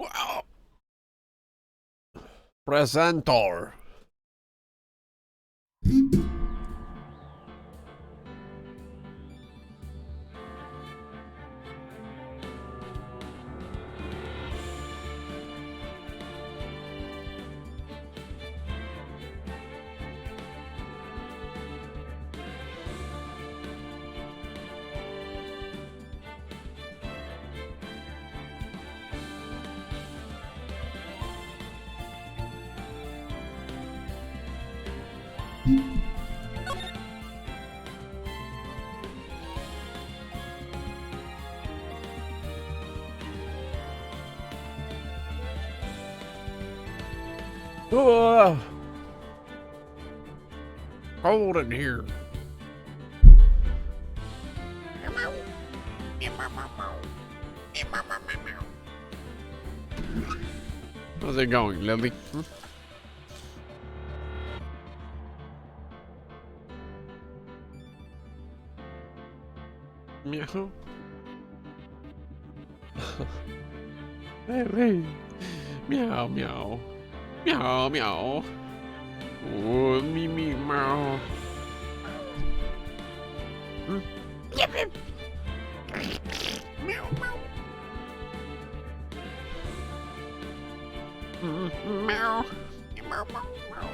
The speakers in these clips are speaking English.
Wow. Presenter. Oh, cold in here. How's it going, Lily? Meow. Hey. Meow, meow. Meow, meow. Oh, me, meow. Yip, yip. Meow, meow. Meow. Meow, meow, meow.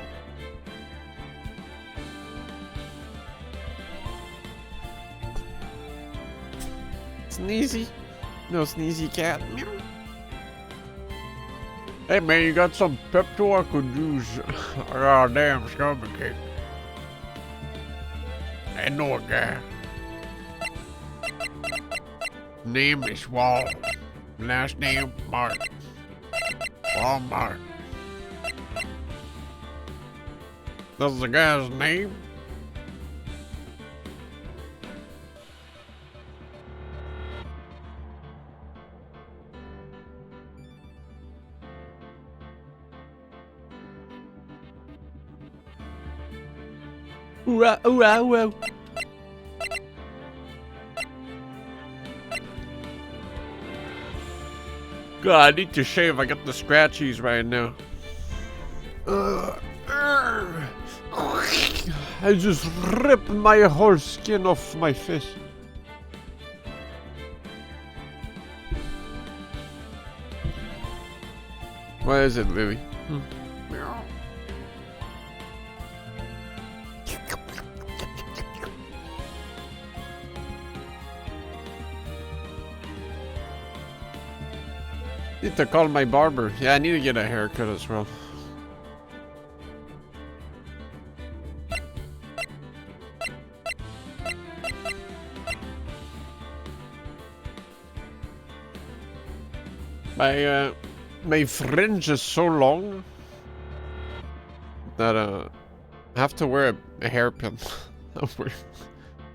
Sneezy. No sneezy cat. Meow. Hey man, you got some Pepto I could use? I got a damn stomach ache. I know a guy. Name is Wall. Last name Mark. Walmart. That's the guy's name? Ooh-ah, ooh-ah, ooh-ah. God, I need to shave. I got the scratchies right now. I just ripped my whole skin off my face. What is it, Lily? Need to call my barber. Yeah, I need to get a haircut as well. My fringe is so long that I have to wear a hairpin.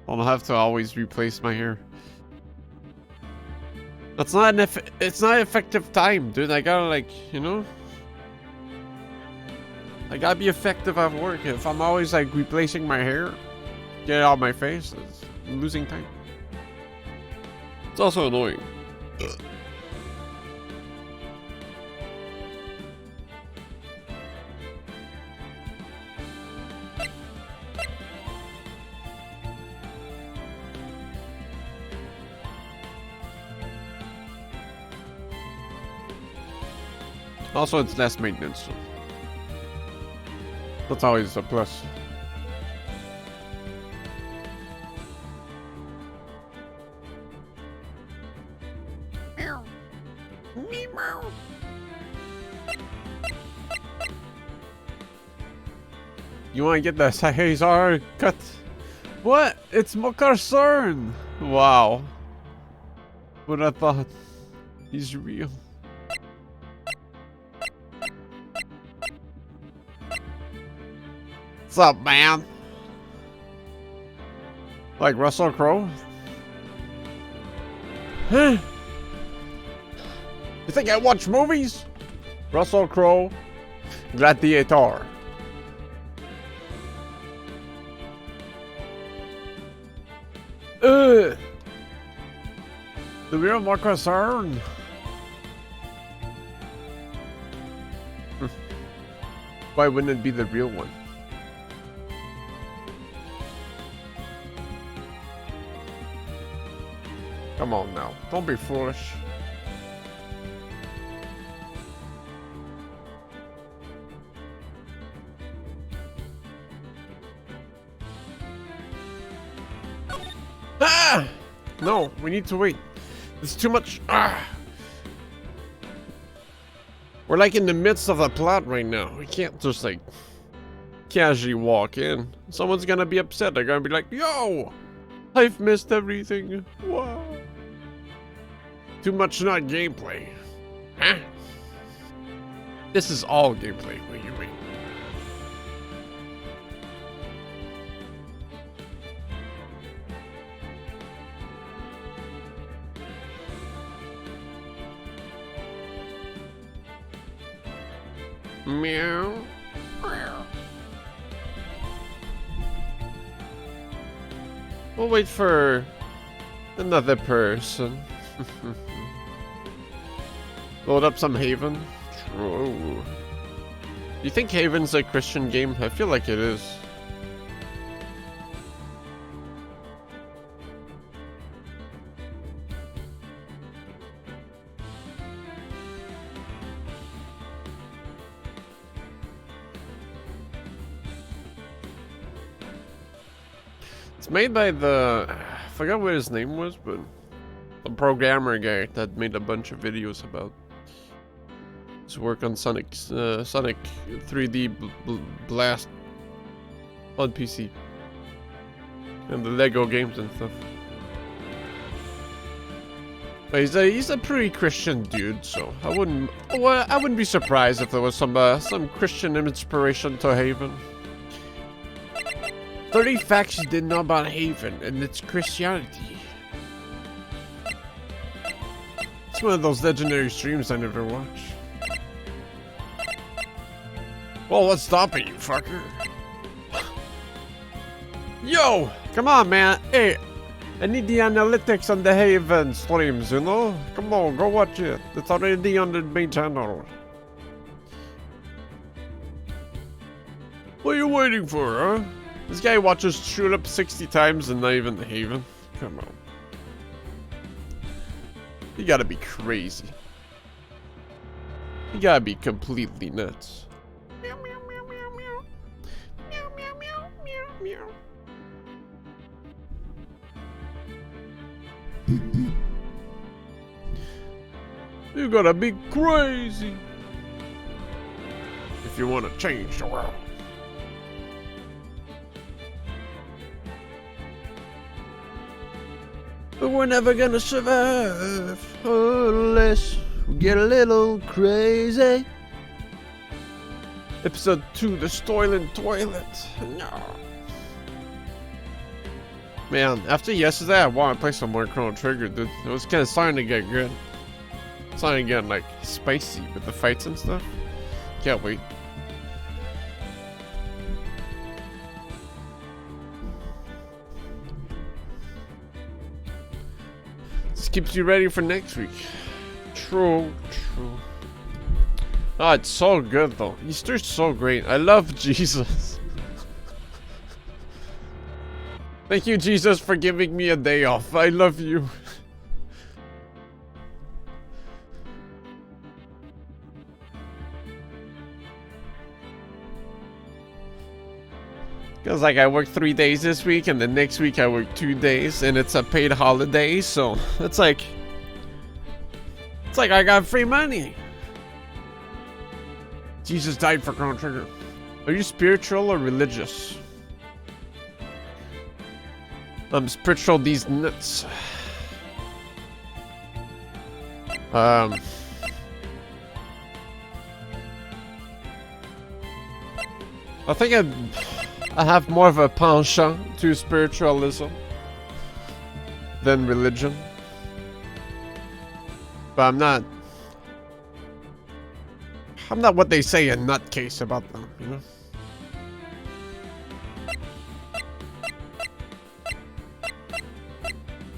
I'll have to always replace my hair. That's not it's not effective time, dude. I gotta, like, you know, I gotta be effective at work. If I'm always like replacing my hair, get it out of my face, I'm losing time. It's also annoying. Also, it's less maintenance, so that's always a plus. Meow. Meow. You want to get the Sahazar cut? What? It's Mokarcern! Wow. But I thought he's real. What's up, man? Like Russell Crowe? Huh? You think I watch movies? Russell Crowe, Gladiator. The real more concern. Why wouldn't it be the real one? Come on now, don't be foolish. Ah! No, we need to wait. There's too much. Ah! We're like in the midst of a plot right now. We can't just like casually walk in. Someone's gonna be upset. They're gonna be like, yo! I've missed everything. Wow. Too much not gameplay. Huh? This is all gameplay. What do you mean? Meow. We'll wait for another person. Load up some Haven. True. You think Haven's a Christian game? I feel like it is. It's made by the... I forgot what his name was, but... the programmer guy that made a bunch of videos about his work on Sonic 3D Blast on PC. And the Lego games and stuff. But he's a pretty Christian dude, so I wouldn't be surprised if there was some Christian inspiration to Haven. 30 facts you didn't know about Haven and its Christianity. It's one of those legendary streams I never watch. Well, what's stopping you, fucker? Yo! Come on, man. Hey, I need the analytics on the Haven streams, you know? Come on, go watch it. It's already on the main channel. What are you waiting for, huh? This guy watches Shoot Up 60 times and not even the Haven. Come on. You gotta be crazy. You gotta be completely nuts. Meow, meow, meow, meow, meow. Meow, meow, meow, meow, meow. You gotta be crazy if you wanna change the world. But we're never gonna survive unless we get a little crazy. Episode 2, the Stoiling Toilet. No. Man, after yesterday, I want to play some more Chrono Trigger, dude. It was kind of starting to get good. Starting to get, like, spicy with the fights and stuff. Can't wait. This keeps you ready for next week. True. Oh, it's so good, though. Easter's so great. I love Jesus. Thank you, Jesus, for giving me a day off. I love you. Because, like, I work 3 days this week, and the next week I work 2 days, and it's a paid holiday, so it's like I got free money. Jesus died for Chrono Trigger. Are you spiritual or religious? I'm spiritual these nuts. I think I have more of a penchant to spiritualism than religion. But I'm not what they say a nutcase about them, you know?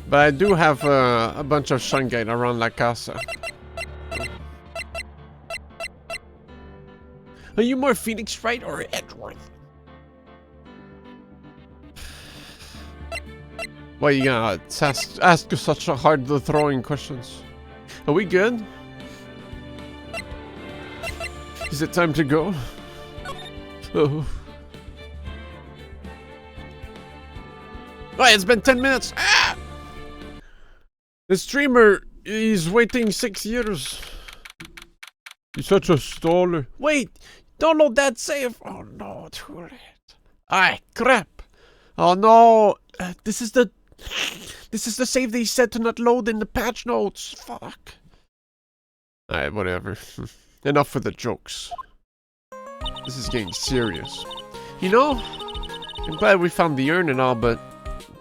But I do have a bunch of shungite around La Casa. Are you more Phoenix Wright or Edgeworth? Why you gonna ask such a hard throwing questions? Are we good? Is it time to go? Oh. Right, it's been 10 minutes. Ah! The streamer is waiting 6 years. He's such a staller. Wait, don't load that save. Oh no, too late. Ah, crap. Oh no, this is the save they said to not load in the patch notes. Fuck. Alright, whatever. Enough for the jokes. This is getting serious. You know, I'm glad we found the urn and all, but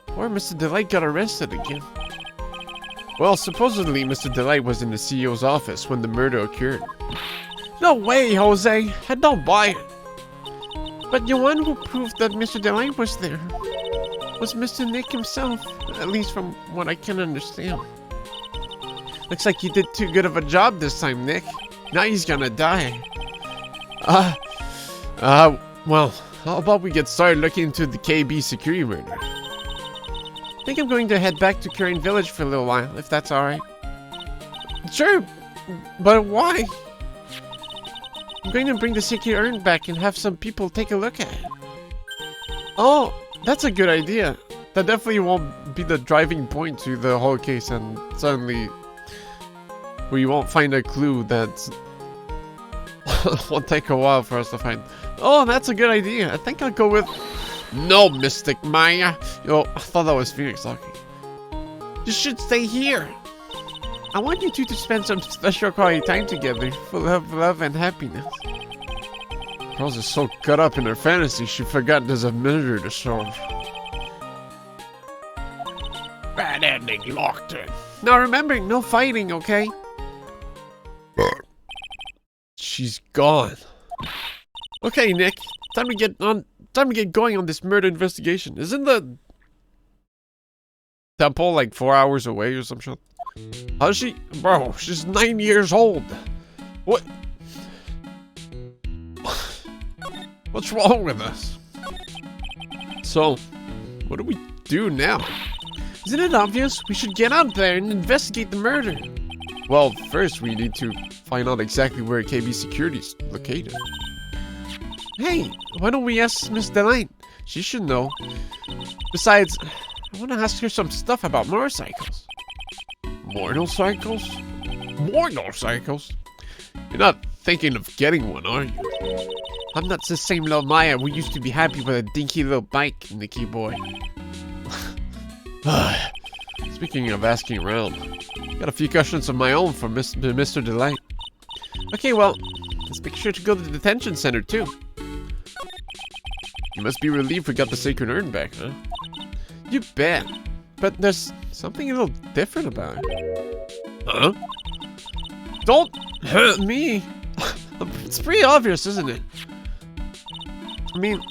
poor Mr. Delight got arrested again. Well, supposedly Mr. Delight was in the CEO's office when the murder occurred. No way, Jose! I don't buy it. But the one who proved that Mr. Delight was there was Mr. Nick himself, at least from what I can understand. Looks like you did too good of a job this time, Nick. Now he's gonna die. Well, how about we get started looking into the KB security murder? I think I'm going to head back to Crane Village for a little while, if that's alright. Sure, but why? I'm going to bring the secret urn back and have some people take a look at it. Oh, that's a good idea. That definitely won't be the driving point to the whole case, and suddenly we won't find a clue that won't take a while for us to find. Oh, that's a good idea. I think I'll go with... No, Mystic Maya. Yo, I thought that was Phoenix talking. You should stay here. I want you two to spend some special quality time together, full of love and happiness. Rose is so caught up in her fantasy, she forgot there's a murder to solve. Bad ending, locked in. Now remember, no fighting, okay? She's gone. Okay, Nick. Time to get going on this murder investigation. Isn't the temple like 4 hours away or some shit? How's she? Bro, she's 9 years old. What? What's wrong with us? So, what do we do now? Isn't it obvious? We should get out there and investigate the murder. Well, first we need to find out exactly where KB Security is located. Hey, why don't we ask Miss Delight? She should know. Besides, I want to ask her some stuff about motorcycles. Motorcycles? Motorcycles? You're not thinking of getting one, are you? I'm not the same little Maya who used to be happy with a dinky little bike, Nicky boy. Speaking of asking around, got a few questions of my own for Mr. Delight. Okay, well, let's make sure to go to the detention center too. You must be relieved we got the sacred urn back, huh? You bet. But there's something a little different about it. Huh? Don't hurt me! It's pretty obvious, isn't it? I mean,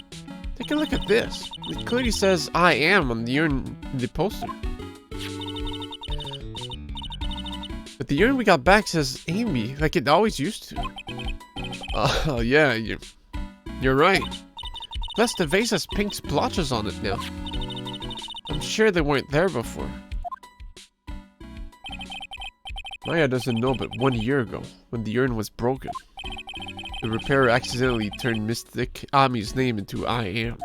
take a look at this. It clearly says I am on the urn in the poster. But the urn we got back says Amy, like it always used to. Oh yeah, you're right. Plus the vase has pink splotches on it now. I'm sure they weren't there before. Maya doesn't know, but 1 year ago, when the urn was broken, the repairer accidentally turned Mystic Ami's name into I am.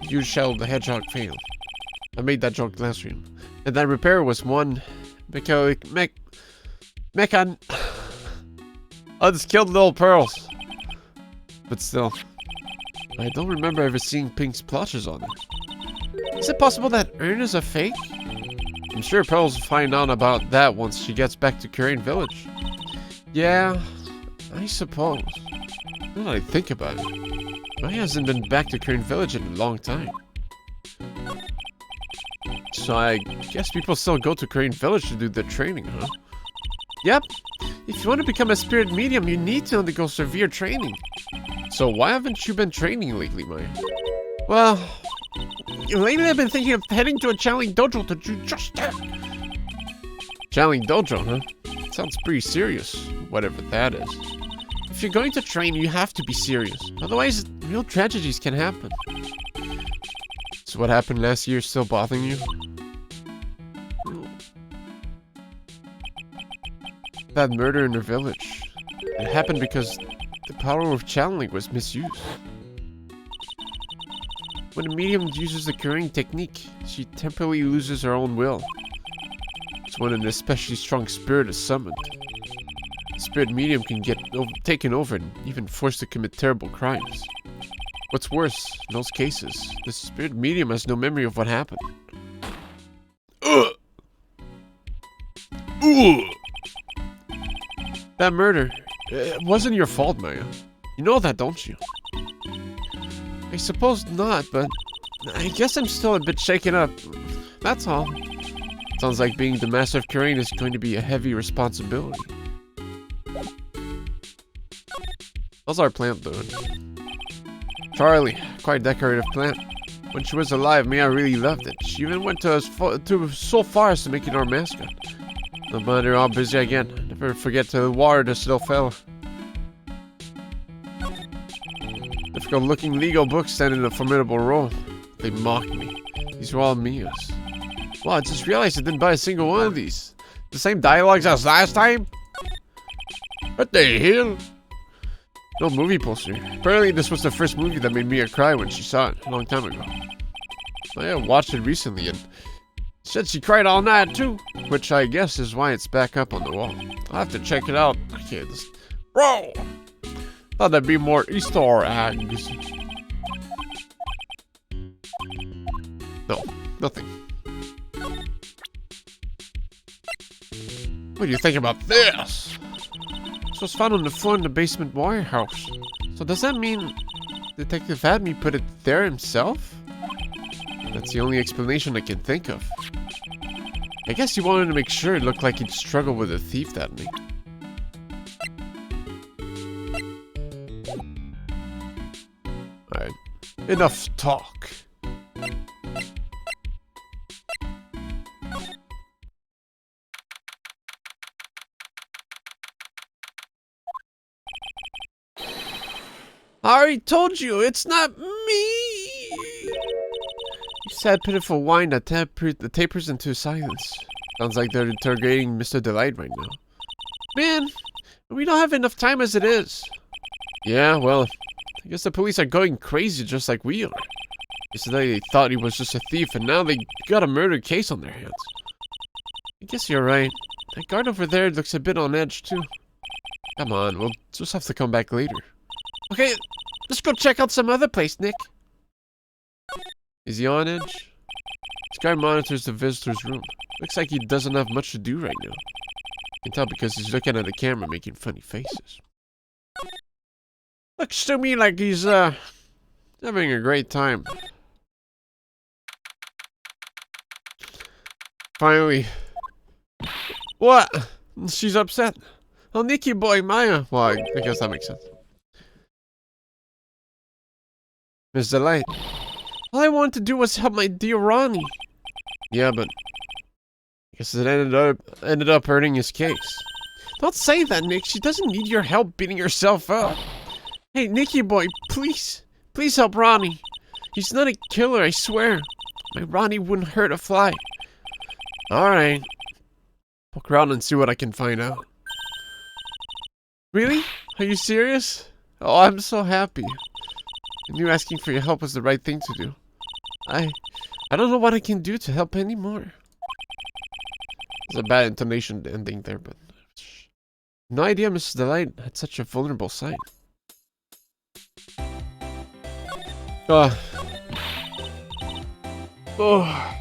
You shall the hedgehog fail. I made that joke last stream. And that repairer was one Mechan unskilled little pearls. But still, I don't remember ever seeing pink splotches on it. Is it possible that urn is a fake? I'm sure Pearls will find out about that once she gets back to Crane Village. Yeah, I suppose. Now that I think about it, Maya hasn't been back to Crane Village in a long time. So I guess people still go to Crane Village to do their training, huh? Yep. If you want to become a spirit medium, you need to undergo severe training. So why haven't you been training lately, Maya? Well, lately I've been thinking of heading to a channeling dojo to do just that. Channeling dojo, huh? Sounds pretty serious, whatever that is. you're going to train, you have to be serious. Otherwise, real tragedies can happen. So what happened last year still bothering you? That murder in her village. It happened because the power of channeling was misused. When a medium uses the curing technique, she temporarily loses her own will. It's when an especially strong spirit is summoned. The spirit medium can get taken over and even forced to commit terrible crimes. What's worse, in those cases, the spirit medium has no memory of what happened. Ugh! Ugh! That murder, it wasn't your fault, Maya. You know that, don't you? I suppose not, but I guess I'm still a bit shaken up. That's all. Sounds like being the master of curing is going to be a heavy responsibility. How's our plant doing? Charlie, quite a decorative plant. When she was alive, Mia really loved it. She even went so far as to make it our mascot. No matter how busy I get, never forget to water this little fella. Difficult looking legal books stand in a formidable row. They mock me. These were all Mia's. Wow, I just realized I didn't buy a single one of these. The same dialogues as last time? What the hell? No movie poster. Apparently this was the first movie that made Mia cry when she saw it a long time ago. I watched it recently and said she cried all night too, which I guess is why it's back up on the wall. I'll have to check it out. Okay, this... Bro! Thought there'd be more Easter eggs. No, nothing. What do you think about this? This was found on the floor in the basement warehouse. So does that mean Detective Adme put it there himself? That's the only explanation I can think of. I guess he wanted to make sure it looked like he'd struggle with a thief that night. Alright, enough talk. I already told you, it's not me! You sad, pitiful whine that tapers into silence. Sounds like they're interrogating Mr. Delight right now. Man, we don't have enough time as it is. Yeah, well, I guess the police are going crazy just like we are. Yesterday they thought he was just a thief and now they got a murder case on their hands. I guess you're right. That guard over there looks a bit on edge too. Come on, we'll just have to come back later. Okay, let's go check out some other place, Nick. Is he on edge? This guy monitors the visitor's room. Looks like he doesn't have much to do right now. I can tell because he's looking at the camera making funny faces. Looks to me like he's having a great time. Finally. What? She's upset. Oh, Nicky boy, Maya. Well, I guess that makes sense. Miss Delight. All I wanted to do was help my dear Ronnie. Yeah, but I guess it ended up hurting his case. Don't say that, Nick. She doesn't need your help beating herself up. Hey, Nicky boy, please help Ronnie. He's not a killer, I swear. My Ronnie wouldn't hurt a fly. All right. Poke around and see what I can find out. Really? Are you serious? Oh, I'm so happy. I knew asking for your help was the right thing to do. I don't know what I can do to help anymore. There's a bad intonation ending there, but... No idea Mrs. Delight had such a vulnerable side. Oh. Oh.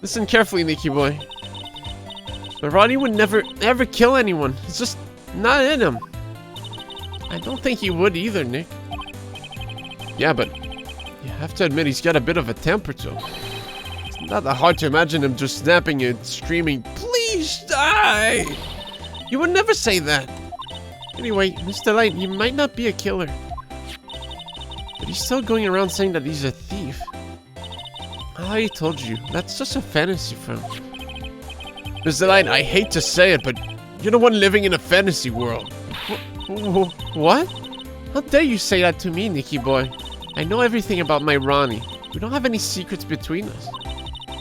Listen carefully, Nicky boy. But Ronnie would never, ever kill anyone. It's just not in him. I don't think he would either, Nick. Yeah, but you have to admit he's got a bit of a temper to him. It's not that hard to imagine him just snapping and screaming, "Please die!" He would never say that. Anyway, Mr. Light, he might not be a killer. But he's still going around saying that he's a thief. I already told you, that's just a fantasy for him. Miss Delight, I hate to say it, but you're the one living in a fantasy world. What? How dare you say that to me, Nicky boy? I know everything about my Ronnie. We don't have any secrets between us.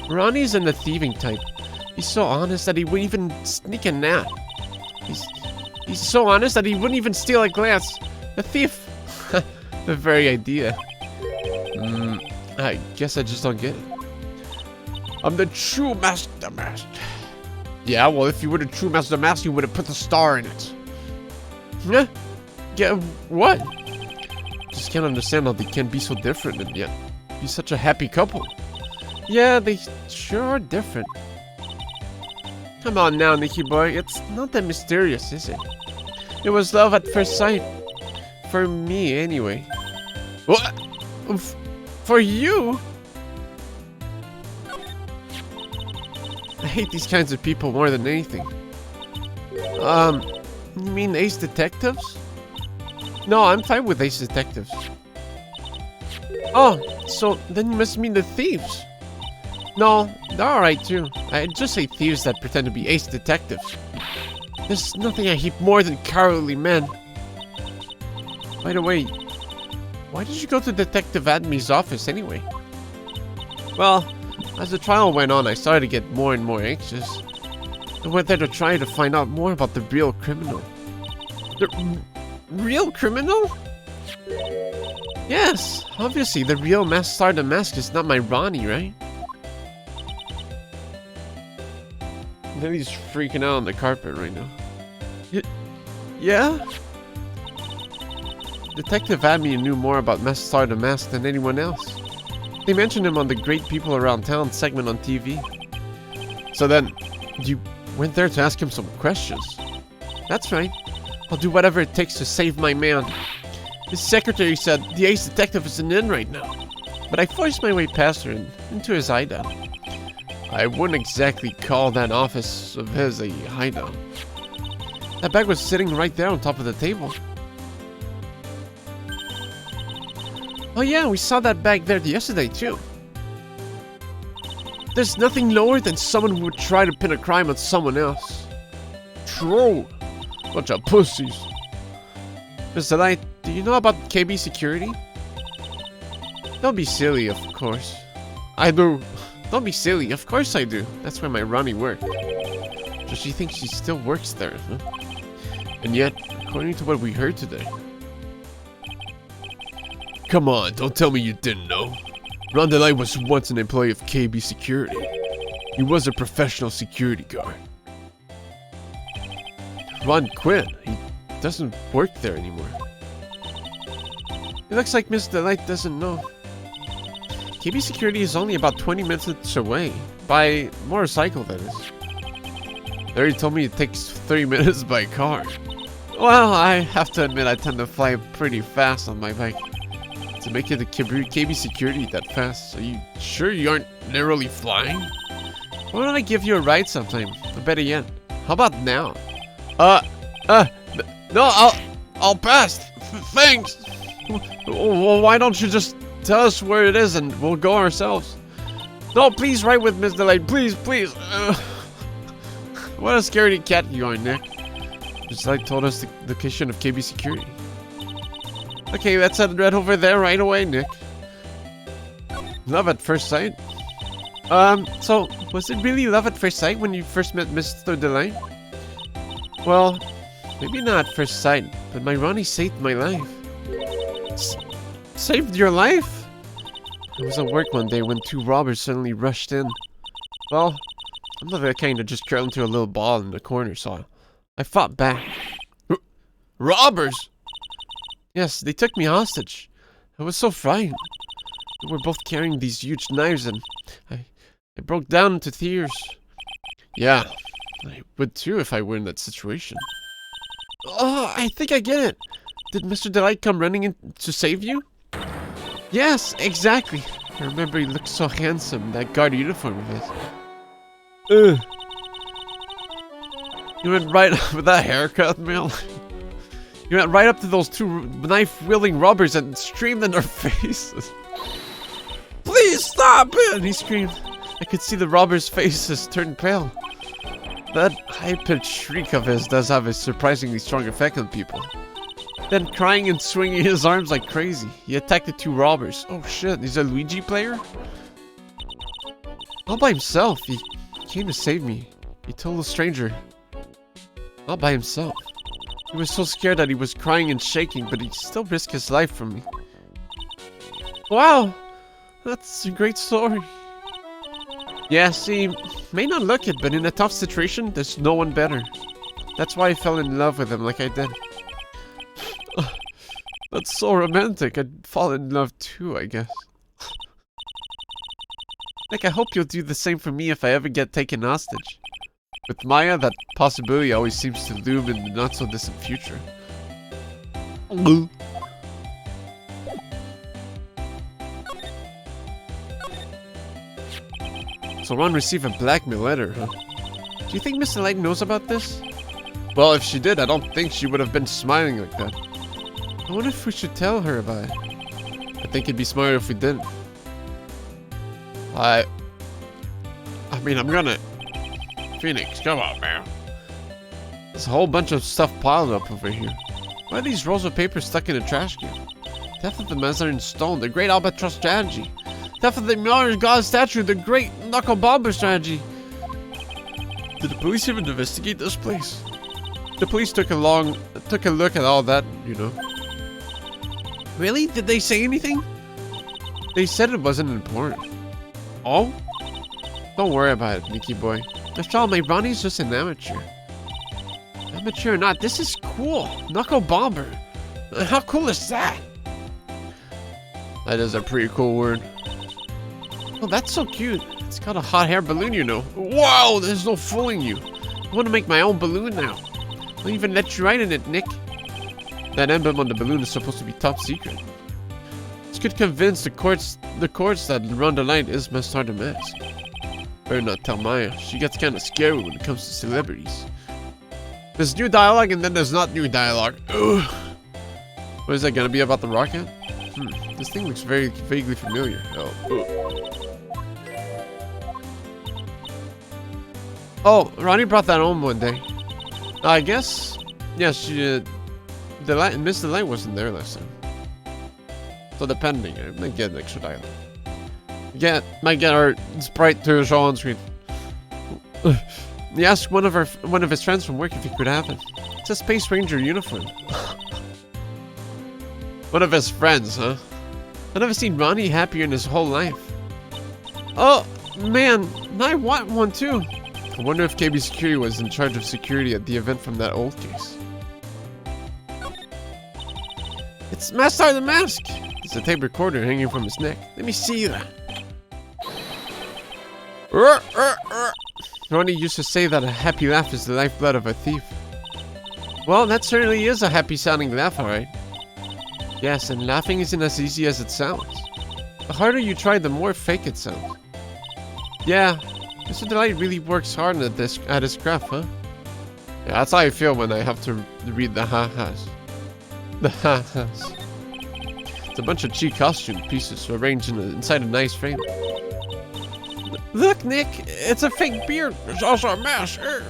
Ronnie's in the thieving type. He's so honest that he wouldn't even sneak a nap. He's so honest that he wouldn't even steal a glass. A thief. The very idea. I guess I just don't get it. I'm the true Master Mask. Yeah, well, if you were the true Master Mask, you would have put the star in it. Huh? Yeah, what? Just can't understand how they can be so different and yet be such a happy couple. Yeah, they sure are different. Come on now, Nicky boy. It's not that mysterious, is it? It was love at first sight. For me, anyway. What? For you? I hate these kinds of people more than anything. You mean Ace Detectives? No, I'm fine with Ace Detectives. Oh, so then you must mean the thieves. No, they're alright too. I just say thieves that pretend to be Ace Detectives. There's nothing I hate more than cowardly men. By the way, why did you go to Detective Admy's office anyway? Well, as the trial went on, I started to get more and more anxious. I went there to try to find out more about the real criminal. The real criminal? Yes, obviously the real Sergeant Mask is not my Ronnie, right? Lily's freaking out on the carpet right now. Yeah? Detective Admy knew more about Sergeant Mask than anyone else. They mentioned him on the Great People Around Town segment on TV. So then, you went there to ask him some questions. That's right. I'll do whatever it takes to save my man. His secretary said the Ace Detective isn't in right now. But I forced my way past her and into his hideout. I wouldn't exactly call that office of his a hideout. That bag was sitting right there on top of the table. Oh yeah, we saw that bag there yesterday too. There's nothing lower than someone who would try to pin a crime on someone else. True. Bunch of pussies. Mr. Light, do you know about KB security? Don't be silly, of course. I do. Don't be silly, of course I do. That's where my Ronnie worked. So she thinks she still works there, huh? And yet, according to what we heard today... Come on, don't tell me you didn't know. Ron DeLay was once an employee of KB Security. He was a professional security guard. Ron quit. He doesn't work there anymore. It looks like Miss Delight doesn't know. KB Security is only about 20 minutes away. By motorcycle, that is. They already told me it takes 30 minutes by car. Well, I have to admit I tend to fly pretty fast on my bike. To make it to KB Security that fast, are you sure you aren't literally flying? Why don't I give you a ride sometime? Or better yet, how about now? No, I'll pass. Thanks. Well, why don't you just tell us where it is and we'll go ourselves? No, please ride with Miss Delight. Please. What a scaredy cat you are, Nick. Just like told us the location of KB Security. Okay, let's head right over there right away, Nick. Love at first sight? So, was it really love at first sight when you first met Mr. Delight? Well, maybe not at first sight, but my Ronnie saved my life. Saved your life? I was at work one day when two robbers suddenly rushed in. Well, I'm not that kind to just curl into a little ball in the corner, so I fought back. Robbers? Yes, they took me hostage. I was so frightened. We were both carrying these huge knives and I broke down into tears. Yeah, I would too if I were in that situation. Oh, I think I get it. Did Mr. Delight come running in to save you? Yes, exactly. I remember he looked so handsome in that guard uniform of his. You went right up with that haircut, man. You went right up to those two knife-wielding robbers and screamed in their faces. Please stop it! And he screamed. I could see the robbers' faces turn pale. That high-pitched shriek of his does have a surprisingly strong effect on people. Then crying and swinging his arms like crazy, he attacked the two robbers. Oh shit, he's a Luigi player? All by himself, he came to save me. He told a stranger. All by himself. He was so scared that he was crying and shaking, but he still risked his life for me. Wow! That's a great story. Yeah, see, may not look it, but in a tough situation, there's no one better. That's why I fell in love with him like I did. That's so romantic. I'd fall in love too, I guess. Like, I hope you'll do the same for me if I ever get taken hostage. With Maya, that possibility always seems to loom in the not-so-distant future. So Ron received a blackmail letter, huh? Do you think Mr. Light knows about this? Well, if she did, I don't think she would have been smiling like that. I wonder if we should tell her about it. I think it'd be smarter if we didn't. I mean, I'm gonna... Phoenix, come on, man. There's a whole bunch of stuff piled up over here. Why are these rolls of paper stuck in a trash can? Death of the Mazarin Stone, the Great Albatross Strategy. Death of the Miller God Statue, the Great Knuckle Bomber Strategy. Did the police even investigate this place? The police took a look at all that, you know. Really? Did they say anything? They said it wasn't important. Oh? Don't worry about it, Mickey boy. After all, my Ronnie's just an amateur. Amateur or not, this is cool. Knuckle Bomber. How cool is that? That is a pretty cool word. Oh, that's so cute. It's got a hot air balloon, you know. Wow, there's no fooling you. I want to make my own balloon now. I'll even let you ride in it, Nick. That emblem on the balloon is supposed to be top secret. This could convince the courts that run the line is must start a mess. Better not tell Maya. She gets kind of scary when it comes to celebrities. There's new dialogue and then there's not new dialogue. Ugh. What is that gonna be about the rocket? This thing looks very vaguely familiar. Oh, Ronnie brought that home one day. I guess. Yeah, she did. Mr. Light wasn't there last time. So depending, I might get an extra dialogue. Might get our sprite to show on screen. He asked one of his friends from work if he could have it. It's a Space Ranger uniform. One of his friends, huh? I've never seen Ronnie happier in his whole life. Oh, man, I want one too. I wonder if KB Security was in charge of security at the event from that old case. It's Master the Mask! It's a tape recorder hanging from his neck. Let me see that. Ronnie used to say that a happy laugh is the lifeblood of a thief. Well, that certainly is a happy sounding laugh, alright. Yes, and laughing isn't as easy as it sounds. The harder you try, the more fake it sounds. Yeah, Mr. Delight really works hard at his craft, huh? Yeah, that's how I feel when I have to read the ha-has. The ha-has. It's a bunch of cheap costume pieces arranged inside a nice frame. Look, Nick, it's a fake beard. There's also a mask. I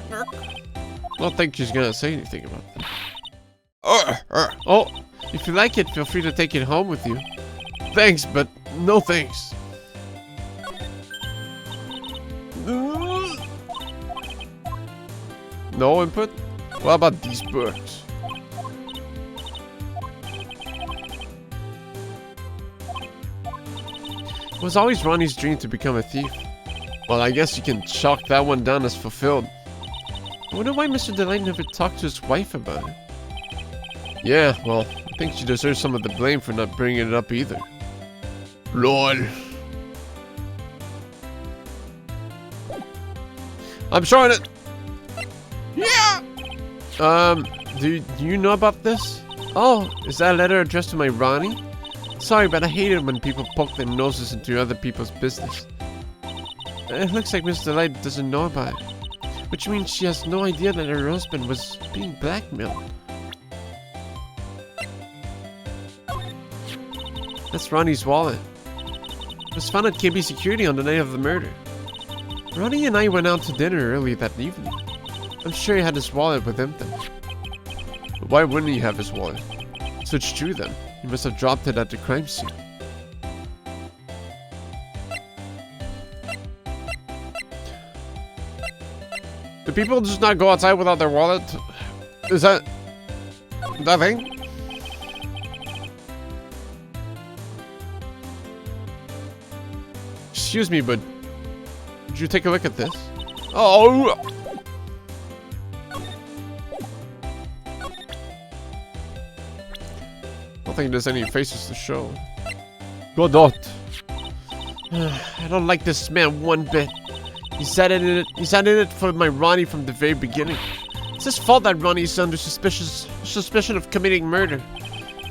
don't think she's gonna say anything about that. Oh, if you like it, feel free to take it home with you. Thanks, but no thanks. No input? What about these books? It was always Ronnie's dream to become a thief. Well, I guess you can chalk that one down as fulfilled. I wonder why Mr. Delight never talked to his wife about it. Yeah, well, I think she deserves some of the blame for not bringing it up either. LOL. I'm showing it! Yeah! Do you know about this? Oh, is that a letter addressed to my Ronnie? Sorry, but I hate it when people poke their noses into other people's business. It looks like Miss Delight doesn't know about it. Which means she has no idea that her husband was being blackmailed. That's Ronnie's wallet. It was found at KB Security on the night of the murder. Ronnie and I went out to dinner early that evening. I'm sure he had his wallet with him then. But why wouldn't he have his wallet? So it's true then. He must have dropped it at the crime scene. Do people just not go outside without their wallet? Is that thing? Excuse me, but would you take a look at this? Oh! I don't think there's any faces to show. Godot. I don't like this man one bit. He's added it for my Ronnie from the very beginning. It's his fault that Ronnie's under suspicion of committing murder.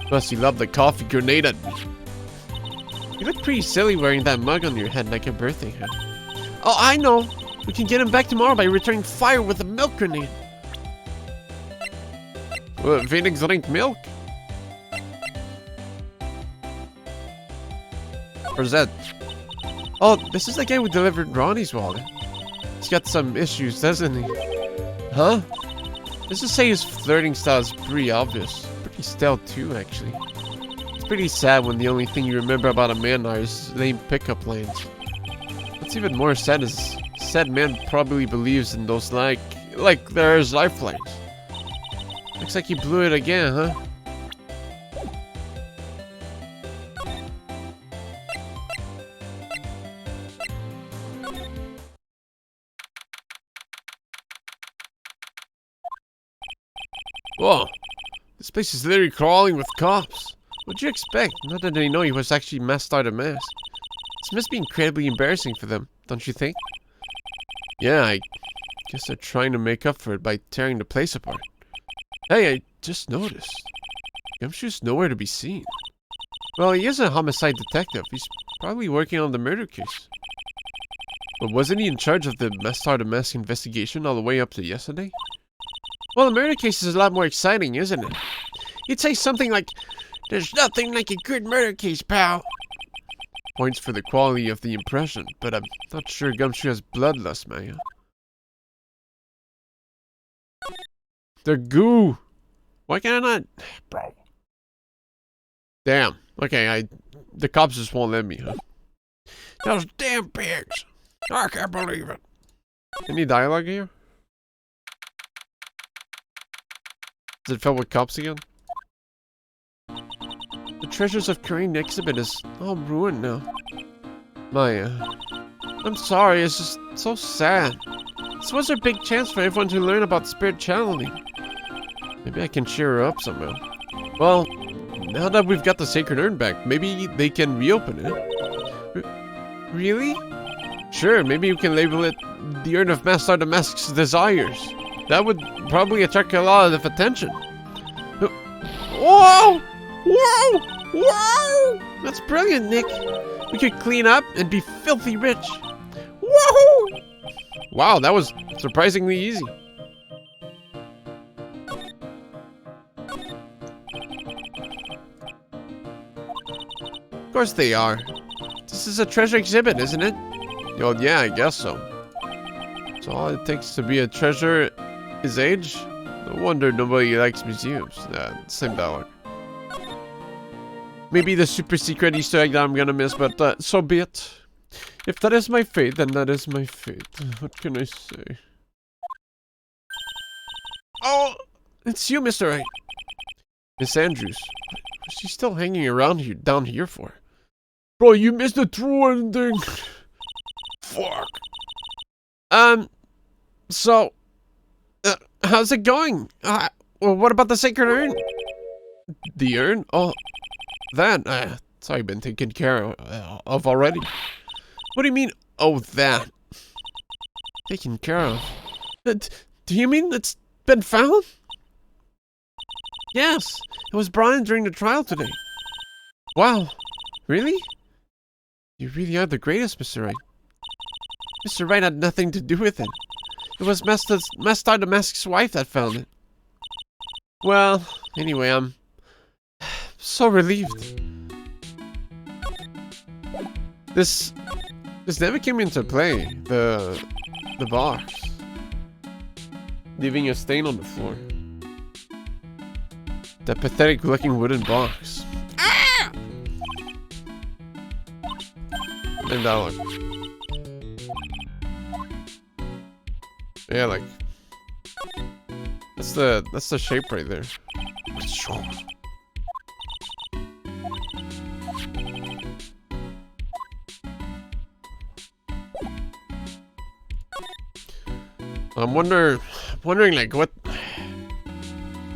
Plus, he loved the coffee grenade at me. You look pretty silly wearing that mug on your head like a birthday hat. Oh, I know! We can get him back tomorrow by returning fire with a milk grenade. What, Phoenix drink milk? Or is that... Oh, this is the guy who delivered Ronnie's wallet. He's got some issues, doesn't he? Huh? Let's just say his flirting style is pretty obvious. Pretty stout too, actually. It's pretty sad when the only thing you remember about a man are his lame pickup lines. What's even more sad is said man probably believes in those like they're his lifelines. Looks like he blew it again, huh? Whoa, this place is literally crawling with cops. What'd you expect? Not that they know he was actually masked out of mask. This must be incredibly embarrassing for them, don't you think? Yeah, I guess they're trying to make up for it by tearing the place apart. Hey, I just noticed. Gumshoe's nowhere to be seen. Well, he is a homicide detective. He's probably working on the murder case. But wasn't he in charge of the masked out of mask investigation all the way up to yesterday? Well, the murder case is a lot more exciting, isn't it? You'd say something like, "There's nothing like a good murder case, pal." Points for the quality of the impression, but I'm not sure Gumshoe has bloodlust, man. The goo! Why can't I not... Bro. Damn. Okay, the cops just won't let me, huh? Those damn pigs! I can't believe it. Any dialogue here? Is it filled with cops again? The treasures of Korean exhibit is all ruined now. Maya. I'm sorry, it's just so sad. This was our big chance for everyone to learn about spirit channeling. Maybe I can cheer her up somehow. Well, now that we've got the sacred urn back, maybe they can reopen it. Really? Sure, maybe you can label it the Urn of Master the Mask's Desires. That would probably attract a lot of attention. Whoa! Whoa! Whoa! That's brilliant, Nick. We could clean up and be filthy rich. Whoa! Wow, that was surprisingly easy. Of course they are. This is a treasure exhibit, isn't it? Well, yeah, I guess so. So all it takes to be a treasure is age? No wonder nobody likes museums. Same dialogue. Maybe the super secret Easter egg that I'm gonna miss, but so be it. If that is my fate, then that is my fate. What can I say? Oh! It's you, Mr. Wright. Miss Andrews. What's she still hanging around here, down here for? Bro, you missed the true ending. Fuck. So... how's it going? Well, what about the sacred urn? The urn? Oh, that. It's already been taken care of already. What do you mean, oh, that? Taken care of? Do you mean it's been found? Yes, it was brought in during the trial today. Wow, really? You really are the greatest, Mr. Wright. Mr. Wright had nothing to do with it. It was Master the Mask's wife that found it. Well, anyway, I'm so relieved. This never came into play, the box. leaving a stain on the floor. That pathetic looking wooden box. Ah! And that one. Yeah, like that's the shape right there. I'm wondering like what.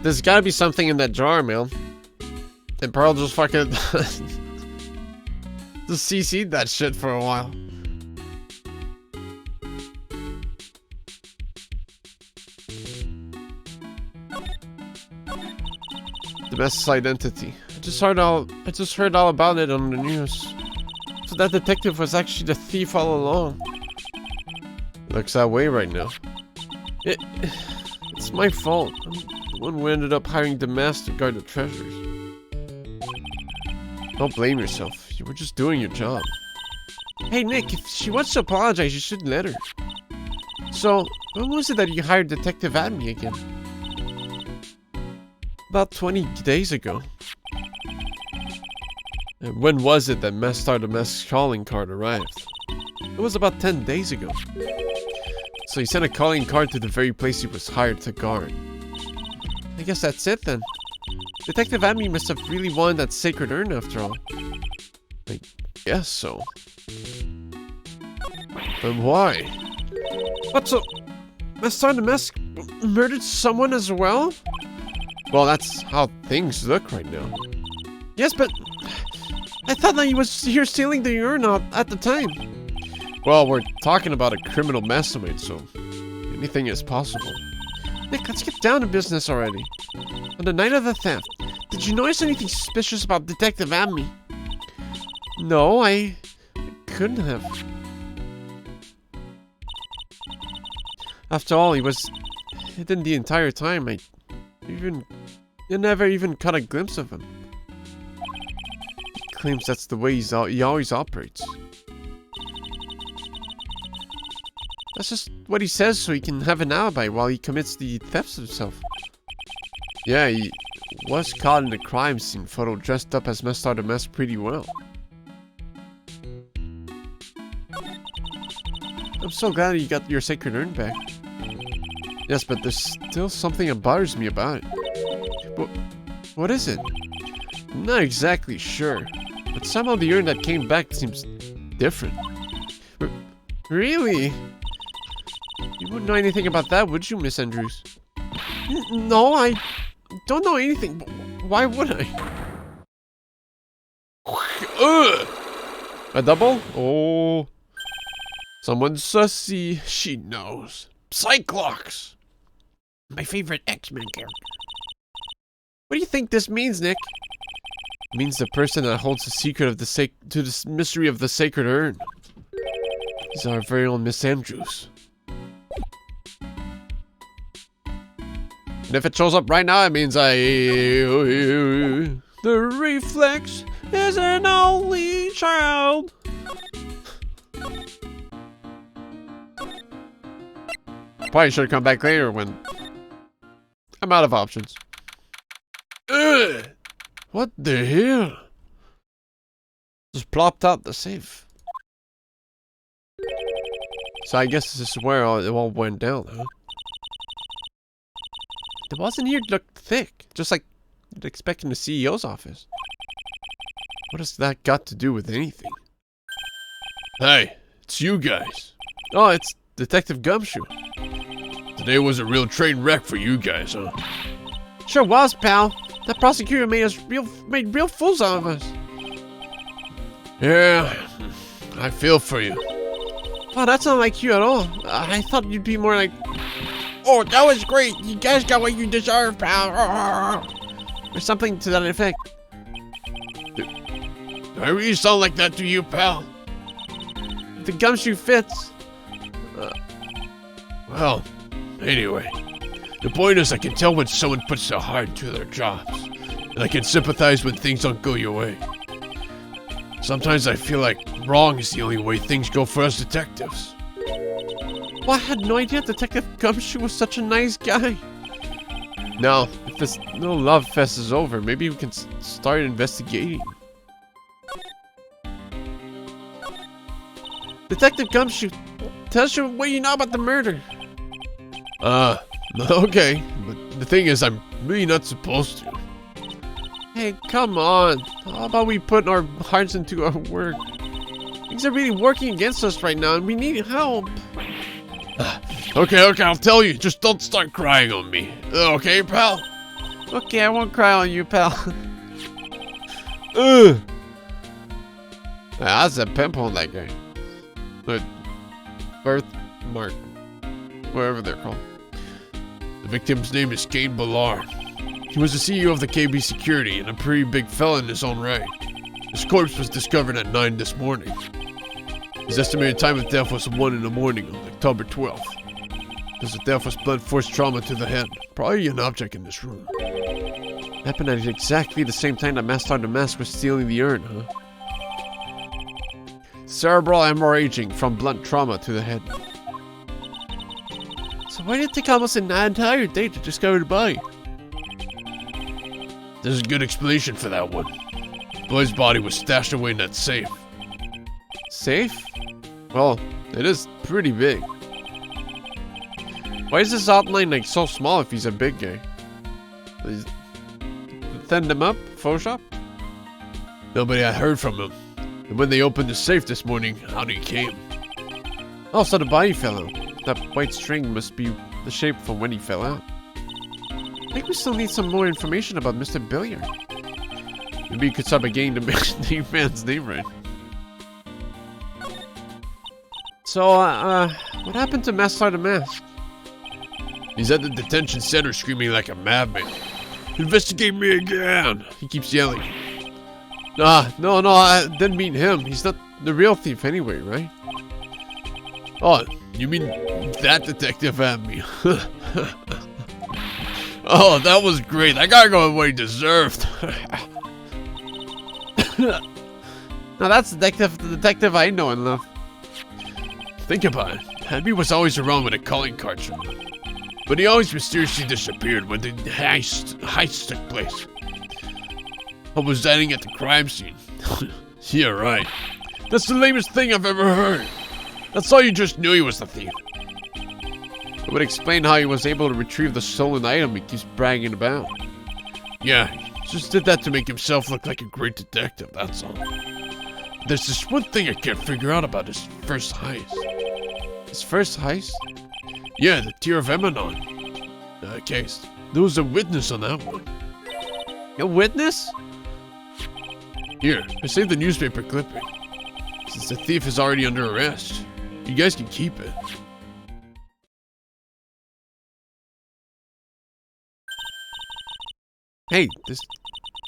There's gotta be something in that jar, man. And Pearl just fucking just CC'd that shit for a while. Domestic identity. I just heard all about it on the news. So that detective was actually the thief all along. Looks that way right now. It's my fault. I'm the one who ended up hiring the master to guard the treasures. Don't blame yourself. You were just doing your job. Hey Nick, if she wants to apologize, you should let her. So, when was it that you hired Detective Admy again? About 20 days ago. And when was it that Mess calling card arrived? It was about 10 days ago. So he sent a calling card to the very place he was hired to guard. I guess that's it then. Detective Admy must have really wanted that sacred urn after all. I guess so. But why? What, so Mess murdered someone as well? Well, that's how things look right now. Yes, but I thought that he was here stealing the urn at the time. Well, we're talking about a criminal mastermind, so anything is possible. Nick, let's get down to business already. On the night of the theft, did you notice anything suspicious about Detective Admy? No, I couldn't have. After all, he was hidden the entire time. I never even caught a glimpse of him. He claims that's the way he always operates. That's just what he says so he can have an alibi while he commits the thefts himself. Yeah, he was caught in the crime scene photo dressed up as Mess pretty well. I'm so glad you got your sacred urn back. Yes, but there's still something that bothers me about it. What is it? I'm not exactly sure, but somehow the urn that came back seems different. Really? You wouldn't know anything about that, would you, Miss Andrews? No, I don't know anything. Why would I? Ugh! A double? Oh. Someone's sussy. She knows. Cyclops! My favorite X-Men character. What do you think this means, Nick? It means the person that holds the secret of the mystery of the sacred urn is our very own Miss Andrews. And if it shows up right now, it means the reflex is an only child. Probably should have come back later when I'm out of options. Ugh! What the hell? Just plopped out the safe. So I guess this is where it all went down, huh? The walls in here look thick, just like you'd expect in the CEO's office. What has that got to do with anything? Hey, it's you guys. Oh, it's Detective Gumshoe. Today was a real train wreck for you guys, huh? Sure was, pal. That prosecutor made real fools out of us. Yeah, I feel for you. Oh, that's not like you at all. I thought you'd be more like, oh, that was great. You guys got what you deserve, pal. Or something to that effect. Do I really sound like that to you, pal? The Gumshoe fits. Well, anyway. The point is I can tell when someone puts their heart into their jobs. And I can sympathize when things don't go your way. Sometimes I feel like wrong is the only way things go for us detectives. Well, I had no idea Detective Gumshoe was such a nice guy. Now, if this little love fest is over, maybe we can start investigating. Detective Gumshoe, tell us what you know about the murder. Okay, but the thing is, I'm really not supposed to. Hey, come on. How about we put our hearts into our work? Things are really working against us right now, and we need help. Okay, I'll tell you. Just don't start crying on me. Okay, pal? Okay, I won't cry on you, pal. That's a pimple on that guy. But birthmark. Whatever they're called. The victim's name is Kane Ballard. He was the CEO of the KB Security and a pretty big fella in his own right. His corpse was discovered at 9 this morning. His estimated time of death was 1 in the morning on October 12th. His death was blunt force trauma to the head. Probably an object in this room. Happened at exactly the same time that Master the Mask was stealing the urn, huh? Cerebral hemorrhaging from blunt trauma to the head. So why did it take almost an entire day to discover the body? There's a good explanation for that one. The boy's body was stashed away in that safe. Safe? Well, it is pretty big. Why is this outline like so small if he's a big guy? Thinned him up? Photoshop? Nobody had heard from him. And when they opened the safe this morning, out he came. Oh, so the body fell out. That white string must be the shape from when he fell out. I think we still need some more information about Mr. Billiard. Maybe you could start by getting the man's name right. So, what happened to Master the Mask? He's at the detention center screaming like a madman. Investigate me again! He keeps yelling. No, I didn't mean him. He's not the real thief anyway, right? Oh, you mean that detective at me? Oh, that was great. That guy got what he deserved. Now that's the detective I know and love. Think about it. Henry was always around with a calling card from him. But he always mysteriously disappeared when the heist took place. I was standing at the crime scene. Yeah, right. That's the lamest thing I've ever heard. That's how you just knew he was the thief. It would explain how he was able to retrieve the stolen item he keeps bragging about. Yeah, he just did that to make himself look like a great detective, that's all. There's this one thing I can't figure out about his first heist. His first heist? Yeah, the Tear of Emanon case. There was a witness on that one. A witness? Here, I saved the newspaper clipping. Since the thief is already under arrest, you guys can keep it. Hey, this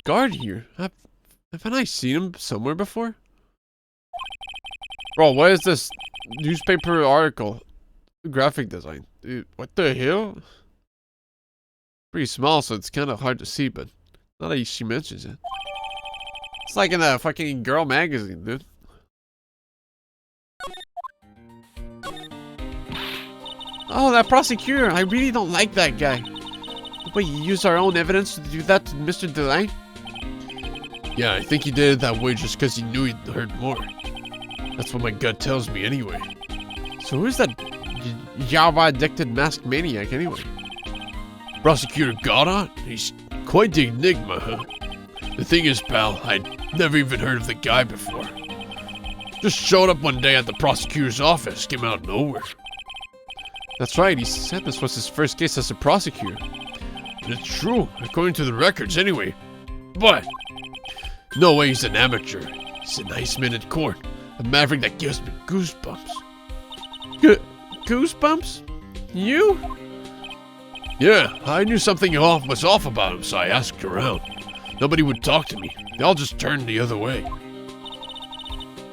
guard here. Haven't I seen him somewhere before? Bro, what is this newspaper article? Graphic design. Dude, what the hell? Pretty small, so it's kind of hard to see, but now that she mentions it. It's like in a fucking girl magazine, dude. Oh, that prosecutor. I really don't like that guy. The way you use our own evidence to do that to Mr. Delay? Yeah, I think he did it that way just because he knew he'd heard more. That's what my gut tells me anyway. So who's that Java-addicted masked maniac anyway? Prosecutor Goddard? He's quite the enigma, huh? The thing is, pal, I'd never even heard of the guy before. Just showed up one day at the prosecutor's office, came out of nowhere. That's right, he said this was his first case as a prosecutor. And it's true, according to the records anyway. But no way he's an amateur. He's a nice man in court. A maverick that gives me goosebumps. Goosebumps? You? Yeah, I knew something was off about him, so I asked around. Nobody would talk to me. They all just turned the other way.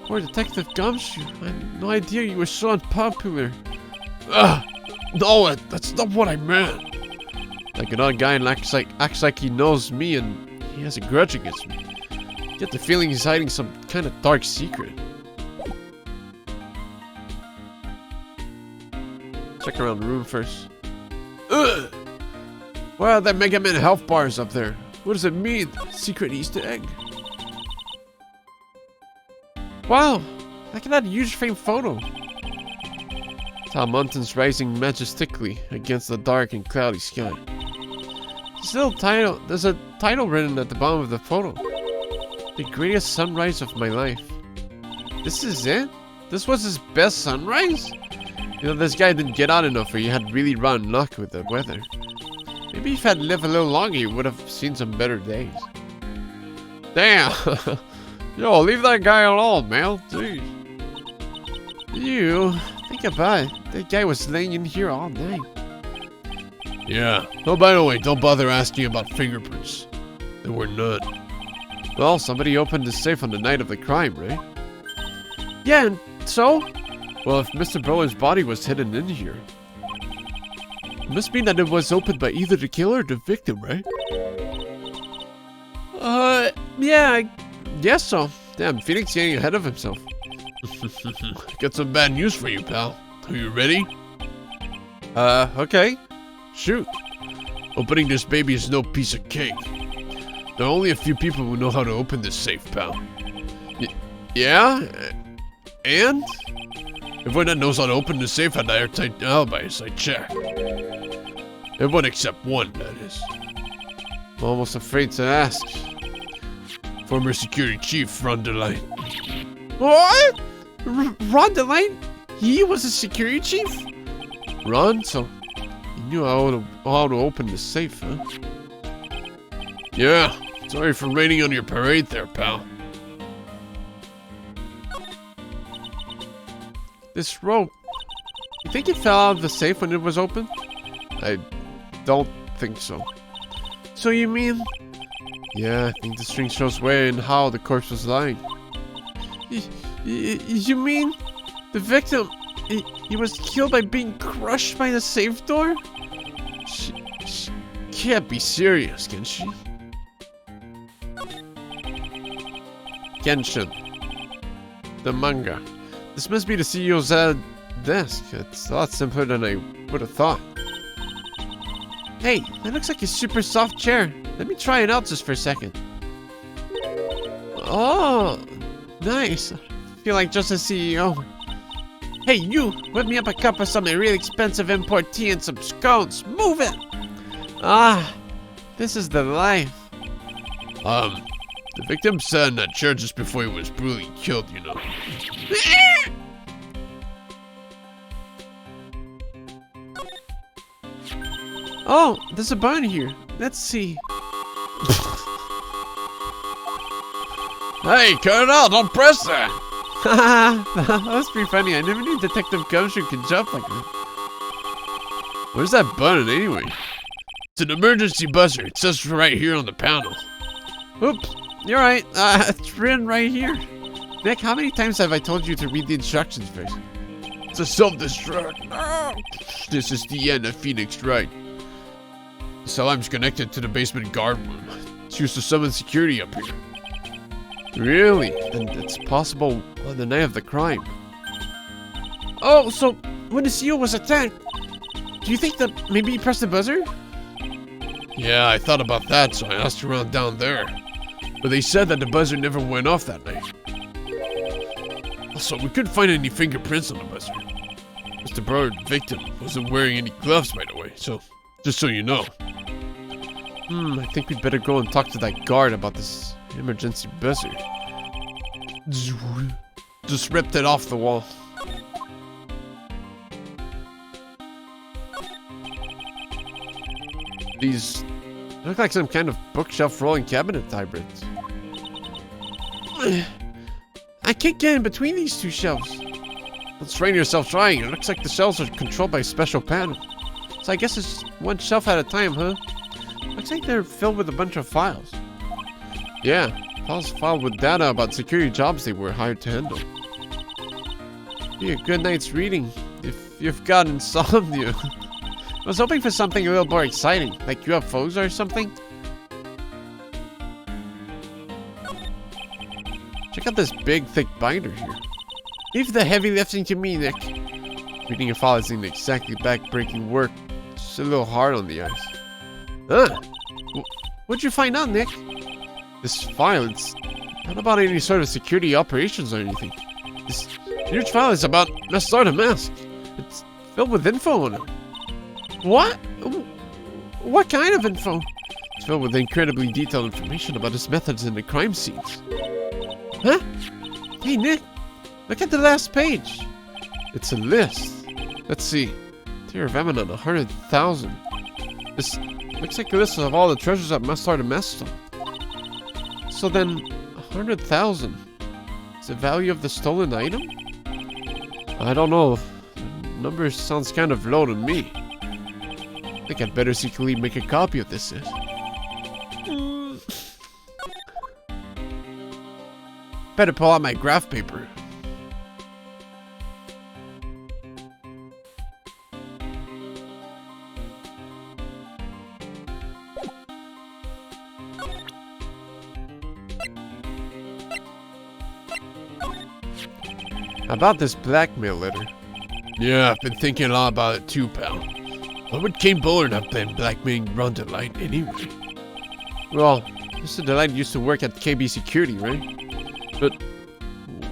Poor Detective Gumshoe. I had no idea you were so unpopular. No, that's not what I meant. Like another guy acts like he knows me and he has a grudge against me. I get the feeling he's hiding some kind of dark secret. check around the room first. Ugh! What are the Mega Man health bars up there? What does it mean? Secret Easter egg? Wow! Look at that huge frame photo. Tall mountains rising majestically against the dark and cloudy sky. There's a title written at the bottom of the photo. The greatest sunrise of my life. This is it? This was his best sunrise? You know, this guy didn't get out enough or he had really rotten luck with the weather. Maybe if he had lived a little longer, he would have seen some better days. Damn! Yo, leave that guy alone, man. Jeez. You, think about it. That guy was laying in here all night. Yeah. Oh, by the way, don't bother asking about fingerprints. There were none. Well, somebody opened the safe on the night of the crime, right? Yeah, and so? Well, if Mr. Brower's body was hidden in here, it must mean that it was opened by either the killer or the victim, right? Yeah, I guess so. Damn, Phoenix getting ahead of himself. Got some bad news for you, pal. Are you ready? Okay. Shoot. Opening this baby is no piece of cake. There are only a few people who know how to open this safe, pal. Yeah? And? Everyone that knows how to open the safe had airtight alibis, I checked. Everyone except one, that is. I'm almost afraid to ask. Former security chief, Ron DeLine. What? Ron DeLine? He was a security chief? Ron? So he knew how to open the safe, huh? Yeah. Sorry for raining on your parade there, pal. This rope. You think it fell out of the safe when it was opened? I don't think so. So you mean... Yeah, I think the string shows where and how the corpse was lying. You mean... The victim... He was killed by being crushed by the safe door? She can't be serious, can she? Genshin. The manga. This must be the CEO's desk. It's a lot simpler than I would have thought. Hey, that looks like a super soft chair. Let me try it out just for a second. Oh, nice. I feel like just a CEO. Hey, you! Whip me up a cup of some really expensive import tea and some scones. Move it! Ah, this is the life. The victim sat in that chair just before he was brutally killed, you know. Oh, there's a button here. Let's see. Hey, cut it out! Don't press that! Haha, that's pretty funny. I never knew Detective GAUNSTREAM could jump like that. Where's that button anyway? It's an emergency buzzer. It says right here on the panel. Oops, you're right. It's written right here. Nick, how many times have I told you to read the instructions first? It's a self-destruct. Oh. This is the end of Phoenix Wright. This alarm's connected to the basement guard room. It's used to summon security up here. Really? And it's possible on the night of the crime. Oh, so when the CEO was attacked, do you think that maybe he pressed the buzzer? Yeah, I thought about that, so I asked around down there. But they said that the buzzer never went off that night. Also, we couldn't find any fingerprints on the buzzer. Mr. Brower, the victim, wasn't wearing any gloves, by the way, so just so you know. I think we'd better go and talk to that guard about this emergency buzzer. Just ripped it off the wall. These look like some kind of bookshelf rolling cabinet hybrids. I can't get in between these two shelves. Don't strain yourself trying. It looks like the shelves are controlled by a special panel. So I guess it's one shelf at a time, huh? Looks like they're filled with a bunch of files. Yeah, files filed with data about security jobs they were hired to handle. Be a good night's reading if you've got insomnia. I was hoping for something a little more exciting, like UFOs or something. Check out this big, thick binder here. Leave the heavy lifting to me, Nick. Reading a file isn't exactly back-breaking work. It's a little hard on the eyes. Huh? What'd you find out, Nick? This file, it's not about any sort of security operations or anything. This huge file is about Master Mask. It's filled with info on it. What? What kind of info? It's filled with incredibly detailed information about his methods in the crime scenes. Huh? Hey, Nick, look at the last page. It's a list. Let's see. Tier of Eminent, 100,000. This looks like a list of all the treasures that Master Mask. So then, 100,000 is the value of the stolen item? I don't know. The number sounds kind of low to me. I think I'd better secretly make a copy of this. Better pull out my graph paper. About this blackmail letter. Yeah, I've been thinking a lot about it too, pal. Why would Kane Bullard have been blackmailing Ron Delight anyway? Well, Mr. Delight used to work at KB Security, right? But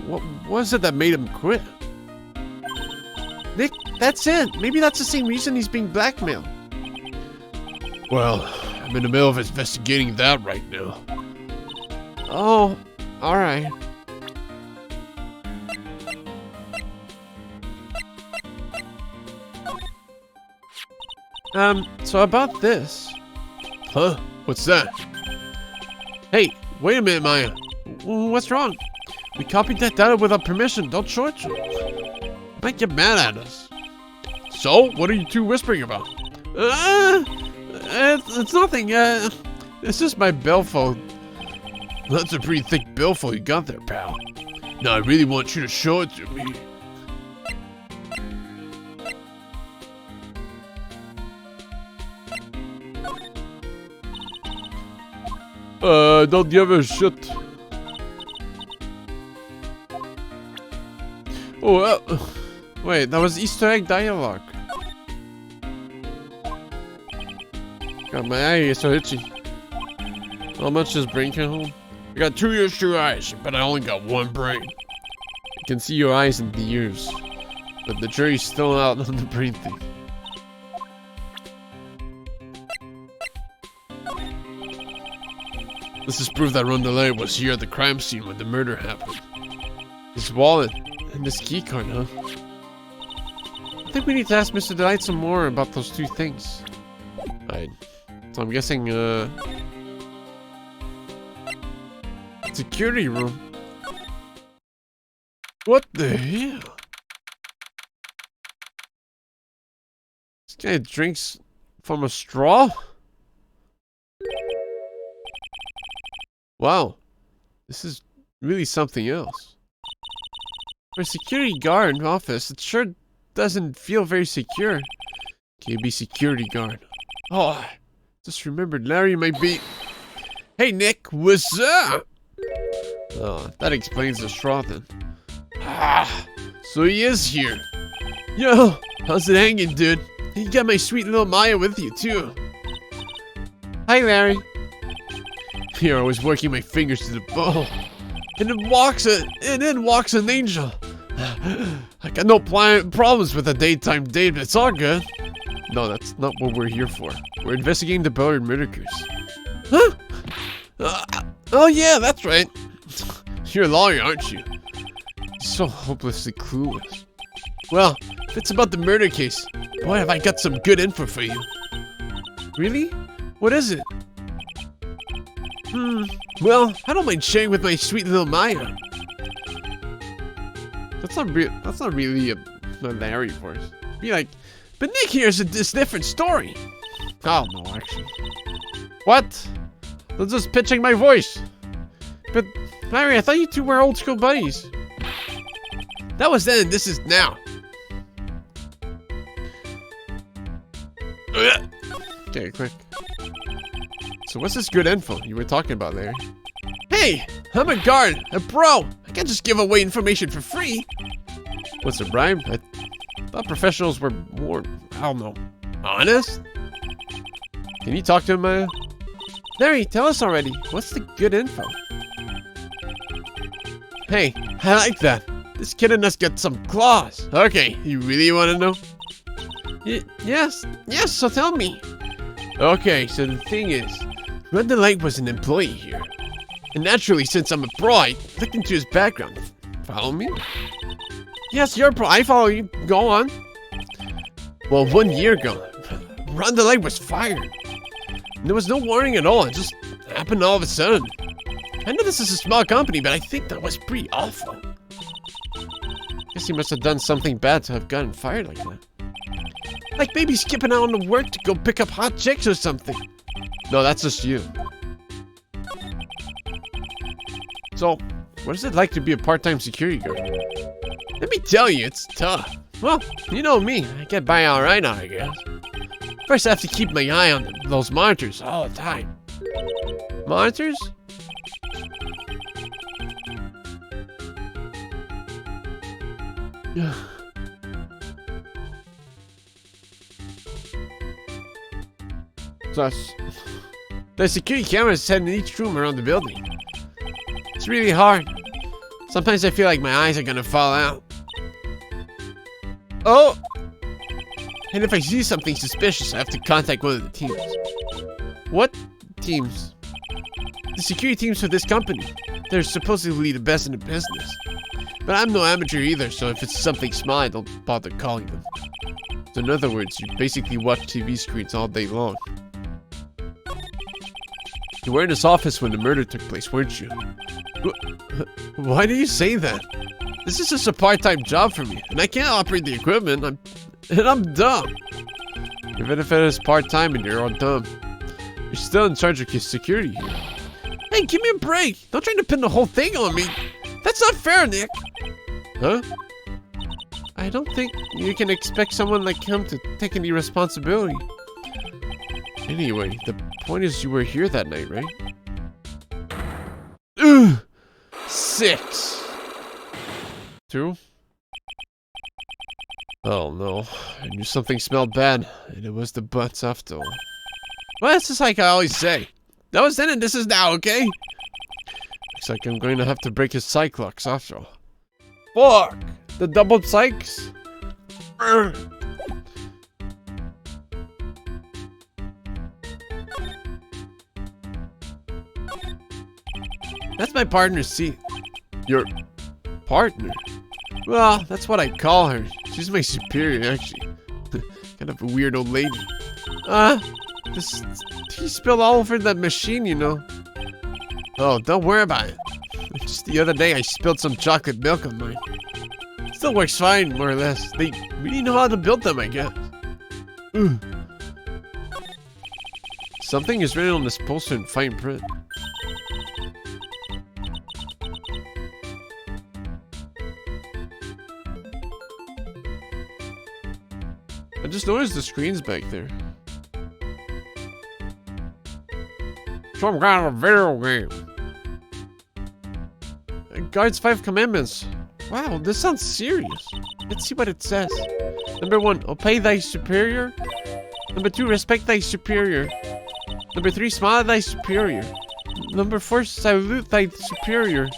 what was it that made him quit? Nick, that's it. Maybe that's the same reason he's being blackmailed. Well, I'm in the middle of investigating that right now. Oh, alright. So about this. Huh? What's that? Hey, wait a minute, Maya. What's wrong? We copied that data without permission. Don't show it to him. Might get mad at us. So, what are you two whispering about? It's nothing. It's just my billfold. That's a pretty thick billfold you got there, pal. Now, I really want you to show it to me. Don't give a shit. Oh, wait, that was Easter egg dialogue. God, my eye is so itchy. How much does brain can hold? I got 2 ears, 2 eyes, but I only got 1 brain. I can see your eyes and the ears, but the jury's still out on the brain thing. This is proof that Rondelay was here at the crime scene when the murder happened. His wallet and this keycard, huh? I think we need to ask Mr. Delight some more about those 2 things. Alright. So I'm guessing, security room. What the hell? This guy drinks from a straw? Wow, this is really something else. For a security guard office, it sure doesn't feel very secure. KB security guard. Oh, just remembered Larry might be... Hey Nick, what's up? Oh, that explains the straw then. Ah, so he is here. Yo, how's it hanging, dude? You got my sweet little Maya with you too. Hi Larry. Here I was working my fingers to the bone, and then walks an angel. I got no problems with a daytime date, but it's all good. No, that's not what we're here for. We're investigating the Bullard murder case. Huh? Oh yeah, that's right. You're a lawyer, aren't you? So hopelessly clueless. Well, if it's about the murder case, boy, have I got some good info for you. Really? What is it? Well, I don't mind sharing with my sweet little Maya. That's not really a Larry voice. Be like, but Nick here's this different story. Oh no, actually. What? That's just pitching my voice. But Larry, I thought you two were old school buddies. That was then. This is now. Okay, quick. So what's this good info you were talking about, Larry? Hey, I'm a guard, a bro. I can't just give away information for free. What's a bribe? thought professionals were more, I don't know, honest? Can you talk to him, Maya? Larry, tell us already. What's the good info? Hey, I like that. This kid in us got some claws. Okay, you really want to know? Yes, so tell me. Okay, so the thing is, Red the Light was an employee here. And naturally, since I'm a pro, I looked into his background. Follow me? Yes, you're a pro. I follow you. Go on. Well, 1 year ago, Red the Light was fired. And there was no warning at all. It just happened all of a sudden. I know this is a small company, but I think that was pretty awful. Guess he must have done something bad to have gotten fired like that. Like maybe skipping out on the work to go pick up hot chicks or something. No, that's just you. So, what is it like to be a part-time security guard? Let me tell you, it's tough. Well, you know me. I get by alright now, I guess. First, I have to keep my eye on those monitors all the time. Monitors? Plus, the security cameras set in each room around the building. It's really hard. Sometimes I feel like my eyes are gonna fall out. Oh! And if I see something suspicious, I have to contact one of the teams. What teams? The security teams for this company. They're supposedly the best in the business. But I'm no amateur either, so if it's something small, I don't bother calling them. So in other words, you basically watch TV screens all day long. You were in this office when the murder took place, weren't you? Why do you say that? This is just a part-time job for me, and I can't operate the equipment. I'm dumb. Even if it is part-time and you're all dumb, you're still in charge of your security here. Hey, give me a break! Don't try to pin the whole thing on me. That's not fair, Nick. Huh? I don't think you can expect someone like him to take any responsibility. Anyway, the point is you were here that night, right? Ugh! 6. 2? Oh no, I knew something smelled bad, and it was the butts after all. Well, it's just like I always say. That was then and this is now, okay? Looks like I'm going to have to break his psych locks after all. Fuck! The double psychs? That's my partner's seat. Your partner? Well, that's what I call her. She's my superior, actually. Kind of a weird old lady. He spilled all over that machine, you know. Oh, don't worry about it. Just the other day, I spilled some chocolate milk on mine. Still works fine, more or less. They really know how to build them, I guess. Ooh. Something is written on this poster in fine print. I just noticed the screen's back there. Some kind of video game. Guards 5 commandments. Wow, this sounds serious. Let's see what it says. Number 1, obey thy superior. Number 2, respect thy superior. Number 3, smile at thy superior. Number 4, salute thy superior.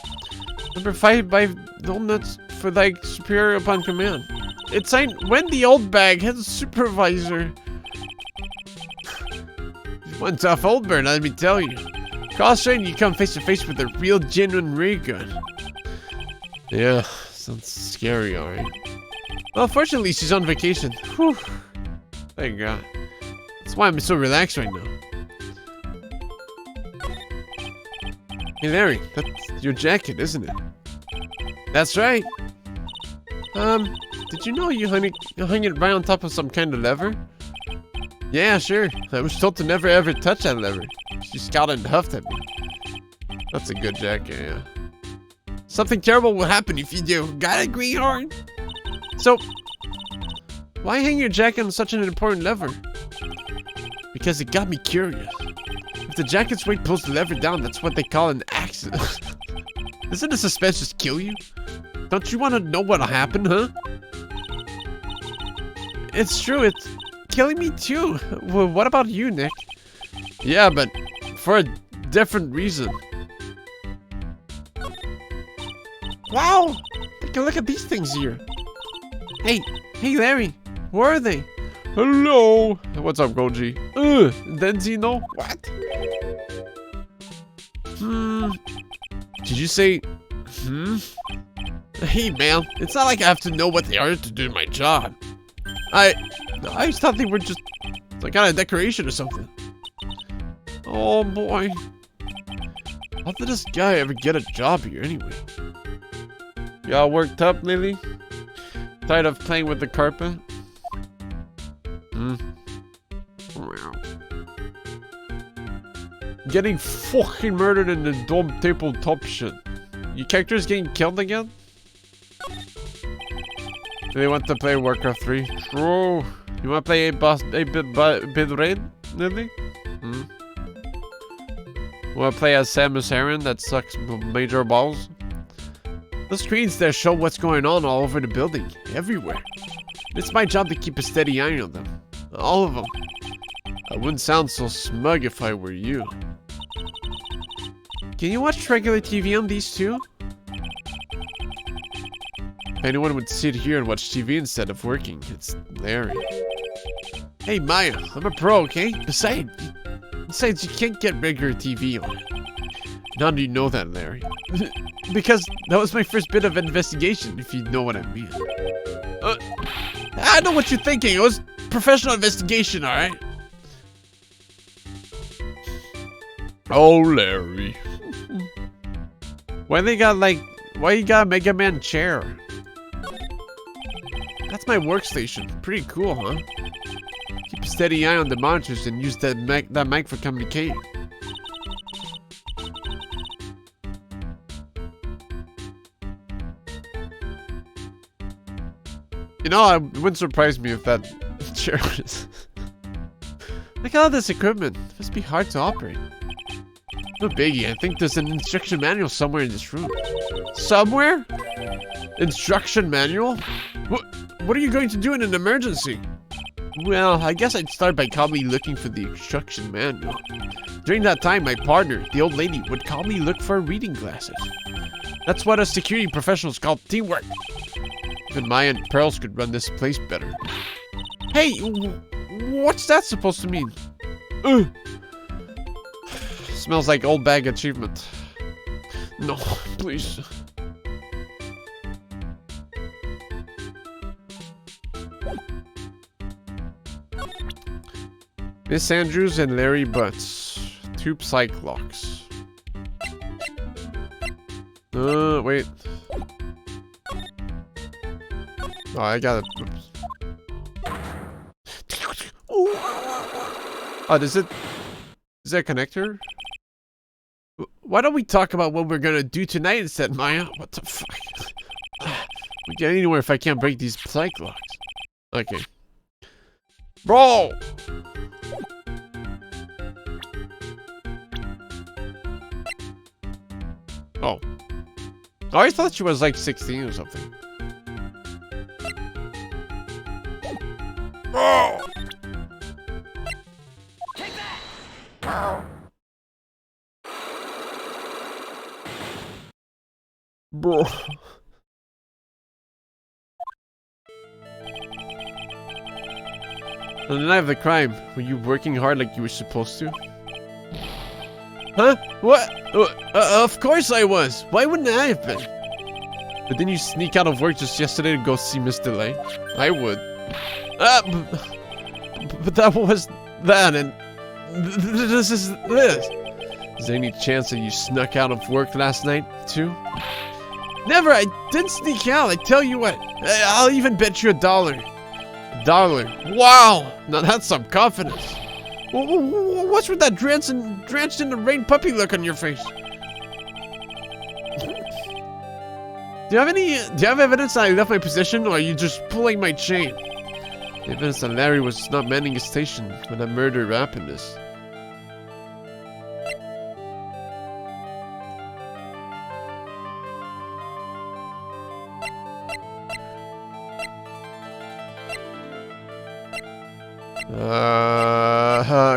Number 5, buy donuts for thy superior upon command. It's signed Wendy Oldbag, head supervisor. One tough old bird, let me tell you. Cross train, you come face to face with a real genuine ray gun. Yeah, sounds scary, alright. Well, fortunately, she's on vacation. Whew. Thank God. That's why I'm so relaxed right now. Hey, Larry, that's your jacket, isn't it? That's right. Did you know you hung it right on top of some kind of lever? Yeah, sure. I was told to never ever touch that lever. She scowled and huffed at me. That's a good jacket, yeah. Something terrible will happen if you do. Got it, greenhorn? So, why hang your jacket on such an important lever? Because it got me curious. If the jacket's weight pulls the lever down, that's what they call an accident. Doesn't the suspense just kill you? Don't you want to know what'll happen, huh? It's true, it's killing me too. Well, what about you, Nick? Yeah, but for a different reason. Wow! Take a look at these things here. Hey, Larry, where are they? Hello! What's up, Goji? Denzino? What? Did you say, Hey, man, it's not like I have to know what they are to do my job. I just thought they were just some kind of decoration or something. Oh, boy. How did this guy ever get a job here anyway? Y'all worked up, Lily? Tired of playing with the carpet? Getting fucking murdered in the dumb tabletop shit. Your character's getting killed again? Do they want to play Warcraft 3? True. You want to play a bid raid, Lily? Want to play as Samus Aran that sucks major balls? The screens there show what's going on all over the building, everywhere. It's my job to keep a steady eye on them. All of them. I wouldn't sound so smug if I were you. Can you watch regular TV on these too? If anyone would sit here and watch TV instead of working, it's Larry. Hey Maya, I'm a pro, okay? Besides, you can't get regular TV on. Now do you know that, Larry? Because that was my first bit of investigation, if you know what I mean. I know what you're thinking. It was professional investigation, alright? Oh, Larry. Why you got a Mega Man chair? That's my workstation. Pretty cool, huh? Keep a steady eye on the monitors and use that mic for communicating. You know, it wouldn't surprise me if that chair was... Look at all this equipment. It must be hard to operate. No biggie, I think there's an instruction manual somewhere in this room. Somewhere? Instruction manual? What are you going to do in an emergency? Well, I guess I'd start by calmly looking for the instruction manual. During that time, my partner, the old lady, would calmly look for reading glasses. That's what us security professionals call teamwork. Even Maya and Pearls could run this place better. Hey, what's that supposed to mean? Smells like old bag achievement. No, please. Miss Andrews and Larry Butts. Two psych locks. Wait. Oh, I got it. Oops. Oh, is that a connector? Why don't we talk about what we're gonna do tonight instead, Maya? What the fuck? We get anywhere if I can't break these psych locks. Okay. Bro! Oh. I always thought she was like 16 or something. Oh! Take that! Bro. On the night of the crime, were you working hard like you were supposed to? Huh? What? Of course I was. Why wouldn't I have been? But didn't you sneak out of work just yesterday to go see Miss DeLay? I would. But that was that, and this is this. Is there any chance that you snuck out of work last night, too? Never, I didn't sneak out, I tell you what. I'll even bet you $1. $1. Wow! Now that's some confidence. What's with that drenched in the rain puppy look on your face? Do you have evidence that I left my position, or are you just pulling my chain? The evidence that Larry was not manning his station when that murder happened is...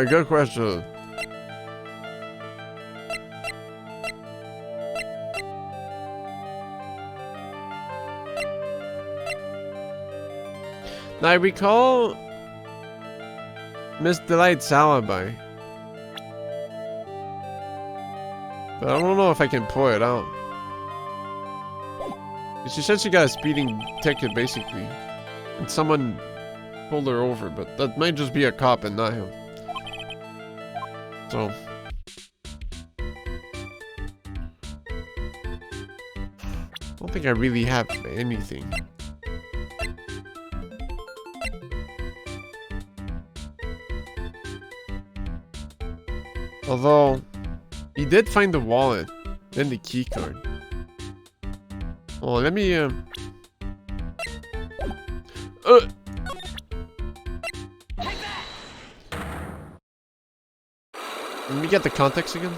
Good question. Now I recall Miss Delight's alibi, but I don't know if I can pull it out. She said she got a speeding ticket basically, and someone pulled her over, but that might just be a cop and not him. So I don't think I really have anything. Although, he did find the wallet, then the key card. Oh, let me, Let me get the context again.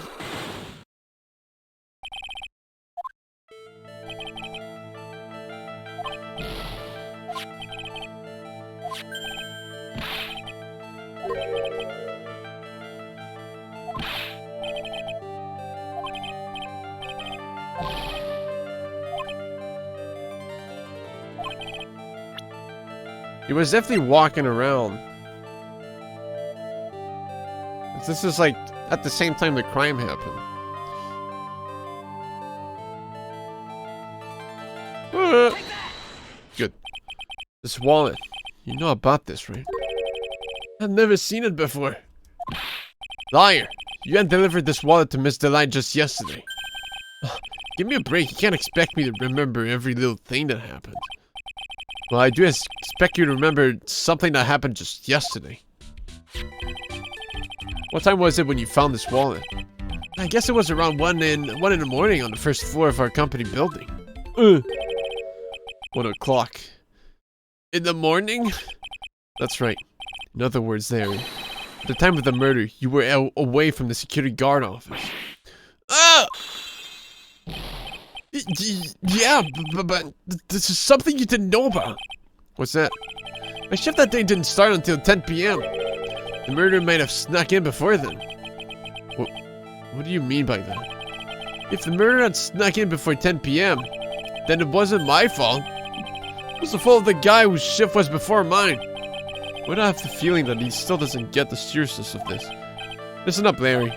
He was definitely walking around. This is like at the same time the crime happened. Good. This wallet. You know about this, right? I've never seen it before. Liar! You had delivered this wallet to Miss Delight just yesterday. Give me a break. You can't expect me to remember every little thing that happened. Well, I do expect you to remember something that happened just yesterday. What time was it when you found this wallet? I guess it was around 1 in the morning on the first floor of our company building. 1 o'clock. In the morning? That's right. In other words, there. At the time of the murder, you were away from the security guard office. Ah! Yeah, but this is something you didn't know about. What's that? My shift that day didn't start until 10 p.m. The murderer might have snuck in before then. What do you mean by that? If the murderer had snuck in before 10 p.m., then it wasn't my fault. It was the fault of the guy whose shift was before mine. But I have the feeling that he still doesn't get the seriousness of this. Listen up, Larry.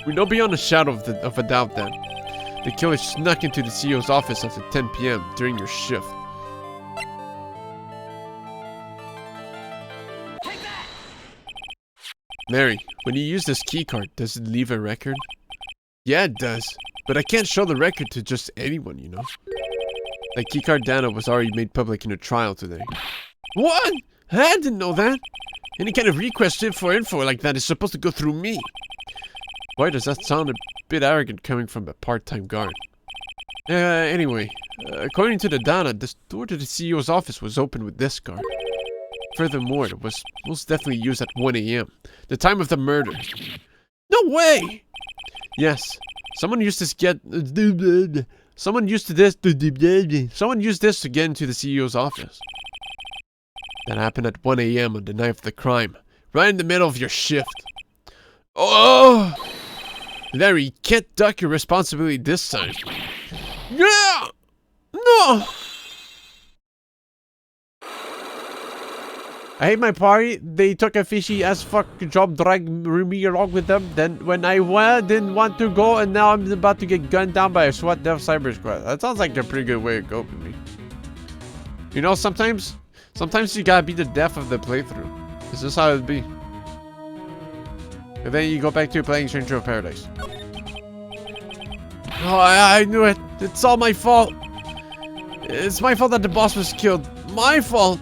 We know beyond a shadow of a doubt that the killer snuck into the CEO's office after 10 p.m. during your shift. Mary, when you use this keycard, does it leave a record? Yeah, it does. But I can't show the record to just anyone, you know? That keycard data was already made public in a trial today. What? I didn't know that. Any kind of request for info like that is supposed to go through me. Why does that sound a bit arrogant coming from a part-time guard? Anyway, according to the data, the door to the CEO's office was open with this card. Furthermore, it was most definitely used at 1 a.m., the time of the murder. No way! Yes, someone used this to get into the CEO's office. That happened at 1 a.m. on the night of the crime, right in the middle of your shift. Oh! Larry, you can't duck your responsibility this time. Yeah! No! I hate my party. They took a fishy as fuck job dragging me along with them. Then when I didn't want to go, and now I'm about to get gunned down by a SWAT Dev Cyber Squad. That sounds like a pretty good way to go to me. You know, sometimes you gotta be the death of the playthrough. Is this how it'd be? And then you go back to playing Stranger of Paradise. Oh, I knew it. It's all my fault. It's my fault that the boss was killed. My fault.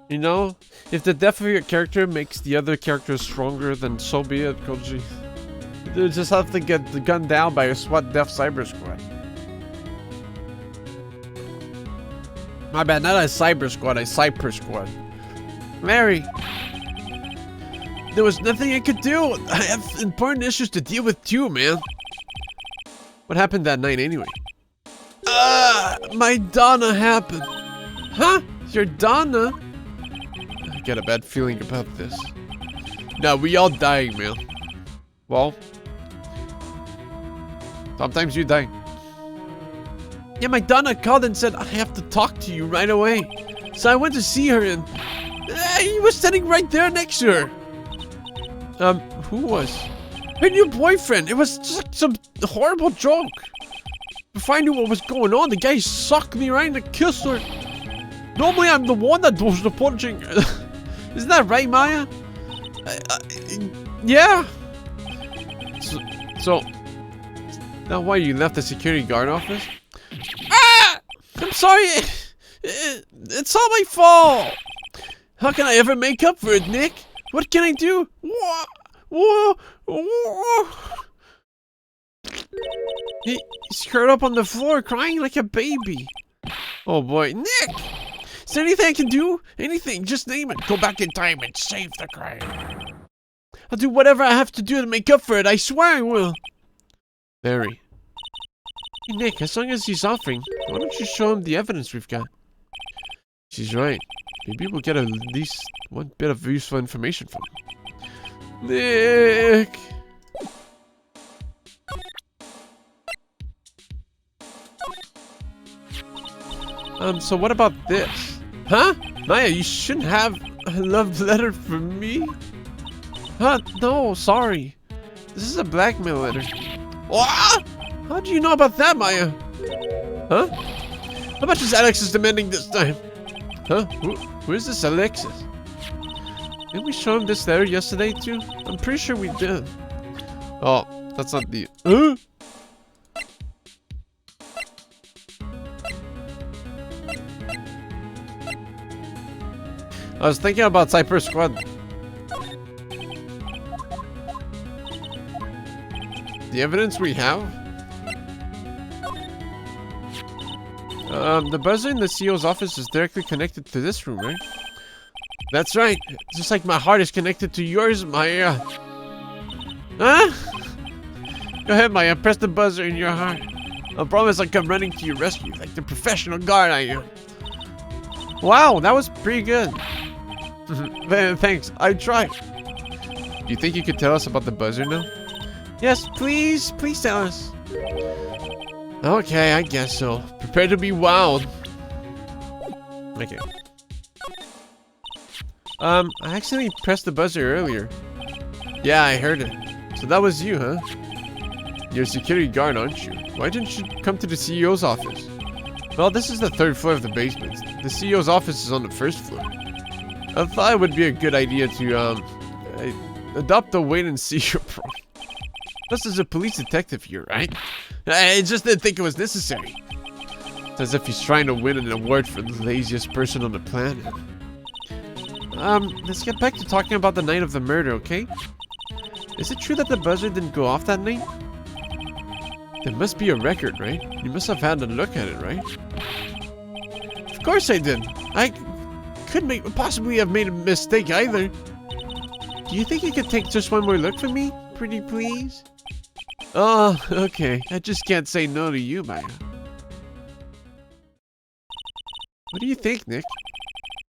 You know, if the death of your character makes the other characters stronger, then so be it, Koji. You just have to get gunned down by a SWAT Dev Cyber Squad. My bad, not a Cyber Squad, a Cyper Squad. Mary. There was nothing I could do. I have important issues to deal with too, man. What happened that night anyway? My Donna happened. Huh? Your Donna? I got a bad feeling about this. No, we all dying, man. Well, sometimes you die. Yeah, my Donna called and said I have to talk to you right away. So I went to see her and he was standing right there next to her. Who was? Her new boyfriend. It was just like some horrible joke. Before I knew what was going on, the guy sucked me right in the kiss her. Normally I'm the one that does the punching. Isn't that right, Maya? Yeah. So now why you left the security guard office? Ah! I'm sorry. It's all my fault. How can I ever make up for it, Nick? What can I do? He's curled up on the floor crying like a baby. Oh boy, Nick! Is there anything I can do? Anything, just name it. Go back in time and save the crime. I'll do whatever I have to do to make up for it, I swear I will. Larry. Hey Nick, as long as he's offering, why don't you show him the evidence we've got? She's right. Maybe we'll get at least one bit of useful information from him. Nick! So what about this? Huh? Maya, you shouldn't have a love letter from me? Huh? No, sorry. This is a blackmail letter. What? How do you know about that, Maya? Huh? How much is Alexis demanding this time? Huh? Who is this Alexis? Didn't we show him this letter yesterday too? I'm pretty sure we did. Oh, that's not the... I was thinking about Cypress Squad. The evidence we have? The buzzer in the CEO's office is directly connected to this room, right? That's right. Just like my heart is connected to yours, Maya. Huh? Go ahead, Maya. Press the buzzer in your heart. I promise I'll come running to your rescue like the professional guard I am. Wow, that was pretty good. Thanks. I tried. Do you think you could tell us about the buzzer now? Yes, please. Please tell us. Okay, I guess so. Prepare to be wild. Okay. I accidentally pressed the buzzer earlier. Yeah, I heard it. So that was you, huh? You're a security guard, aren't you? Why didn't you come to the CEO's office? Well, this is the 3rd floor of the basement. The CEO's office is on the 1st floor. I thought it would be a good idea to, adopt a wait-and-see approach. Plus, there's a police detective here, right? I just didn't think it was necessary. It's as if he's trying to win an award for the laziest person on the planet. Let's get back to talking about the night of the murder, okay? Is it true that the buzzer didn't go off that night? There must be a record, right? You must have had a look at it, right? Of course I did. I couldn't possibly have made a mistake either. Do you think you could take just one more look for me? Pretty please? Oh, okay. I just can't say no to you, Maya. What do you think, Nick?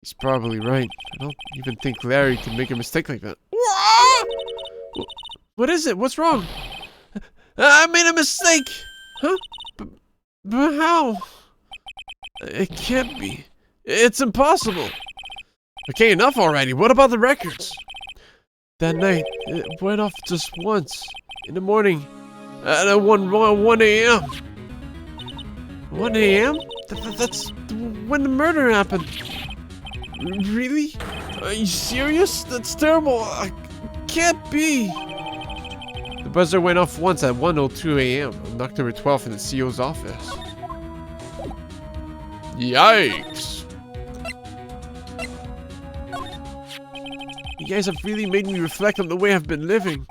He's probably right. I don't even think Larry could make a mistake like that. What is it? What's wrong? I made a mistake! Huh? But how? It can't be. It's impossible. Okay, enough already. What about the records? That night, it went off just once. In the morning. At 1 a.m. 1 a.m.? That's when the murder happened. Really? Are you serious? That's terrible. Can't be. The buzzer went off once at 1:02 a.m. on October 12th in the CEO's office. Yikes. You guys have really made me reflect on the way I've been living.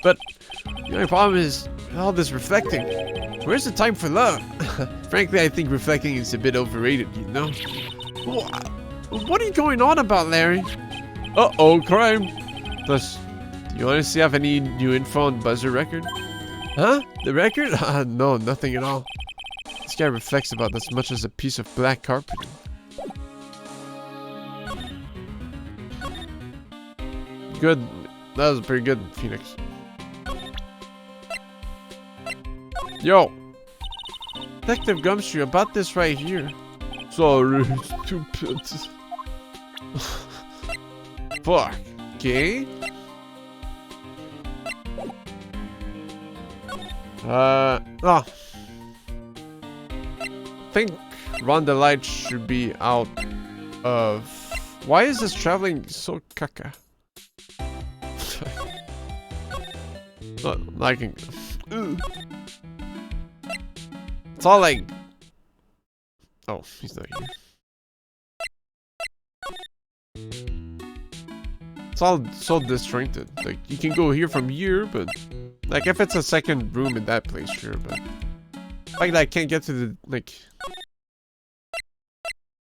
But the only problem is all this reflecting. Where's the time for love? Frankly, I think reflecting is a bit overrated, you know? What are you going on about, Larry? Uh-oh, crime. Plus, do you honestly have any new info on the buzzer record? Huh? The record? No, nothing at all. This guy reflects about as much as a piece of black carpeting. Good. That was pretty good, Phoenix. Yo! Detective Gumstream, about this right here. Sorry, stupid. Fuck. Okay. Oh. I think Run the Light should be out of... Why is this traveling so caca? Not liking... It's all like... Oh, he's not here. It's all so disjointed. Like, you can go here from here, but... Like, if it's a second room in that place, sure, but... Like, I can't get to the, like...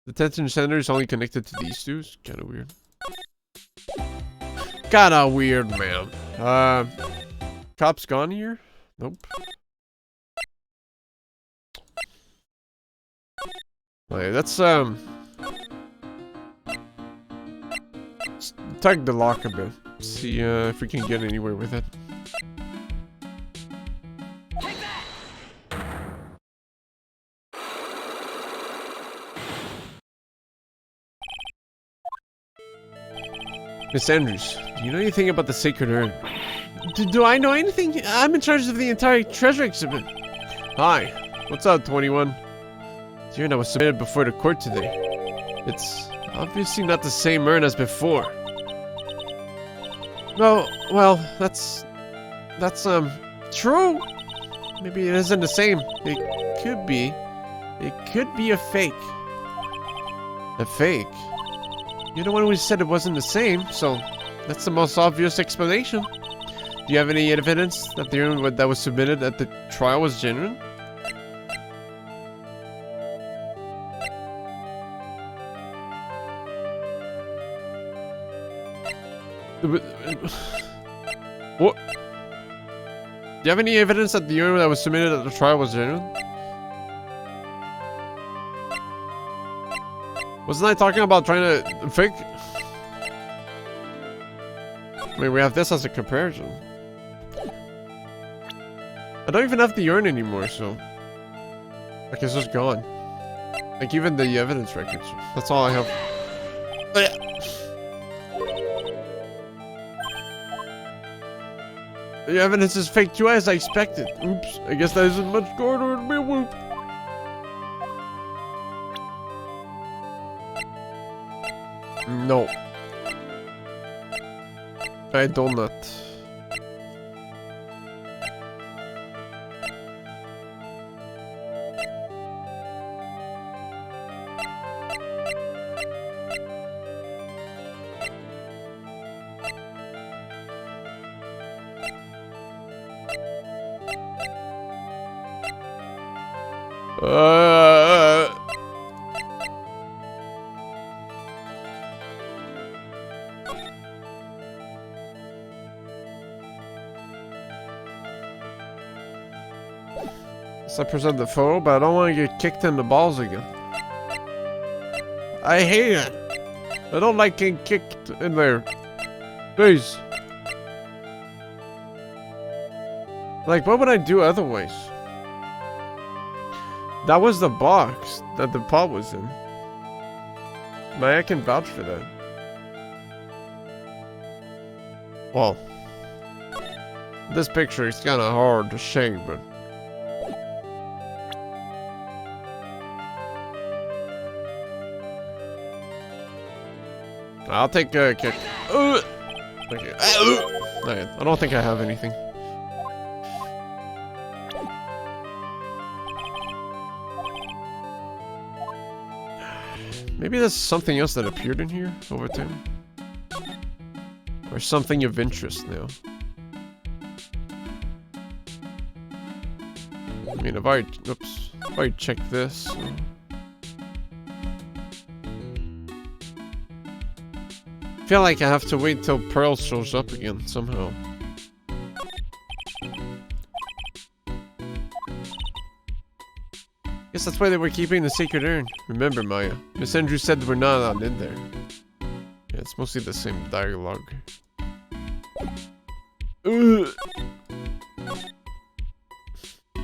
The detention center is only connected to these two. It's kinda weird. Kinda weird, man. Cops gone here? Nope. Okay, let's tug the lock a bit. See if we can get anywhere with it. Miss Andrews, do you know anything about the Sacred Urn? Do I know anything? I'm in charge of the entire treasure exhibit. Hi, what's up, 21? The urn that was submitted before the court today. It's obviously not the same urn as before. Well, that's true. Maybe it isn't the same. It could be a fake. A fake? You're the one who said it wasn't the same, so that's the most obvious explanation. Do you have any evidence that the urn that was submitted at the trial was genuine? What? Do you have any evidence that the urn that was submitted at the trial was genuine? Wasn't I talking about trying to fake? I mean, we have this as a comparison. I don't even have the urn anymore, so... Like, it's just gone. Like, even the evidence records. That's all I have. The evidence is fake too, as I expected. Oops, I guess that isn't much harder to be whoop. No. I do not. I present the photo, but I don't want to get kicked in the balls again. I hate it. I don't like getting kicked in there. Please. Like, what would I do otherwise? That was the box that the pot was in. I can vouch for that. Well, this picture is kind of hard to shake, but... I'll take a kick. Okay. I don't think I have anything. Maybe there's something else that appeared in here over time. Or something of interest now. I mean, I've already checked this. So. I feel like I have to wait till Pearl shows up again somehow. Guess that's why they were keeping the Sacred Urn. Remember, Maya. Miss Andrews said we're not allowed in there. Yeah, it's mostly the same dialogue.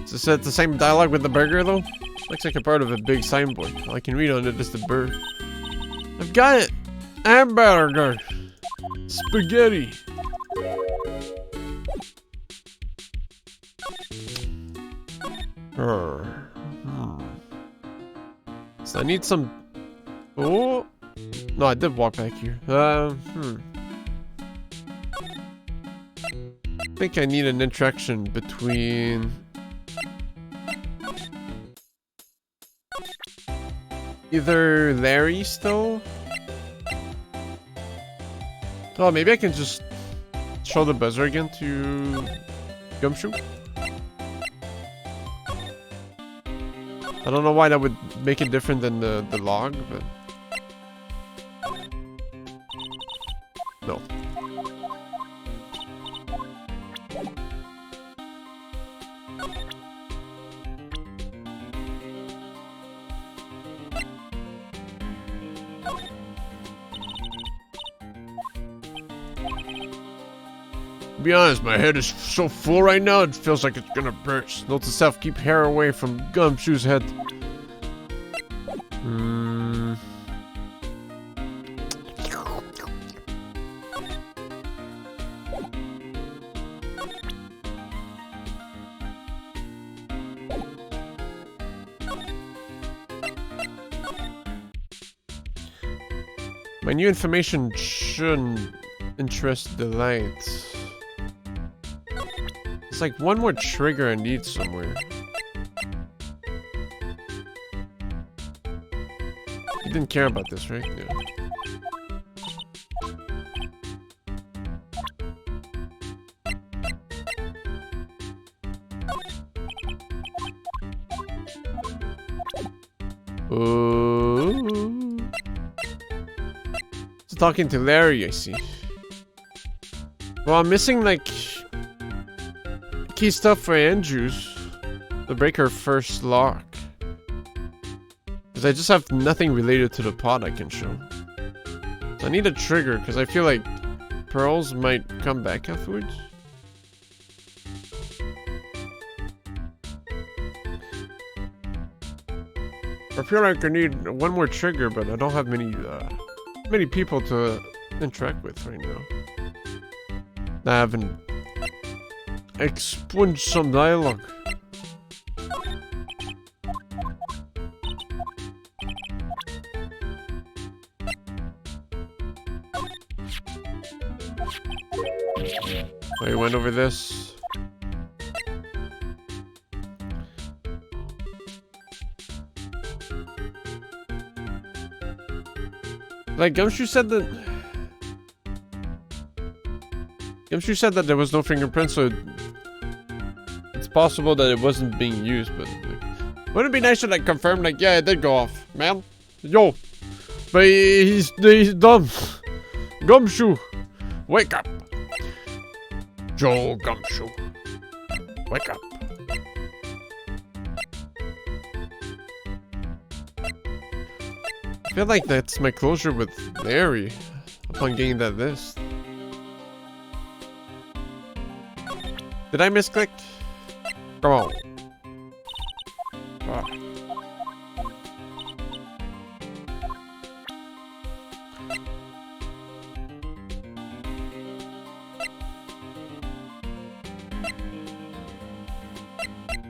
Is it the same dialogue with the burger though? Looks like a part of a big signboard. All I can read on it is the bird. I've got it! Hamburger! Spaghetti! So I need some... Oh! No, I did walk back here. I think I need an interaction between... either Larry still? Oh, maybe I can just show the buzzer again to Gumshoe? I don't know why that would make it different than the log, but... No. To be honest, my head is so full right now, it feels like it's gonna burst. Note to self, keep hair away from Gumshoe's head. My new information shouldn't interest the lights. It's like one more trigger I need somewhere. You didn't care about this, right? Yeah. Oh. So talking to Larry, I see. Well, I'm missing like key stuff for Andrews to break her first lock. Because I just have nothing related to the pod I can show. So I need a trigger because I feel like pearls might come back afterwards. I feel like I need one more trigger, but I don't have many people to interact with right now. I haven't expunged some dialogue. I went over this. Like Gumshoe said that there was no fingerprint, so it's possible that it wasn't being used, but like, wouldn't it be nice to like confirm like, yeah, it did go off, man. Yo. But he's dumb. Gumshoe. Wake up. Joe Gumshoe. Wake up. I feel like that's my closure with Larry upon getting that list. Did I misclick? Come on. Ah.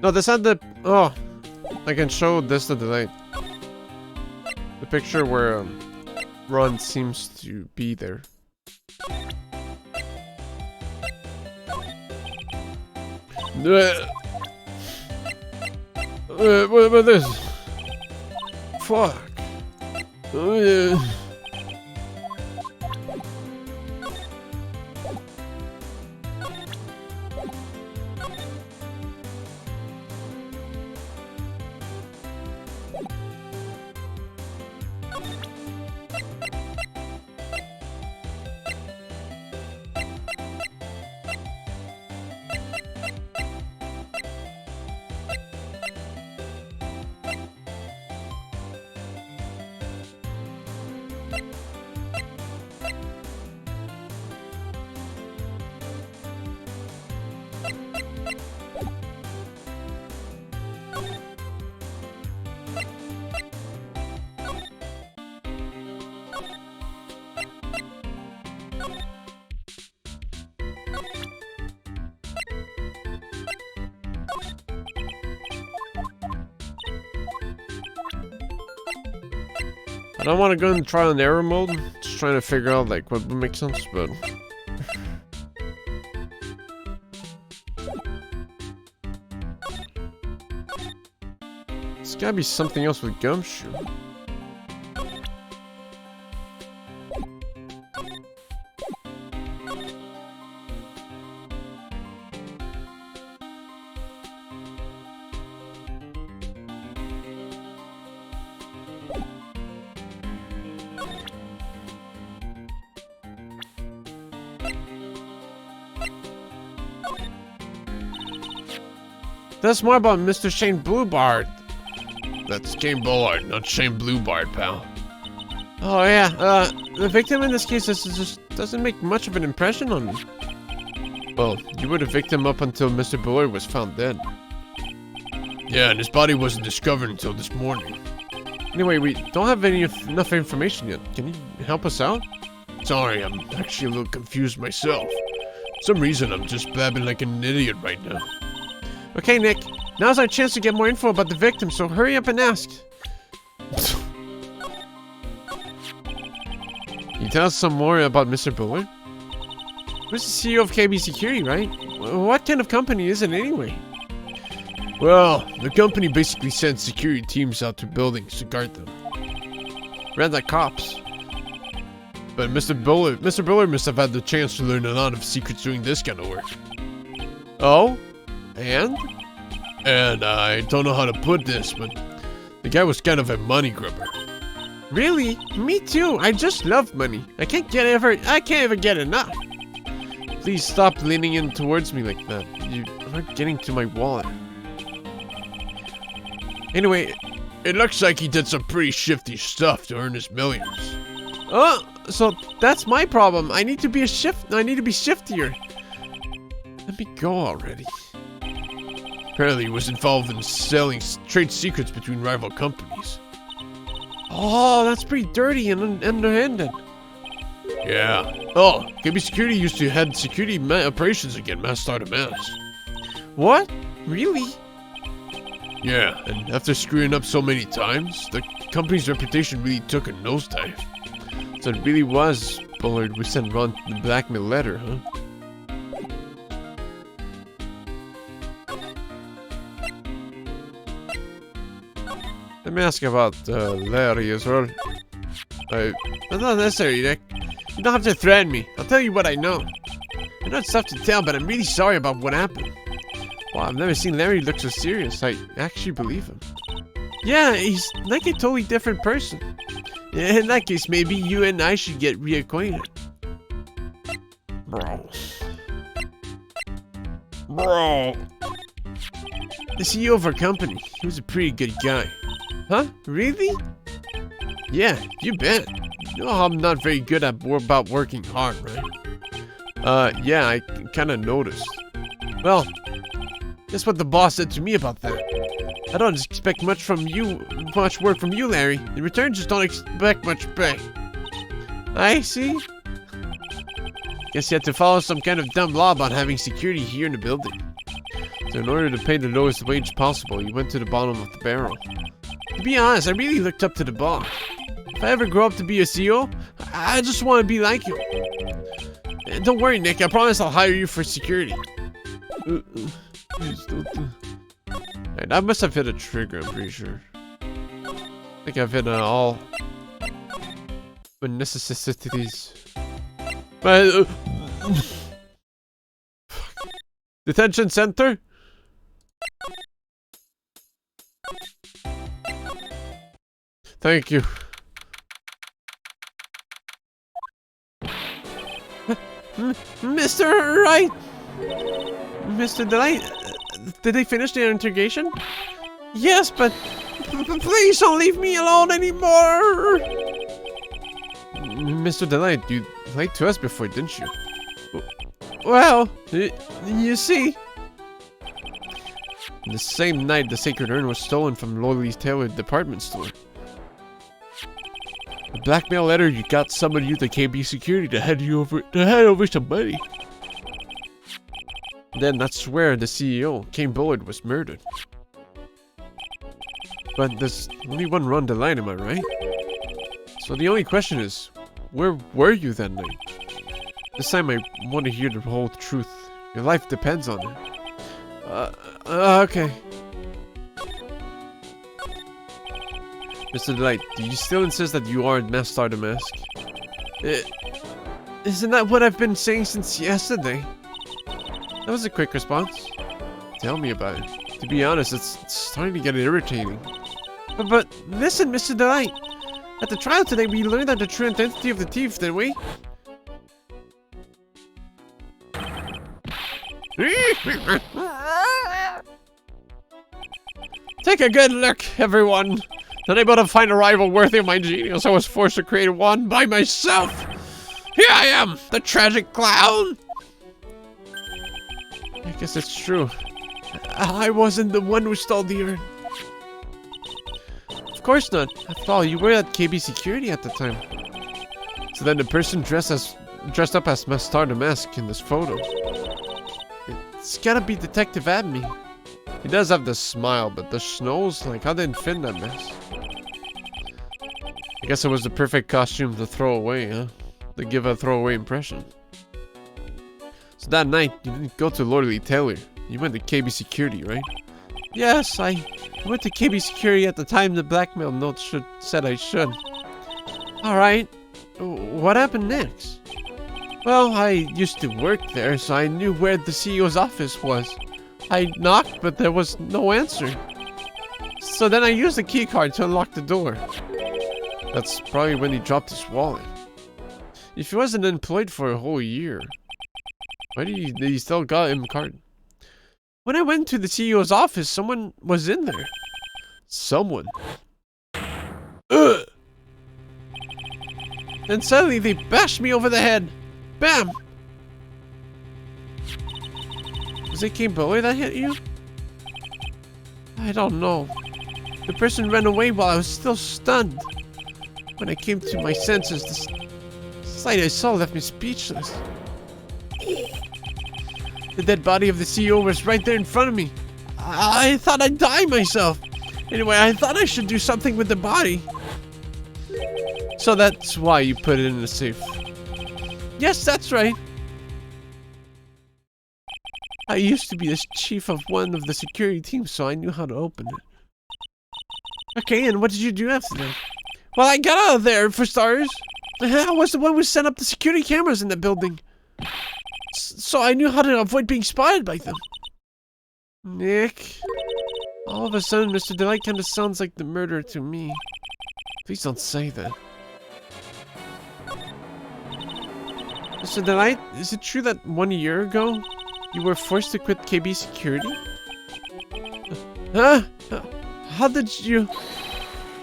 No, this had the... Oh. I can show this to the light. The picture where Ron seems to be there. What about this? Fuck. don't want to go in trial and error mode. Just trying to figure out like what would make sense, but there's gotta be something else with Gumshoe. That's more about Mr. Shane Bluebard. That's Shane Bullard, not Shane Bluebard, pal. Oh yeah, the victim in this case just doesn't make much of an impression on me. Well, you were the victim up until Mr. Bullard was found dead. Yeah, and his body wasn't discovered until this morning. Anyway, we don't have enough information yet. Can you help us out? Sorry, I'm actually a little confused myself. For some reason, I'm just blabbing like an idiot right now. Okay, Nick. Now's our chance to get more info about the victim, so hurry up and ask. Can you tell us some more about Mr. Bullard? Who's the CEO of KB Security, right? What kind of company is it anyway? Well, the company basically sends security teams out to buildings to guard them. Ran like cops. But Mr. Bullard must have had the chance to learn a lot of secrets doing this kind of work. Oh? And I don't know how to put this, but the guy was kind of a money grubber. Really? Me too. I just love money. I can't ever get enough. Please stop leaning in towards me like that. You are getting to my wallet. Anyway, it looks like he did some pretty shifty stuff to earn his millions. Oh, so that's my problem. I need to be shiftier. Let me go already. Apparently he was involved in selling trade secrets between rival companies. Oh, that's pretty dirty and underhanded. Yeah. Oh, KB Security used to head security operations again, mass started mass. What? Really? Yeah, and after screwing up so many times, the company's reputation really took a nosedive. So it really was Bullard who sent Ron the blackmail letter, huh? Let me ask about Larry as well. That's not necessary, Nick. You don't have to threaten me. I'll tell you what I know. I know it's tough to tell, but I'm really sorry about what happened. Wow, I've never seen Larry look so serious. I actually believe him. Yeah, he's like a totally different person. In that case, maybe you and I should get reacquainted. Bro. The CEO of our company, he was a pretty good guy. Huh? Really? Yeah, you bet. You know I'm not very good about working hard, right? Yeah, I kind of noticed. Well, guess what the boss said to me about that. I don't expect much work from you, Larry. In return, just don't expect much pay. I see. Guess you had to follow some kind of dumb law about having security here in the building. So in order to pay the lowest wage possible, you went to the bottom of the barrel. To be honest, I really looked up to the boss. If I ever grow up to be a CEO, I just want to be like you. And don't worry, Nick. I promise I'll hire you for security. Right, I must have hit a trigger, I'm pretty sure. I think I've hit all the necessities. But detention center? Thank you. Mr. Wright! Mr. Delight, did they finish their interrogation? Yes, but please don't leave me alone anymore! Mr. Delight, you lied to us before, didn't you? Well, you see... The same night, the sacred urn was stolen from Lolly's Taylor department store. The blackmail letter you got summoned you to KB Security to hand over some money. Then that's where the CEO, Kane Bullard, was murdered. But there's only one Ron Delight, am I right? So the only question is, where were you that night? This time I want to hear the whole truth. Your life depends on it. Okay. Mr. Delight, do you still insist that you are Master Artemis? Isn't that what I've been saying since yesterday? That was a quick response. Tell me about it. To be honest, it's starting to get irritating. But listen, Mr. Delight. At the trial today, we learned that the true identity of the thief, didn't we? Take a good look, everyone. Unable to find a rival worthy of my genius, I was forced to create one by myself. Here I am, the tragic clown. I guess it's true. I wasn't the one who stole the urn. Of course not. After all, you were at KB Security at the time. So then the person dressed up as Master the Mask in this photo. It's gotta be Detective Abney. He does have the smile, but the snows, like, how didn't fit that mess? I guess it was the perfect costume to throw away, huh? To give a throwaway impression. So that night, you didn't go to Lordly Taylor. You went to KB Security, right? Yes, I went to KB Security at the time the blackmail note said I should. Alright. What happened next? Well, I used to work there, so I knew where the CEO's office was. I knocked, but there was no answer. So then I used the key card to unlock the door. That's probably when he dropped his wallet. If he wasn't employed for a whole year, why did he still got him a card? When I went to the CEO's office, someone was in there. Someone. Ugh! Then suddenly they bashed me over the head. Bam! Was it King Boy that hit you? I don't know. The person ran away while I was still stunned. When I came to my senses, the sight I saw left me speechless. The dead body of the CEO was right there in front of me. I thought I'd die myself. Anyway, I thought I should do something with the body. So that's why you put it in the safe. Yes, that's right. I used to be the chief of one of the security teams, so I knew how to open it. Okay, and what did you do after that? Well, I got out of there, for starters. I was the one who set up the security cameras in the building. So I knew how to avoid being spotted by them. Nick. All of a sudden, Mr. Delight kind of sounds like the murderer to me. Please don't say that. Mr. Delight, is it true that 1 year ago, you were forced to quit KB Security? Huh? How did you...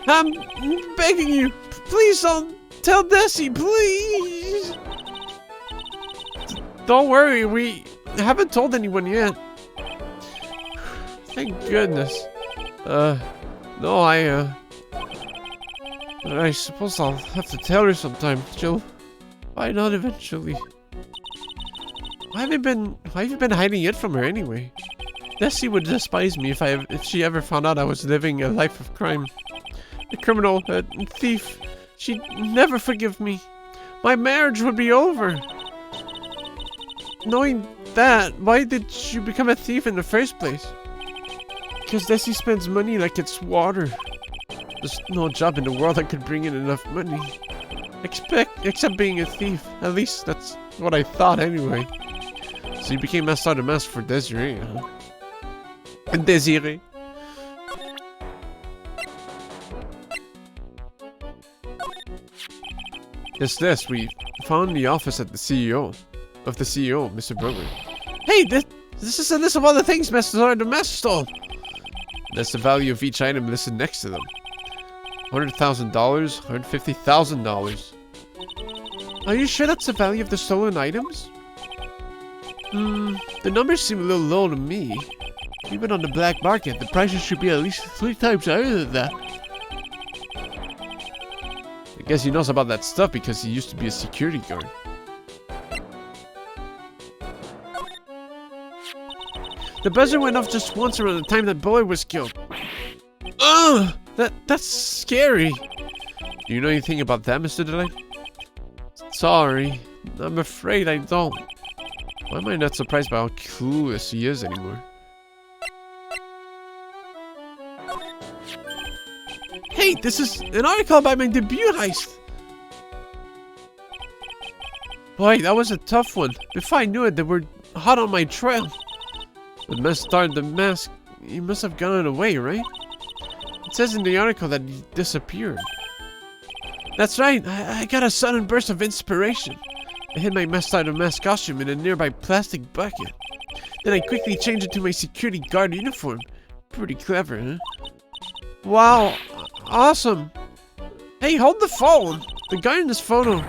I'm begging you, please don't tell Desi, please! Don't worry, we haven't told anyone yet. Thank goodness. No, I suppose I'll have to tell her sometime, Jill. Why not eventually? Why have you been hiding it from her anyway? Desi would despise me if she ever found out I was living a life of crime. A criminal, a thief. She'd never forgive me. My marriage would be over. Knowing that, why did you become a thief in the first place? Because Desi spends money like it's water. There's no job in the world that could bring in enough money. Except being a thief. At least that's what I thought anyway. So you became Master the Mask for Desiree, huh? And Desiree. It's this. We found the office at the CEO. Of the CEO, Mr. Brother. Hey, this is a list of all the things Master the Mask stole. That's the value of each item listed next to them. $100,000, $150,000. Are you sure that's the value of the stolen items? The numbers seem a little low to me. Even on the black market, the prices should be at least 3 times higher than that. I guess he knows about that stuff because he used to be a security guard. The buzzer went off just once around the time that Boy was killed. Ugh! That's scary. Do you know anything about that, Mr. Delight? Sorry, I'm afraid I don't. Why am I not surprised by how clueless he is anymore? Hey, this is an article about my debut heist! Boy, that was a tough one. Before I knew it, they were hot on my trail. The mess started the mask. He must have gotten away, right? It says in the article that he disappeared. That's right, I got a sudden burst of inspiration. I hid my mess started mask costume in a nearby plastic bucket. Then I quickly changed into my security guard uniform. Pretty clever, huh? Wow, awesome. Hey, hold the phone. The guy in this photo.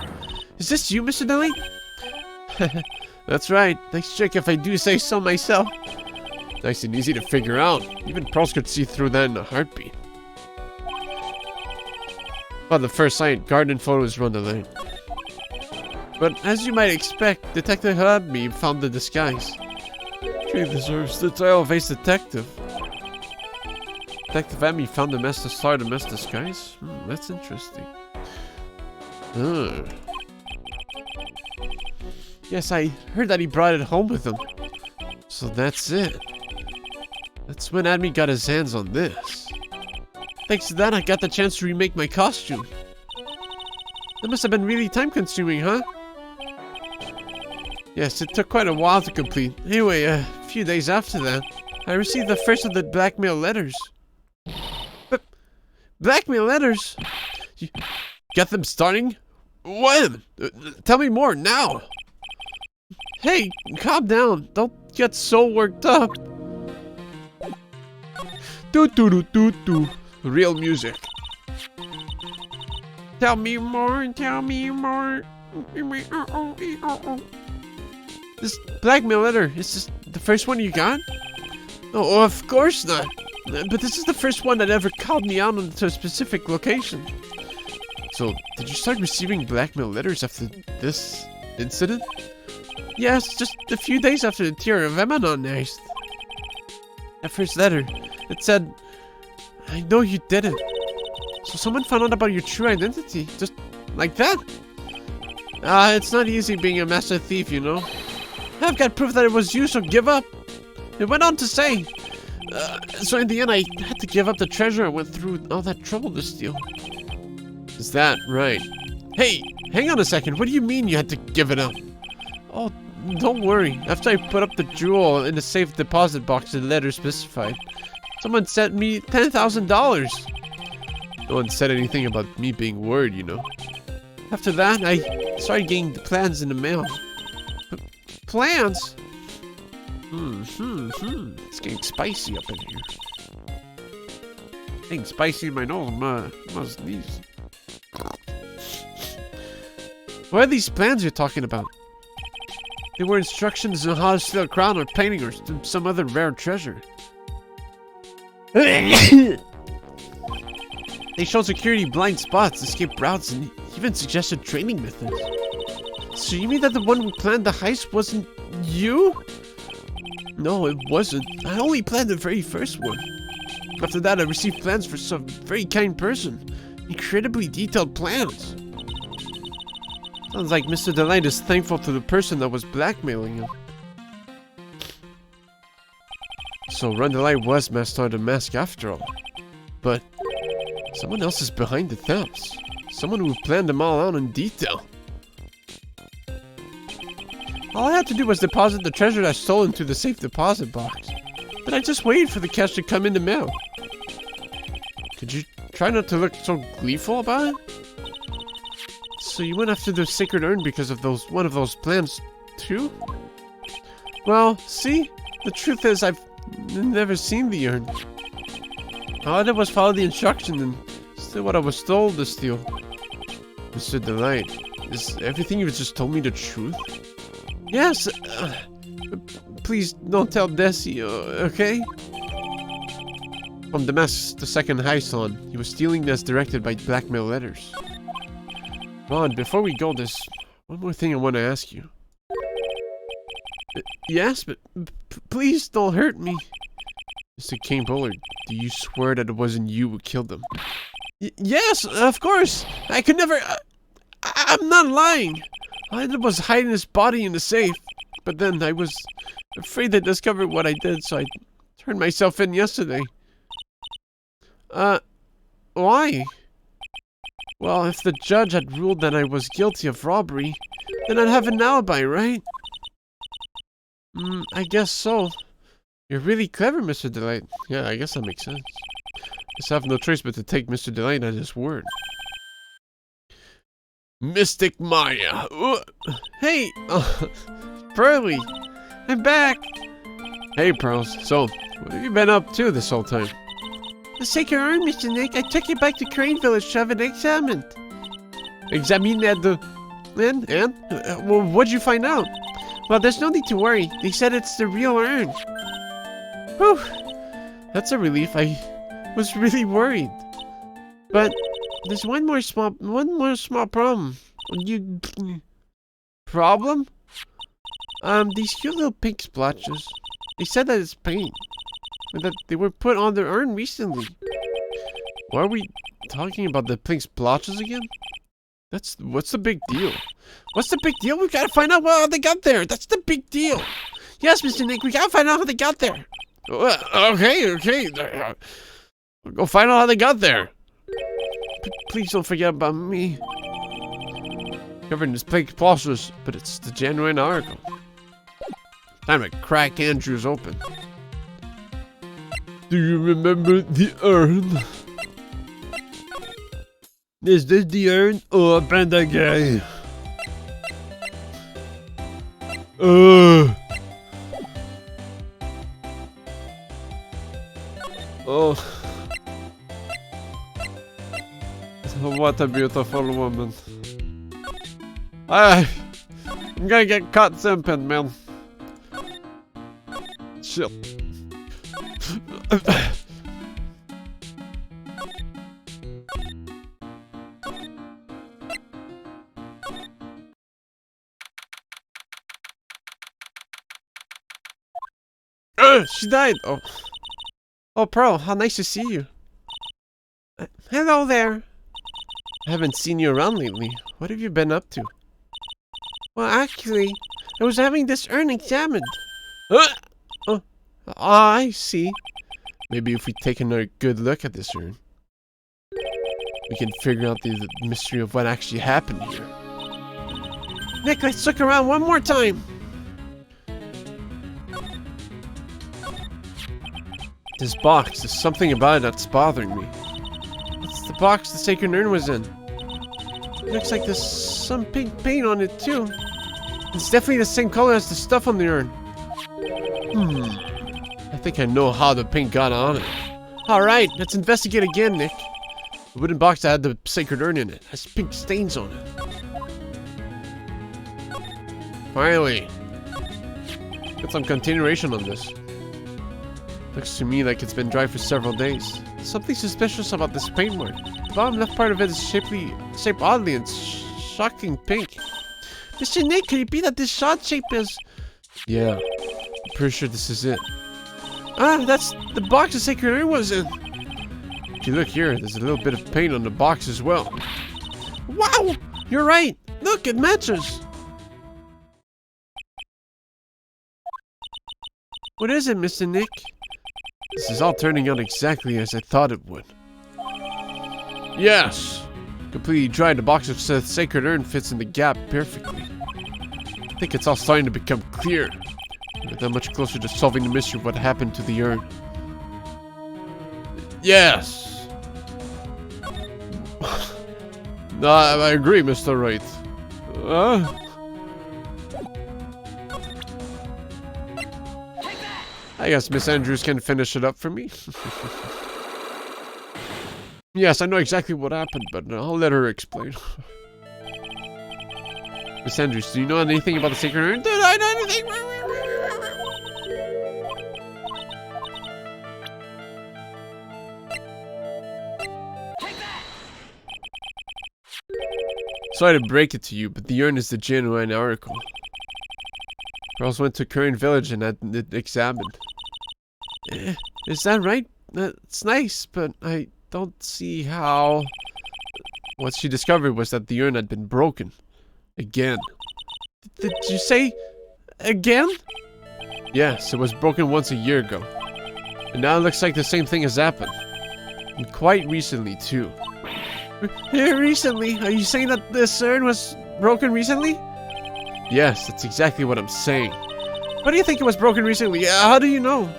Is this you, Mr. Delight? That's right. Nice trick if I do say so myself. Nice and easy to figure out. Even pros could see through that in a heartbeat. Well, the first sight, garden photos run the line. But as you might expect, Detective Hadby found the disguise. She deserves the title of Ace Detective. Detective Hadby found the mess to start a mess disguise? That's interesting. Yes, I heard that he brought it home with him. So that's it. That's when Admi got his hands on this. Thanks to that, I got the chance to remake my costume. That must have been really time-consuming, huh? Yes, it took quite a while to complete. Anyway, a few days after that, I received the first of the blackmail letters. But blackmail letters? You got them starting? When? Tell me more, now! Hey, calm down. Don't get so worked up. Do-do-do-do-do. Real music. Tell me more, tell me more. This blackmail letter, is this the first one you got? Oh, of course not. But this is the first one that ever called me out onto a specific location. So, did you start receiving blackmail letters after this incident? Yes, just a few days after the Tier of Emanon heist. That first letter, it said, I know you did it. So someone found out about your true identity, just like that. It's not easy being a master thief, you know. I've got proof that it was you, so give up. It went on to say, so in the end I had to give up the treasure I went through all that trouble to steal. Is that right? Hey, hang on a second, what do you mean you had to give it up? Oh, don't worry. After I put up the jewel in the safe deposit box the letter specified, someone sent me $10,000. No one said anything about me being worried, you know. After that, I started getting the plans in the mail. Plans? It's getting spicy up in here. Getting spicy in my nose. I must sneeze. What are these plans you're talking about? They were instructions on how to steal a crown or painting or some other rare treasure. They showed security blind spots, escape routes, and even suggested training methods. So you mean that the one who planned the heist wasn't you? No, it wasn't. I only planned the very first one. After that, I received plans for some very kind person. Incredibly detailed plans. Sounds like Mr. Delight is thankful to the person that was blackmailing him. So Run Delight was Master the Mask after all. But someone else is behind the thefts. Someone who planned them all out in detail. All I had to do was deposit the treasure I stole into the safe deposit box. But I just waited for the cash to come in the mail. Could you try not to look so gleeful about it? So you went after the sacred urn because of one of those plans, too? Well, see? The truth is, I've never seen the urn. All I did was follow the instruction and steal what I was told to steal. Mr. Delight, is everything you just told me the truth? Yes. Please don't tell Desi, okay? From the mask the second heist on, he was stealing as directed by blackmail letters. Ron, before we go, there's one more thing I want to ask you. Yes, but please don't hurt me. Mr. King Bullard, do you swear that it wasn't you who killed them? Yes, of course. I could never... I'm not lying. I was hiding his body in the safe. But then I was afraid they discovered what I did, so I turned myself in yesterday. Why? Well, if the judge had ruled that I was guilty of robbery, then I'd have an alibi, right? I guess so. You're really clever, Mr. Delight. Yeah, I guess that makes sense. Guess I have no choice but to take Mr. Delight at his word. Mystic Maya. Hey! Pearly! I'm back! Hey, Pearls. So, what have you been up to this whole time? The sacred urn, Mr. Nick. I took it back to Crane Village to have it examined. Examined at the... And? Well, what'd you find out? Well, there's no need to worry. They said it's the real urn. Whew. That's a relief. I was really worried. But there's one more small problem. Problem? These cute little pink splotches. They said that it's paint. And that they were put on the urn recently. Why are we talking about the pink splotches again? What's the big deal? What's the big deal? We gotta find out how they got there. That's the big deal. Yes, Mr. Nick, we gotta find out how they got there. Okay. Go find out how they got there. Please don't forget about me. Covered in this pink splotches, but it's the genuine article. Time to crack Andrews open. Do you remember the urn? Is this the urn? Oh, panda guy. Oh. What a beautiful woman. I'm gonna get caught simping, man. Shit. She died. Oh, Pearl, how nice to see you. Hello there. I haven't seen you around lately. What have you been up to? Well, actually, I was having this urn examined. I see. Maybe if we take another good look at this urn, we can figure out the mystery of what actually happened here. Nick, let's look around one more time. This box, there's something about it that's bothering me. It's the box the sacred urn was in. It looks like there's some pink paint on it too. It's definitely the same color as the stuff on the urn. I think I know how the paint got on it. Alright, let's investigate again, Nick. The wooden box that had the sacred urn in it has pink stains on it. Finally. Get some continuation on this. Looks to me like it's been dry for several days. Something suspicious about this paint mark. The bottom left part of it is shaped oddly and shocking pink. Mr. Nick, can you be that this shot shape is... Yeah, I'm pretty sure this is it. That's the box the sacred urn was in. If you look here, there's a little bit of paint on the box as well. Wow! You're right! Look, it matches! What is it, Mr. Nick? This is all turning out exactly as I thought it would. Yes! Completely dry, the box of the sacred urn fits in the gap perfectly. I think it's all starting to become clear. We're that much closer to solving the mystery of what happened to the urn. Yes! No, I agree, Mr. Wright. I guess Miss Andrews can finish it up for me. Yes, I know exactly what happened, but I'll let her explain. Miss Andrews, do you know anything about the sacred urn? Did I know anything? Sorry to break it to you, but the urn is the genuine article. Girls went to Current Village and had it examined. Is that right? That's nice, but I don't see how... What she discovered was that the urn had been broken. Again. Did you say... again? Yes, it was broken once a year ago. And now it looks like the same thing has happened. And quite recently, too. Recently? Are you saying that this urn was broken recently? Yes, that's exactly what I'm saying. Why do you think it was broken recently? How do you know?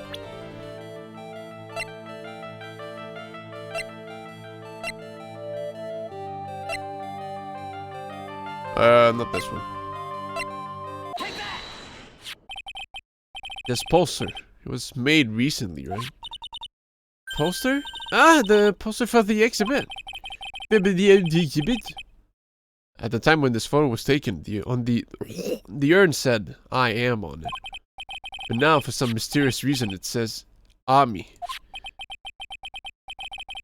Not this one. This poster. It was made recently, right? Poster? Ah, the poster for the exhibit. The exhibit. At the time when this photo was taken, the urn said, "I am" on it. But now, for some mysterious reason, it says, "Ami."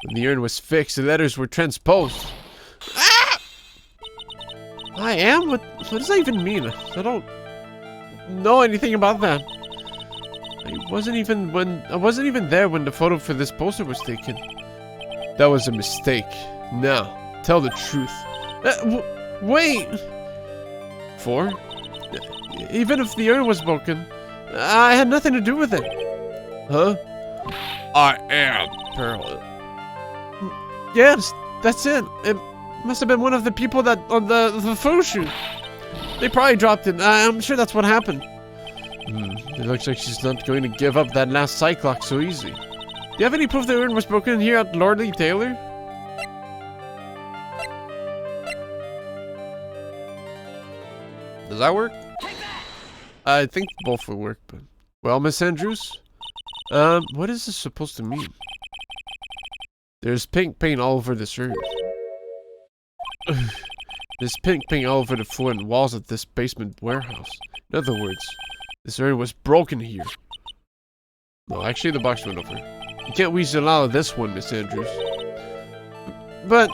When the urn was fixed, the letters were transposed. Ah! I am? What does that even mean? I don't know anything about that. I wasn't even there when the photo for this poster was taken. That was a mistake. Now, tell the truth. Wait! Even if the urn was broken, I had nothing to do with it. Huh? I am Pearl. Yes, that's it. It must have been one of the people that on the photo shoot. They probably dropped it. I'm sure that's what happened. It looks like she's not going to give up that last Cyclops so easy. Do you have any proof the urn was broken here at Lordly Taylor? Does that work? I think both will work, but... Well, Miss Andrews? What is this supposed to mean? There's pink paint all over this urn. There's pink paint all over the floor and walls of this basement warehouse. In other words, this urn was broken here. No, actually the box went over. You can't weasel out of this one, Miss Andrews. But...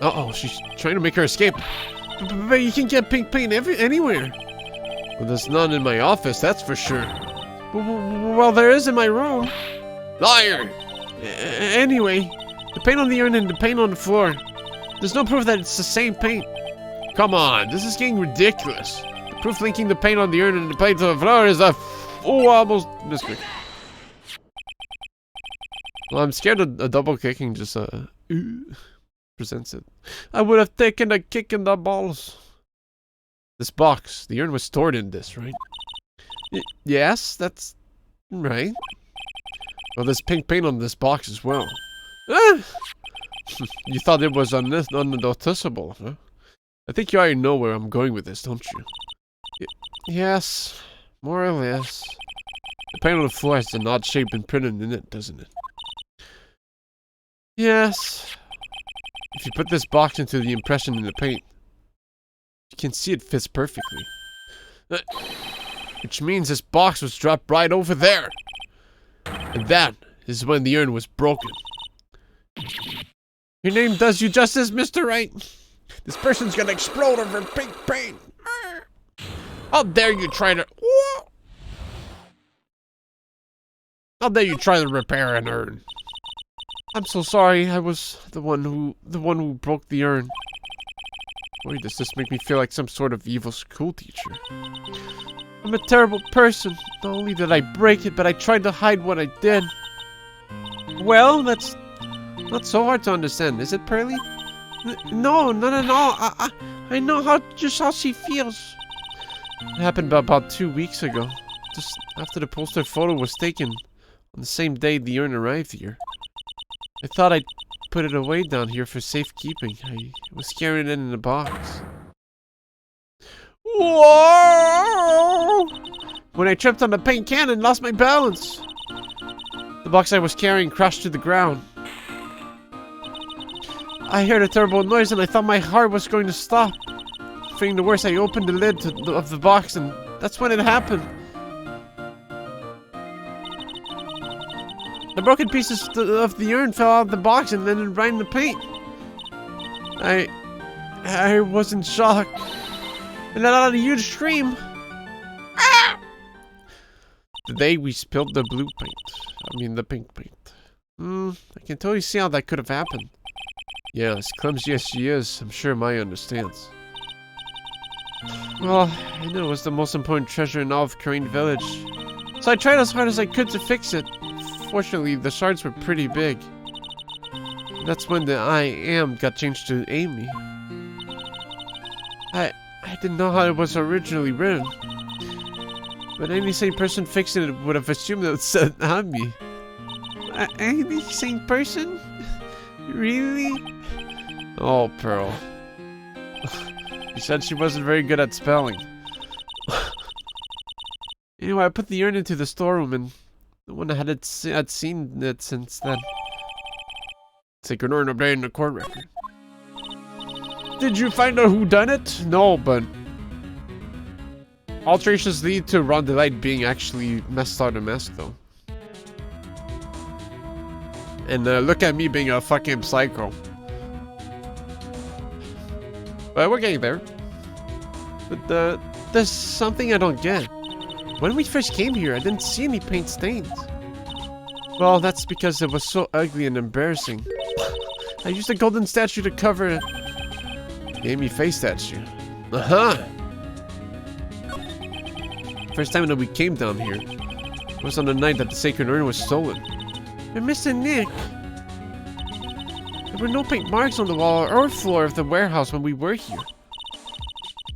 Uh-oh, she's trying to make her escape. But you can get pink paint anywhere. Well, there's none in my office, that's for sure. Well, there is in my room. Liar! Anyway, the paint on the urn and the paint on the floor. There's no proof that it's the same paint. Come on, this is getting ridiculous. The proof linking the paint on the urn and the paint on the floor is a... Oh, almost missed it. Well, I'm scared of a double kicking just, presents it. I would have taken a kick in the balls. This box, the urn was stored in this, right? Yes, that's right. Well, there's pink paint on this box as well. Ah! You thought it was unnoticeable, huh? I think you already know where I'm going with this, don't you? Yes, more or less. The paint on the floor has an odd shape and printed in it, doesn't it? Yes. If you put this box into the impression in the paint, you can see it fits perfectly. Which means this box was dropped right over there. And that is when the urn was broken. Your name does you justice, Mr. Wright. This person's gonna explode over pink paint. How dare you try to... How dare you try to repair an urn? I'm so sorry. I was the one who broke the urn. Boy, does this make me feel like some sort of evil school teacher. I'm a terrible person. Not only did I break it, but I tried to hide what I did. Well, that's not so hard to understand, is it, Pearly? No, not at all. I know just how she feels. It happened about 2 weeks ago. Just after the poster photo was taken. On the same day the urn arrived here. I thought I'd put it away down here for safekeeping. I was carrying it in a box. Whoa! When I tripped on the paint can and lost my balance. The box I was carrying crashed to the ground. I heard a terrible noise and I thought my heart was going to stop. Fearing the worst, I opened the lid of the box and that's when it happened. The broken pieces of the urn fell out of the box and then right in the paint. I was in shock. And let out a huge scream. Ah! The day we spilled the blue paint. I mean the pink paint. I can totally see how that could have happened. Yeah, as clumsy as she is, I'm sure Maya understands. Well, I knew it was the most important treasure in all of Korean Village. So I tried as hard as I could to fix it. Fortunately, the shards were pretty big. That's when the I am got changed to Amy. I didn't know how it was originally written. But any sane person fixing it would have assumed it said Ami. Any sane person? Really? Oh, Pearl. She said she wasn't very good at spelling. Anyway, I put the urn into the storeroom and no one had seen it since then. Sacred urn updated the court record. Did you find out who done it? No, but alterations lead to Ron Delight being actually messed out of mask though. And look at me being a fucking psycho. But we're getting there. But there's something I don't get. When we first came here, I didn't see any paint stains. Well, that's because it was so ugly and embarrassing. I used a golden statue to cover the Amy face statue. First time that we came down here was on the night that the sacred urn was stolen. But Mr. Nick, there were no paint marks on the wall or floor of the warehouse when we were here.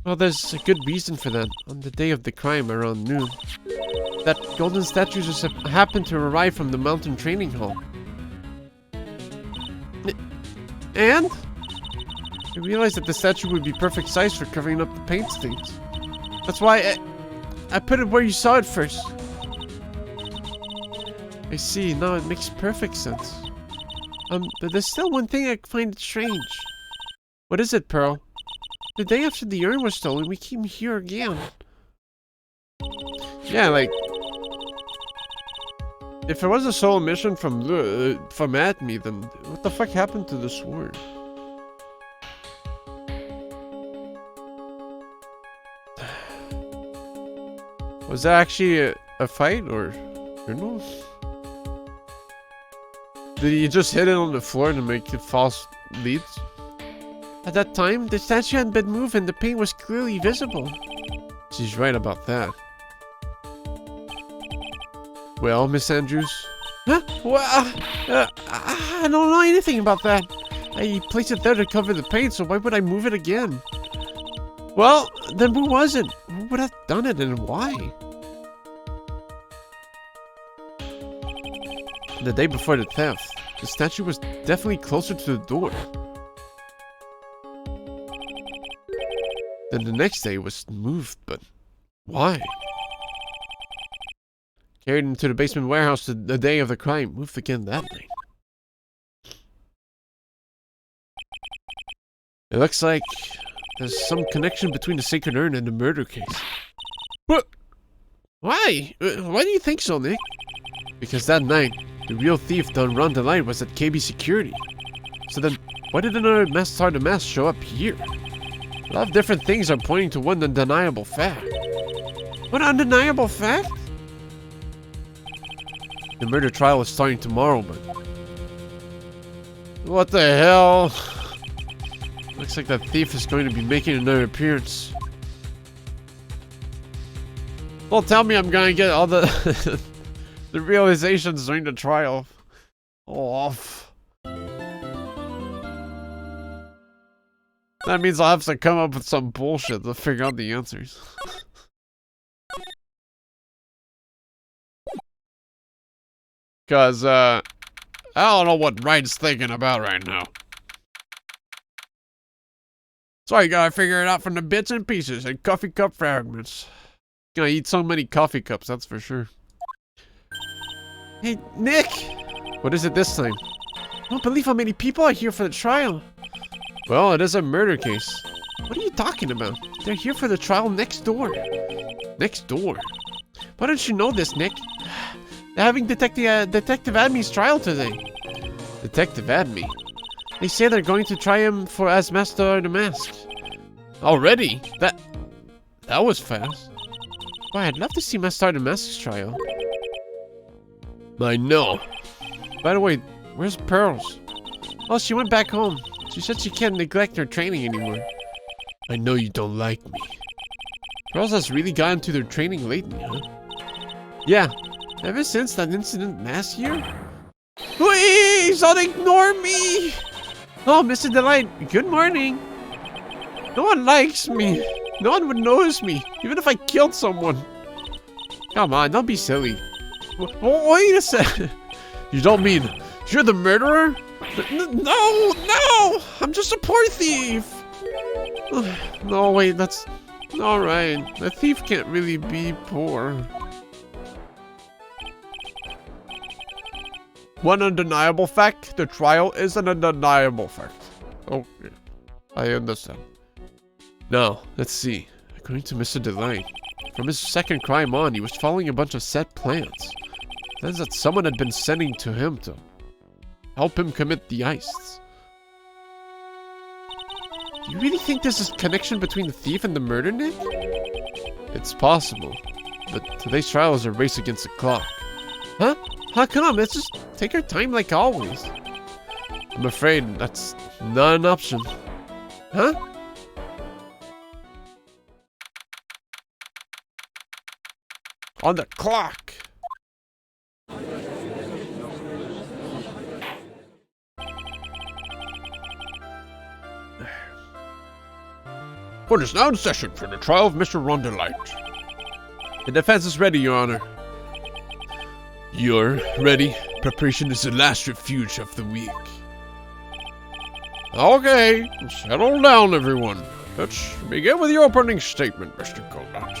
Well, there's a good reason for that. On the day of the crime around noon, that golden statue just happened to arrive from the mountain training hall. And I realized that the statue would be perfect size for covering up the paint stains. That's why I put it where you saw it first. I see, now it makes perfect sense. But there's still one thing I find strange. What is it, Pearl? The day after the urn was stolen, we came here again. Yeah, like, if it was a solo mission from Atme, then what the fuck happened to the sword? Was that actually a fight, or no? Did he just hit it on the floor to make it false leads? At that time, the statue hadn't been moved and the paint was clearly visible. She's right about that. Well, Miss Andrews? Huh? Well, I don't know anything about that. I placed it there to cover the paint, so why would I move it again? Well, then who was it? Who would have done it and why? The day before the theft, the statue was definitely closer to the door. Then the next day it was moved, but why? Carried into the basement warehouse the day of the crime, moved again that night. It looks like there's some connection between the sacred urn and the murder case. What? Why? Why do you think so, Nick? Because that night, the real thief done Ron Delight was at KB Security. So then, why did another masked sergeant mask show up here? A lot of different things are pointing to one undeniable fact. What undeniable fact? The murder trial is starting tomorrow, but... What the hell? Looks like that thief is going to be making another appearance. Well, tell me I'm gonna get all the... the realizations during the trial. Off. That means I'll have to come up with some bullshit to figure out the answers. Cause, I don't know what Wright's thinking about right now. So you gotta figure it out from the bits and pieces and coffee cup fragments. Gonna eat so many coffee cups, that's for sure. Hey, Nick! What is it this time? I don't believe how many people are here for the trial. Well, it is a murder case. What are you talking about? They're here for the trial next door. Next door? Why don't you know this, Nick? They're having Detective Adme's trial today. Detective Adme? They say they're going to try him for as Master of the Mask. Already? That was fast. Why, I'd love to see Master of the Mask's trial. I know. By the way, Where's Pearls? Oh, she went back home. She said she can't neglect her training anymore. I know you don't like me. Pearls has really gotten to their training lately, huh? Yeah, ever since that incident last year. Please don't ignore me! Oh, Mr. Delight, good morning. No one likes me. No one would notice me, even if I killed someone. Come on, don't be silly. Wait a second. You don't mean you're the murderer? No! I'm just a poor thief. No, wait, that's all right. A thief can't really be poor. One undeniable fact: the trial is an undeniable fact. Okay, I understand. Now, let's see. According to Mr. Delight, from his second crime on, he was following a bunch of set plans. Plans that someone had been sending to him to help him commit the heists. Do you really think there's a connection between the thief and the murder, Nick? It's possible, but today's trial is a race against the clock. Huh? How come? Let's just take our time like always. I'm afraid that's not an option. Huh? On the clock! Court is now in session for the trial of Mr. Rondelite. The defense is ready, Your Honor. You're ready? Preparation is the last refuge of the weak. Okay, settle down, everyone. Let's begin with your opening statement, Mr. Goldot.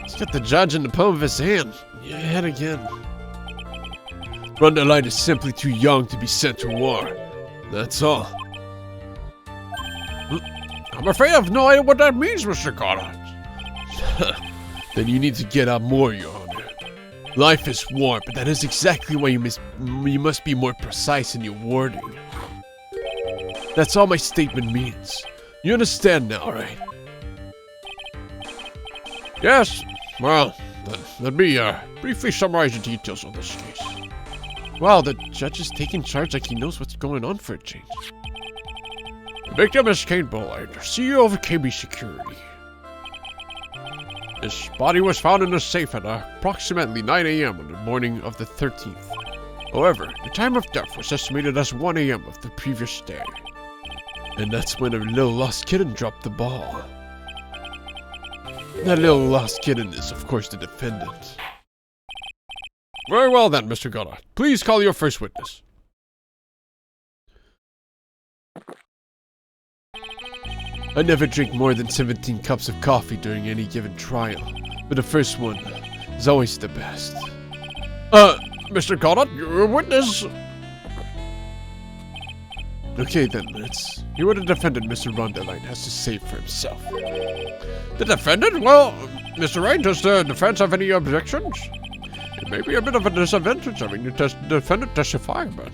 He's got the judge in the palm of his hand. Yet again. Rondelite is simply too young to be sent to war. That's all. I'm afraid I have no idea what that means, Mr. Goddard. Then you need to get out more, Your Honor. Life is war, but that is exactly why you must be more precise in your wording. That's all my statement means. You understand now, right? Yes. Well, then let me briefly summarize the details of this case. Wow, the judge is taking charge like he knows what's going on for a change. The victim is Kate Bullard, CEO of KB Security. His body was found in a safe at approximately 9 a.m. on the morning of the 13th. However, the time of death was estimated as 1 a.m. of the previous day. And that's when a little lost kitten dropped the ball. That little lost kitten is, of course, the defendant. Very well then, Mr. Goddard. Please call your first witness. I never drink more than 17 cups of coffee during any given trial, but the first one is always the best. Mr. Goddard, your witness. Okay then, let's hear what the defendant, Mr. Rondelite, has to say for himself. The defendant? Well, Mr. Wright, does the defense have any objections? It may be a bit of a disadvantage having the defendant testify, but...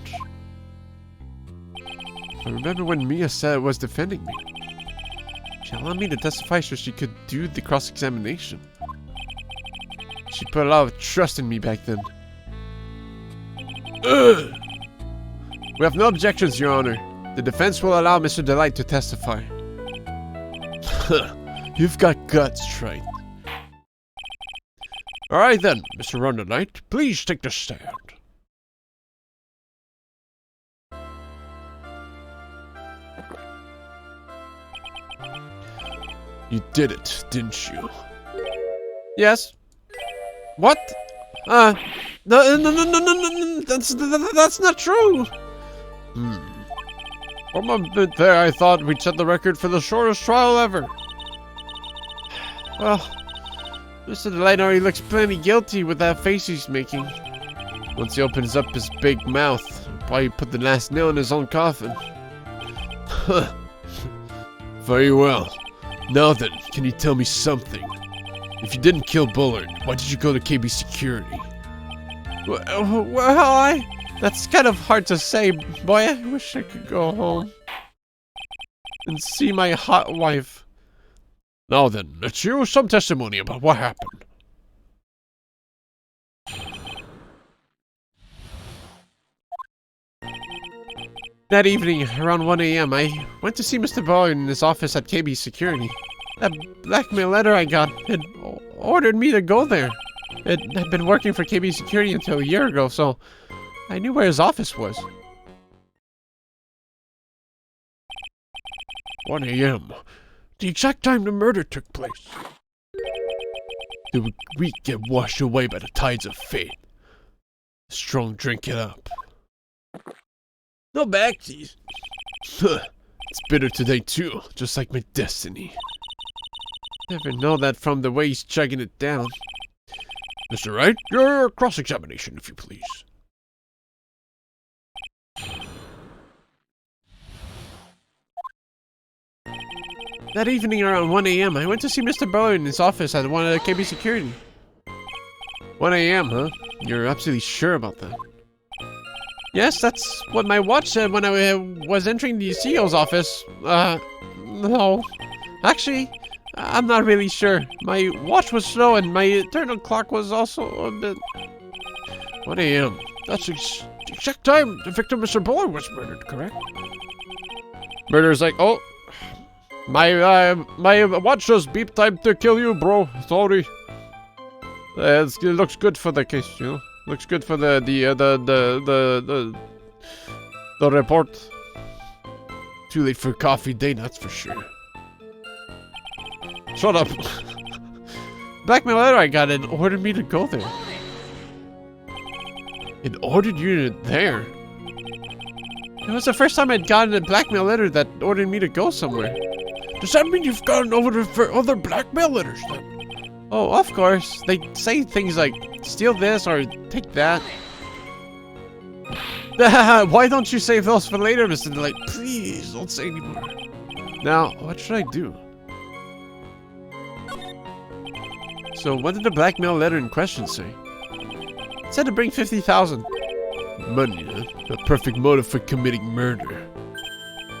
I remember when Mia was defending me. She allowed me to testify so she could do the cross-examination. She put a lot of trust in me back then. Ugh. We have no objections, Your Honor. The defense will allow Mr. Delight to testify. You've got guts, Wright. Alright then, Mr. Rondelite, please take the stand. You did it, didn't you? Yes. What? No, that's not true. For a moment there, I thought we'd set the record for the shortest trial ever. Well, Mr. Delight already looks plenty guilty with that face he's making. Once he opens up his big mouth, he'll probably put the last nail in his own coffin. Very well. Now then, can you tell me something? If you didn't kill Bullard, why did you go to KB Security? Well, that's kind of hard to say, boy. I wish I could go home and see my hot wife. Now then, let's hear some testimony about what happened. That evening, around 1 a.m., I went to see Mr. Ballard in his office at KB Security. That blackmail letter I got had ordered me to go there. It had been working for KB Security until a year ago, so I knew where his office was. 1 a.m. The exact time the murder took place. The week get washed away by the tides of fate. Strong drink it up. No backsies. It's bitter today too, just like my destiny. Never know that from the way he's chugging it down. Mr. Wright, your cross-examination, if you please. That evening around 1 a.m., I went to see Mr. Ballard in his office at one of the KB Security. 1 a.m., huh? You're absolutely sure about that? Yes, that's what my watch said when I was entering the CEO's office. No. Actually, I'm not really sure. My watch was slow and my internal clock was also a bit... 1 a.m. That's the exact time the victim, Mr. Ballard, was murdered, correct? Murder's like, oh... My watch just beep time to kill you, bro. Sorry. It looks good for the case, you know. Looks good for the report. Too late for coffee date, that's for sure. Shut up. Blackmail letter I got it ordered me to go there. It ordered you there? It was the first time I'd gotten a blackmail letter that ordered me to go somewhere. Does that mean you've gotten over for other blackmail letters then? Oh, of course. They say things like, steal this or take that. Why don't you save those for later, Mr. Delight? Please, don't say anymore. Now, what should I do? So, what did the blackmail letter in question say? It said to bring 50,000. Money, huh? The perfect motive for committing murder.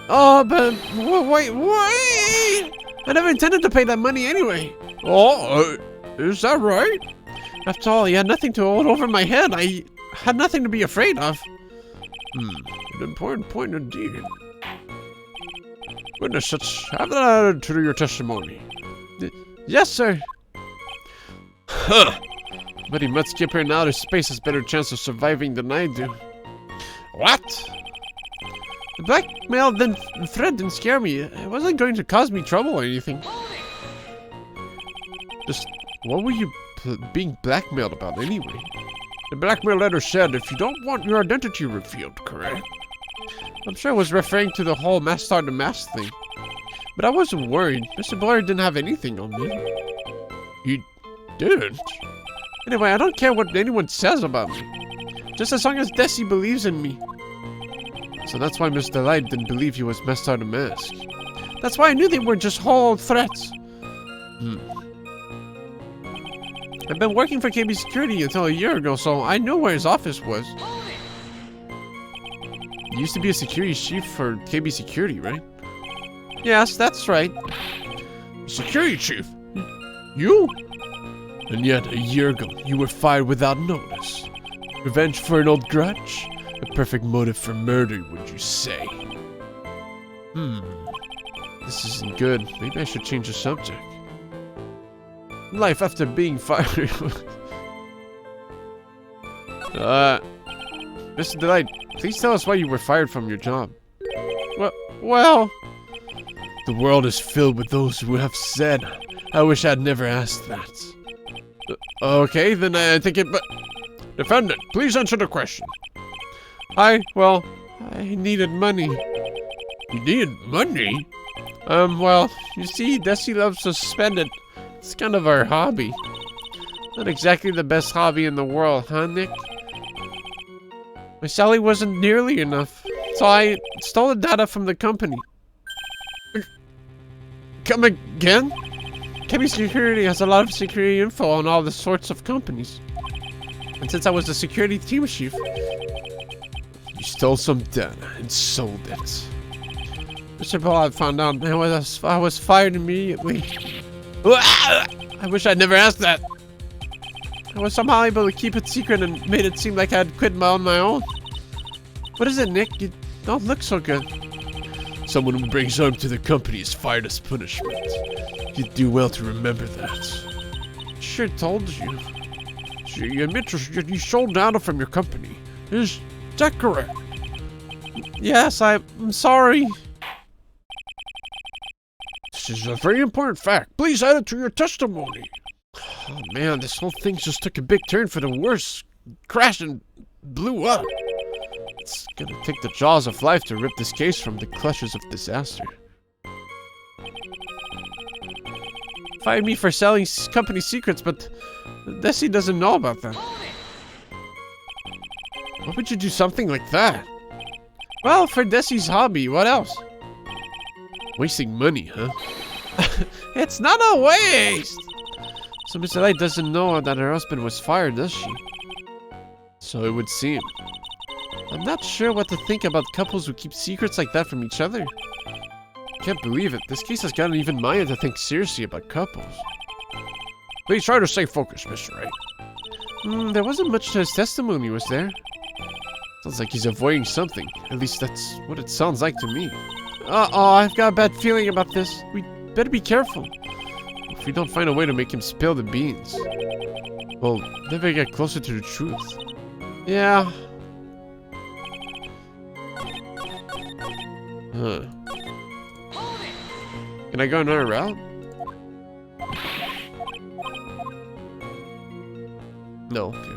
Oh, but wait! I never intended to pay that money anyway. Oh, is that right? After all, he had nothing to hold over my head. I had nothing to be afraid of. An important point indeed. Witness, let's have that added to your testimony. Yes, sir. Huh. But he must skip here in outer space has better chance of surviving than I do. What? The blackmail threat didn't scare me. It wasn't going to cause me trouble or anything. Just, what were you being blackmailed about anyway? The blackmail letter said if you don't want your identity revealed, correct? I'm sure it was referring to the whole master the mask thing. But I wasn't worried. Mr. Ballard didn't have anything on me. He didn't? Anyway, I don't care what anyone says about me. Just as long as Desi believes in me. So that's why Mr. Light didn't believe he was Master the Mask. That's why I knew they were just whole threats. I've been working for KB Security until a year ago, so I knew where his office was. He used to be a security chief for KB Security, right? Yes, that's right. Security chief? You? And yet, a year ago, you were fired without notice. Revenge for an old grudge? A perfect motive for murder, would you say? This isn't good. Maybe I should change the subject. Life after being fired. Mr. Delight, please tell us why you were fired from your job. Well... The world is filled with those who have said, I wish I'd never asked that. Okay, then I think it... But defendant, please answer the question. Well, I needed money. You needed money? Well, you see, Desi loves to spend it. It's kind of our hobby. Not exactly the best hobby in the world, huh, Nick? My salary wasn't nearly enough, so I stole the data from the company. Come again? KB Security has a lot of security info on all the sorts of companies. And since I was the security team chief, you stole some data and sold it. Mr. Ballard found out I was fired immediately. I wish I'd never asked that. I was somehow able to keep it secret and made it seem like I had quit on my own. What is it, Nick? You Don't look so good. Someone who brings harm to the company is fired as punishment. You'd do well to remember that. Sure told you. You admit you sold data from your company. Is that correct? Yes, I'm sorry. This is a very important fact. Please add it to your testimony. Oh man, this whole thing just took a big turn for the worse. Crashed and blew up. It's gonna take the jaws of life to rip this case from the clutches of disaster. Fired me for selling company secrets, but Desi doesn't know about that. Why would you do something like that? Well, for Desi's hobby, what else? Wasting money, huh? It's not a waste! So Mr. Light doesn't know that her husband was fired, does she? So it would seem. I'm not sure what to think about couples who keep secrets like that from each other. Can't believe it. This case has gotten even Maya to think seriously about couples. Please try to stay focused, Mr. Wright. There wasn't much to his testimony, was there? Sounds like he's avoiding something. At least that's what it sounds like to me. Uh-oh, I've got a bad feeling about this. We better be careful. If we don't find a way to make him spill the beans, we'll never get closer to the truth. Yeah. Huh. Can I go another route? No. Okay.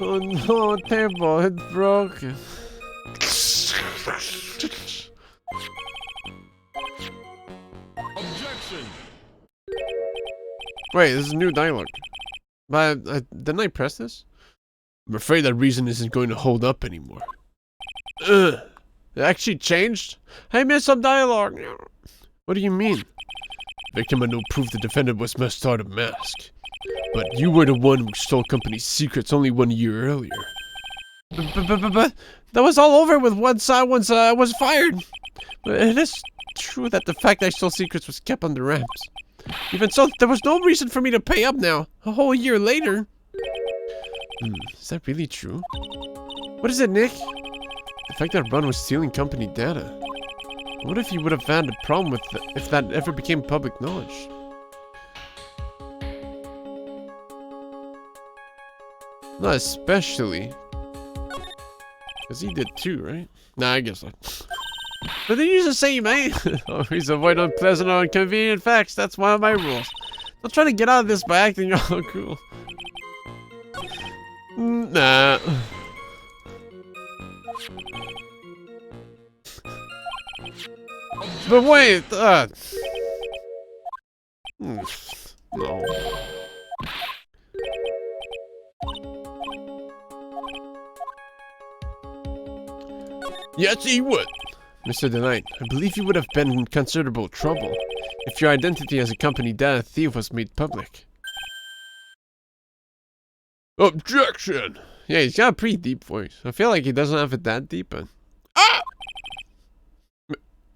Oh no, table, it's broken. Objection! Wait, this is new dialogue. But didn't I press this? I'm afraid that reason isn't going to hold up anymore. Ugh. It actually changed? I missed some dialogue. What do you mean? Victim had no proof the defendant was must out of mask. But you were the one who stole company secrets only 1 year earlier. But that was all over with once I was fired. But it is true that the fact I stole secrets was kept under wraps. Even so, there was no reason for me to pay up now, a whole year later. Is that really true? What is it, Nick? The fact that Ron was stealing company data. What if he would have had a problem with if that ever became public knowledge? Not especially. Because he did too, right? Nah, I guess not. But they use the same, eh? Always avoid unpleasant or inconvenient facts. That's one of my rules. Don't try to get out of this by acting all cool. Nah. But wait, no. Yes, he would. Mr. DeKnight, I believe you would have been in considerable trouble if your identity as a company data thief was made public. Objection! Yeah, he's got a pretty deep voice. I feel like he doesn't have it that deep, but... Ah!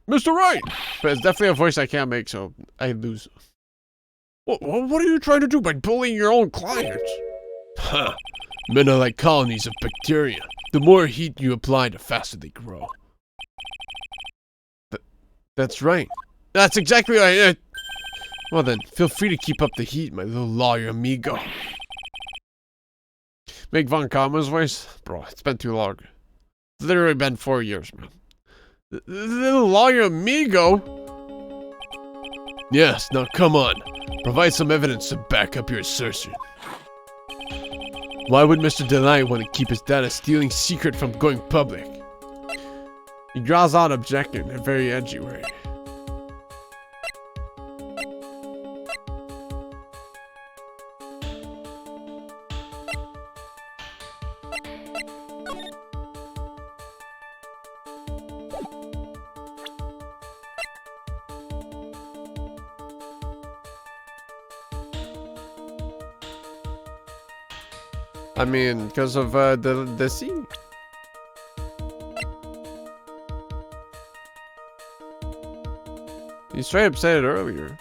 Mr. Wright! But it's definitely a voice I can't make, so I lose. What are you trying to do by bullying your own clients? Huh. Men are like colonies of bacteria. The more heat you apply, the faster they grow. That's right. That's exactly what I... Well then, feel free to keep up the heat, my little lawyer amigo. Make Von Kama's voice? Bro, it's been too long. It's literally been 4 years, man. Little lawyer amigo? Yes, now come on. Provide some evidence to back up your assertion. Why would Mr. DeKnight want to keep his data stealing secret from going public? He draws out objecting in a very edgy way. I mean, because of the sea. He straight up said it earlier.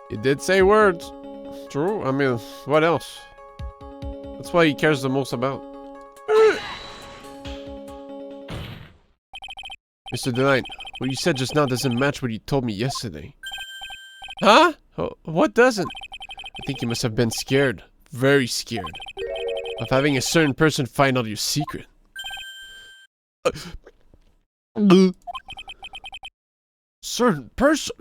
He did say words. True. I mean, what else? That's what he cares the most about. Mr. Delight, what you said just now doesn't match what you told me yesterday. Huh? Oh, what doesn't? I think you must have been scared. Very scared. Of having a certain person find out your secret. Certain person?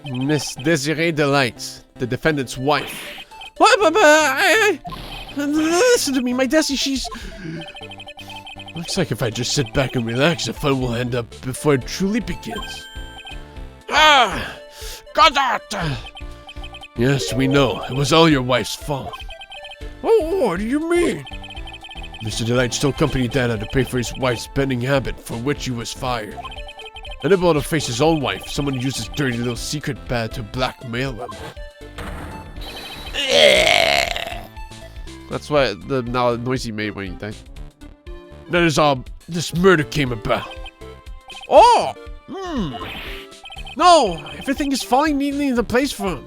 Miss Desiree Delight, the defendant's wife. What? Listen to me, my Desi, she's... Looks like if I just sit back and relax, the fun will end up before it truly begins. Ah! Got that! Yes, we know. It was all your wife's fault. Oh, what do you mean? Mr. Delight stole company data to pay for his wife's betting habit, for which he was fired. Unable to face his own wife, someone used his dirty little secret pad to blackmail him. That's what the noise he made when he died. That is how this murder came about. Oh! No! Everything is falling neatly into place for him.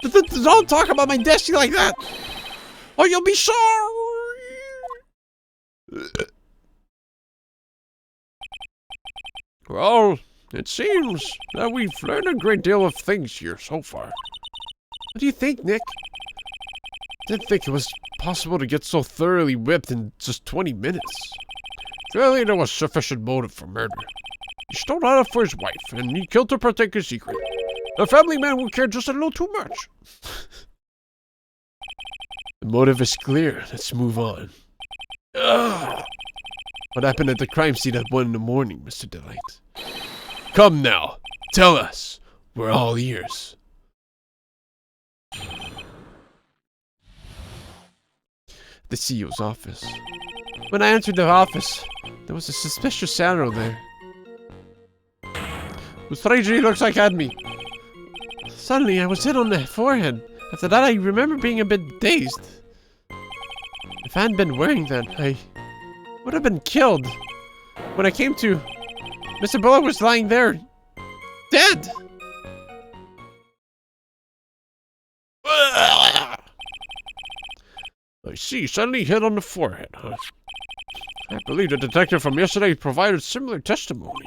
Don't talk about my destiny like that! Or you'll be sorry! Well, it seems that we've learned a great deal of things here so far. What do you think, Nick? Didn't think it was possible to get so thoroughly whipped in just 20 minutes. Clearly there was sufficient motive for murder. He stole out for his wife, and he killed to protect his secret. A family man will care just a little too much. The motive is clear. Let's move on. Ugh. What happened at the crime scene at 1 in the morning, Mr. Delight? Come now. Tell us. We're all ears. The CEO's office. When I entered the office, there was a suspicious shadow there. The stranger looks like at me. Suddenly, I was hit on the forehead. After that, I remember being a bit dazed. If I hadn't been wearing that, I would have been killed. When I came to, Mr. Bullard was lying there, dead. I see, suddenly hit on the forehead, huh? I believe the detective from yesterday provided similar testimony.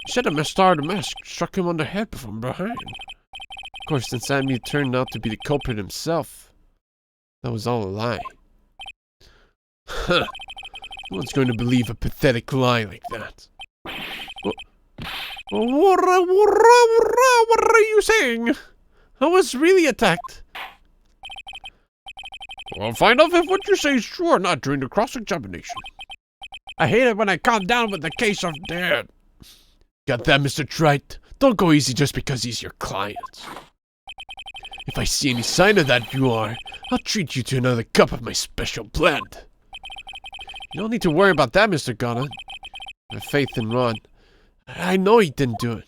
He said a mask struck him on the head from behind. Of course, since Sammy turned out to be the culprit himself, that was all a lie. Huh. No one's going to believe a pathetic lie like that. What are you saying? I was really attacked. We'll find out if what you say is true or not during the cross-examination. I hate it when I calm down with the case of dead. Got that, Mr. Wright? Don't go easy just because he's your client. If I see any sign of that I'll treat you to another cup of my special blend. You don't need to worry about that, Mr. Gunner. I have faith in Ron. I know he didn't do it.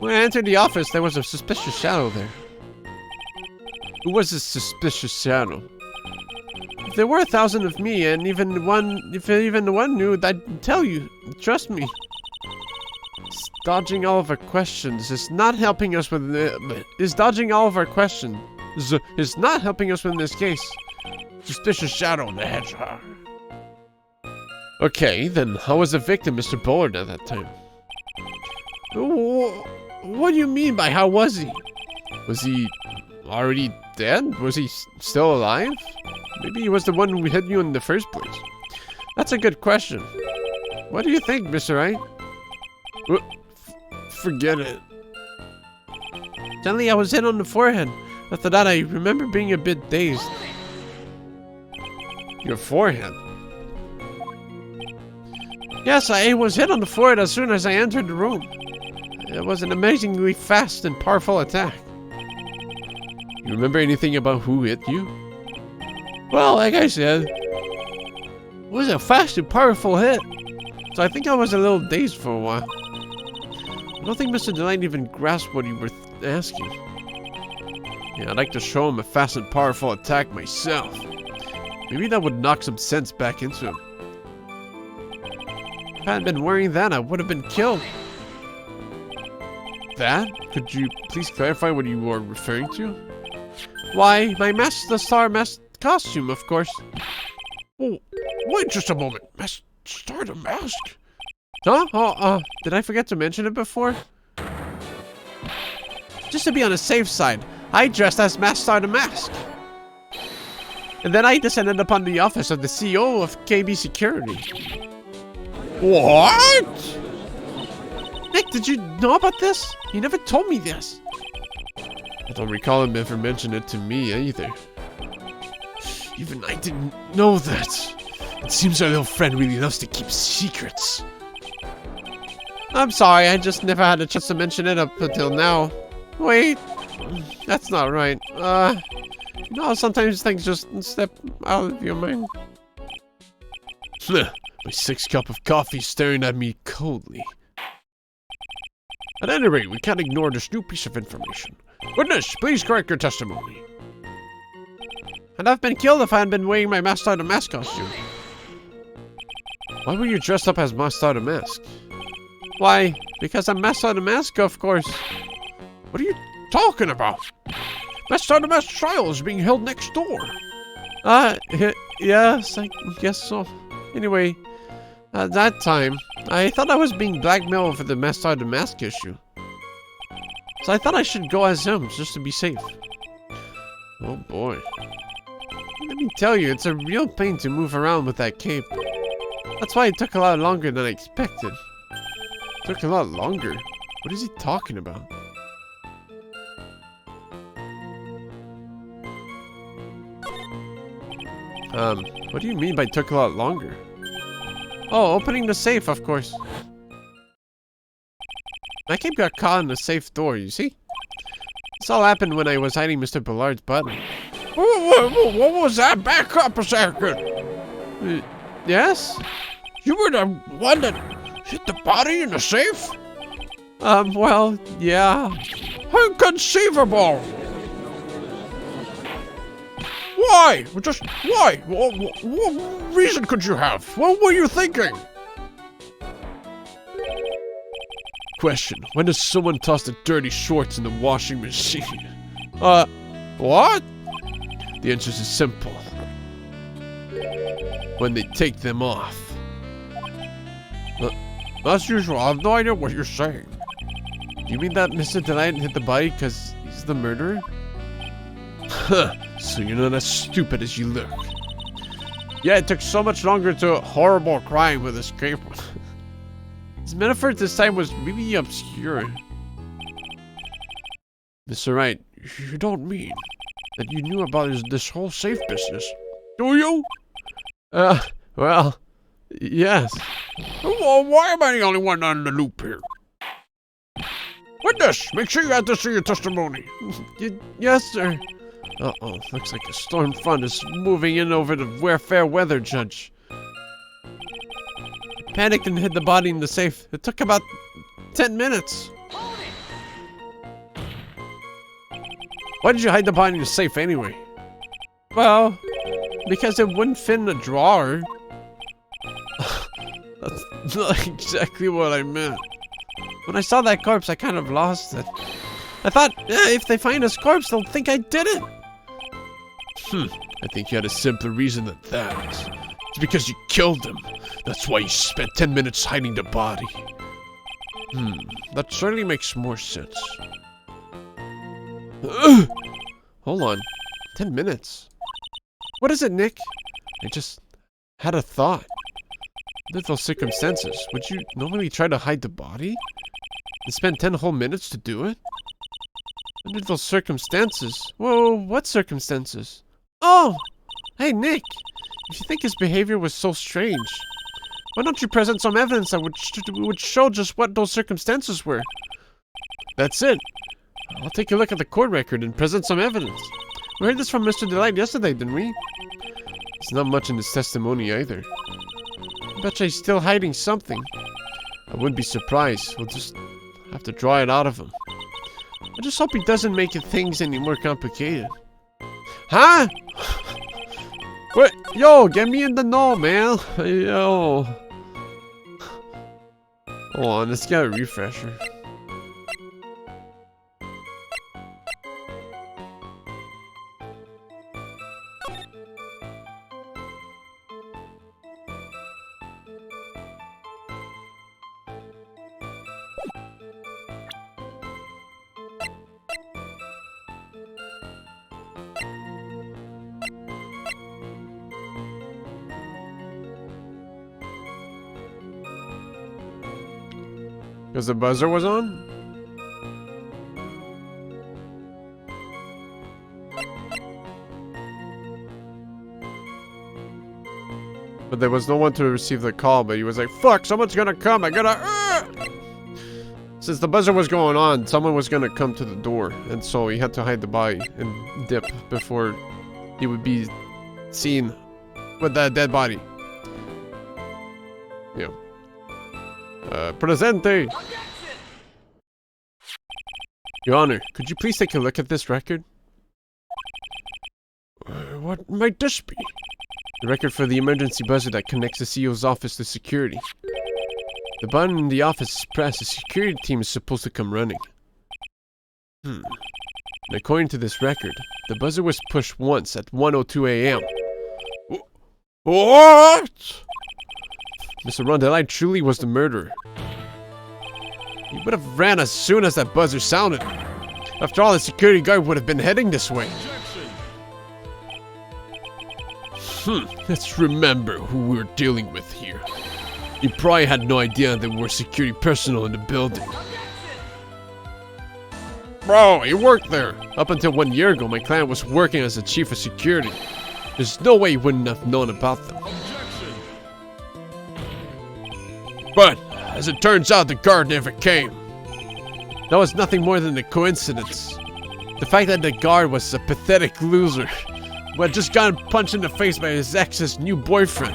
When I entered the office, there was a suspicious shadow there. Who was this suspicious shadow? If there were 1,000 of me, and if even one knew, I'd tell you. Trust me. Dodging all of our questions is not helping us with dodging all of our questions is not helping us with this case. Suspicious shadow on the hedgehog. Okay, then how was the victim, Mr. Bullard, at that time? What do you mean by how was he? Was he already dead? Was he still alive? Maybe he was the one who hit you in the first place. That's a good question. What do you think, Mr. Wright? Forget it. Suddenly I was hit on the forehead. After that, I remember being a bit dazed. Your forehead? Yes, I was hit on the forehead as soon as I entered the room. It was an amazingly fast and powerful attack. You remember anything about who hit you? Well, like I said, it was a fast and powerful hit. So I think I was a little dazed for a while. I don't think Mr. Delight even grasped what you were asking. Yeah, I'd like to show him a fast and powerful attack myself. Maybe that would knock some sense back into him. If I hadn't been wearing that, I would have been killed. That? Could you please clarify what you were referring to? Why, my Master Star Mask costume, of course. Oh, wait just a moment. Start a mask? Huh? Oh, did I forget to mention it before? Just to be on the safe side, I dressed as Master the Mask. And then I descended upon the office of the CEO of KB Security. What? Nick, did you know about this? You never told me this. I don't recall him ever mentioning it to me either. Even I didn't know that. It seems our little friend really loves to keep secrets. I'm sorry, I just never had a chance to mention it up until now. Wait, that's not right. No, sometimes things just step out of your mind. My 6th cup of coffee staring at me coldly. At any rate, we can't ignore this new piece of information. Witness, please correct your testimony. I'd have been killed if I hadn't been wearing my Master the Mask costume. Why were you dressed up as Master the Mask? Why, because I'm Master the Mask, of course. What are you talking about? Master the Mask trial is being held next door. Yes, I guess so. Anyway, at that time, I thought I was being blackmailed for the Master the Mask issue. So I thought I should go as him, just to be safe. Oh boy. Let me tell you, it's a real pain to move around with that cape. That's why it took a lot longer than I expected. Took a lot longer? What is he talking about? What do you mean by took a lot longer? Oh, opening the safe, of course. My cape got caught in the safe door, you see? This all happened when I was hiding Mr. Ballard's button. What was that? Back up a second. Yes? You were the one that hit the body in the safe? Well, yeah. Inconceivable! Why? Just why? What reason could you have? What were you thinking? Question. When does someone toss the dirty shorts in the washing machine? What? The answer is simple. When they take them off. As usual, I have no idea what you're saying. You mean that Mr. Delight hit the body because he's the murderer? Huh, so you're not as stupid as you look. Yeah, it took so much longer to horrible crime with this cape. His metaphor this time was really obscure. Mr. Wright, you don't mean that you knew about this whole safe business, do you? Well, yes. Well, why am I the only one on the loop here? Witness, make sure you add this to your testimony. Yes, sir. Uh-oh, looks like a storm front is moving in over the fair weather, Judge. I panicked and hid the body in the safe. It took about 10 minutes. Why did you hide the body in the safe anyway? Well, because it wouldn't fit in a drawer. That's not exactly what I meant. When I saw that corpse, I kind of lost it. I thought, if they find this corpse, they'll think I did it. I think you had a simpler reason than that. It's because you killed him. That's why you spent 10 minutes hiding the body. That certainly makes more sense. Hold on. 10 minutes. What is it, Nick? I just had a thought. Under those circumstances, would you normally try to hide the body? And spend 10 whole minutes to do it? Under those circumstances? Whoa, what circumstances? Oh! Hey, Nick! If you think his behavior was so strange, why don't you present some evidence that would show just what those circumstances were? That's it. I'll take a look at the court record and present some evidence. We heard this from Mr. Delight yesterday, didn't we? There's not much in his testimony either. I bet you he's still hiding something. I wouldn't be surprised. We'll just have to draw it out of him. I just hope he doesn't make things any more complicated. Huh? What? Yo, get me in the know, man. Yo. Hold on, let's get a refresher. Because the buzzer was on? But there was no one to receive the call, but he was like, fuck, someone's gonna come, I gotta... Since the buzzer was going on, someone was gonna come to the door, and so he had to hide the body and dip before he would be seen with that dead body. Yeah. Presente! Your Honor, could you please take a look at this record? What might this be? The record for the emergency buzzer that connects the CEO's office to security. The button in the office is pressed, the security team is supposed to come running. And according to this record, the buzzer was pushed once at 1:02 a.m. What? Mr. Rondelli truly was the murderer. He would have ran as soon as that buzzer sounded. After all, the security guard would have been heading this way. Let's remember who we're dealing with here. You probably had no idea there were security personnel in the building. Bro, he worked there. Up until 1 year ago, my client was working as the chief of security. There's no way he wouldn't have known about them. But, as it turns out, the guard never came. That was nothing more than a coincidence. The fact that the guard was a pathetic loser who had just gotten punched in the face by his ex's new boyfriend.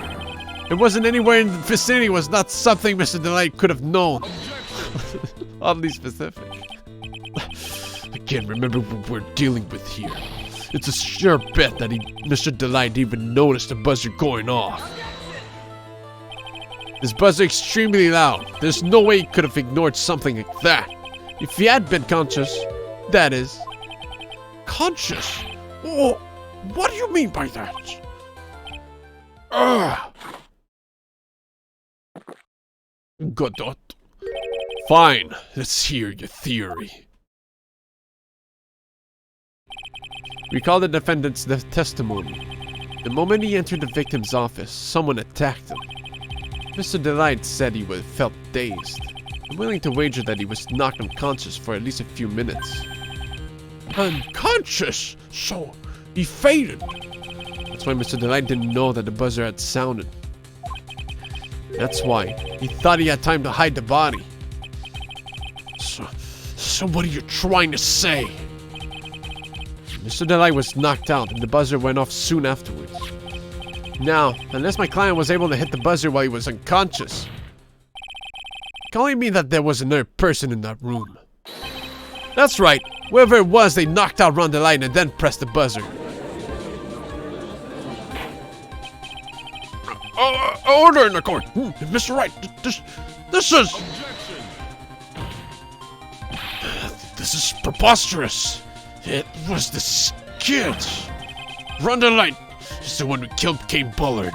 It wasn't anywhere in the vicinity was not something Mr. Delight could have known. Oddly specific. I can't remember what we're dealing with here. It's a sure bet that Mr. Delight even noticed the buzzer going off. This buzzer extremely loud. There's no way he could have ignored something like that. If he had been conscious, that is. Conscious? Oh, what do you mean by that? Godot. Fine, let's hear your theory. Recall the defendant's testimony. The moment he entered the victim's office, someone attacked him. Mr. Delight said he felt dazed. I'm willing to wager that he was knocked unconscious for at least a few minutes. Unconscious? So, he fainted? That's why Mr. Delight didn't know that the buzzer had sounded. That's why he thought he had time to hide the body. So what are you trying to say? Mr. Delight was knocked out and the buzzer went off soon afterwards. Now, unless my client was able to hit the buzzer while he was unconscious, it can only mean that there was another person in that room. That's right, whoever it was, they knocked out Rondelli and then pressed the buzzer. Order in the court! Mr. Wright, this is... This is preposterous! It was this kid! Rondelli is the one who killed Kane Bullard.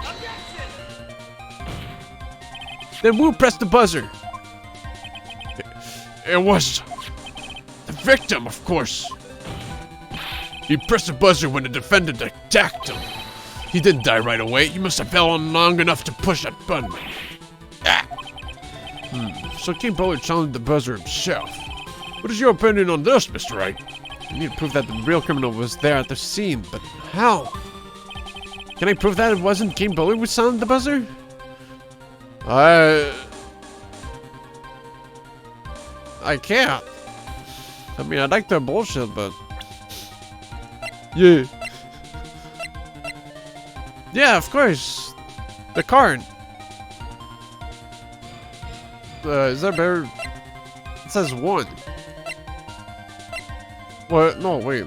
Then who pressed the buzzer? It was... the victim, of course. He pressed the buzzer when the defendant attacked him. He didn't die right away. He must have held on long enough to push that button. So Kane Bullard sounded the buzzer himself. What is your opinion on this, Mr. Wright? I need to prove that the real criminal was there at the scene, but how? Can I prove that it wasn't Kane Bullard who sounded the buzzer? I can't. I mean, I'd like to bullshit, but... Yeah. Yeah, of course. The card. Is that better? It says 1. What? No, wait.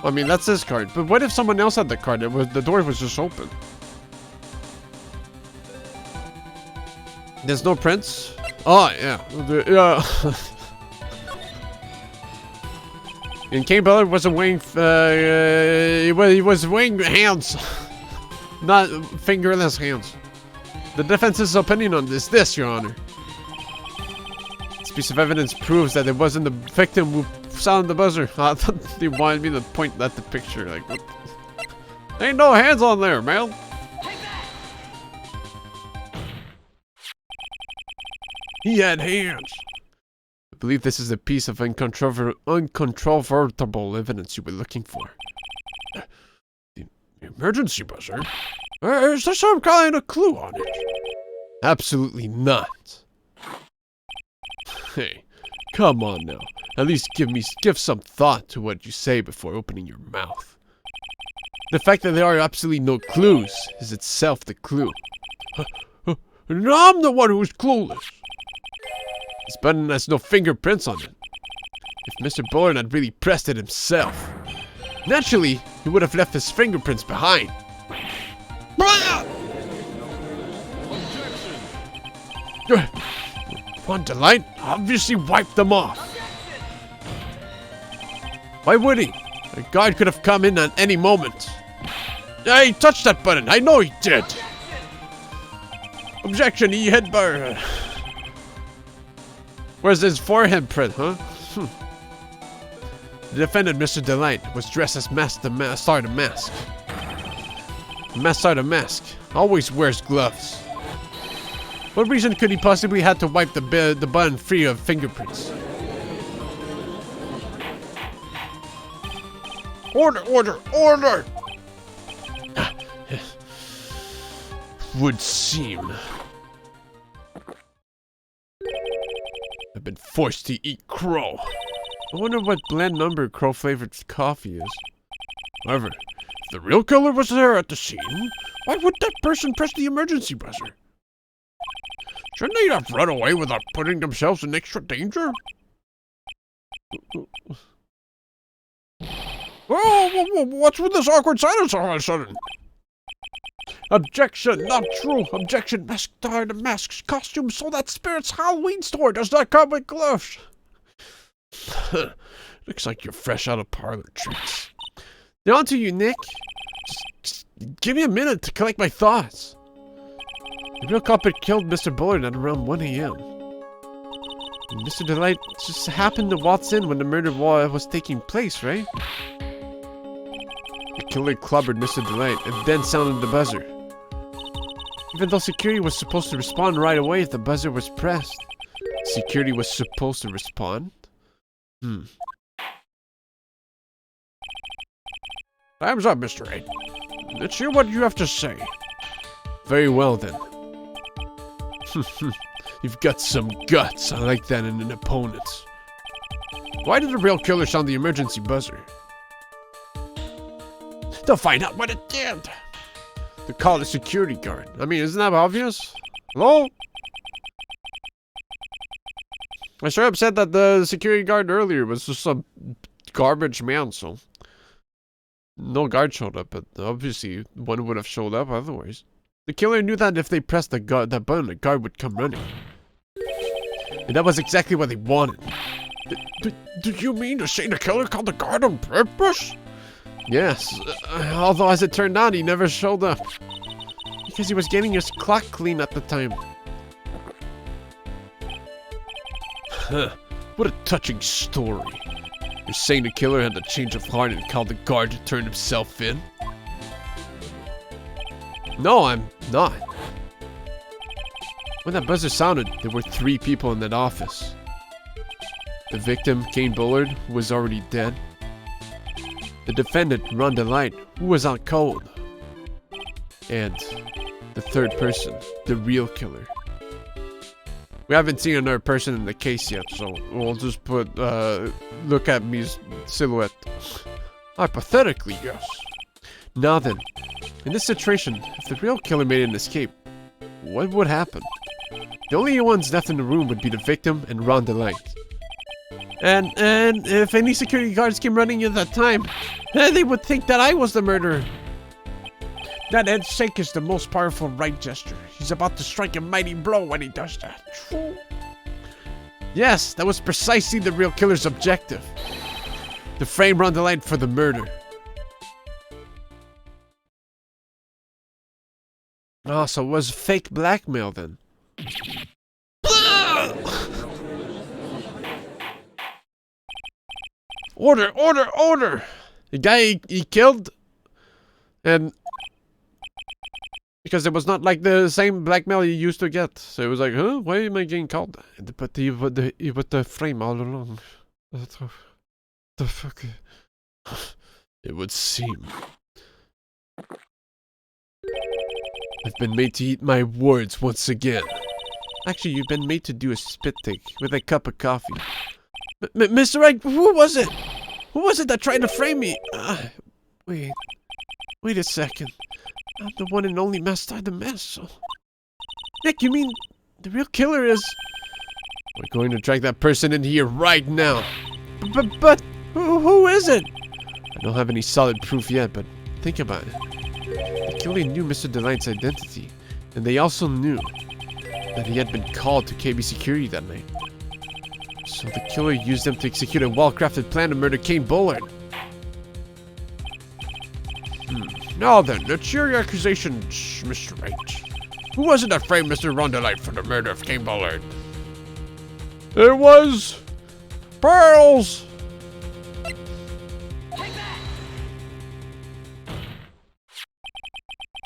I mean, that's his card. But what if someone else had the card? The door was just open. There's no prints? Oh, yeah. Yeah. And Kane Ballard wasn't weighing, he was weighing hands. Not fingerless hands. The defense's opinion on this, Your Honor. This piece of evidence proves that it wasn't the victim who sounded the buzzer. I thought they wanted me to point at the picture. Like, what? Ain't no hands on there, man. He had hands. I believe this is a piece of uncontrovertible evidence you were looking for. The emergency buzzer? Is there some kind of clue on it? Absolutely not. Hey, come on now. At least give some thought to what you say before opening your mouth. The fact that there are absolutely no clues is itself the clue. And I'm the one who's clueless. This button has no fingerprints on it. If Mr. Bullard had really pressed it himself, naturally, he would have left his fingerprints behind. One Delight obviously wiped them off. Why would he? A guard could have come in at any moment. Yeah, he touched that button. I know he did. Objection, he hit bar. Where's his forehead print, huh? The defendant, Mr. Delight, was dressed as Sergeant Mask. Sergeant Mask always wears gloves. What reason could he possibly have to wipe the button free of fingerprints? Order, order, order! Would seem. I've been forced to eat crow. I wonder what blend number crow-flavored coffee is. However, if the real killer was there at the scene, why would that person press the emergency buzzer? Shouldn't they have run away without putting themselves in extra danger? Oh, what's with this awkward silence all of a sudden? Objection, not true. Objection, masked the mask's costume so that Spirit's Halloween store does not come with gloves. Looks like you're fresh out of parlor tricks. Now on to you, Nick. Just give me a minute to collect my thoughts. The real culprit killed Mr. Bullard at around 1 a.m. And Mr. Delight just happened to waltz in when the murder was taking place, right? The killer clobbered Mr. Delight and then sounded the buzzer. Even though security was supposed to respond right away if the buzzer was pressed. Security was supposed to respond? Time's up, Mr. Wright. Let's hear what you have to say. Very well, then. You've got some guts. I like that in an opponent. Why did the real killer sound the emergency buzzer? To find out what it did. To call the security guard. I mean, isn't that obvious? Hello? I sure upset that the security guard earlier was just some garbage man, so... No guard showed up, but obviously one would have showed up otherwise. The killer knew that if they pressed that button, the guard would come running. And that was exactly what they wanted. Do you mean to say the killer called the guard on purpose? Yes, although as it turned out, he never showed up. Because he was getting his clock clean at the time. Huh, what a touching story. You're saying the killer had a change of heart and called the guard to turn himself in? No, I'm not. When that buzzer sounded, there were 3 people in that office. The victim, Kane Bullard, was already dead. The defendant, Ron Delight, who was out cold. And the third person, the real killer. We haven't seen another person in the case yet, so we'll just put, look at me's silhouette. Hypothetically, yes. Now then, in this situation, if the real killer made an escape, what would happen? The only ones left in the room would be the victim and Rhonda Light. And if any security guards came running at that time, they would think that I was the murderer. That headshake is the most powerful Wright gesture. He's about to strike a mighty blow when he does that. Yes, that was precisely the real killer's objective. To frame Rhonda Light for the murder. Oh, so it was fake blackmail then. Order, order, order! The guy he killed, and because it was not like the same blackmail you used to get, so it was like, huh? Why am I getting called? But he put the frame all along. The fuck? It would seem I've been made to eat my words once again. Actually, you've been made to do a spit take with a cup of coffee. Mr. Wright, who was it? Who was it that tried to frame me? Wait a second. I'm the one and only Master the Mess, so... Nick, you mean the real killer is... We're going to drag that person in here right now. But who is it? I don't have any solid proof yet, but think about it. The killer knew Mr. Delight's identity, and they also knew that he had been called to KB security that night. So the killer used them to execute a well-crafted plan to murder Kane Bullard. Now then, let's hear your accusations, Mr. Wright. Who was it that framed Mr. Rhonda Light for the murder of Kane Bullard? It was... Pearls!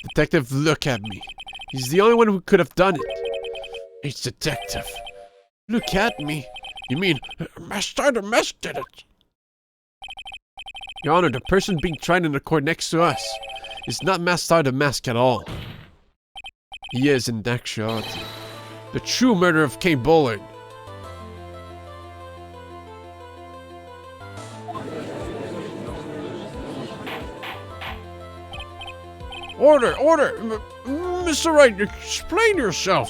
Detective, look at me. He's the only one who could have done it. It's detective. Look at me. You mean Master the Mess did it? Your Honor, the person being tried in the court next to us is not Master the Mask at all. He is, in actuality, the true murderer of Kane Bullard. Order, order! Mr. Wright, explain yourself.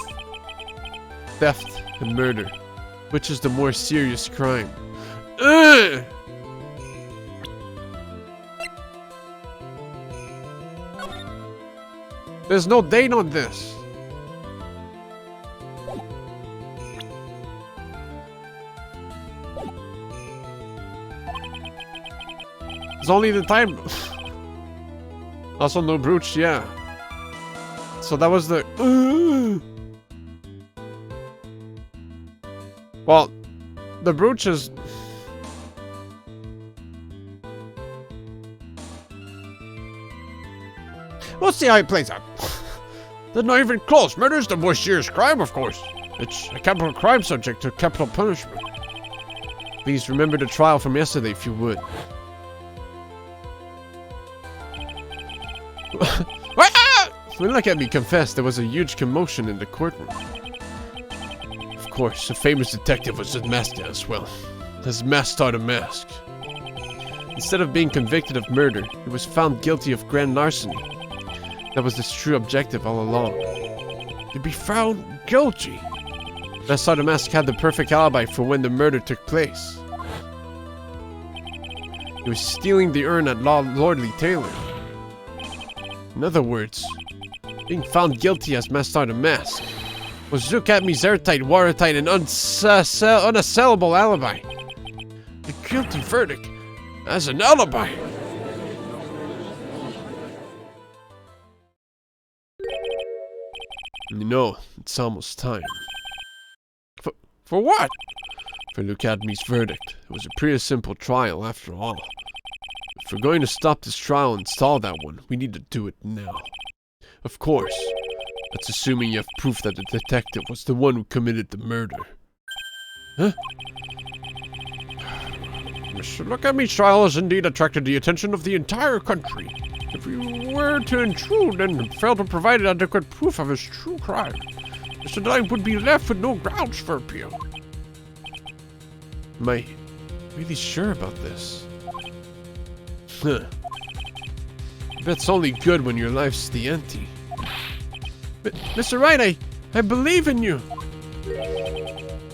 Theft and murder. Which is the more serious crime? There's no date on this. It's only the time. Also no brooch, yeah. So that was the... Well, the brooch is... We'll see how it plays out. They're not even close. Murder is the more serious crime, of course. It's a capital crime subject to capital punishment. Please remember the trial from yesterday, if you would. When look at me confess, there was a huge commotion in the courtroom. Of course, a famous detective was unmasked as well. As Master the Mask. Instead of being convicted of murder, he was found guilty of grand larceny. That was his true objective all along. To be found guilty? Master the Mask had the perfect alibi for when the murder took place. He was stealing the urn at Lordly Taylor. In other words, being found guilty as Master the Mask was Zook Acme's airtight, watertight, and unassailable alibi. The guilty verdict as an alibi. You know, it's almost time. For what? For Luke Acme's verdict. It was a pretty simple trial after all. If we're going to stop this trial and stall that one, we need to do it now. Of course, that's assuming you have proof that the detective was the one who committed the murder. Huh? Mr. Look at Me's trial has indeed attracted the attention of the entire country. If we were to intrude and fail to provide adequate proof of his true crime, Mr. Delight would be left with no grounds for appeal. Am I really sure about this? Huh. That's only good when your life's the empty. Mr. Wright, I believe in you.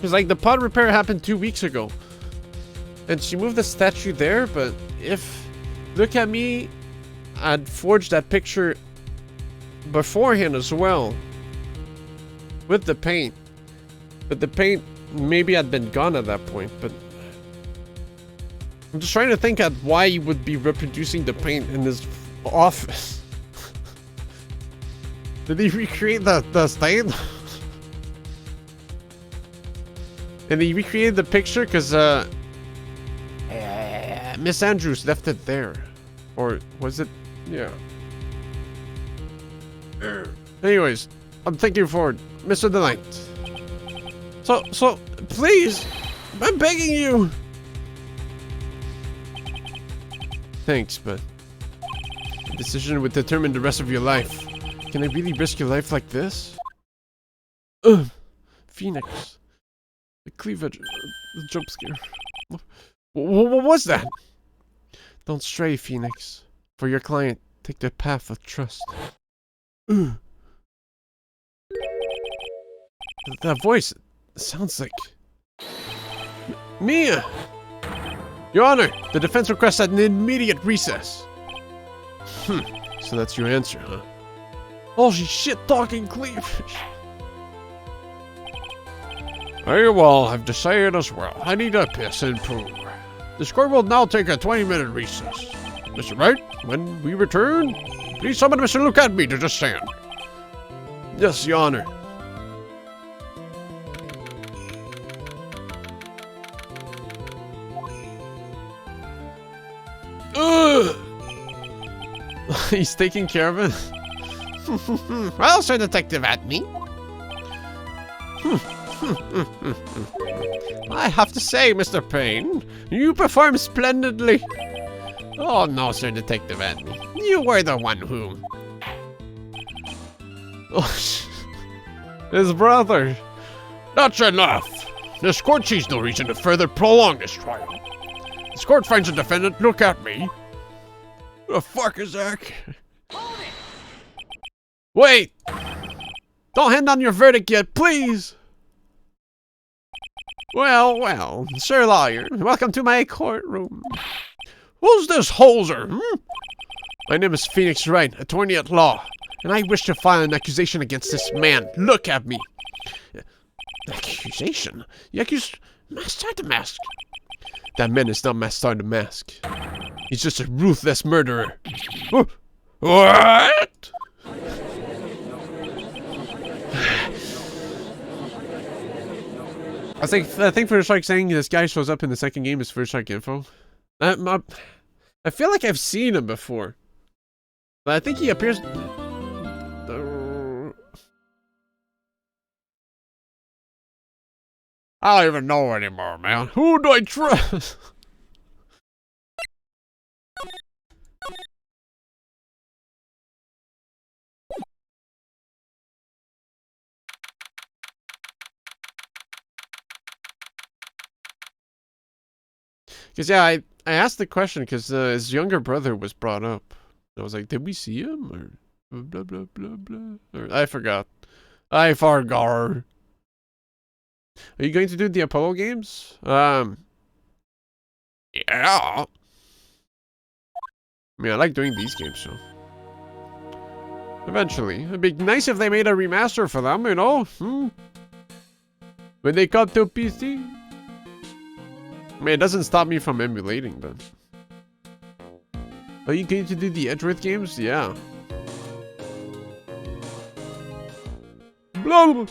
It's like the pod repair happened 2 weeks ago. And she moved the statue there, but if... Look at me. I'd forged that picture beforehand as well. With the paint. But the paint maybe had been gone at that point, but... I'm just trying to think at why you would be reproducing the paint in his office. Did he recreate the stain? And he recreated the picture because Miss Andrews left it there. Or was it? Yeah. Anyways, I'm thinking forward. Mr. Delight. So, please, I'm begging you. Thanks, but the decision would determine the rest of your life. Can I really risk your life like this? Phoenix. The cleavage. The jump scare. What was that? Don't stray, Phoenix. For your client, take the path of trust. That voice sounds like... Mia! Your Honor, the defense requests an immediate recess. So that's your answer, huh? Holy shit, talking cleavage. Very well, I've decided as well. I need a piss and poo. The score will now take a 20-minute recess. Mr. Wright, when we return, please summon Mr. Look at me to just stand. Yes, Your Honor. He's taking care of it. Well, Sir Detective Atney. I have to say, Mr. Payne, you performed splendidly. Oh no, Sir Detective Atney. You were the one who... His brother. That's enough. This court sees no reason to further prolong this trial. This court finds the defendant. Look at me. Who the fuck is that? Wait! Don't hand down your verdict yet, please! Well, Sir Lawyer, welcome to my courtroom. Who's this hoser, My name is Phoenix Wright, attorney at law, and I wish to file an accusation against this man. Look at me. Accusation? You accused Master the Mask. That man is not Master the Mask. He's just a ruthless murderer. What? I think First Strike saying this guy shows up in the second game is First Strike info. I feel like I've seen him before. But I think he appears... I don't even know anymore, man. Who do I trust? Because, yeah, I asked the question because his younger brother was brought up. I was like, did we see him? Or blah, blah, blah, blah. Or, I forgot. I forgot. Are you going to do the Apollo games? Yeah. I mean, I like doing these games, so. Eventually. It'd be nice if they made a remaster for them, you know? When they come to PC. I mean, it doesn't stop me from emulating, but... Are you going to do the Edgeworth games? Yeah. Blah, blah.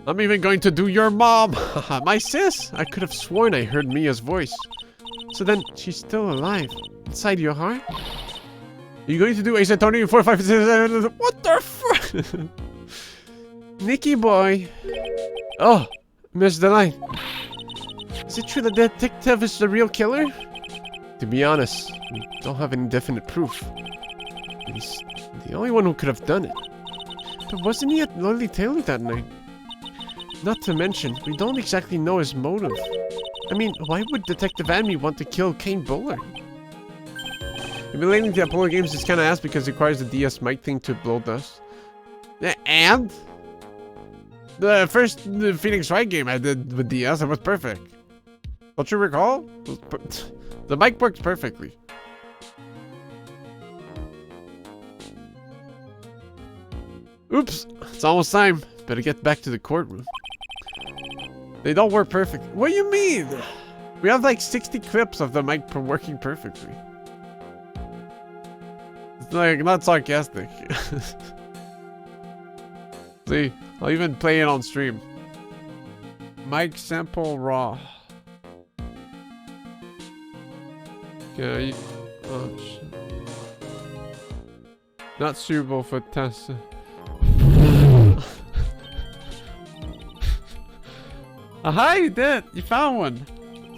I'm even going to do your mom! My sis! I could have sworn I heard Mia's voice. So then, she's still alive. Inside your heart? Are you going to do Ace Attorney 4, 5, 6, 7, what the fuck? Nicky boy. Oh, Miss Delight. Is it true the detective is the real killer? To be honest, we don't have any definite proof. He's the only one who could have done it. But wasn't he at Lily Taylor that night? Not to mention, we don't exactly know his motive. I mean, why would Detective Amy want to kill Kane Buller? Emulating the Apollo games is kind of ass because it requires the DS mic thing to blow dust. And the first Phoenix Wright game I did with DS, it was perfect. Don't you recall? The mic works perfectly. Oops, it's almost time. Better get back to the courtroom. They don't work perfect. What do you mean? We have like 60 clips of the mic working perfectly. It's like not sarcastic. See, I'll even play it on stream. Mic sample raw. Okay. Oh, not suitable for tests. Aha, you did! You found one!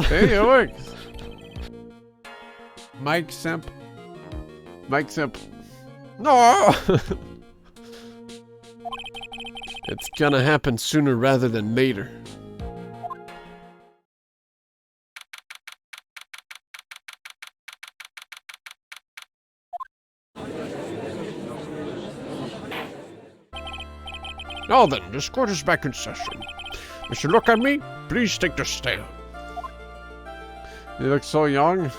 Hey, it works! Mic sample. Mic sample. No! It's gonna happen sooner rather than later. Now then, this court is back in session. Mr. Look at me, please take the stand. You look so young.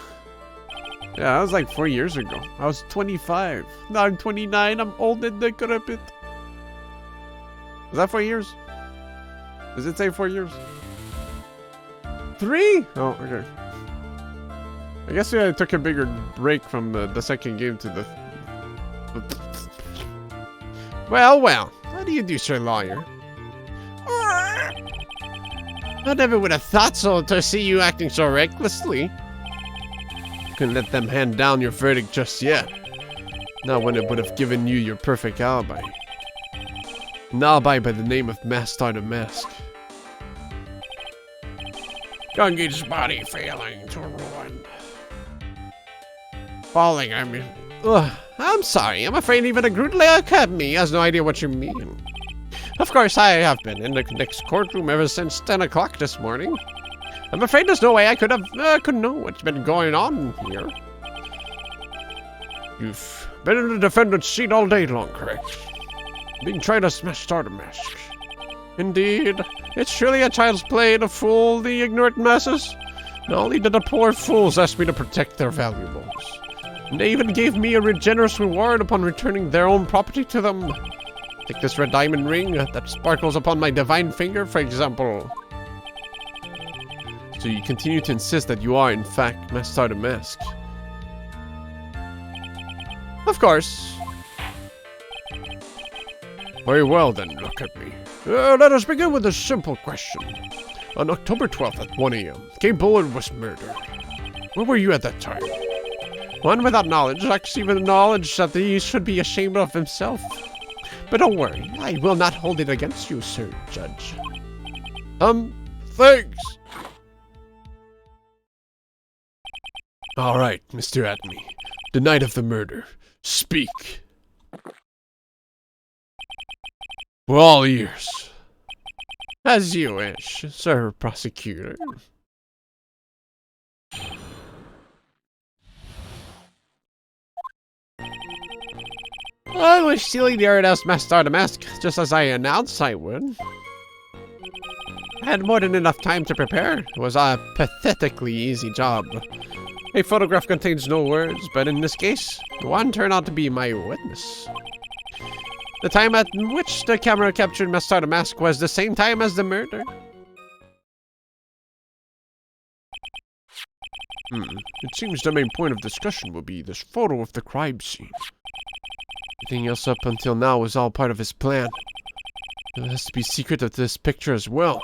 Yeah, that was like 4 years ago. I was 25. Now I'm 29, I'm old and decrepit. Was that 4 years? Does it say 4 years? 3? Oh, okay. I guess I took a bigger break from the second game to the... Well, well. How do you do, Sir Lawyer? I never would have thought so to see you acting so recklessly. Couldn't let them hand down your verdict just yet. Not when it would have given you your perfect alibi. An alibi by the name of Master the Mask. Gungage's body failing to ruin. Falling, I mean. Ugh, I'm sorry. I'm afraid even a Grootly Academy has no idea what you mean. Of course, I have been in the next courtroom ever since 10 o'clock this morning. I'm afraid there's no way I could know what's been going on here. You've been in the defendant's seat all day long, correct? Being tried to smash the mask. Indeed, it's surely a child's play to fool the ignorant masses. Not only did the poor fools ask me to protect their valuables, they even gave me a generous reward upon returning their own property to them. Take this red diamond ring that sparkles upon my divine finger, for example. So you continue to insist that you are, in fact, Master the Mask. Of course. Very well then, look at me. Let us begin with a simple question. On October 12th at 1 AM, Kate Bullard was murdered. Where were you at that time? One without knowledge lacks even knowledge that he should be ashamed of himself. But don't worry, I will not hold it against you, Sir Judge. Thanks! Alright, Mr. Atme. The night of the murder. Speak. We're all ears. As you wish, Sir Prosecutor. I was stealing the Earth Master the Mask, just as I announced I would. I had more than enough time to prepare. It was a pathetically easy job. A photograph contains no words, but in this case, one turned out to be my witness. The time at which the camera captured Master the Mask was the same time as the murder. It seems the main point of discussion will be this photo of the crime scene. Everything else up until now was all part of his plan. There has to be secret of this picture as well.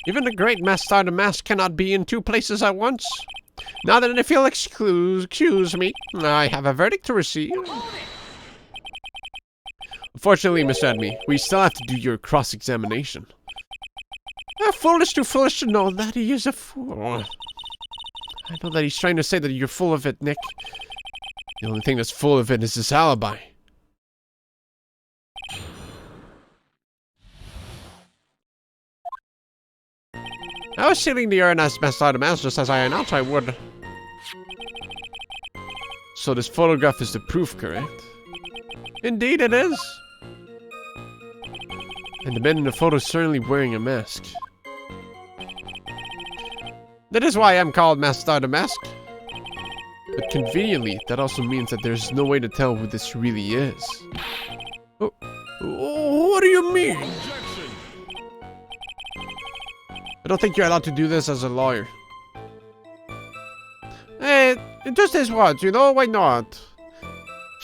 Even the great Master the Mask cannot be in two places at once. Now that if you'll excuse me, I have a verdict to receive. Unfortunately, Mr. Adme, we still have to do your cross-examination. Too foolish to know that he is a fool. I know that he's trying to say that you're full of it, Nick. The only thing that's full of it is his alibi. I was stealing the urn as Master the Mask just as I announced I would. So this photograph is the proof, correct? Indeed it is. And the man in the photo is certainly wearing a mask. That is why I'm called Master the Mask. But conveniently, that also means that there's no way to tell who this really is. Oh, what do you mean? I don't think you're allowed to do this as a lawyer. It just is what, you know? Why not?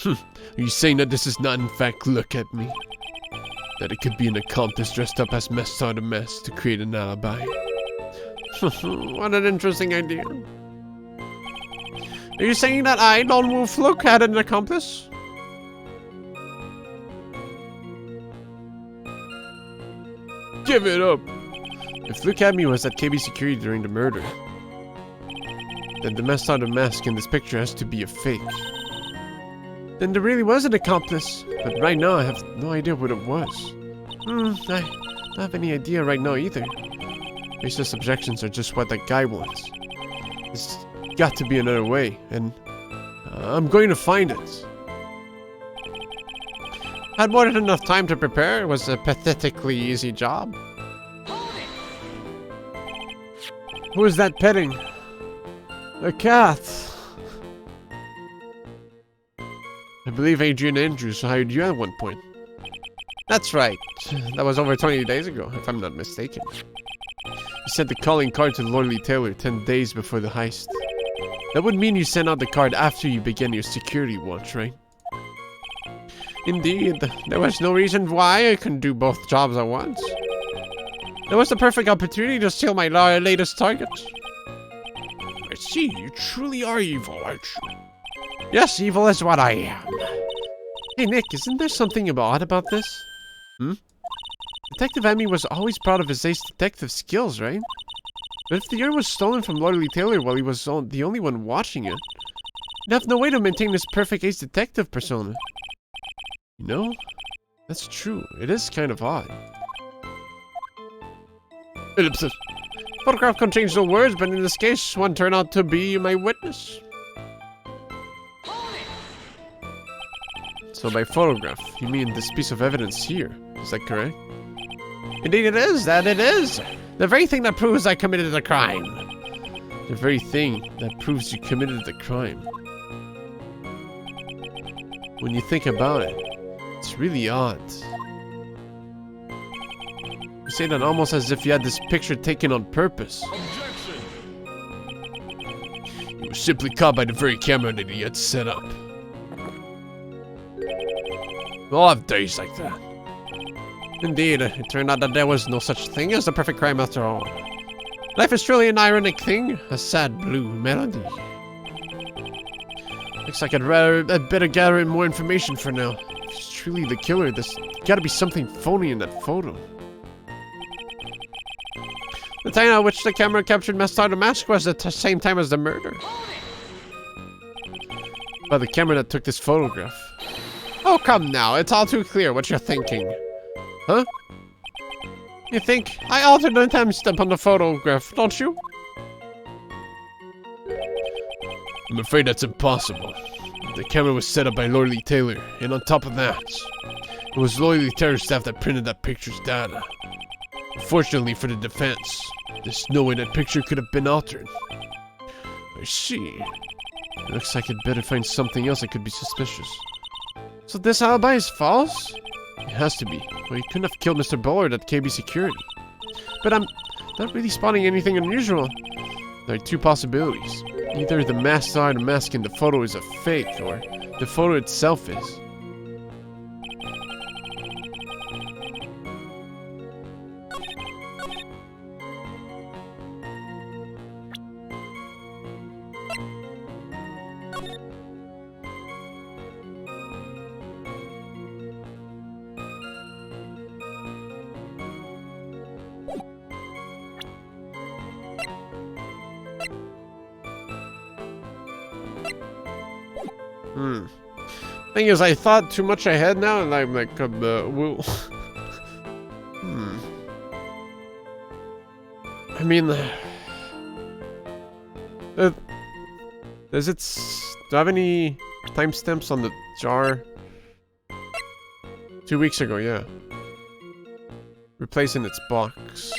Are you saying that this is not in fact look at me? That it could be an accomplice dressed up as Master the Mask to create an alibi? What an interesting idea. Are you saying that I, Lone Wolf Look, had an accomplice? Give it up! If Look at me was at KB Security during the murder, then the Master the Mask in this picture has to be a fake. Then there really was an accomplice, but right now I have no idea what it was. I don't have any idea right now either. Baseless objections are just what that guy wants. There's got to be another way, and I'm going to find it. Had more than enough time to prepare. It was a pathetically easy job. Who is that petting? A cat. I believe Adrian Andrews hired you at one point. That's right. That was over 20 days ago, if I'm not mistaken. You sent the calling card to Lordly Taylor 10 days before the heist. That would mean you sent out the card after you began your security watch, right? Indeed. There was no reason why I couldn't do both jobs at once. That was the perfect opportunity to steal my latest target. I see. You truly are evil, aren't you? Yes, evil is what I am. Hey, Nick, isn't there something odd about this? Detective Emmy was always proud of his ace detective skills, right? But if the urn was stolen from Lordly Taylor while he was the only one watching it, he'd have no way to maintain this perfect ace detective persona. You know? That's true. It is kind of odd. Ellipsis. Photograph contains no words, but in this case, one turned out to be my witness. So by photograph, you mean this piece of evidence here. Is that correct? Indeed it is, that it is. The very thing that proves I committed the crime. The very thing that proves you committed the crime. When you think about it, it's really odd. You say that almost as if you had this picture taken on purpose. Objection! You were simply caught by the very camera that he had set up. We'll have days like that. Indeed, it turned out that there was no such thing as the perfect crime after all. Life is truly an ironic thing, a sad blue melody. Looks like I'd better gather in more information for now. If he's truly the killer, there's gotta be something phony in that photo. The time at which the camera captured Master the Mask was at the same time as the murder. By the camera that took this photograph. Oh, come now, it's all too clear what you're thinking. Huh? You think I altered the timestamp on the photograph, don't you? I'm afraid that's impossible. The camera was set up by Lordly Taylor, and on top of that, it was Lordly Taylor's staff that printed that picture's data. Unfortunately for the defense, there's no way that picture could have been altered. I see. It looks like I'd better find something else that could be suspicious. So this alibi is false? It has to be. Well, he couldn't have killed Mr. Bullard at KB Security. But I'm not really spotting anything unusual. There are two possibilities. Either the Master the Mask in the photo is a fake, or the photo itself is. Thing is, I thought too much ahead now, and I'm like, woo. I mean, does it? Do I have any Timestamps on the jar. 2 weeks ago, yeah. Replacing its box.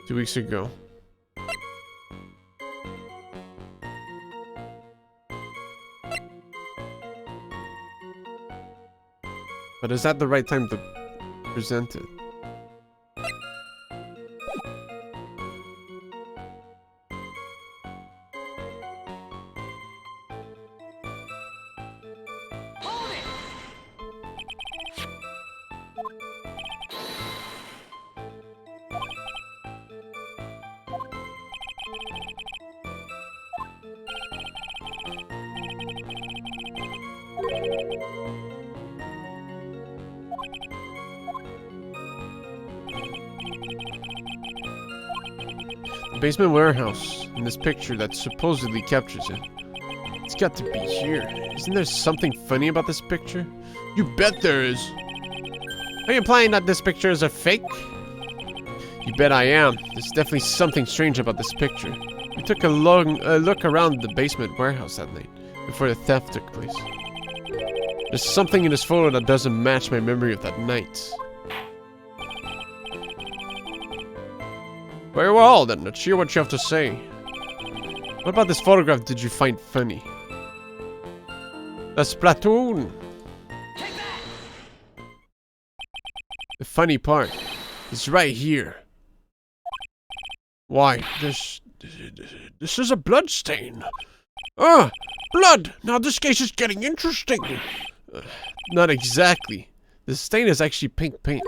2 weeks ago. But is that the right time to present it? The basement warehouse in this picture that supposedly captures it. It's got to be here. Isn't there something funny about this picture? You bet there is. Are you implying that this picture is a fake? You bet I am. There's definitely something strange about this picture. We took a look around the basement warehouse that night, before the theft took place. There's something in this photo that doesn't match my memory of that night. Very well, then. Let's hear what you have to say. What about this photograph did you find funny? The Splatoon! The funny part is right here. Why, this is a blood stain. Ah, blood! Now this case is getting interesting. Not exactly. The stain is actually pink paint.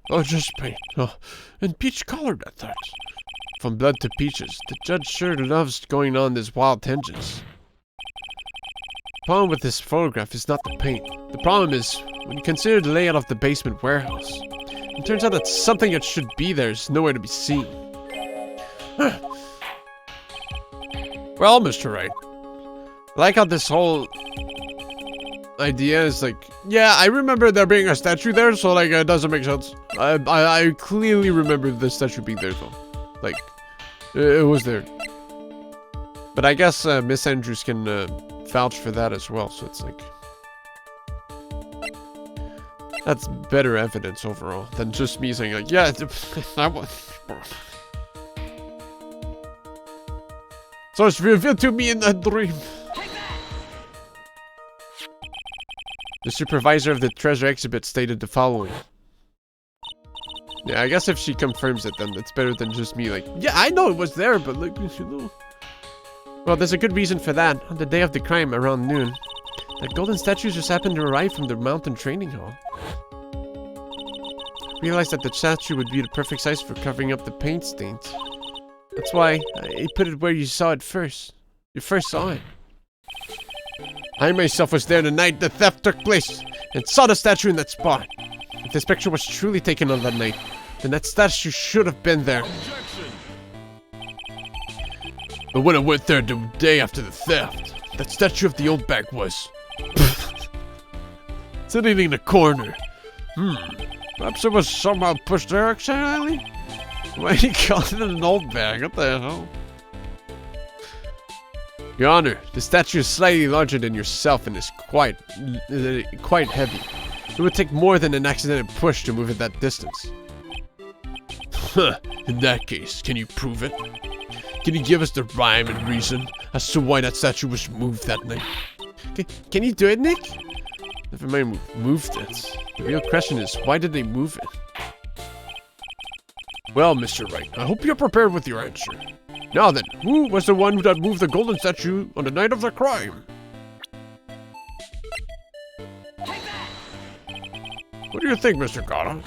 Oh, just paint. Oh, and peach-colored, I thought. From blood to peaches, the judge sure loves going on these wild tangents. The problem with this photograph is not the paint. The problem is, when you consider the layout of the basement warehouse, it turns out that something that should be there is nowhere to be seen. Well, Mr. Wright, I like how this whole idea is like, yeah, I remember there being a statue there, so like it doesn't make sense. I clearly remember the statue being there though. Like, it was there. But I guess Miss Andrews can vouch for that as well, so it's like, that's better evidence overall than just me saying like, yeah, that was. So it's revealed to me in a dream. The supervisor of the treasure exhibit stated the following. Yeah, I guess if she confirms it, then it's better than just me like, yeah, I know it was there, but like, you know. Well, there's a good reason for that. On the day of the crime, around noon, the golden statues just happened to arrive from the mountain training hall. Realized that the statue would be the perfect size for covering up the paint stains. That's why I put it where you saw it first. You first saw it. I myself was there the night the theft took place, and saw the statue in that spot. If this picture was truly taken on that night, then that statue should have been there. But when I went there the day after the theft, that statue of the old bag was sitting in the corner. Perhaps it was somehow pushed there accidentally? Why do you call it an old bag? What the hell? Your Honor, the statue is slightly larger than yourself and is quite heavy. It would take more than an accidental push to move it that distance. In that case, can you prove it? Can you give us the rhyme and reason as to why that statue was moved that night? Can you do it, Nick? Never mind moved it. The real question is, why did they move it? Well, Mr. Wright, I hope you're prepared with your answer. Now then, who was the one that moved the golden statue on the night of the crime? What do you think, Mr. Carter?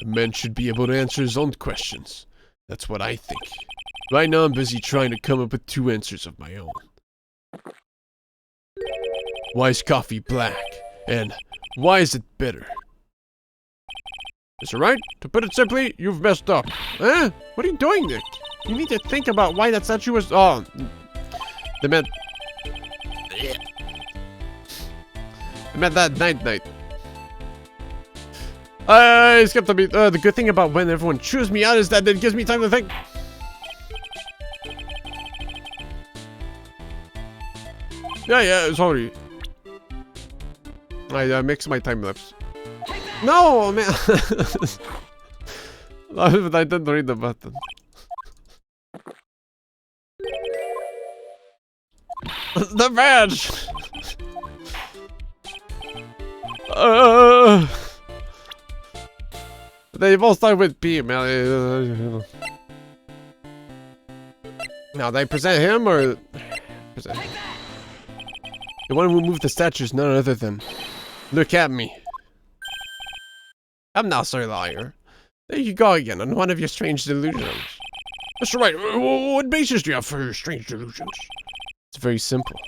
A man should be able to answer his own questions. That's what I think. Right now I'm busy trying to come up with 2 answers of my own. Why is coffee black? And why is it bitter? Mr. Wright, to put it simply, you've messed up. Huh? What are you doing, Nick? You need to think about why that statue was... Oh, they meant that night. I skipped a beat. The good thing about when everyone chews me out is that it gives me time to think. Yeah, sorry. I mixed my time lapse. No, man. I didn't read the button. The badge! They both start with P, man. Now, they present him or... Present him? The one who moved the statue is none other than... Look at me. I'm not so liar. There you go again on one of your strange delusions. Mr. Wright, what basis do you have for your strange delusions? It's very simple.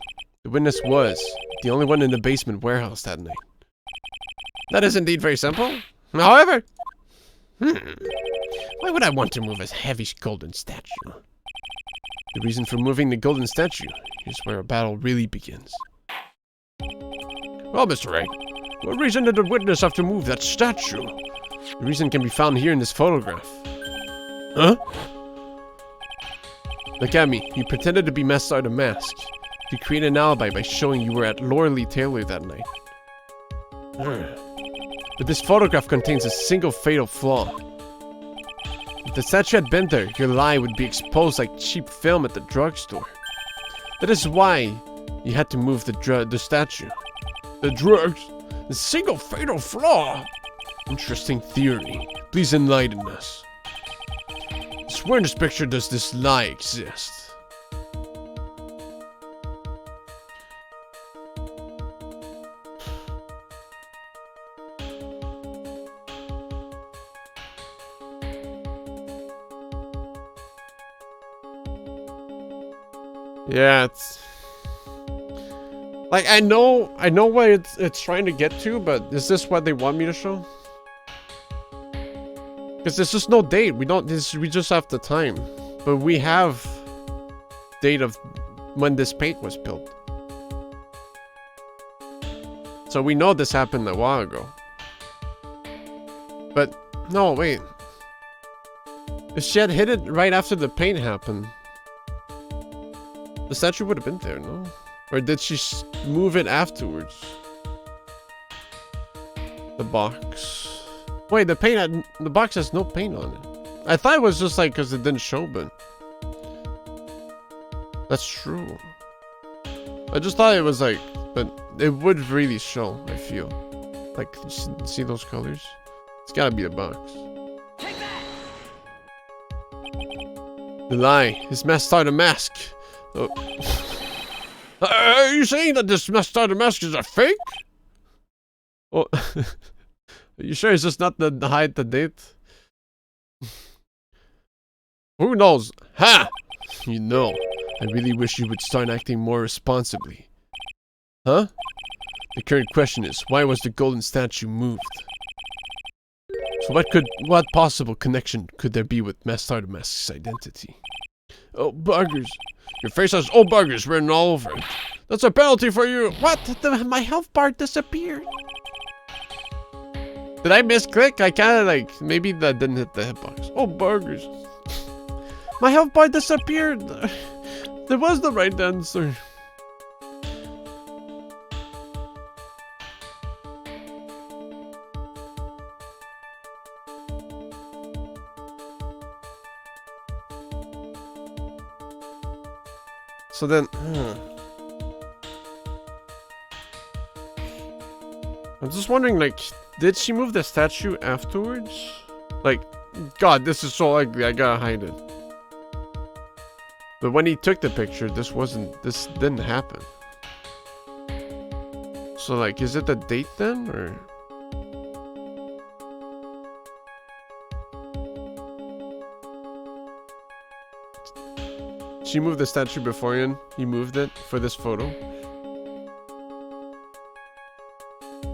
The witness was the only one in the basement warehouse that night. That is indeed very simple. However, why would I want to move a heavy golden statue? The reason for moving the golden statue is where a battle really begins. Well, Mr. Wright, what reason did the witness have to move that statue? The reason can be found here in this photograph. Huh? Look at me. You pretended to be Master the Mask. You created an alibi by showing you were at Laura Taylor that night. But this photograph contains a single fatal flaw. If the statue had been there, your lie would be exposed like cheap film at the drugstore. That is why you had to move the statue. The drugs? The single fatal flaw? Interesting theory. Please enlighten us. Where in this picture does this lie exist? Yeah, it's like I know what it's trying to get to, but is this what they want me to show? Because there's just no date. We just have the time, but we have date of when this paint was built. So we know this happened a while ago. But no, wait. If she had hit it right after the paint happened, the statue would have been there, no? Or did she move it afterwards? The box. Wait, the box has no paint on it. I thought it was just like because it didn't show, but that's true. I just thought it was like, but it would really show. I feel like see those colors. It's gotta be the box. The lie is Master the Mask. Oh. Are you saying that this Master the Mask is a fake? Oh. Are you sure it's just not the hide the date? Who knows? Ha! You know, I really wish you would start acting more responsibly. Huh? The current question is, why was the golden statue moved? So what possible connection could there be with Master the Mask's identity? Oh, buggers. Your face has "oh buggers" written all over it. That's a penalty for you. What? My health bar disappeared. Did I misclick? I kind of like, maybe that didn't hit the hitbox. Oh, burgers. My health bar disappeared. There was the right answer. So then, I'm just wondering, like, did she move the statue afterwards? Like, God, this is so ugly, I gotta hide it. But when he took the picture, this didn't happen. So, like, is it the date then, or? She moved the statue beforehand, he moved it for this photo.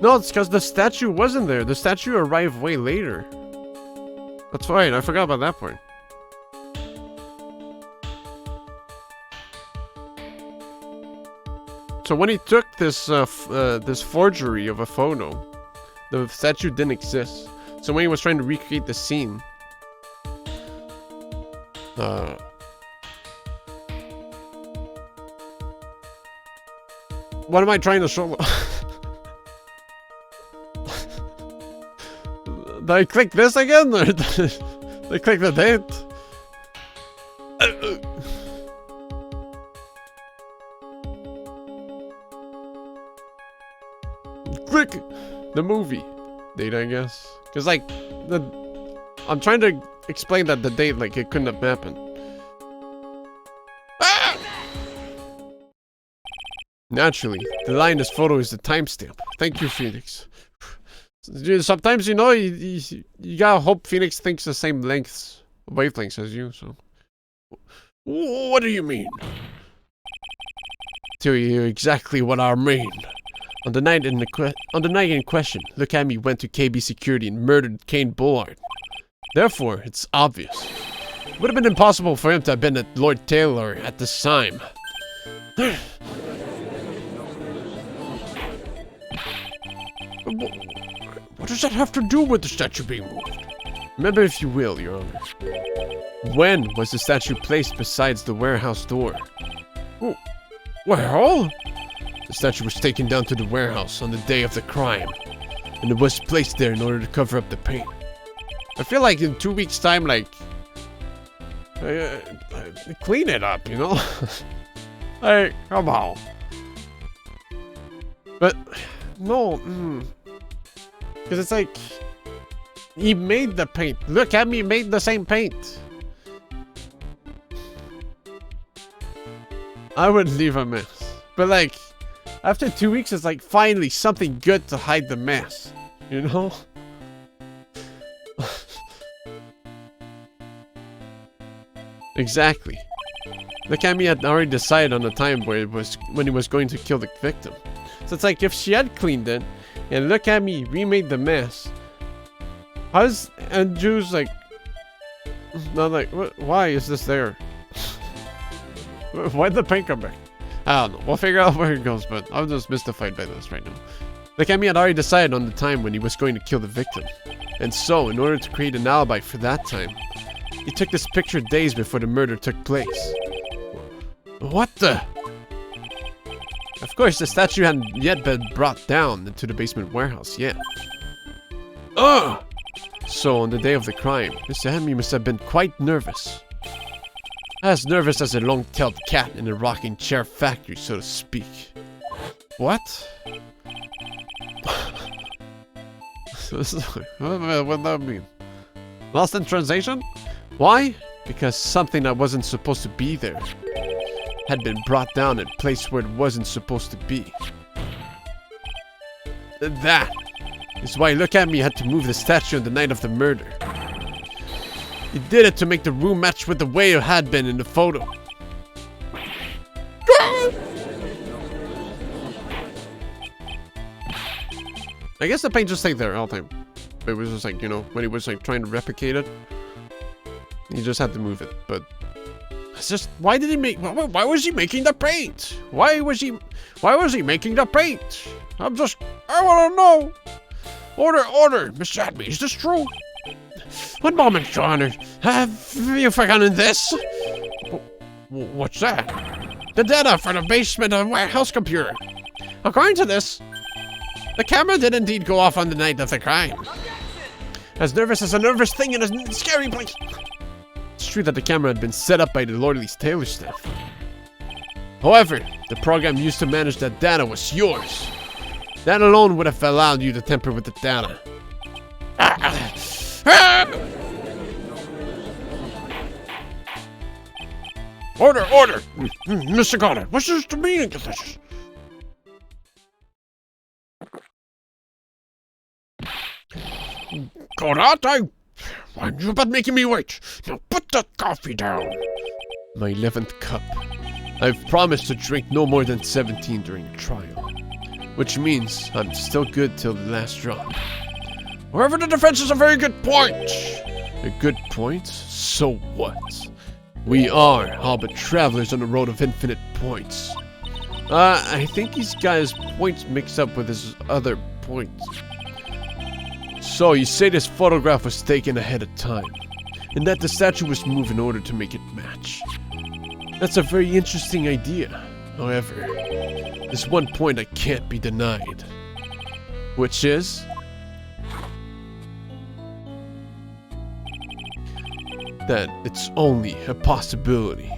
No, it's because the statue wasn't there. The statue arrived way later. That's fine. I forgot about that part. So when he took this this forgery of a photo, the statue didn't exist. So when he was trying to recreate the scene, What am I trying to show? Did I click this again? Or did I click the date? Click the movie date, I guess. Because, like, I'm trying to explain that the date, like, it couldn't have happened. Ah! Naturally, the line in this photo is the timestamp. Thank you, Phoenix. Sometimes, you know, you gotta hope Phoenix thinks the same wavelengths as you, so. What do you mean? Tell you exactly what I mean. On the night in question, Look At Me went to KB Security and murdered Kane Bullard. Therefore, it's obvious. It would have been impossible for him to have been at Lord Taylor at this time. What does that have to do with the statue being moved? Remember, if you will, Your Honor. When was the statue placed besides the warehouse door? Oh, well? The statue was taken down to the warehouse on the day of the crime, and it was placed there in order to cover up the paint. I feel like in 2 weeks' time, like, clean it up, you know? Hey, come on. But, no, because it's like, he made the paint. Look At Me made the same paint. I would leave a mess. But like, after 2 weeks, it's like finally something good to hide the mess. You know? Exactly. Look At Me had already decided on the time when he was going to kill the victim. So it's like if she had cleaned it, and Look At Me remade the mess. How's Andrew's like? Not like, why is this there? Why'd the paint come back? I don't know. We'll figure out where it goes, but I'm just mystified by this right now. Look At Me had already decided on the time when he was going to kill the victim. And so, in order to create an alibi for that time, he took this picture days before the murder took place. What the? Of course, the statue hadn't yet been brought down into the basement warehouse yet. Ugh! So, on the day of the crime, Mr. Henry must have been quite nervous. As nervous as a long-tailed cat in a rocking chair factory, so to speak. What? What does that mean? Lost in translation? Why? Because something that wasn't supposed to be there had been brought down and placed where it wasn't supposed to be. That is why Look At Me had to move the statue on the night of the murder. He did it to make the room match with the way it had been in the photo. I guess the paint just stayed there all the time. It was just like, you know, when he was like trying to replicate it, he just had to move it. But it's just, why did he make? Why was he making the paint? Why was he making the paint? I want to know. Order, Mr. Adby, is this true? One moment, Your Honor. Have you forgotten this? What's that? The data for the basement of warehouse computer. According to this, the camera did indeed go off on the night of the crime. As nervous as a nervous thing in a scary place. It's true that the camera had been set up by the Lord Taylor staff. However, the program used to manage that data was yours. That alone would have allowed you to tamper with the data. Order! Mr. Carter, what's the meaning of this? Carter, why are you about making me wait? Now put that coffee down. My 11th cup. I've promised to drink no more than 17 during the trial. Which means I'm still good till the last drop. However, the defense is a very good point. A good point? So what? We are all but travelers on the road of infinite points. I think he's got his points mixed up with his other points. So you say this photograph was taken ahead of time, and that the statue was moved in order to make it match. That's a very interesting idea. However, there's one point that can't be denied. Which is... that it's only a possibility.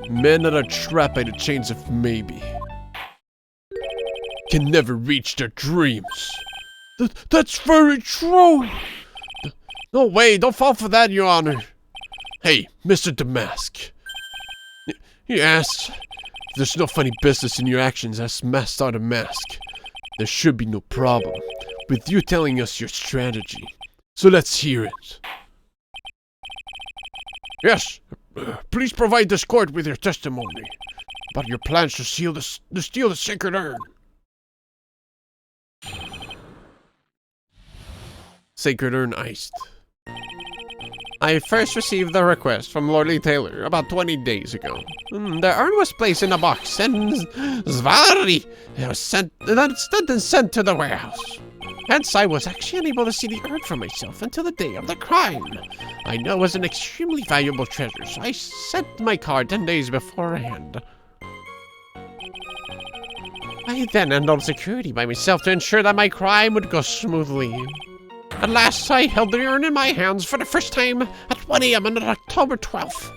Men that are trapped by the chains of maybe can never reach their dreams. That's very true! No way, don't fall for that, Your Honor. Hey, Mr. Damask. Yes, if there's no funny business in your actions as Master Damask, there should be no problem with you telling us your strategy. So let's hear it. Yes, please provide this court with your testimony about your plans to steal the sacred urn. Sacred urn iced. I first received the request from Lord Lee Taylor about 20 days ago. The urn was placed in a box and Zvari was sent to the warehouse. Hence, I was actually unable to see the urn for myself until the day of the crime. I know it was an extremely valuable treasure, so I sent my card 10 days beforehand. I then handled security by myself to ensure that my crime would go smoothly. At last, I held the urn in my hands for the first time at 1 AM on October 12th.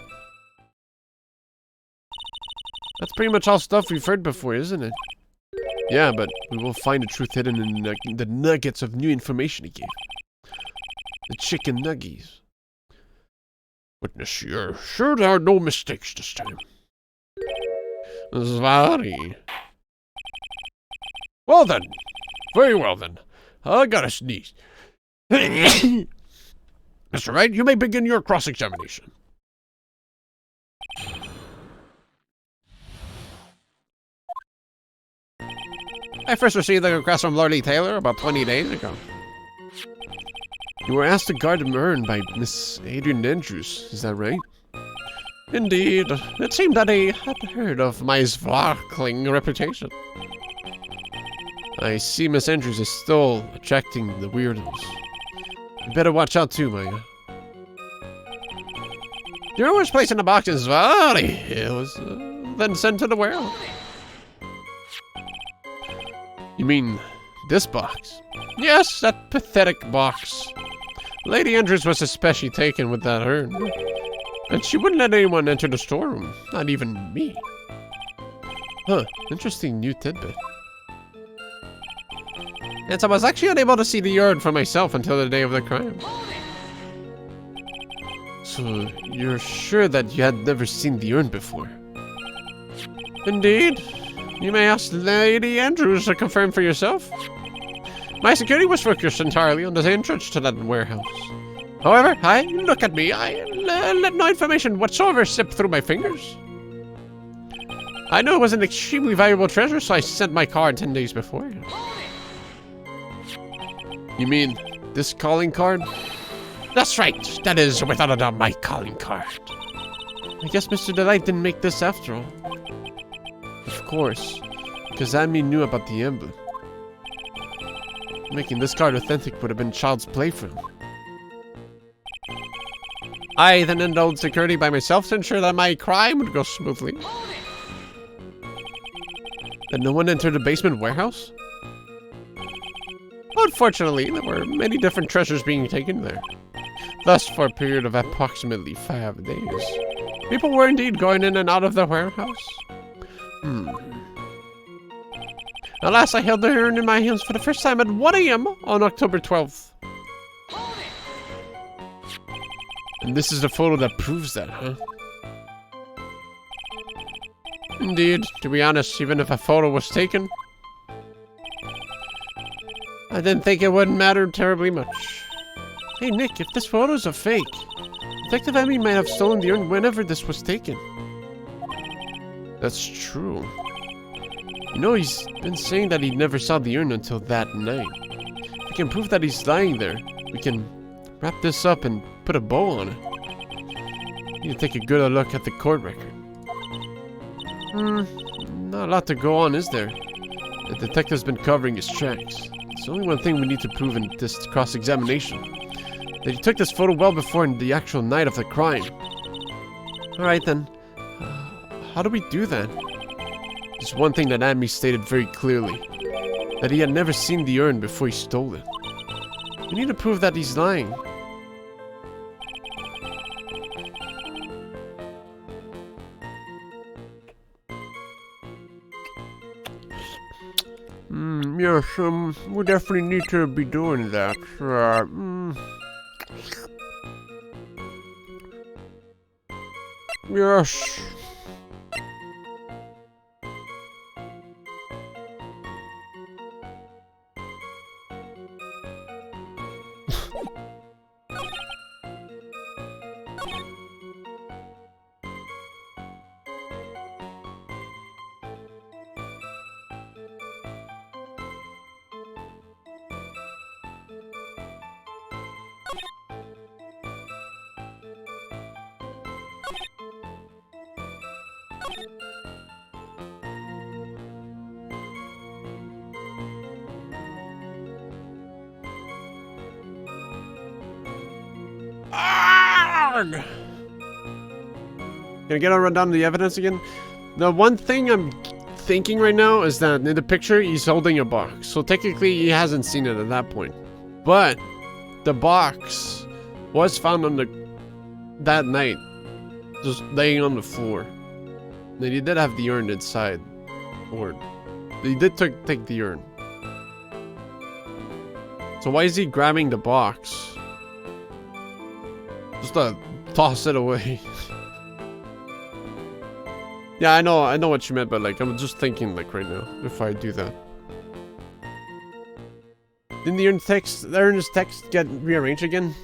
That's pretty much all stuff we've heard before, isn't it? Yeah, but we will find the truth hidden in the nuggets of new information he gave. The chicken nuggies. Witness, you're sure there are no mistakes this time? Zvari. Well then. Very well then. I gotta sneeze. Mr. Wright, you may begin your cross-examination. I first received the request from Lord Lee Taylor about 20 days ago. You were asked to guard the urn by Miss Adrian Andrews, is that right? Indeed. It seemed that he had heard of my sparkling reputation. I see Miss Andrews is still attracting the weirdos. You better watch out too, Maya. The urn was placed in a box in Zvari. It was then sent to the warehouse. You mean this box? Yes, that pathetic box. Lady Andrews was especially taken with that urn. And she wouldn't let anyone enter the storeroom, not even me. Huh, interesting new tidbit. Yes, I was actually unable to see the urn for myself until the day of the crime. So, you're sure that you had never seen the urn before? Indeed. You may ask Lady Andrews to confirm for yourself. My security was focused entirely on the entrance to that warehouse. However, look at me, I let no information whatsoever slip through my fingers. I knew it was an extremely valuable treasure, so I sent my card 10 days before. You mean this calling card? That's right, that is without a doubt my calling card. I guess Mr. Delight didn't make this after all. Of course, because Amy knew about the emblem. Making this card authentic would have been child's play for him. I then indulged security by myself to ensure that my crime would go smoothly. Did no one enter the basement warehouse? Unfortunately, there were many different treasures being taken there. Thus, for a period of approximately 5 days, people were indeed going in and out of the warehouse. At last, I held the urn in my hands for the first time at 1 AM on October 12th. And this is the photo that proves that, huh? Indeed, to be honest, even if a photo was taken, I didn't think it wouldn't matter terribly much. Hey Nick, if this photo is a fake, Detective Emmy might have stolen the urn whenever this was taken. That's true. You know, he's been saying that he never saw the urn until that night. If we can prove that he's lying there, we can wrap this up and put a bow on it. Need to take a good look at the court record. Not a lot to go on, is there? The detective's been covering his tracks. There's only one thing we need to prove in this cross-examination. That he took this photo well before the actual night of the crime. Alright then. How do we do that? There's one thing that Amy stated very clearly. That he had never seen the urn before he stole it. We need to prove that he's lying. Yes, we definitely need to be doing that. Yes. Arrgh! Can I get a rundown of the evidence again? The one thing I'm thinking right now is that in the picture, he's holding a box. So technically, he hasn't seen it at that point. But the box was found on that night, just laying on the floor. Then he did have the urn inside. Or he did take the urn. So why is he grabbing the box? Just to toss it away. Yeah, I know what you meant, but like I'm just thinking like right now if I do that. Didn't the urn's text get rearranged again?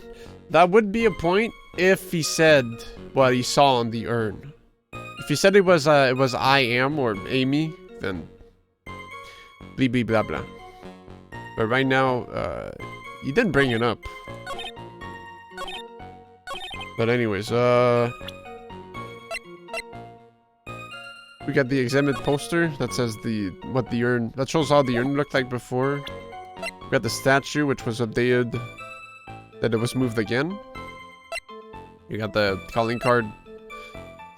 That would be a point if he said what he saw on the urn. If he said it was I am or Amy, then blah blah blah blah. But right now, he didn't bring it up. But anyways, we got the exhibit poster that says what the urn, that shows how the urn looked like before. We got the statue, which was updated, that it was moved again. You got the calling card,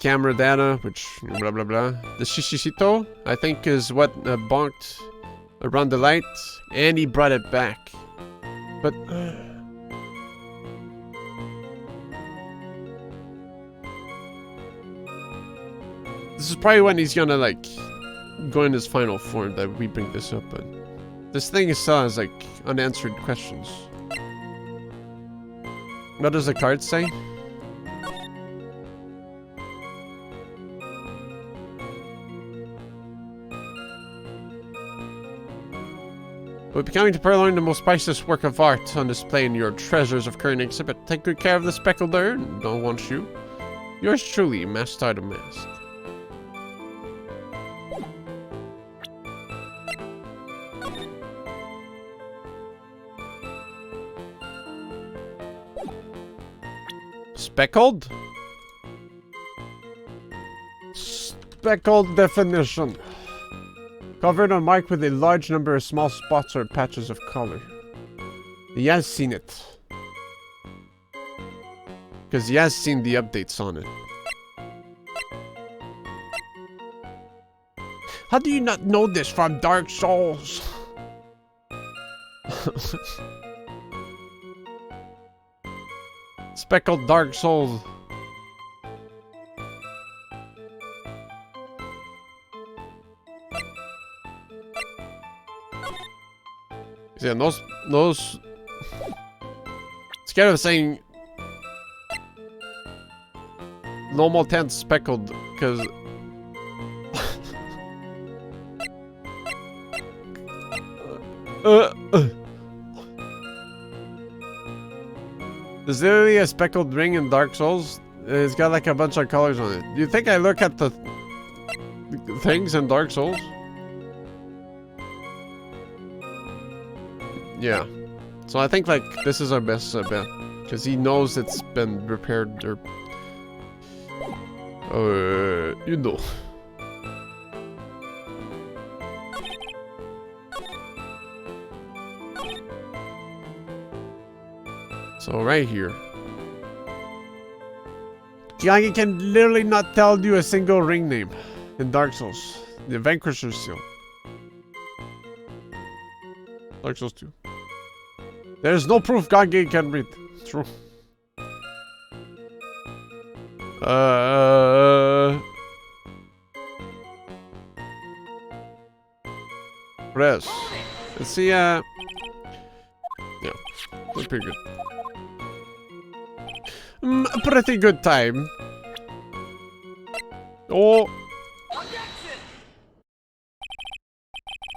camera data, which blah blah blah. The shishishito, I think, is what bonked around the light, and he brought it back. But this is probably when he's gonna like go in his final form that we bring this up. But this thing still has like unanswered questions. What does the card say? We're becoming to purloin the most priceless work of art on display in your treasures of current exhibit. Take good care of the speckled urn. Don't want you. Yours truly, Master the Mask. Speckled? Speckled definition. Covered or marked with a large number of small spots or patches of color. He has seen it. Because he has seen the updates on it. How do you not know this from Dark Souls? Speckled Dark Souls. Yeah, those scared of saying normal 10 speckled because there's literally a speckled ring in Dark Souls. It's got like a bunch of colors on it. Do you think I look at the things in Dark Souls? Yeah. So I think like this is our best bet. Because he knows it's been repaired or you know. So right here. I can literally not tell you a single ring name in Dark Souls. The Vanquisher's seal. Like those two. There's no proof Gage can read. True. Press. Let's see, yeah, that's pretty good. A pretty good time. Oh!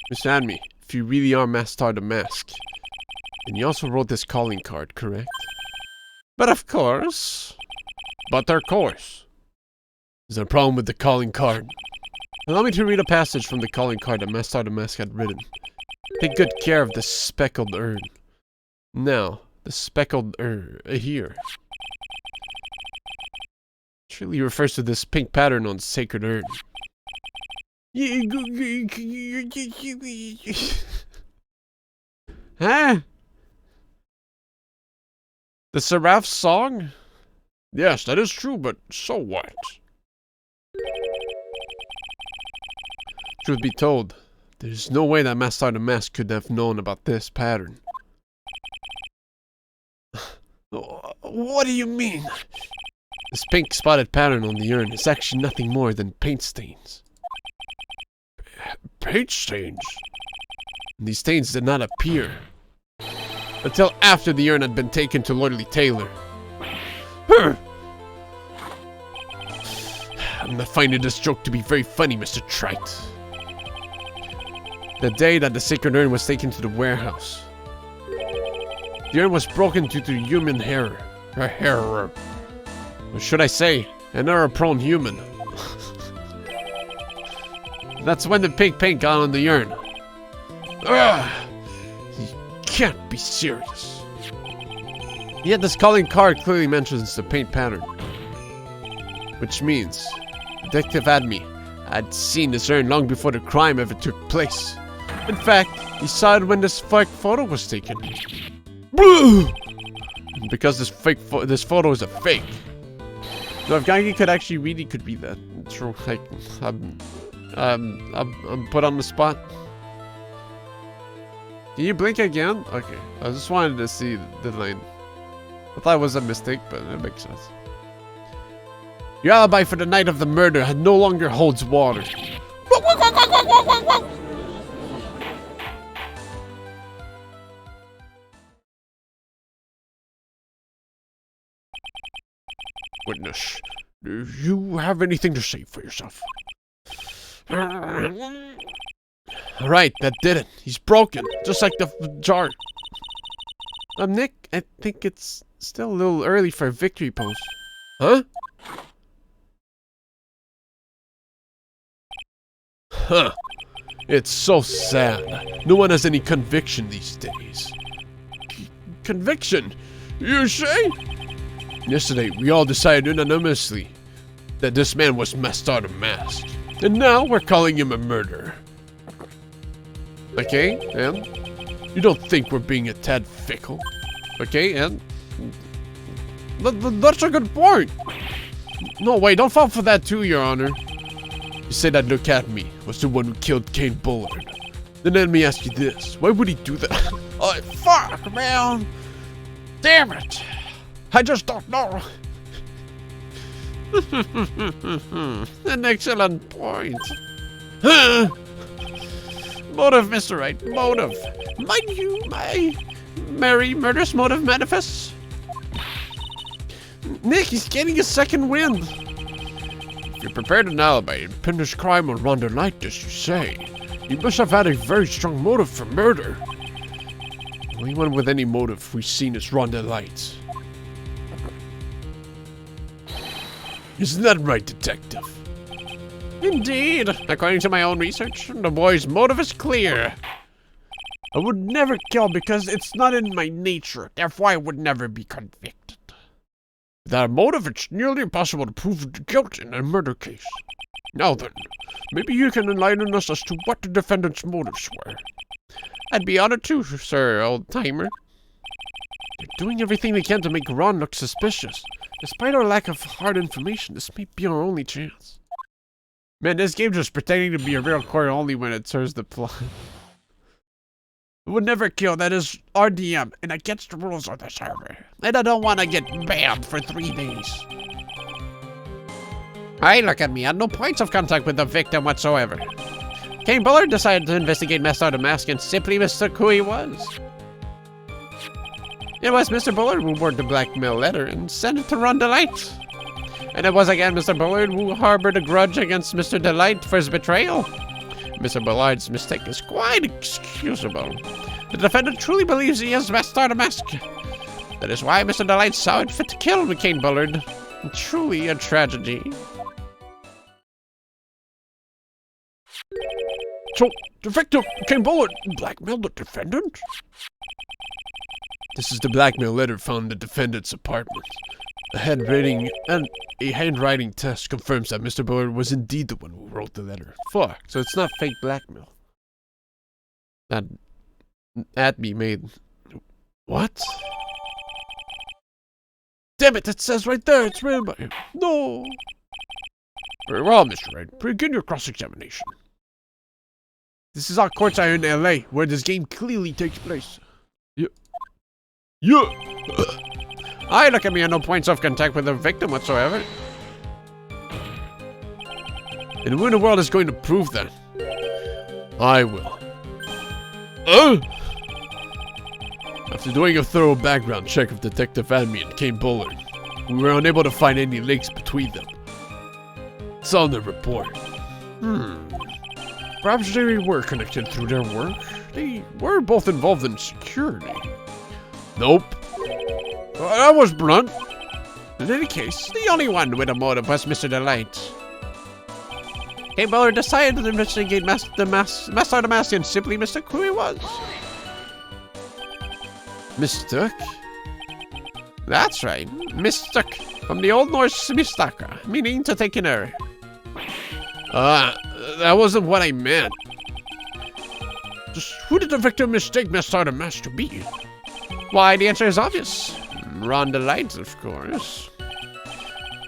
Miss Anme, if you really are Master the Mask, and you also wrote this calling card, correct? But of course. But of course. Is there a problem with the calling card? Allow me to read a passage from the calling card that Master the Mask had written. Take good care of the speckled urn. Now, the speckled urn here. Truly refers to this pink pattern on sacred urn. Huh? The Seraph song? Yes, that is true, but so what? Truth be told, there's no way that Master the Mask could have known about this pattern. What do you mean? This pink spotted pattern on the urn is actually nothing more than paint stains. Paint stains? These stains did not appear until after the urn had been taken to Lordly Taylor. I'm not finding this joke to be very funny, Mr. Trite. The day that the sacred urn was taken to the warehouse, the urn was broken due to human error. Or should I say, an error-prone human. That's when the pink paint got on the urn. Ugh! You can't be serious. Yet this calling card clearly mentions the paint pattern. Which means, Detective Adme had seen this urn long before the crime ever took place. In fact, he saw it when this fake photo was taken. Because this photo is a fake. So if Gage could actually read, he could be that. True. Like, I'm put on the spot. Can you blink again? Okay. I just wanted to see the line. I thought it was a mistake, but it makes sense. Your alibi for the night of the murder no longer holds water. Witness, do you have anything to say for yourself? Right, that did it. He's broken, just like the jar. Nick, I think it's still a little early for a victory pose. Huh? Huh. It's so sad. No one has any conviction these days. Conviction? You say? Yesterday, we all decided unanimously that this man was Master the Mask. And now we're calling him a murderer. Okay, and? You don't think we're being a tad fickle? Okay, and? That's a good point. No, wait, don't fall for that too, Your Honor. You say that Look At Me was the one who killed Kane Bullard. Then let me ask you this. Why would he do that? Oh, fuck, man. Damn it. I just don't know. An excellent point. Motive, Mr. Wright. Motive. Mind you, my merry murderous motive manifests. Nick, he's getting a second wind. If you prepared an alibi and pinned this crime on Rhonda Light, as you say, you must have had a very strong motive for murder. The only one with any motive we've seen is Rhonda Light. Isn't that right, Detective? Indeed. According to my own research, the boy's motive is clear. I would never kill because it's not in my nature. Therefore, I would never be convicted. Without a motive, it's nearly impossible to prove guilt in a murder case. Now then, maybe you can enlighten us as to what the defendant's motives were. I'd be honored too, sir, old-timer. They're doing everything they can to make Ron look suspicious. Despite our lack of hard information, this may be our only chance. Man, this game just pretending to be a real court only when it serves the plot. Would never kill, that is RDM, and against the rules of the server. And I don't want to get banned for 3 days. Hey, look at me, I had no points of contact with the victim whatsoever. Kane Bullard decided to investigate Master the Mask and simply mistook who he was. It was Mr. Bullard who wrote the blackmail letter and sent it to Ron Delight. And it was again Mr. Bullard who harbored a grudge against Mr. Delight for his betrayal. Mr. Bullard's mistake is quite excusable. The defendant truly believes he is Master the Mask. That is why Mr. Delight saw it fit to kill McCain Bullard. Truly a tragedy. So, the victim, Kane Bullard, blackmailed the defendant? This is the blackmail letter found in the defendant's apartment. A handwriting test confirms that Mr. Bullard was indeed the one who wrote the letter. Fuck, so it's not fake blackmail. That Atby made... What? Damn it, it says right there, it's written by him. No! Very well, Mr. Wright, begin your cross-examination. This is our courts are in LA, where this game clearly takes place. Yeah. Aye, look at me, I had no points of contact with the victim whatsoever. And who in the world is going to prove that? I will. After doing a thorough background check of Detective Admi and Kane Bullard, we were unable to find any links between them. It's on the report. Perhaps they were connected through their work. They were both involved in security. Nope. That was blunt. In any case, the only one with a motive was Mr. Delight. Kane Bullard decided to investigate Master the Mask and simply mistook who he was. Mistook? That's right, mistook. From the Old Norse mistaka, meaning to take an error. That wasn't what I meant. Just who did the victim mistake Master the Mask to be? Why, the answer is obvious. Ron Delight, of course.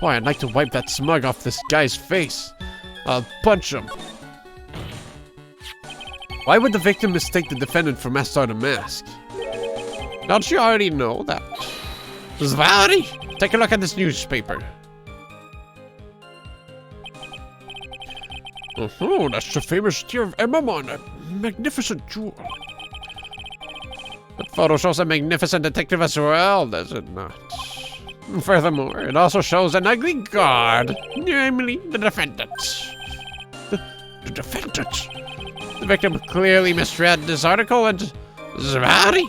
Boy, I'd like to wipe that smug off this guy's face. I'll punch him. Why would the victim mistake the defendant for Master the Mask? Don't you already know that? Zvari, take a look at this newspaper. Oh, that's the famous tear of Emma, a magnificent jewel. That photo shows a magnificent detective as well, does it not? Furthermore, it also shows an ugly guard, namely the defendant. The defendant? The victim clearly misread this article and... Zvari!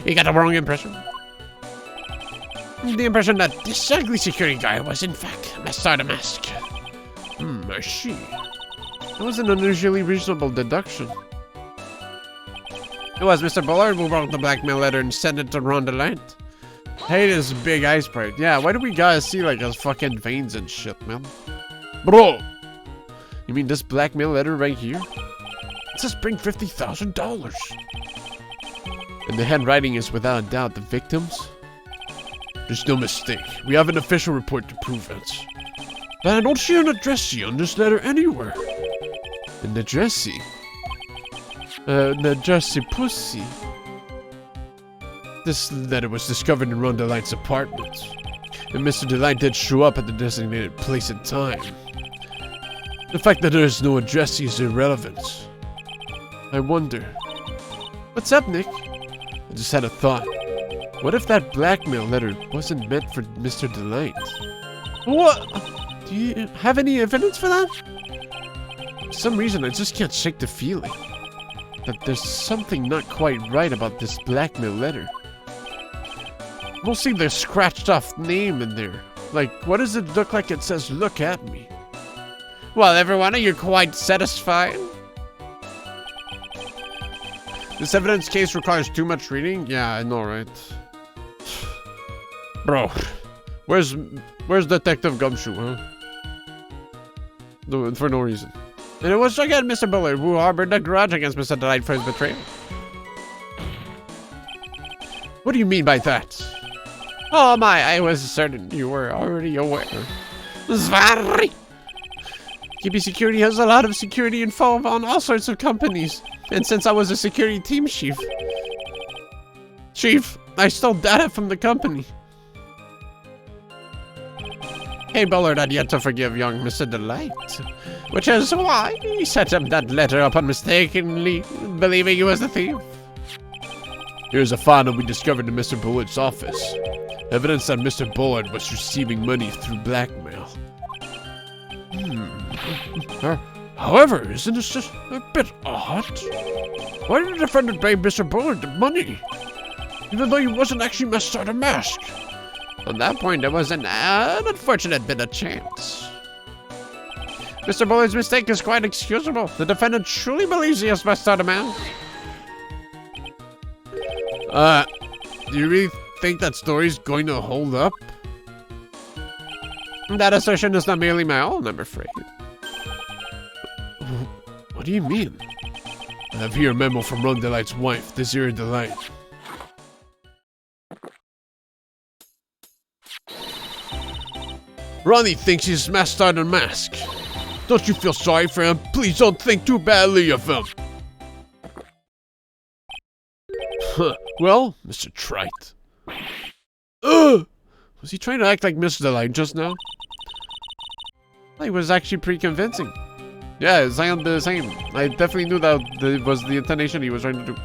He got the wrong impression. The impression that this ugly security guard was in fact Master the Mask. I see. That was an unusually reasonable deduction. It was Mr. Bullard who wrote the blackmail letter and sent it to Ron Delight. Hey, this big ice sprite. Yeah, why do we gotta see like his fucking veins and shit, man? Bro! You mean this blackmail letter right here? It says bring $50,000. And the handwriting is without a doubt the victim's? There's no mistake. We have an official report to prove it. But I don't see an addressee on this letter anywhere. An addressee? An addressee pussy. This letter was discovered in Ron Delight's apartment. And Mr. Delight did show up at the designated place and time. The fact that there is no addressee is irrelevant. I wonder. What's up, Nick? I just had a thought. What if that blackmail letter wasn't meant for Mr. Delight? What? Do you have any evidence for that? For some reason, I just can't shake the feeling that there's something not quite right about this blackmail letter. Mostly the scratched off name in there. Like, what does it look like it says, look at me? Well, everyone, are you quite satisfied? This evidence case requires too much reading? Yeah, I know, right? Bro, where's Detective Gumshoe, huh? No, for no reason. And it was again Mr. Bullard who harbored a grudge against Mr. Delight for his betrayal. What do you mean by that? Oh my, I was certain you were already aware. Zvari! KB Security has a lot of security info on all sorts of companies. And since I was a security team chief, I stole data from the company. Kane Bullard had yet to forgive young Mr. Delight, which is why he sent him that letter upon mistakenly believing he was the thief. Here's a file we discovered in Mr. Bullard's office. Evidence that Mr. Bullard was receiving money through blackmail. However, isn't this just a bit odd? Why did the defendant pay Mr. Bullard the money, even though he wasn't actually Mr. the Mask? On that point, there was an unfortunate bit of chance. Mr. Bullard's mistake is quite excusable. The defendant truly believes he is Mr. the Mask. Do you really think that story's going to hold up? That assertion is not merely my own, I'm afraid. What do you mean? I have here a memo from Ron Delight's wife, Desiree Delight. Ronnie thinks he's Master the Mask. Don't you feel sorry for him? Please don't think too badly of him. Well, Mr. Trite. Was he trying to act like Mr. Delight just now? He was actually pretty convincing. Yeah, it sounded the same. I definitely knew that was the intonation he was trying to do.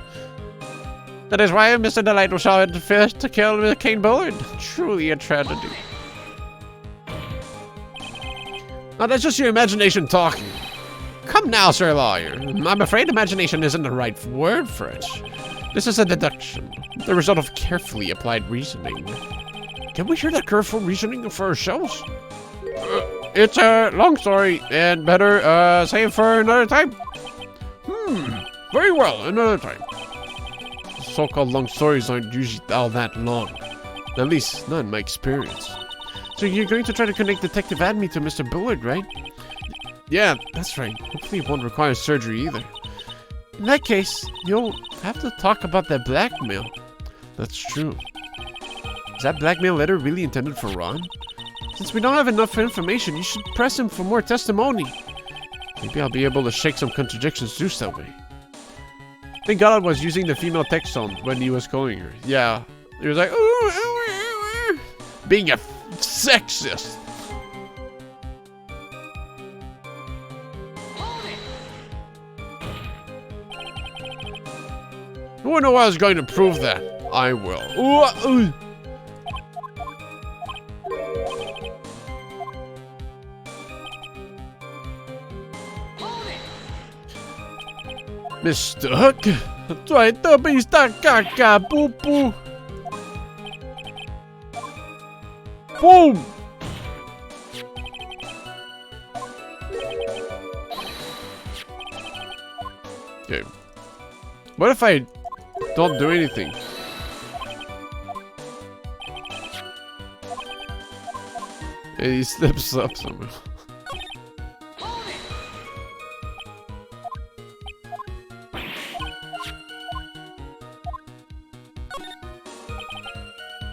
That is why Mr. Delight was shot first to kill Kane Bullard. Truly a tragedy. Now that's just your imagination talking. Come now, Sir Lawyer. I'm afraid imagination isn't the right word for it. This is a deduction, the result of carefully applied reasoning. Can we hear that careful reasoning for ourselves? It's a long story, and better save for another time. Very well, another time. So-called long stories aren't usually all that long. At least, not in my experience. So you're going to try to connect Detective Adme to Mr. Bullard, right? Yeah, that's right. Hopefully it won't require surgery either. In that case, you'll have to talk about that blackmail. That's true. Is that blackmail letter really intended for Ron? Since we don't have enough information, you should press him for more testimony. Maybe I'll be able to shake some contradictions loose that way. Thank God I was using the female text tone when he was calling her. Yeah, he was like, ooh, being a sexist. Who knew I was going to prove that? I will. Ooh. Mr. Hook, try to be caca boo boo. Boom! Okay. What if I don't do anything? And he slips up somehow.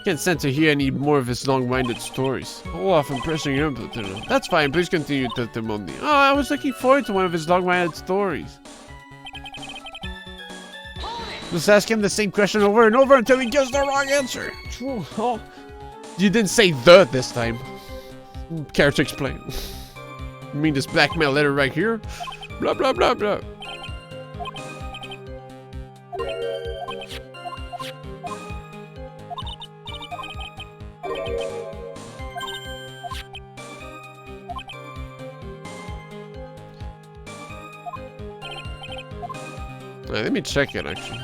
Can't stand to hear any more of his long-winded stories. Hold off on pressing your input. That's fine, please continue, Tatamondi. Oh, I was looking forward to one of his long-winded stories. Just ask him the same question over and over until he gives the wrong answer. Oh, you didn't say "the" this time. Care to explain? You mean this blackmail letter right here? Blah, blah, blah, blah. Let me check it, actually.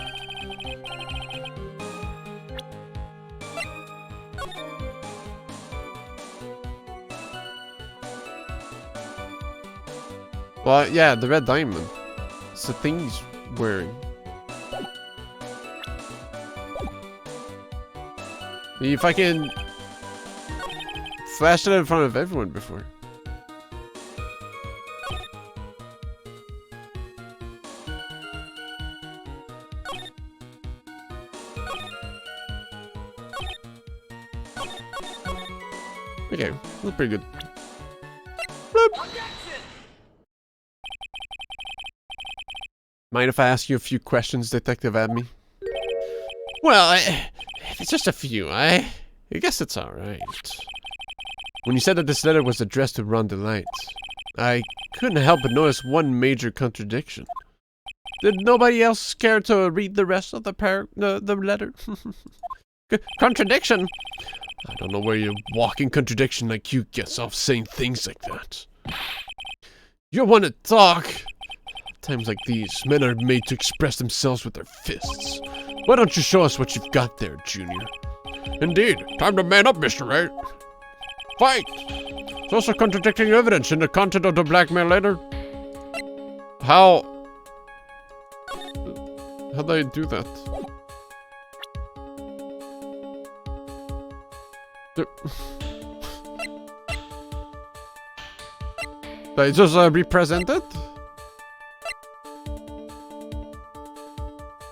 Well, yeah, the red diamond. It's the thing he's wearing. If I can flash it in front of everyone before. Okay, that's pretty good. Bloop. Mind if I ask you a few questions, Detective Abney? Well, if it's just a few, I guess it's alright. When you said that this letter was addressed to Ron Delight, I couldn't help but notice one major contradiction. Did nobody else care to read the rest of the letter? Contradiction? I don't know where your walking contradiction like you gets off saying things like that. You want to talk? Times like these, men are made to express themselves with their fists. Why don't you show us what you've got there, Junior? Indeed. Time to man up, Mr. Wright. Fight! There's also contradicting evidence in the content of the blackmail letter. How do I do that? Did I just represent it?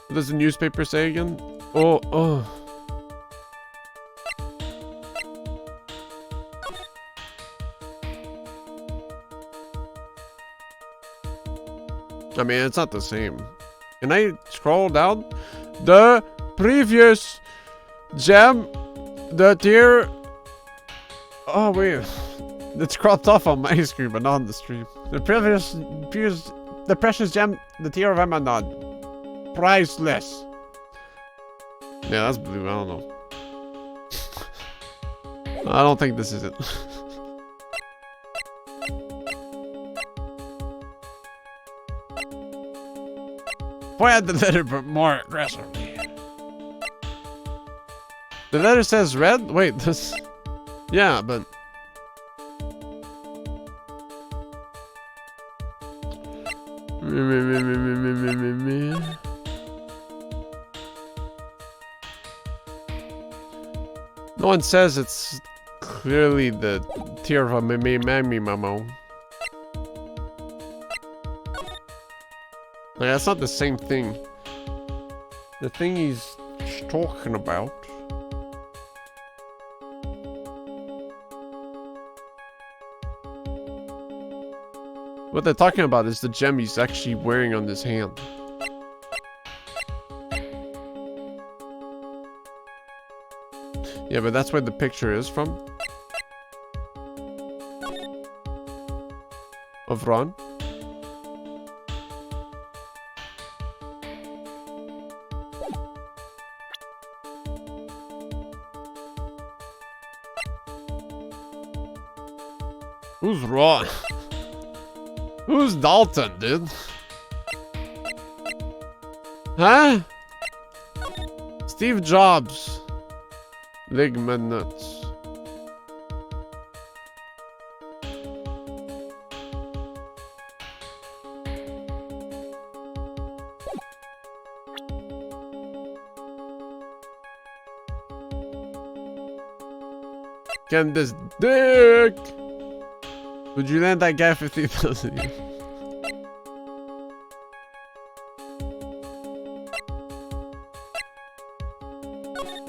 What does the newspaper say again? Oh. I mean, it's not the same. Can I scroll down? The previous gem, the tier. Oh wait, it's cropped off on my screen, but not on the stream. The precious gem, the tier of Emerald, priceless. Yeah, that's blue. I don't know. I don't think this is it. Point at the letter, but more aggressively. The letter says red? Wait, this... Yeah, but... No one says it's clearly the tier of a mamo. Like, that's not the same thing. The thing he's talking about. What they're talking about is the gem he's actually wearing on his hand. Yeah, but that's where the picture is from. Of Ron. Who's Ron? Who's Dalton, dude? Huh? Steve Jobs. Ligman nuts. Can this dick? Would you lend that guy 50,000?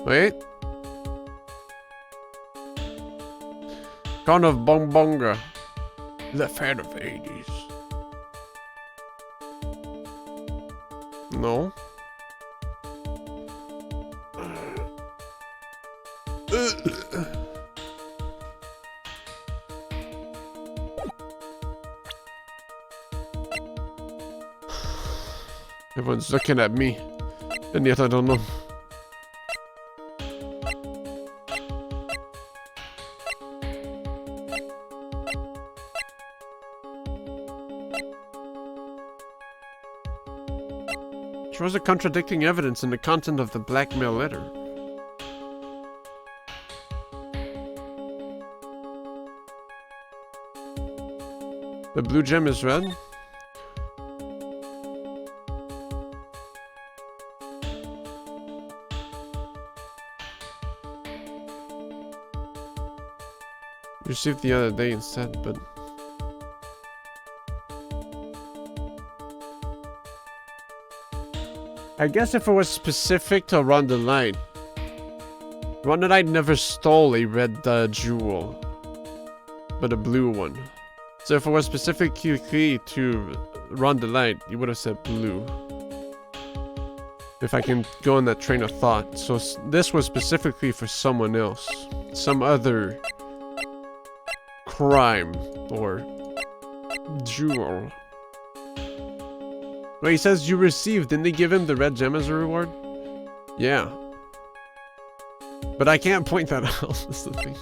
Wait. Con of Bongbonga. The fan of 80s. No. Everyone's looking at me, and yet I don't know. Shows a contradicting evidence in the content of the blackmail letter. The blue gem is red. Received the other day instead, but I guess if it was specific to Ron Delight, Ron Delight never stole a red jewel, but a blue one. So if it was specifically to run the light, you would have said blue. If I can go in that train of thought. So this was specifically for someone else. Some other crime or jewel. Well, he says you received. Didn't they give him the red gem as a reward? Yeah. But I can't point that out. That's the thing.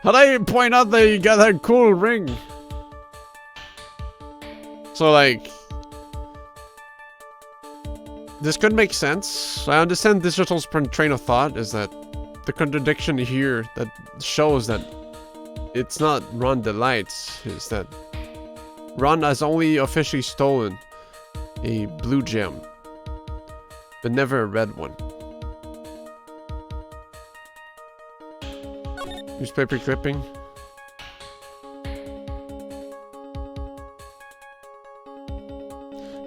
How'd I point out that you got that cool ring? So, like, this could make sense. I understand Digital's train of thought is that the contradiction here that shows that it's not Ron Delights is that Ron has only officially stolen a blue gem, but never a red one. Newspaper clipping.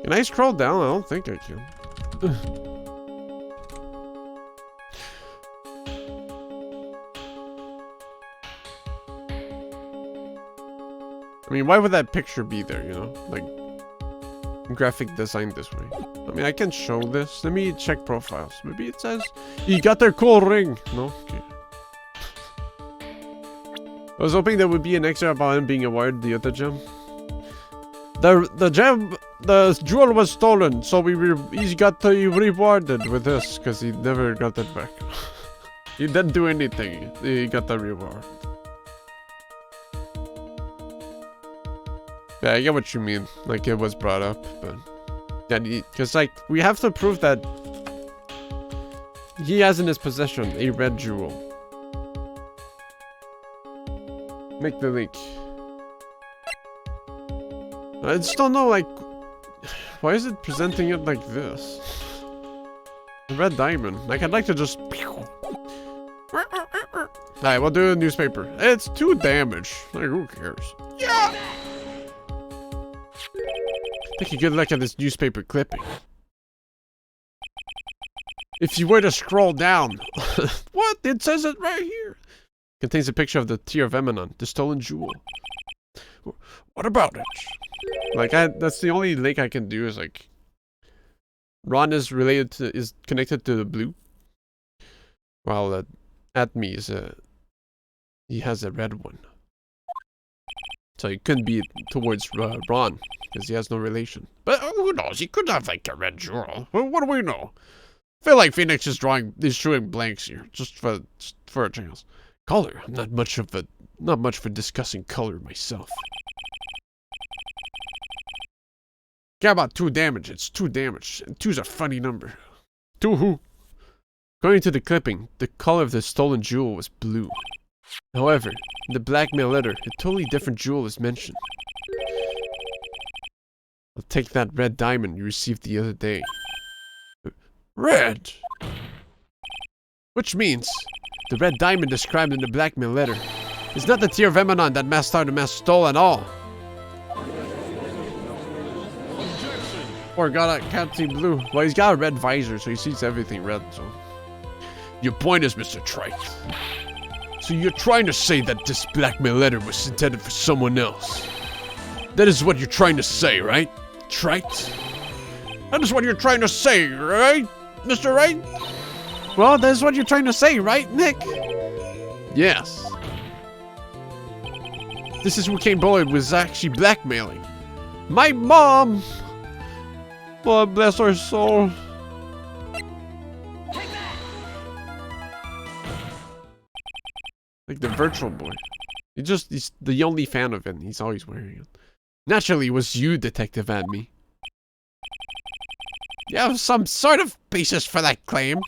Can I scroll down? I don't think I can. I mean, why would that picture be there, you know? Like, graphic design this way. I mean, I can show this. Let me check profiles. Maybe it says, you got their cool ring. No? Okay. I was hoping there would be an extra about him being awarded the other gem. The jewel was stolen, so he got rewarded with this, because he never got it back. He didn't do anything. He got the reward. Yeah, I get what you mean. Like, it was brought up, but... yeah, because, like, we have to prove that he has in his possession a red jewel. Make the link. I just don't know, like, why is it presenting it like this? A red diamond. Like, I'd like to just... Alright, we'll do a newspaper. It's 2 damage. Like, who cares? Yeah! Take a good look at this newspaper clipping. If you were to scroll down... What? It says it right here. Contains a picture of the Tear of Emanon, the stolen jewel. What about it? Like, that's the only link I can do is like... Ron is connected to the blue. While Atme is he has a red one. So it couldn't be towards Ron, because he has no relation. But who knows? He could have like a red jewel. Well, what do we know? I feel like Phoenix is showing blanks here, just for a chance. Color. I'm not much for discussing color myself. Got about 2 damage. It's 2 damage. And 2's a funny number. 2 who? According to the clipping, the color of the stolen jewel was blue. However, in the blackmail letter, a totally different jewel is mentioned. I'll take that red diamond you received the other day. Red? Which means, the red diamond described in the blackmail letter is not the Tear of Emanon that Master stole at all. Or can't see blue. Well, he's got a red visor, so he sees everything red, so... Your point is, Mr. Trite. So you're trying to say that this blackmail letter was intended for someone else. That is what you're trying to say, right? Trite? That is what you're trying to say, right, Mr. Wright? Well, that is what you're trying to say, right, Nick? Yes. This is who Kane Bullard was actually blackmailing. My mom! Lord bless her soul. Like the virtual boy. He's the only fan of it. He's always wearing it. Naturally, it was you, Detective Adme. You have some sort of basis for that claim.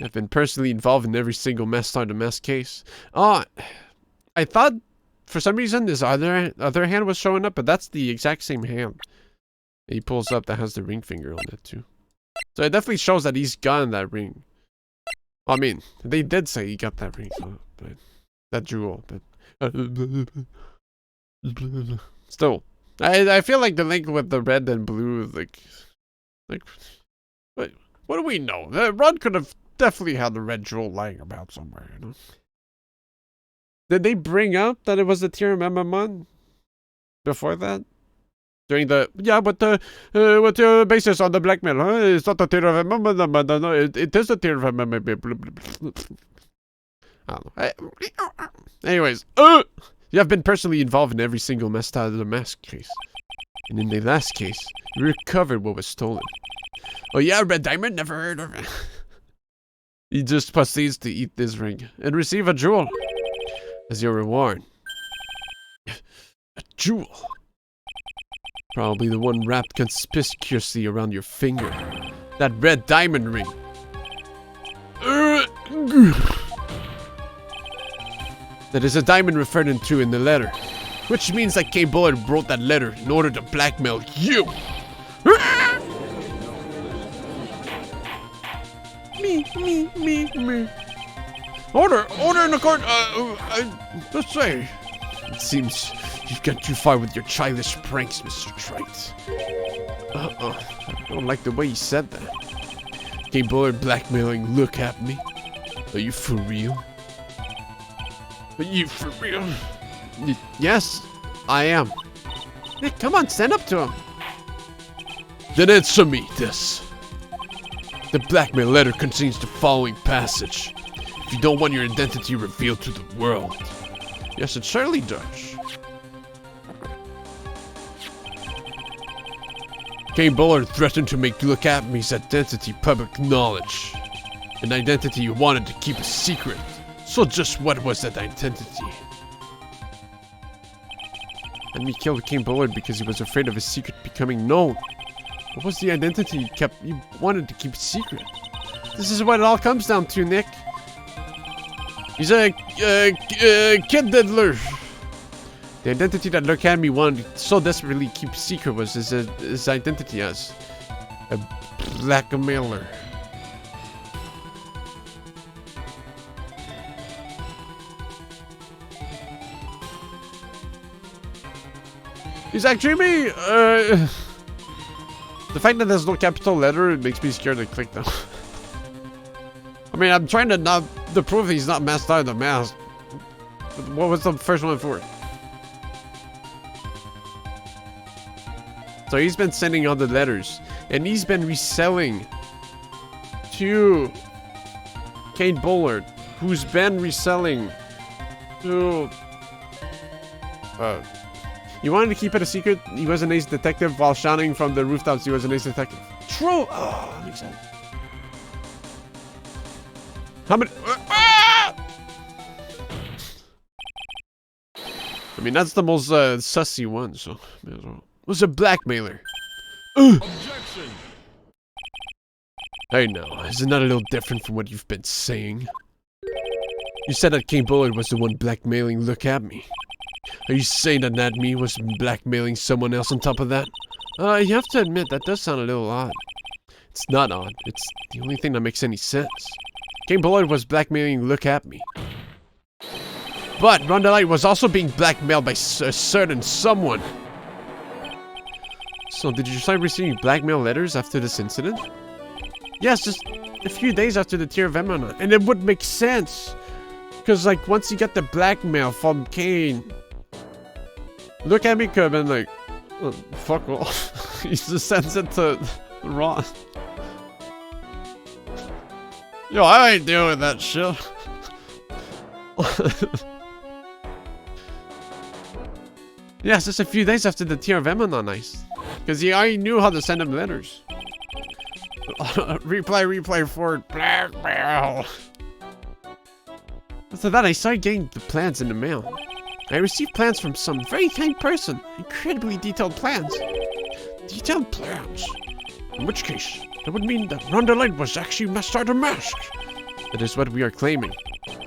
I've been personally involved in every single Master to Mass case. Oh, I thought for some reason this other hand was showing up, but that's the exact same hand. He pulls up that has the ring finger on it too. So it definitely shows that he's gotten that ring. I mean, they did say he got that ring, so, but that jewel, but still, I feel like the link with the red and blue, like, what do we know? Ron could have definitely had the red jewel lying about somewhere, you know. Did they bring up that it was the tier MMM before that? During the but what the basis on the blackmail? Huh? It's not the tier of MMM. No, it is the tier of MMM. I don't know. Anyways, you have been personally involved in every single messed out of the mask case, and in the last case, you recovered what was stolen. Oh yeah, Red Diamond, never heard of it. He just proceeds to eat this ring and receive a jewel as your reward. A jewel. Probably the one wrapped conspicuously around your finger. That red diamond ring. That is a diamond referred to in the letter. Which means that K. Bullard wrote that letter in order to blackmail you. Me. Order in the court. Let's say. It seems you've got too far with your childish pranks, Mr. Wright. I don't like the way you said that. K. Bullard blackmailing, look at me. Are you for real? Yes, I am. Hey, come on, stand up to him. Then answer me this. The blackmail letter contains the following passage. If you don't want your identity revealed to the world. Yes, it certainly does. K. Bullard threatened to make Look At Me's identity public knowledge. An identity you wanted to keep a secret. So just what was that identity? And he killed K. Bullard because he was afraid of his secret becoming known. What was the identity you wanted to keep secret? This is what it all comes down to, Nick. He's a kid diddler. The identity that Look At Me wanted so desperately keep secret was his identity as a blackmailer. He's actually me. The fact that there's no capital letter, it makes me scared to click them. I mean, I'm trying to prove he's not masked out of the mask. What was the first one for? So he's been sending all the letters, and he's been reselling to Kate Bullard, who's been reselling to he wanted to keep it a secret. He was an ace detective while shouting from the rooftops he was an ace detective. True. Oh, that makes sense. How many? I mean, that's the most sussy one, so may as well. Was a blackmailer. Objection. Hey now, isn't that a little different from what you've been saying? You said that King Bullard was the one blackmailing Look At Me. Are you saying that Nat Me was blackmailing someone else on top of that? You have to admit, that does sound a little odd. It's not odd. It's the only thing that makes any sense. King Bullard was blackmailing Look At Me. But Rhonda Light was also being blackmailed by a certain someone. So did you start receiving blackmail letters after this incident? Yes, just a few days after the Tier of Emma. And it would make sense. Because, like, once you get the blackmail from Kane, Look At Me could have been like, oh, fuck off. He just sends it to Ron. Yo, I ain't dealing with that shit. Yes, just a few days after the Tier of Emma Nice. Because he already knew how to send him letters. Replay forward. Blackmail. After that, I started getting the plans in the mail. I received plans from some very kind person. Incredibly detailed plans. Detailed plans? In which case, that would mean that Rhonda Light was actually masked out a mask. That is what we are claiming.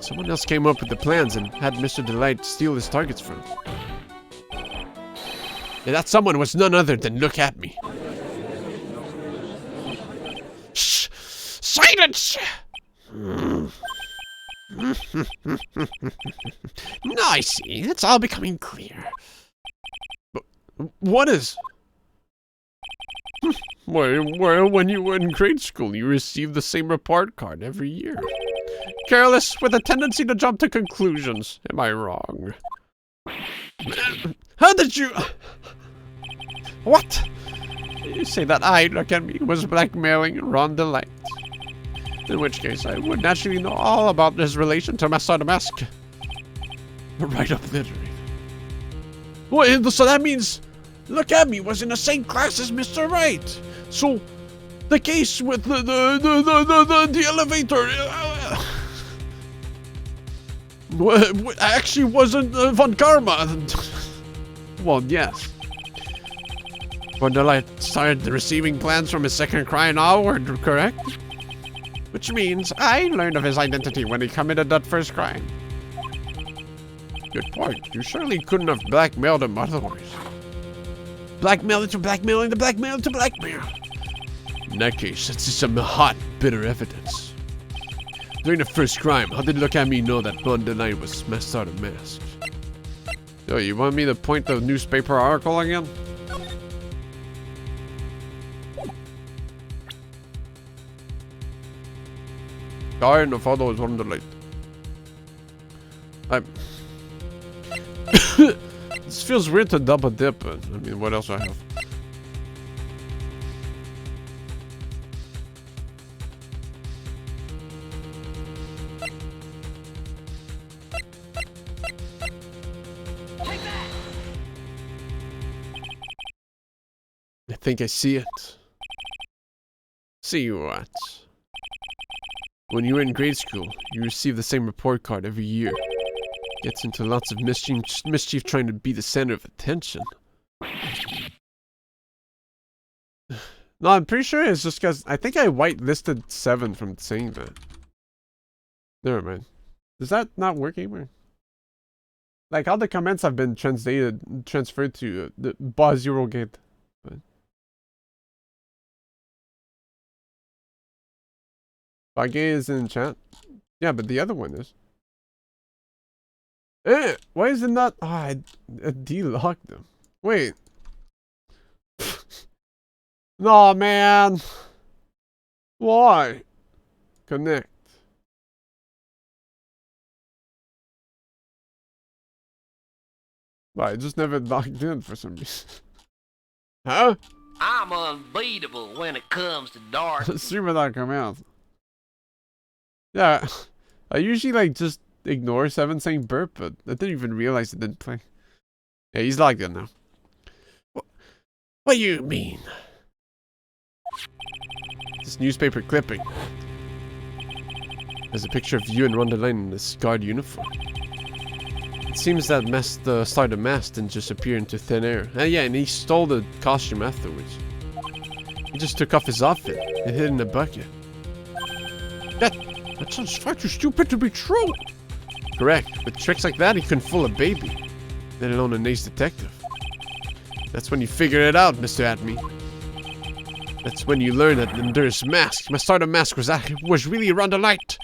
Someone else came up with the plans and had Mr. Delight steal his targets from him. And that someone was none other than Look At Me. Shh! Silence! Now I see. It's all becoming clear. What is? Well, when you were in grade school, you received the same report card every year. Careless with a tendency to jump to conclusions. Am I wrong? How did you... What? You say that I, look at me, was blackmailing Ron Delight. In which case, I would naturally know all about his relation to Master Mask. Right obliterated. Well, so that means, look at me, was in the same class as Mr. Wright. So, the case with the elevator actually wasn't Von Karma. Well, yes. Von Delight started receiving plans from his second crime onward, correct? Which means I learned of his identity when he committed that first crime. Good point. You surely couldn't have blackmailed him otherwise. Blackmail to blackmailing to blackmail to blackmail. In that case, that's some hot, bitter evidence. During the first crime, how did Look at Me know that Ron Delight was Master Mask? Yo, you want me to point the newspaper article again? Guy in the photo is Ron Delight. This feels weird to double dip, but I mean, what else do I have? I think I see it. See what? When you were in grade school, you received the same report card every year. Gets into lots of mischief trying to be the center of attention. No, I'm pretty sure it's just because I think I whitelisted 7 from saying that. Never mind. Does that not work anymore? Like, all the comments have been transferred to the bar 0 gate. But Bagay is in chat. Yeah, but the other one is. Why is it not? Oh, I de-locked them. Wait. No, man. Why? Connect. I just never logged in for some reason. Huh? I'm unbeatable when it comes to dark. Streamer.com out. Yeah. I usually like just ignore 7 saying burp, but I didn't even realize it didn't play. Yeah, he's logged in now. What do you mean? This newspaper clipping. There's a picture of you and Ron Delight in this guard uniform. It seems that the Stardust Mask didn't just appear into thin air. Yeah, and he stole the costume afterwards. He just took off his outfit and hid in a bucket. That sounds far too stupid to be true. Correct. With tricks like that, he couldn't fool a baby, let alone an ace detective. That's when you figure it out, Mr. Atme. That's when you learn that Endur's mask, my Stardust Mask, was really Ron Delight.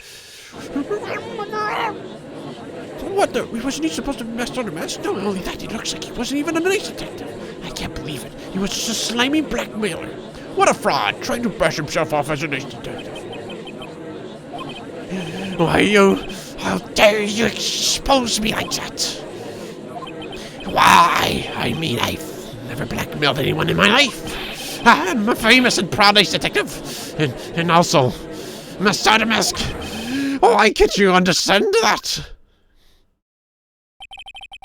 What the? Wasn't he supposed to be Stardust Mask? No, only that, he looks like he wasn't even an ace detective. I can't believe it. He was just a slimy blackmailer. What a fraud, trying to brush himself off as an ace detective. Why, how dare you expose me like that? Why? I mean, I've never blackmailed anyone in my life. I'm a famous and proud ace detective. And also, Master Mask. Why can't you understand that?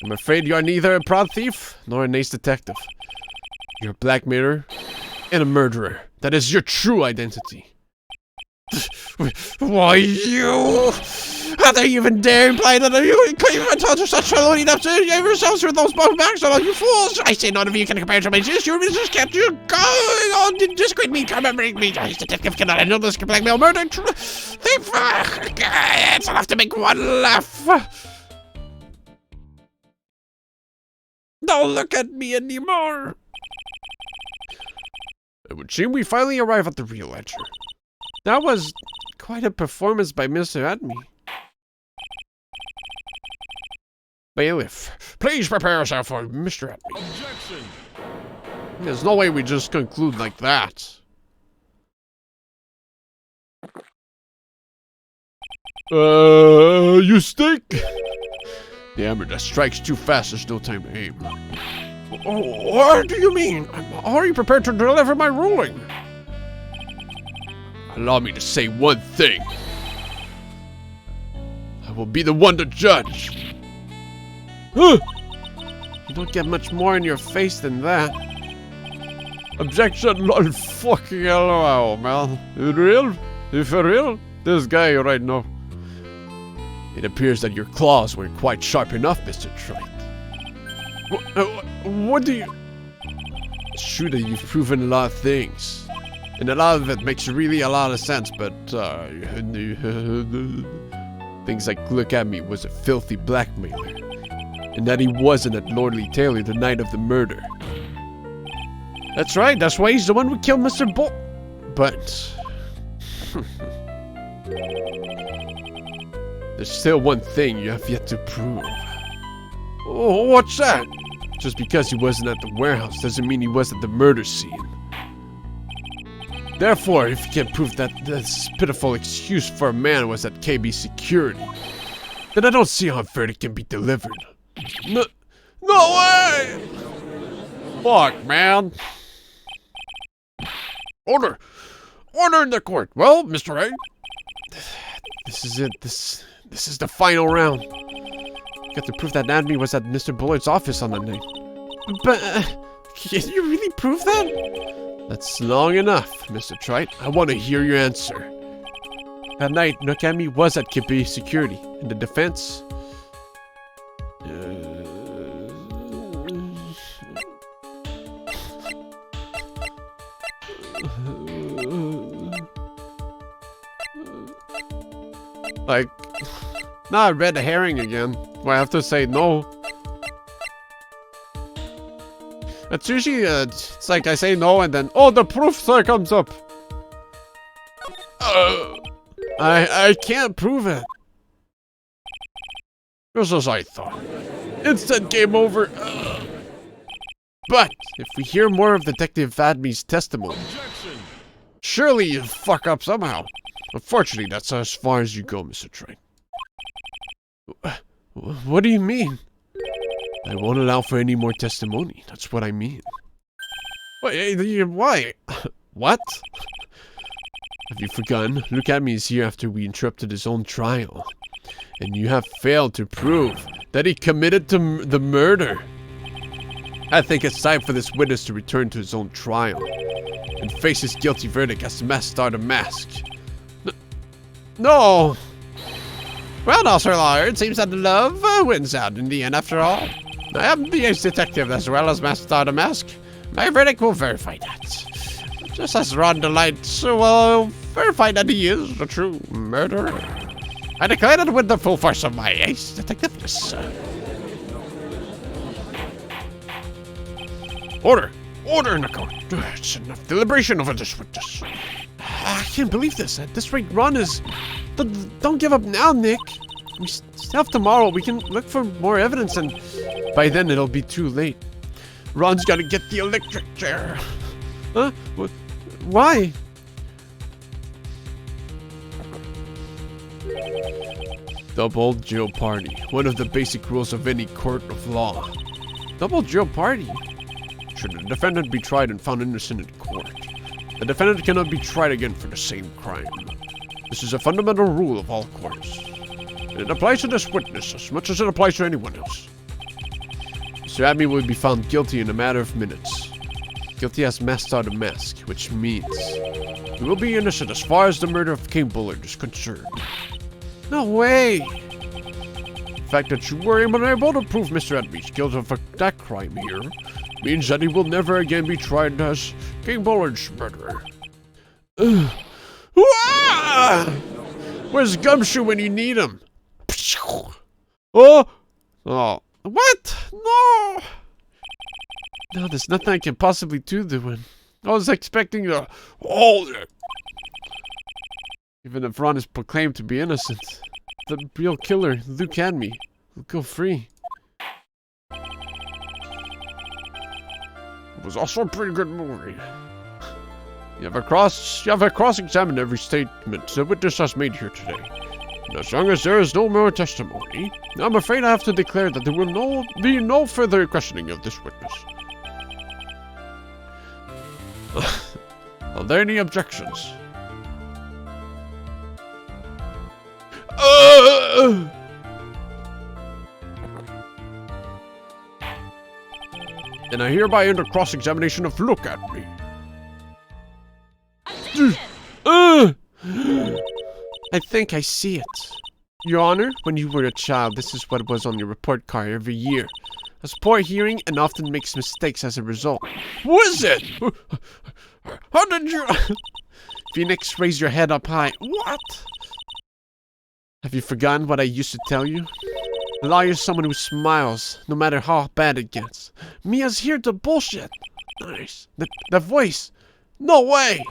I'm afraid you're neither a proud thief nor an ace detective. You're a blackmailer and a murderer. That is your true identity. Why, you? How dare you even dare imply that you claim a touch such a lead up to yourselves with those both backs on all you fools? I say none of you can compare to my just you just can't you go on to discredit me, commemorate me. This detective cannot handle this blackmail murder thief. It's enough to make one laugh. Don't look at me anymore. It would seem we finally arrive at the real ledger. That was quite a performance by Mr. Atme. Bailiff, please prepare yourself for Mr. Atme. Objection! There's no way we just conclude like that. You stink? The hammer that strikes too fast, there's no time to aim. Oh, what do you mean? I'm already prepared to deliver my ruling. Allow me to say one thing. I will be the one to judge. Huh? You don't get much more in your face than that. Objection, lol, fucking LOL, man. You real? You for real? This guy right now. It appears that your claws weren't quite sharp enough, Mr. Tribulations. What do you... It's true that you've proven a lot of things. And a lot of it makes really a lot of sense, but, things like Look At Me was a filthy blackmailer. And that he wasn't at Lordly Taylor the night of the murder. That's right, that's why he's the one who killed Mr. Bull. But... there's still one thing you have yet to prove. Oh, what's that? Just because he wasn't at the warehouse doesn't mean he was at the murder scene. Therefore, if you can't prove that this pitiful excuse for a man was at KB security, then I don't see how a verdict can be delivered. No way! Fuck, man. Order! Order in the court! Well, Mr. Wright? This is it. This is the final round. Got to prove that Anatomy was at Mr. Bullard's office on that night. But, can you really prove that? That's long enough, Mr. Trite. I want to hear your answer. That night, Nakami was at KB security. In the defense... Like, now I read the herring again. Do I have to say no? It's usually, it's like I say no and then, oh, the proof comes up. I can't prove it. Just as I thought. Instant game over. But, if we hear more of Detective Vadme's testimony, surely you fuck up somehow. Unfortunately, that's as far as you go, Mr. Train. what do you mean? I won't allow for any more testimony. That's what I mean. Wait, why? What? Have you forgotten? Look at me is here after we interrupted his own trial. And you have failed to prove that he committed the murder. I think it's time for this witness to return to his own trial and face his guilty verdict as the masked star to mask. No! Well now, Sir Lawyer, it seems that love wins out in the end after all. I am the ace detective as well as Master Star to Mask. My verdict will verify that. Just as Ron Delight will verify that he is the true murderer. I declare it with the full force of my ace detectiveness. Order! Order in the court! It's enough deliberation over this witness. I can't believe this. At this rate, Ron is... Don't give up now, Nick. We still have tomorrow. We can look for more evidence, and by then it'll be too late. Ron's gotta get the electric chair. Huh? Why? Double jeopardy. One of the basic rules of any court of law. Double jeopardy? Should the defendant be tried and found innocent in court, the defendant cannot be tried again for the same crime. This is a fundamental rule of all courts. And it applies to this witness as much as it applies to anyone else. Mr. Abney will be found guilty in a matter of minutes. Guilty as masked star to mask, which means he will be innocent as far as the murder of King Bullard is concerned. No way! The fact that you were unable to prove Mr. Abney's guilt of that crime here means that he will never again be tried as King Bullard's murderer. Where's Gumshoe when you need him? Oh! Oh. What? No! No, there's nothing I can possibly do to him. I was expecting to hold it. Even if Ron is proclaimed to be innocent, the real killer, Luke and me, will go free. It was also a pretty good movie. You have a cross-examined every statement the witness has made here today. And as long as there is no more testimony, I'm afraid I have to declare that there will be no further questioning of this witness. Are there any objections? And I hereby enter cross-examination of look at me. I think I see it. Your Honor, when you were a child, this is what was on your report card every year. Has poor hearing and often makes mistakes as a result. Was it? How did you... Phoenix, raise your head up high. What? Have you forgotten what I used to tell you? A liar is someone who smiles, no matter how bad it gets. Mia's here to bullshit. Nice. The voice. No way!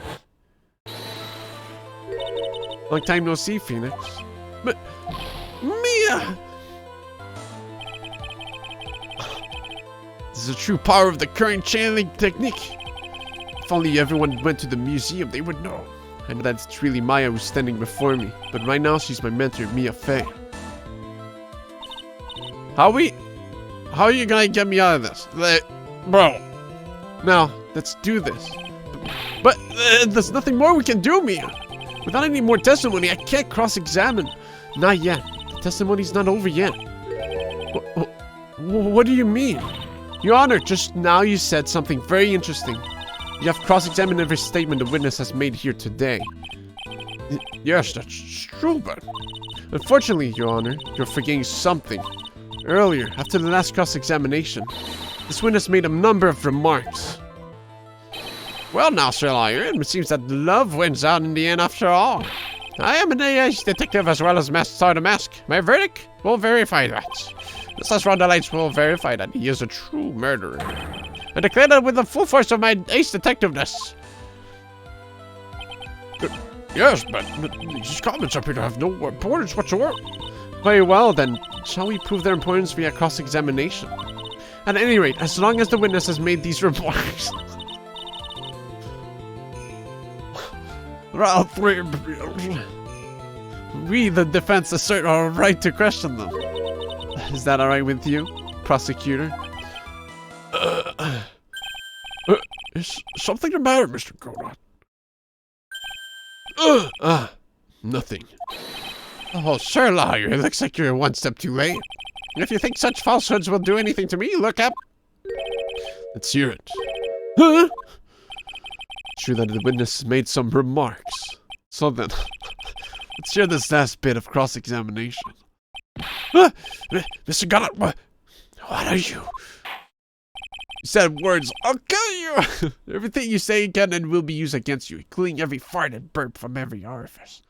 Long time no see, Phoenix. But... Mia! This is the true power of the current channeling technique. If only everyone went to the museum, they would know. I know that it's really Maya who's standing before me, but right now she's my mentor, Mia Fey. How are you gonna get me out of this? Bro. Now, let's do this. But there's nothing more we can do, Mia. Without any more testimony, I can't cross-examine. Not yet. The testimony's not over yet. What do you mean? Your Honor, just now you said something very interesting. You have cross-examined every statement the witness has made here today. Yes, that's true, but... Unfortunately, Your Honor, you're forgetting something. Earlier, after the last cross-examination, this witness made a number of remarks. Well now, Sir Lion, it seems that love wins out in the end after all. I am an AI's detective as well as Master Sergeant Mask. My verdict will verify that. This last round of lights will verify that he is a true murderer. I declare that with the full force of my ace detectiveness. Yes, but these comments appear to have no importance whatsoever. Very well, then, shall we prove their importance via cross-examination? At any rate, as long as the witness has made these remarks... We, the defense, assert our right to question them. Is that alright with you, prosecutor? Is something the matter, Mr. Godot? Nothing. Oh, Sir Liar, it looks like you're one step too late. If you think such falsehoods will do anything to me, look up. Let's hear it. Huh? It's true that the witness made some remarks. So then, let's hear this last bit of cross-examination. Mr. Godot, what are you? You said words, I'll kill you! Everything you say can and will be used against you, including every fart and burp from every orifice.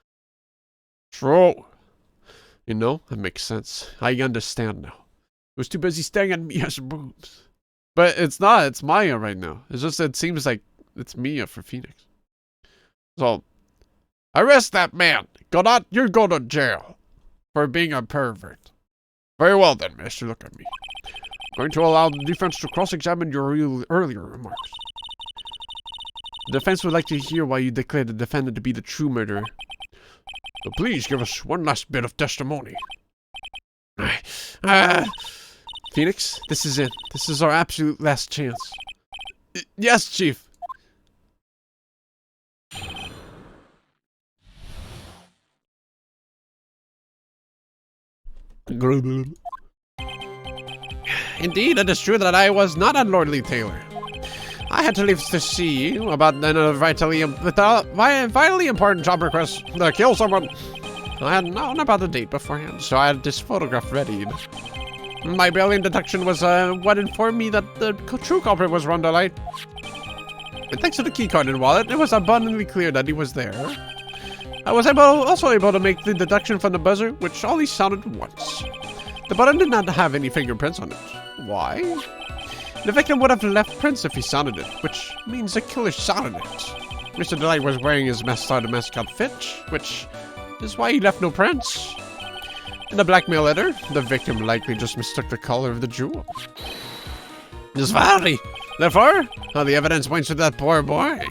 True. You know, that makes sense. I understand now. I was too busy staring at Mia's boobs. But it's not, it's Maya right now. It's just, it seems like it's Mia for Phoenix. So, arrest that man! Godot, you're going to jail for being a pervert. Very well then, mister, look at me. I'm going to allow the defense to cross-examine your earlier remarks. The defense would like to hear why you declared the defendant to be the true murderer. So please give us one last bit of testimony. Phoenix, this is it. This is our absolute last chance. Yes, Chief. Indeed, it is true that I was not a Lordly Tailor. I had to leave to see about a vitally important job request to kill someone. I had known about the date beforehand, so I had this photograph ready. My brilliant deduction was what informed me that the true culprit was Rhonda Light. And thanks to the keycard and wallet, it was abundantly clear that he was there. I was also able to make the deduction from the buzzer, which only sounded once. The button did not have any fingerprints on it. Why? The victim would have left prints if he sounded it, which means the killer sounded it. Mr. Delight was wearing his Mask outfit, which is why he left no prints. In the blackmail letter, the victim likely just mistook the color of the jewel. This valley! Therefore, all the evidence points to that poor boy.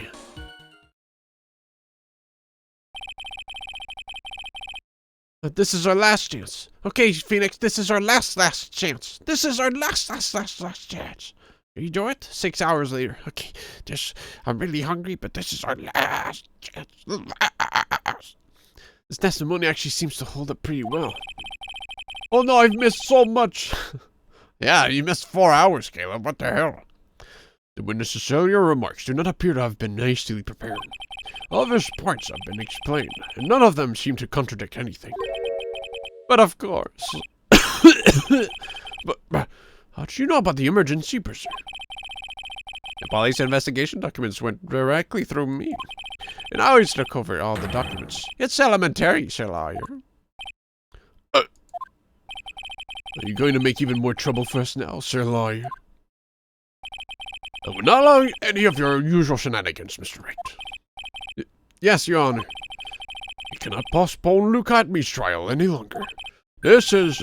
But this is our last chance. Okay, Phoenix, this is our last chance. This is our last chance. You do it? 6 hours later. Okay, I'm really hungry, but this is our last chance. This testimony actually seems to hold up pretty well. Oh no, I've missed so much. Yeah, you missed 4 hours, Caleb. What the hell? The witness's earlier remarks do not appear to have been hastily prepared. All of his points have been explained, and none of them seem to contradict anything. But of course. But how did you know about the emergency procedure? The police investigation documents went directly through me. And I always look over all the documents. It's elementary, Sir Lawyer. Are you going to make even more trouble for us now, Sir Lawyer? I will not allow any of your usual shenanigans, Mr. Wright. Yes, Your Honor. You cannot postpone Luke Atme's trial any longer. This is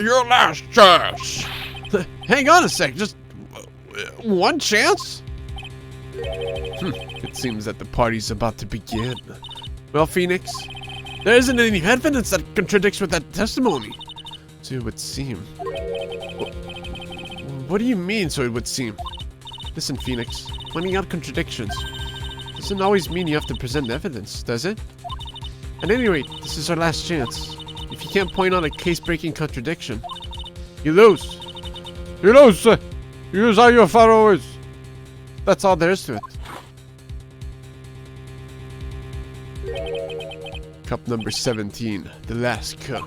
your last chance. Hang on a sec, just one chance? It seems that the party's about to begin. Well, Phoenix, there isn't any evidence that contradicts with that testimony. So it would seem. What do you mean, so it would seem? Listen, Phoenix, pointing out contradictions doesn't always mean you have to present evidence, does it? At any rate, this is our last chance. If you can't point out a case-breaking contradiction, you lose. You lose. Use all your followers. That's all there is to it. Cup number 17, the last cup.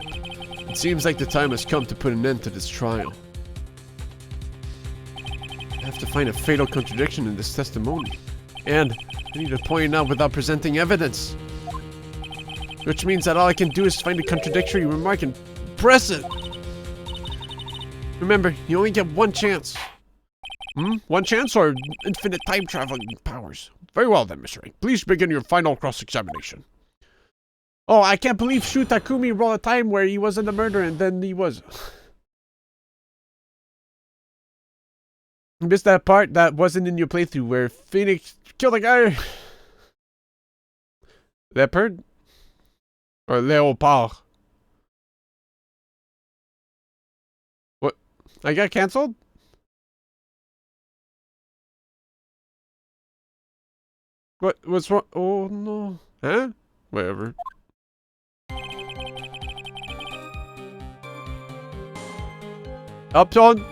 It seems like the time has come to put an end to this trial. I have to find a fatal contradiction in this testimony. And I need to point it out without presenting evidence. Which means that all I can do is find a contradictory remark and press it. Remember, you only get one chance. One chance or infinite time traveling powers? Very well then, Mr. Wright. Please begin your final cross-examination. Oh, I can't believe Shu Takumi rolled a time where he wasn't a murderer and then he was. You missed that part that wasn't in your playthrough where Phoenix killed a guy. Leopard? Or Leopard? What? I got cancelled? What's wrong? Oh no. Huh? Whatever. Upton.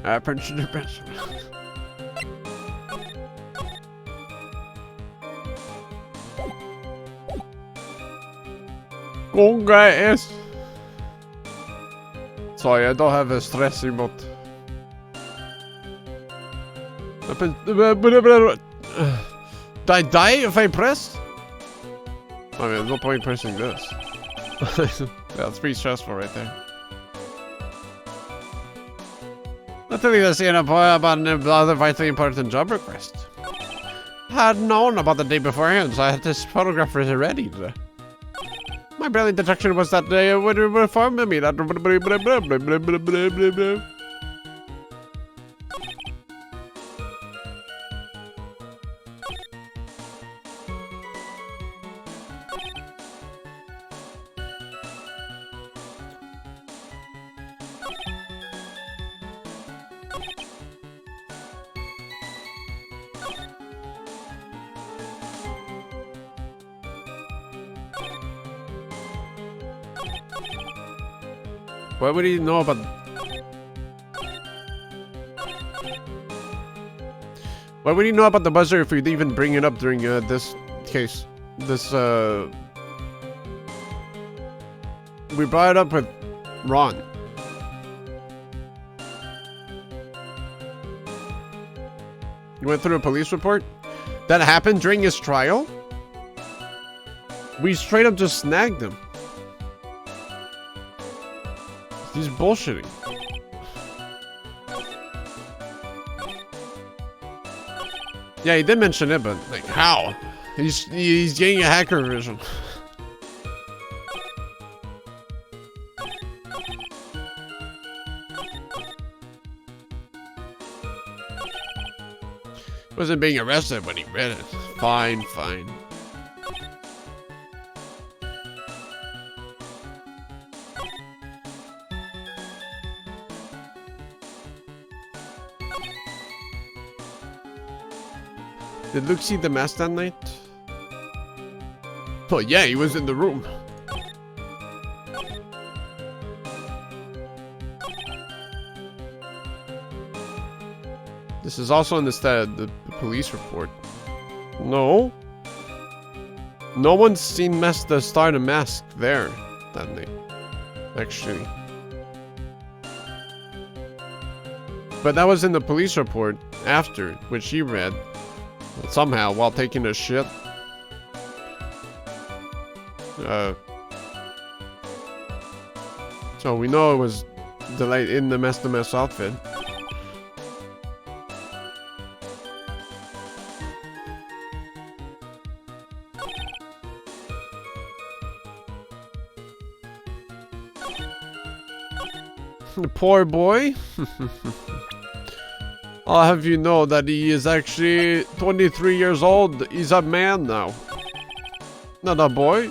Pensioner. Guys. Sorry, I don't have a stress emote. Did I die if I pressed? I mean, there's no point pressing this. That's pretty stressful right there. Nothing to say about another vitally important job request. Had known about the day beforehand, so I had this photograph ready. My brilliant deduction was that they would inform me that. What would he know about? Why would he know about the buzzer if we'd even bring it up during this case? We brought it up with Ron. You went through a police report? That happened during his trial? We straight up just snagged him. He's bullshitting. Yeah, he did mention it, but like how? He's getting a hacker vision. Wasn't being arrested when he read it. Fine. Did Luke see the mask that night? Oh yeah, he was in the room. This is also in the police report. No. No one's seen the Star the Mask there that night, actually. But that was in the police report after, which he read. Somehow, while taking a shit. So we know it was the light in the mess outfit. The poor boy. I'll have you know that he is actually 23 years old. He's a man now. Not a boy.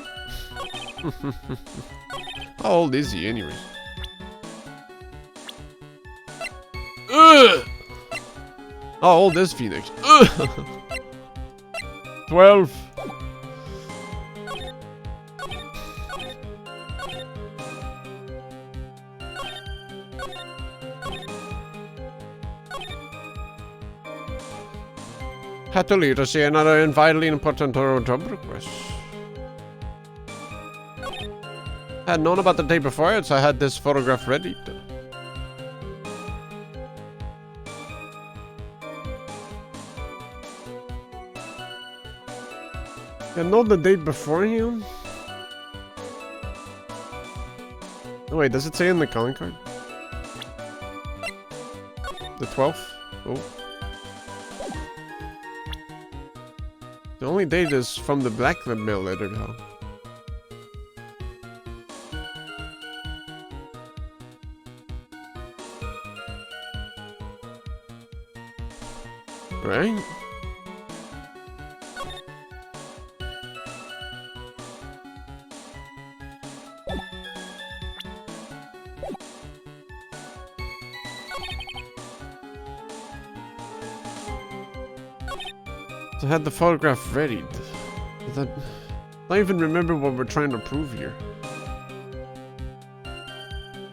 How old is he anyways? Ugh! How old is Phoenix? Ugh! 12. Had to leave to see another vitally important job request. Had known about the day before it, so I had this photograph ready. I know the date beforehand. Oh wait, does it say in the calling card? The 12th? Oh. The only date is from the blackmail letter though. Right? I had the photograph ready. I don't even remember what we're trying to prove here.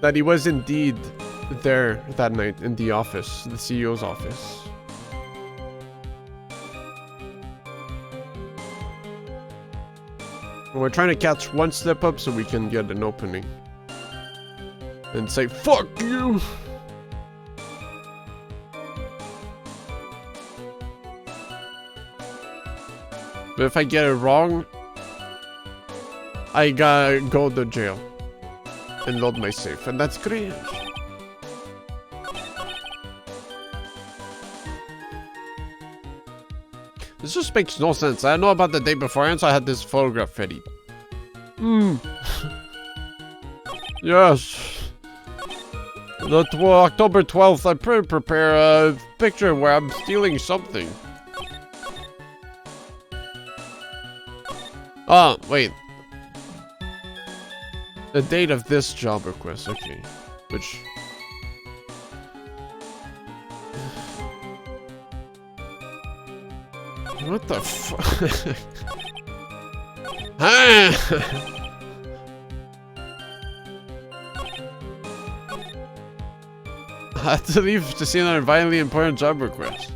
That he was indeed there that night in the office, the CEO's office. And we're trying to catch one slip up so we can get an opening. And say, fuck you! But if I get it wrong, I gotta go to jail and load my safe, and that's great. This just makes no sense. I know about the day beforehand, so I had this photograph ready. Yes. October 12th, I prepare a picture where I'm stealing something. Oh, wait. The date of this job request, okay. Which... What the fuck? I had to leave to see another vitally important job request.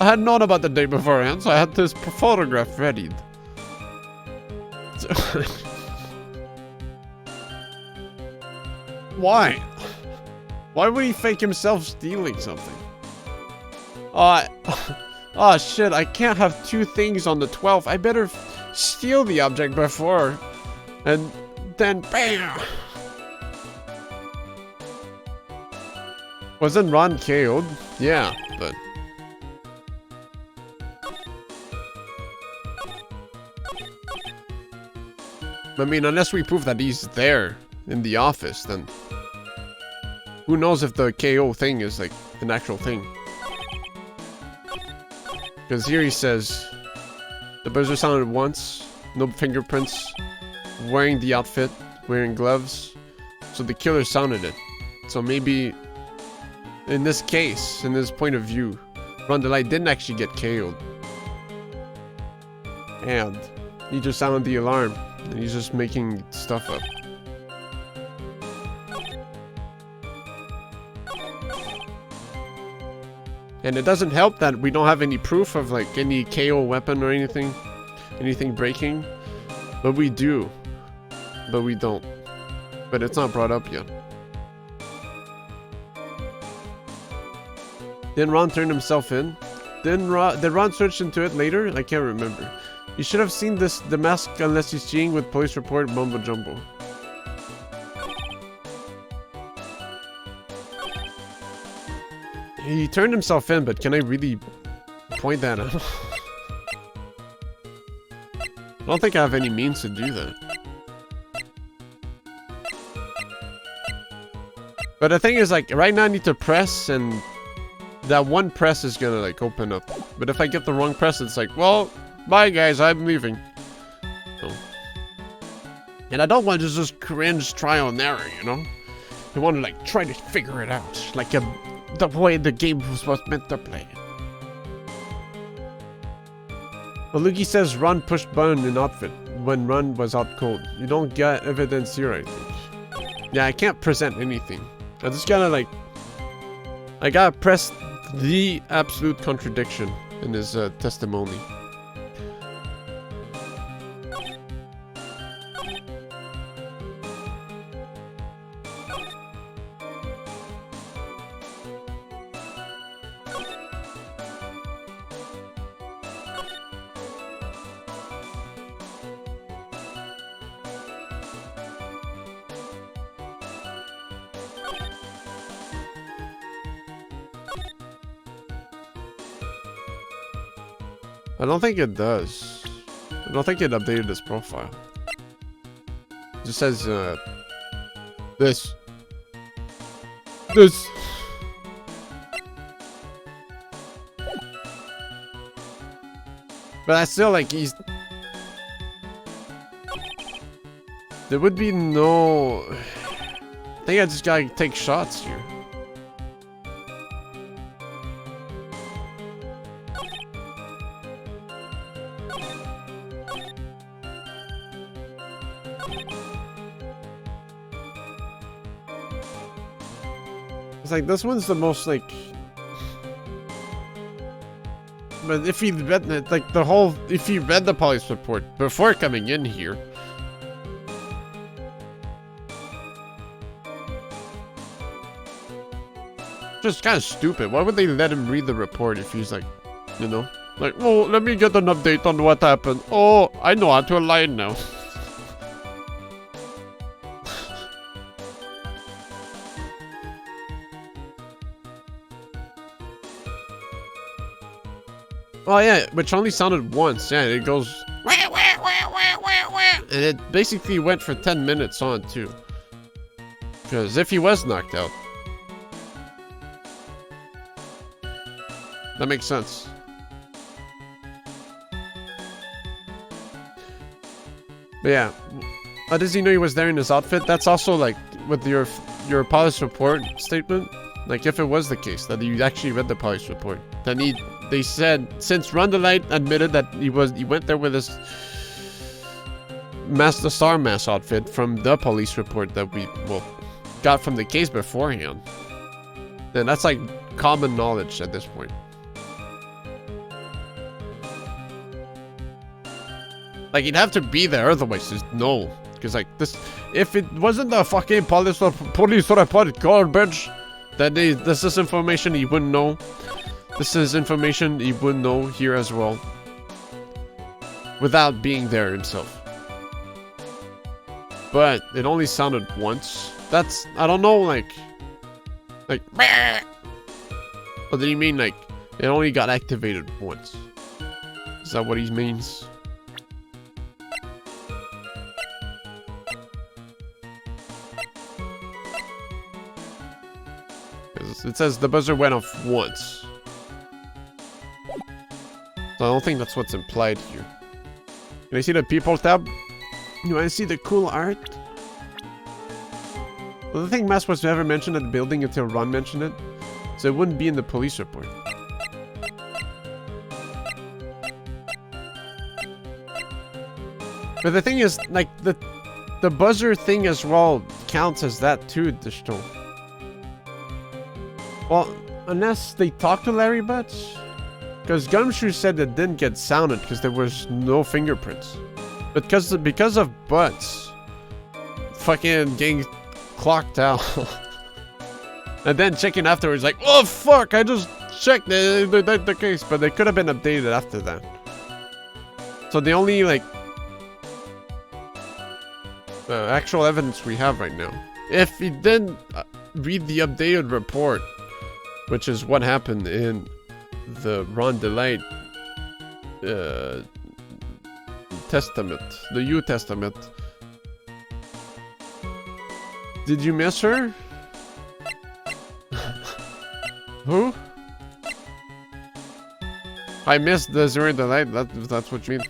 I had known about the day beforehand, so I had this photograph readied. Why? Why would he fake himself stealing something? Oh shit, I can't have two things on the 12th. I better steal the object before. And then BAM! Wasn't Ron KO'd? Yeah, but... I mean, unless we prove that he's there in the office, then... Who knows if the KO thing is, like, an actual thing. Because here he says... The buzzer sounded once, no fingerprints, wearing the outfit, wearing gloves. So the killer sounded it. So maybe... In this case, in this point of view, Ron DeLite didn't actually get KO'd. ad. He just sounded the alarm, and he's just making stuff up. And it doesn't help that we don't have any proof of like any KO weapon or anything breaking, but we do, but we don't, but it's not brought up yet. Didn't Ron turn himself in? Did Ron switch into it later? I can't remember. You should have seen the mask unless he's cheating with police report mumbo jumbo. He turned himself in, but can I really point that out? I don't think I have any means to do that. But the thing is, like, right now I need to press, and that one press is gonna, like, open up. But if I get the wrong press, it's like, well, bye guys, I'm leaving. So. And I don't want to just cringe trial and error, you know? I want to, like, try to figure it out. Like, the way the game was meant to play. Well, Luigi says Ron pushed button in outfit when Ron was out cold. You don't get evidence here, I think. Yeah, I can't present anything. I just gotta, like... I gotta press the absolute contradiction in his testimony. I don't think it does. I don't think it updated his profile. It just says, this. But I still, like, he's... There would be no... I think I just gotta take shots here. It's like, this one's the most, like... But if he read it, like, the whole... If he read the police report before coming in here... Just kind of stupid. Why would they let him read the report if he's like... You know? Like, oh, let me get an update on what happened. Oh, I know how to lie now. Oh yeah, which only sounded once. Yeah, it goes... And it basically went for 10 minutes on, too. Because if he was knocked out... That makes sense. But yeah. How does he know he was there in his outfit? That's also like, with your police report statement. Like, if it was the case, that you actually read the police report. Then they said, since Ron the Light admitted that he went there with his the Star Mask outfit from the police report that we, well, got from the case beforehand. Then that's like common knowledge at this point. Like, he'd have to be there, otherwise there's no. Because like this, if it wasn't the fucking police report garbage, then this is information he wouldn't know. This is information he wouldn't know here as well. Without being there himself. But it only sounded once. That's, I don't know, like... What did he mean, like, it only got activated once? Is that what he means? It says the buzzer went off once. So I don't think that's what's implied here. Can I see the people tab? You want to see the cool art? Well, the thing Mask was never mentioned at the building until Ron mentioned it. So it wouldn't be in the police report. But the thing is, like, the buzzer thing as well counts as that too, Digital. Well, unless they talk to Larry Butts. Because Gumshoe said it didn't get sounded because there was no fingerprints. But because of Butts fucking getting clocked out. And then checking afterwards like, oh fuck, I just checked the case. But they could have been updated after that. So the only like actual evidence we have right now. If you did read the updated report, which is what happened in the Ron DeLay Testament, the U Testament. Did you miss her? Who? I missed the Zero Delight, that's what you mean.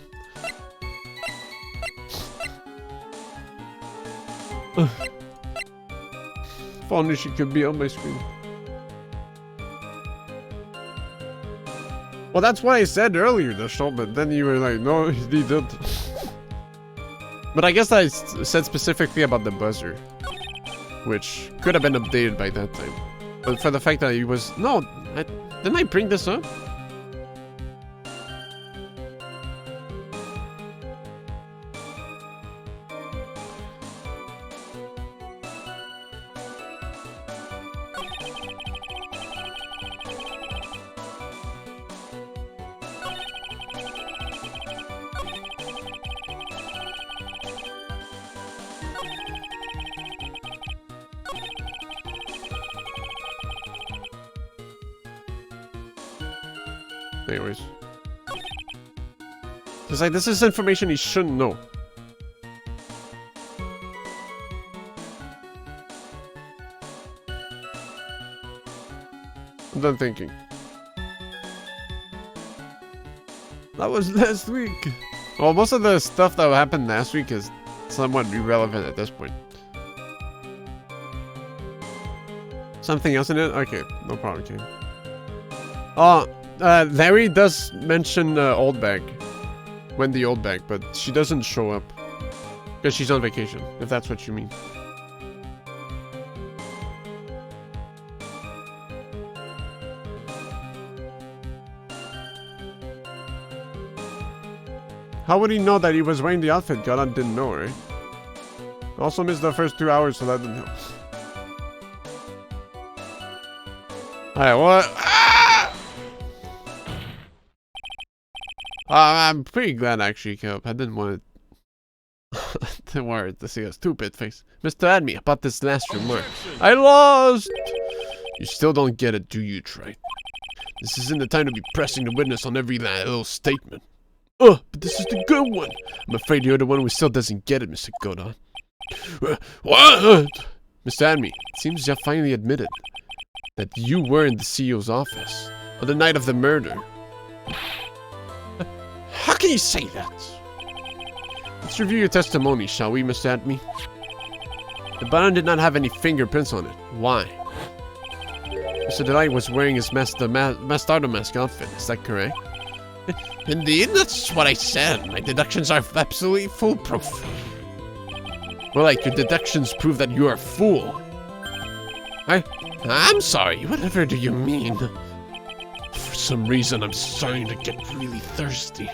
If only she could be on my screen. Well, that's what I said earlier, the show, but then you were like, no, he didn't. But I guess I said specifically about the buzzer, which could have been updated by that time. But for the fact that he was... No, didn't I bring this up? Anyways. It's like, this is information he shouldn't know. I'm done thinking. That was last week. Well, most of the stuff that happened last week is somewhat irrelevant at this point. Something else in it? Okay, no problem, okay. Oh, Larry does mention Old Bag. Wendy Old Bag, but she doesn't show up. Because she's on vacation, if that's what you mean. How would he know that he was wearing the outfit? God didn't know, right? Also missed the first 2 hours, so that didn't help. Alright, what? I'm pretty glad actually, Caleb. I didn't want to see a stupid face. Mr. Admi, about this last remark. I lost! You still don't get it, do you, Trey? This isn't the time to be pressing the witness on every little statement. But this is the good one. I'm afraid you're the one who still doesn't get it, Mr. Godon. What? Mr. Admi, it seems you have finally admitted that you were in the CEO's office on the night of the murder. How can you say that? Let's review your testimony, shall we, Mr. Admi? The button did not have any fingerprints on it. Why? Mr. Delight was wearing his Master Mask outfit, is that correct? Indeed, that's what I said. My deductions are absolutely foolproof. Well, like, your deductions prove that you are a fool. I'm sorry, whatever do you mean? For some reason, I'm starting to get really thirsty.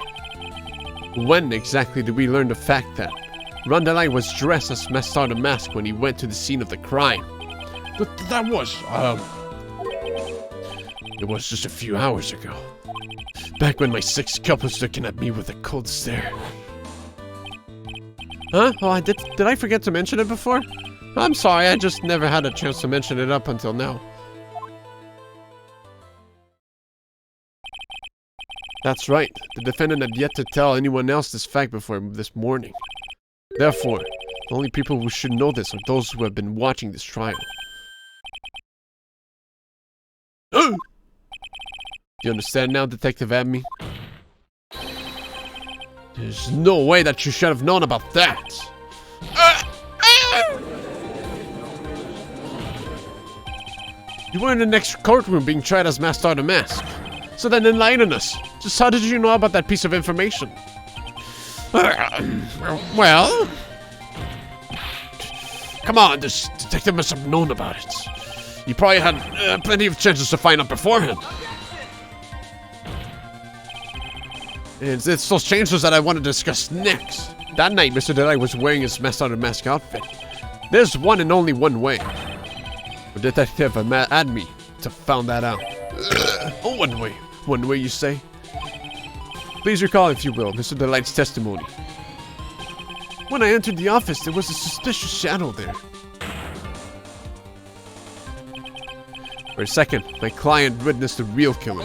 When exactly did we learn the fact that Rondelai was dressed as Master Mask when he went to the scene of the crime? That was, it was just a few hours ago. Back when my sixth cup was looking at me with a cold stare. Huh? Oh, did I forget to mention it before? I'm sorry, I just never had a chance to mention it up until now. That's right. The defendant had yet to tell anyone else this fact before this morning. Therefore, the only people who should know this are those who have been watching this trial. Do you understand now, Detective Admi? There's no way that you should have known about that! You were in the next courtroom being tried as Master the Mask. So then enlighten us. Just how did you know about that piece of information? Well... Come on, this detective must have known about it. He probably had plenty of chances to find out beforehand. It's those changes that I want to discuss next. That night, Mr. Delight was wearing his mask outfit. There's one and only one way. The detective had me to found that out. Oh, one way. One way, you say? Please recall, if you will, Mr. Delight's testimony. When I entered the office, there was a suspicious shadow there. For a second, my client witnessed the real killer.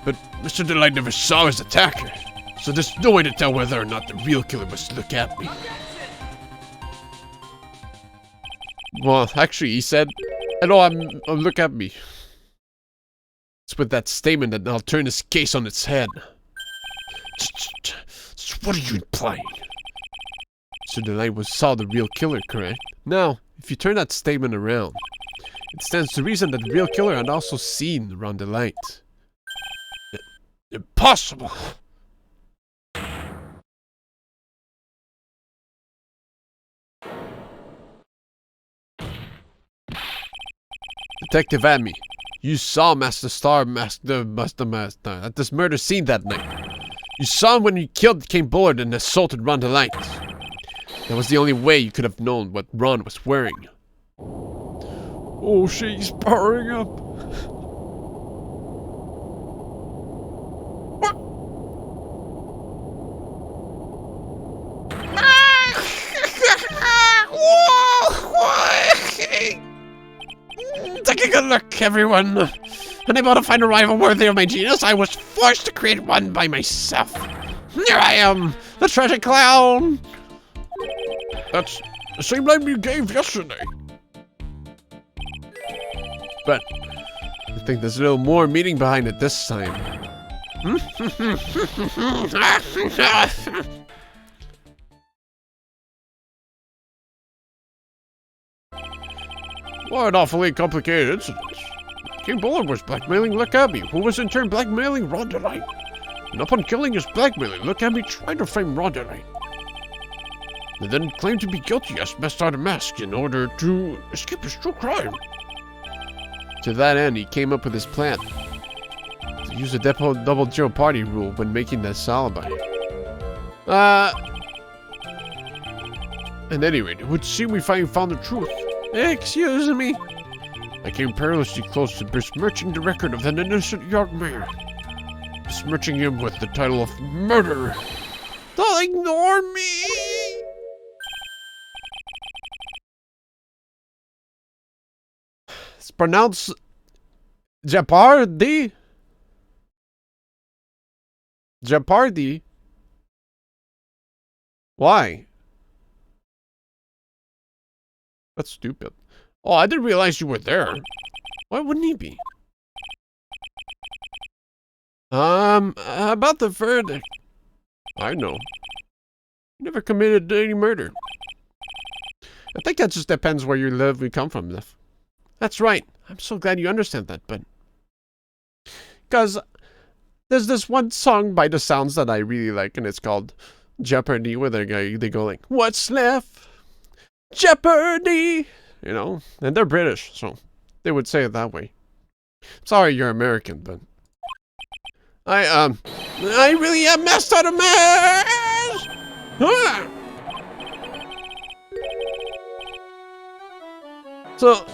But Mr. Delight never saw his attacker, so there's no way to tell whether or not the real killer was to look at me. Well, actually, he said, "Hello, look at me." It's with that statement that I'll turn this case on its head. What are you implying? Mr. Delight saw the real killer, correct? Now, if you turn that statement around, it stands to reason that the real killer had also seen Ron Delight. Impossible! Detective Adme, you saw Master Star at this murder scene that night. You saw him when he killed King Bullard and assaulted Ron Delight. That was the only way you could have known what Ron was wearing. Oh, she's powering up. Take a good look, everyone. Unable to find a rival worthy of my genius, I was forced to create one by myself. Here I am, the treasure clown. That's the same name you gave yesterday. But I think there's a little more meaning behind it this time. What awfully complicated incident. King Bullard was blackmailing Look At Me, who was in turn blackmailing Ron Delight. And upon killing his blackmailer, Look At Me tried to frame Ron Delight. And then claimed to be guilty as Master Mask in order to escape his true crime. To that end, he came up with his plan. To use the double jeopardy rule when making this alibi. At any rate, it would seem we finally found the truth. Excuse me. I came perilously close to besmirching the record of an innocent young man. Besmirching him with the title of murderer. Don't ignore me! It's pronounced Jeopardy. Jeopardy? Why? That's stupid. Oh, I didn't realize you were there. Why wouldn't he be? About the verdict. I know. Never committed any murder. I think that just depends where you live, we come from, Liv. That's right. I'm so glad you understand that, but... Because there's this one song by The Sounds that I really like, and it's called Jeopardy, where they go like, "What's left? Jeopardy!" You know? And they're British, so they would say it that way. Sorry you're American, but... I really am messed out of mess! Ah! So...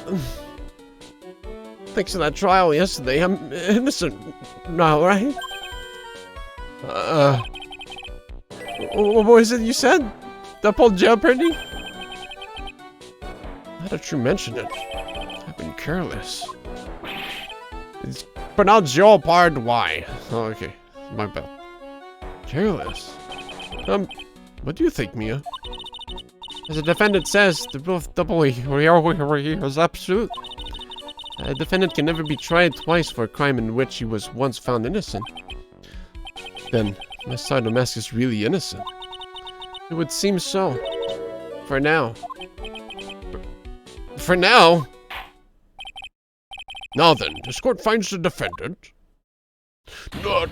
Thanks to that trial yesterday, I'm innocent now, right? What was it you said? Double jeopardy? Now that you mention it, I've been careless. It's pronounced Jeopardy. Why? Oh, okay. My bad. Careless? What do you think, Mia? As the defendant says, the rule of double is absolute. A defendant can never be tried twice for a crime in which he was once found innocent. Then, Master Mask is really innocent. It would seem so. For now. For now? Now then, this court finds the defendant not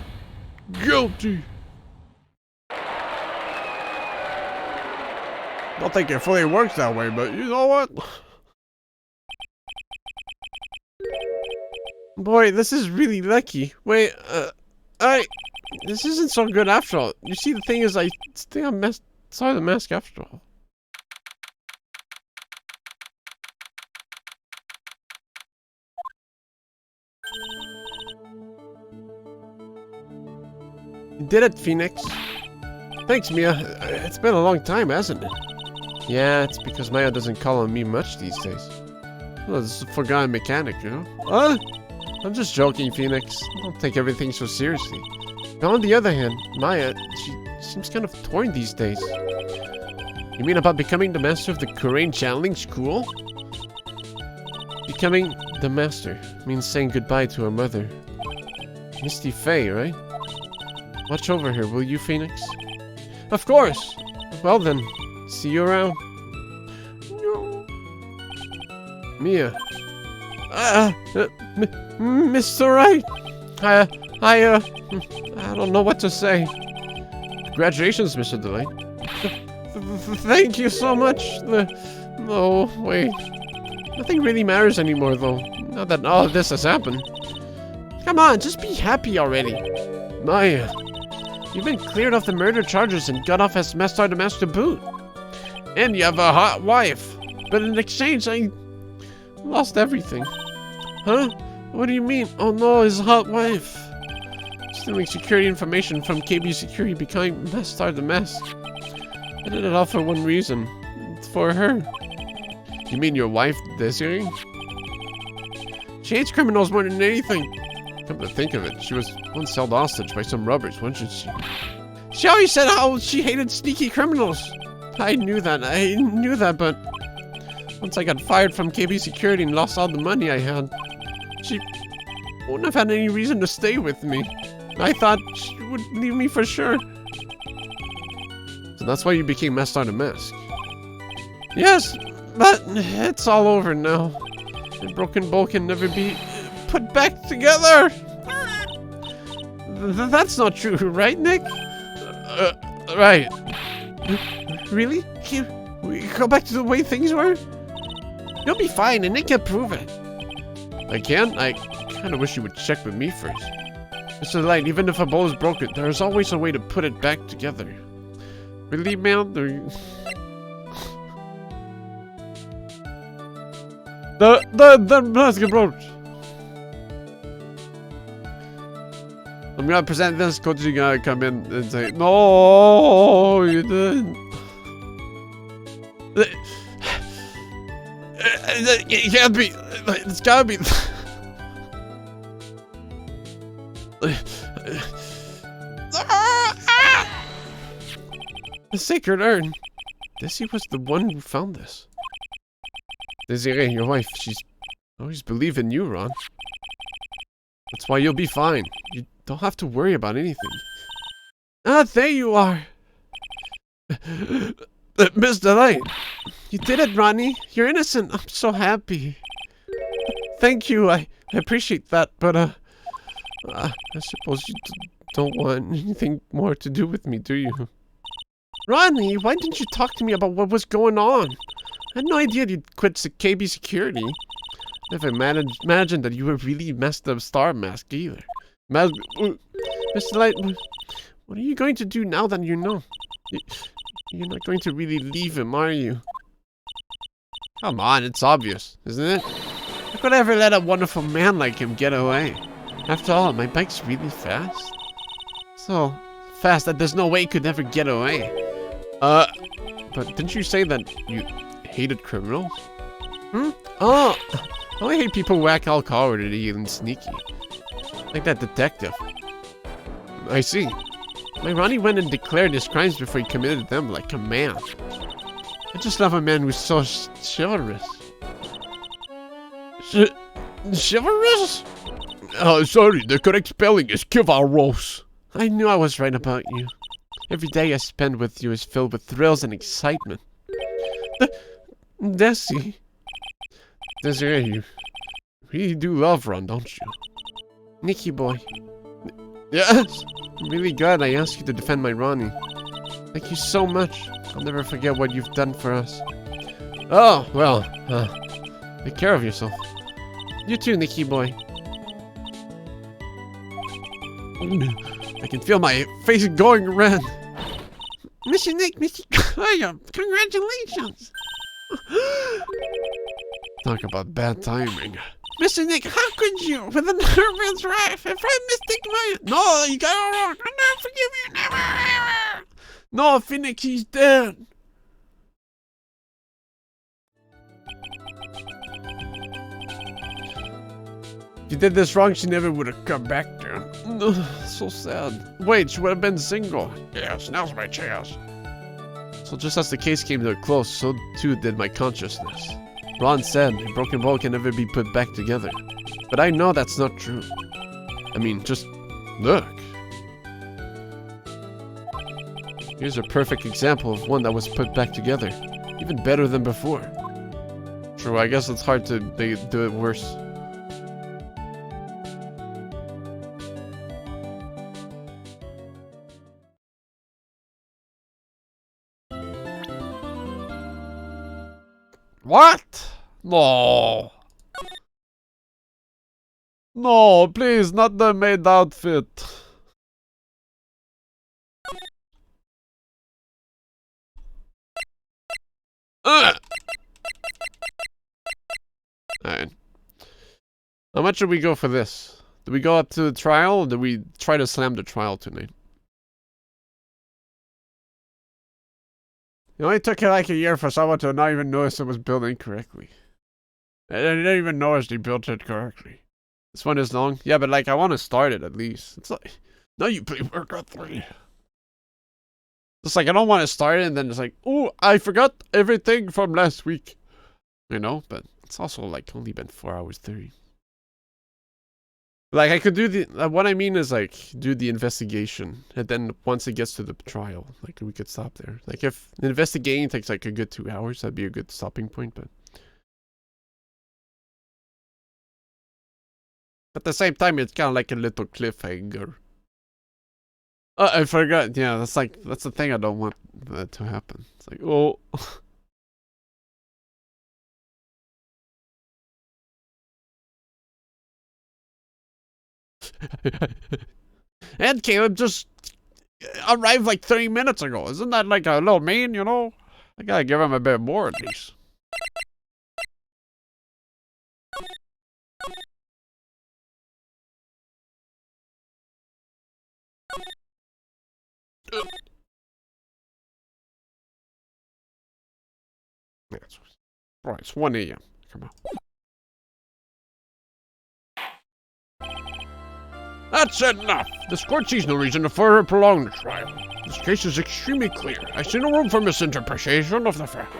Guilty. Don't think it fully works that way, but you know what? Boy, this is really lucky. Wait, this isn't so good after all. You see, the thing is, I think I saw the mask after all. You did it, Phoenix. Thanks, Mia. It's been a long time, hasn't it? Yeah, it's because Maya doesn't call on me much these days. Well, this is a forgotten mechanic, you know? I'm just joking, Phoenix. Don't take everything so seriously. But on the other hand, Maya, she seems kind of torn these days. You mean about becoming the master of the Korean channeling school? Becoming the master means saying goodbye to her mother. Misty Faye, right? Watch over her, will you, Phoenix? Of course! Well then, see you around. No. Mia. Mr. Wright! I don't know what to say. Congratulations, Mr. Delight. Thank you so much. No, wait. Nothing really matters anymore, though. Now that all of this has happened. Come on, just be happy already. Maya, you've been cleared of the murder charges and got off as Master to boot. And you have a hot wife. But in exchange, I lost everything. Huh? What do you mean? Oh no, his hot wife. Stealing security information from KB Security, becoming Master the Mask. I did it all for one reason. It's for her. You mean your wife, Desiree? She hates criminals more than anything. Come to think of it, she was once held hostage by some robbers, wasn't she? She always said how she hated sneaky criminals. I knew that, but once I got fired from KB Security and lost all the money I had, she wouldn't have had any reason to stay with me. I thought she would leave me for sure. So that's why you became Master the Mask? Yes, but it's all over now. The broken bowl can never be put back together. That's not true, right, Nick? Right. Really? Can we go back to the way things were? You'll be fine, and Nick can prove it. I can? I kind of wish you would check with me first. Mr. Light, even if a bowl is broken, there is always a way to put it back together. Really, man? The basketball. I'm gonna present this. Coach, you gotta come in and say, "No, you didn't." It can't be. It's gotta be. The sacred urn. Desi was the one who found this. Desiree, your wife, she's always believed in you, Ron. That's why you'll be fine. You don't have to worry about anything. Ah, there you are. Miss Delight. You did it, Ronnie. You're innocent. I'm so happy. Thank you. I appreciate that, but I suppose you don't want anything more to do with me, do you? Ronnie, why didn't you talk to me about what was going on? I had no idea you'd quit KB Security. Never imagined that you were really Master Star Mask either. Mr. Light, what are you going to do now that you know? You're not going to really leave him, are you? Come on, it's obvious, isn't it? How could I ever let a wonderful man like him get away? After all, my bike's really fast. So fast that there's no way it could ever get away. But didn't you say that you hated criminals? Oh, I only hate people who act all cowardly and sneaky. Like that detective. I see. My Ronnie went and declared his crimes before he committed them like a man. I just love a man who's so chivalrous. Chivalrous? Oh, sorry, the correct spelling is chivalrous. I knew I was right about you. Every day I spend with you is filled with thrills and excitement. Desi. Desiree, you really do love Ron, don't you? Nicky boy. Yes! I'm really glad I asked you to defend my Ronnie. Thank you so much. I'll never forget what you've done for us. Oh, well, take care of yourself. You too, Nicky boy. I can feel my face going red. Mr. Nick, Mr. Kaya, congratulations! Talk about bad timing. Mr. Nick, how could you? With a nervous rife, if I mistake my... No, you got it wrong. I'll never forgive you, never, ever. No, Phoenix, he's dead. If you did this wrong, she never would have come back there. No, so sad. Wait, she would have been single. Yes, now's my chance. So just as the case came to a close, so too did my consciousness. Ron said, a broken bowl can never be put back together. But I know that's not true. I mean, just look. Here's a perfect example of one that was put back together. Even better than before. True, I guess it's hard to do it worse. What? No. No, please, not the maid outfit. Alright. How much should we go for this? Do we go up to the trial, or do we try to slam the trial tonight? It only took like a year for someone to not even notice it was built incorrectly. I didn't even notice they built it correctly. This one is long. Yeah, but like, I want to start it at least. It's like, no, you play Warcraft 3. It's like, I don't want to start it and then it's like, oh, I forgot everything from last week. You know, but it's also like only been 4 hours 30. Like, I could do the, what I mean is like, do the investigation. And then once it gets to the trial, like, we could stop there. Like, if investigating takes like a good 2 hours, that'd be a good stopping point, but. At the same time, it's kind of like a little cliffhanger. Oh, I forgot. Yeah, that's like, that's the thing I don't want that to happen. It's like, oh. And Caleb just arrived like 30 minutes ago. Isn't that like a little mean, you know? I gotta give him a bit more at least. Right, it's 1 AM. Come on. That's enough! This court sees no reason to further prolong the trial. This case is extremely clear. I see no room for misinterpretation of the facts.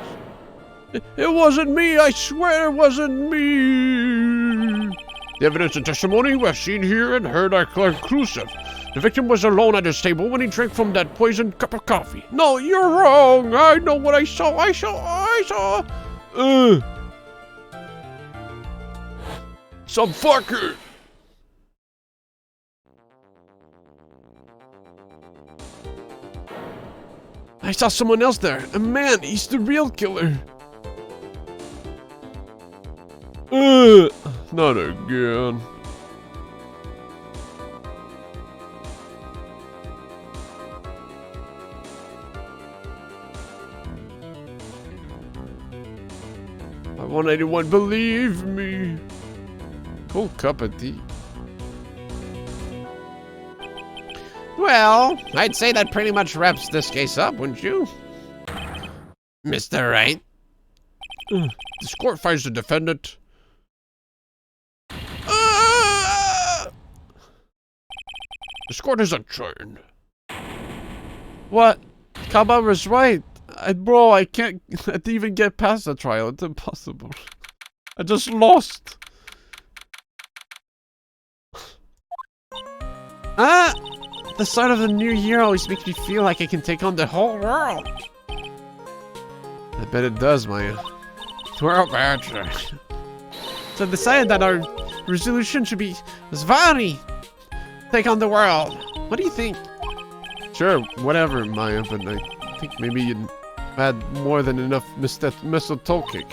It wasn't me! I swear it wasn't me! The evidence and testimony we have seen here and heard are conclusive. The victim was alone at his table when he drank from that poisoned cup of coffee. No, you're wrong! I know what I saw! I saw! Some fucker! I saw someone else there. A man. He's the real killer. Not again. I want anyone believe me. Cold cup of tea. Well, I'd say that pretty much wraps this case up, wouldn't you? Mr. Wright? This court finds the defendant. This court is adjourned. What? Kaba was right. Bro, I can't even get past the trial. It's impossible. I just lost. The start of the new year always makes me feel like I can take on the whole world. I bet it does, Maya. 12 hours. So I decided that our resolution should be Svari. take on the world. What do you think? Sure, whatever, Maya, but I think maybe you had more than enough mistletoe cake.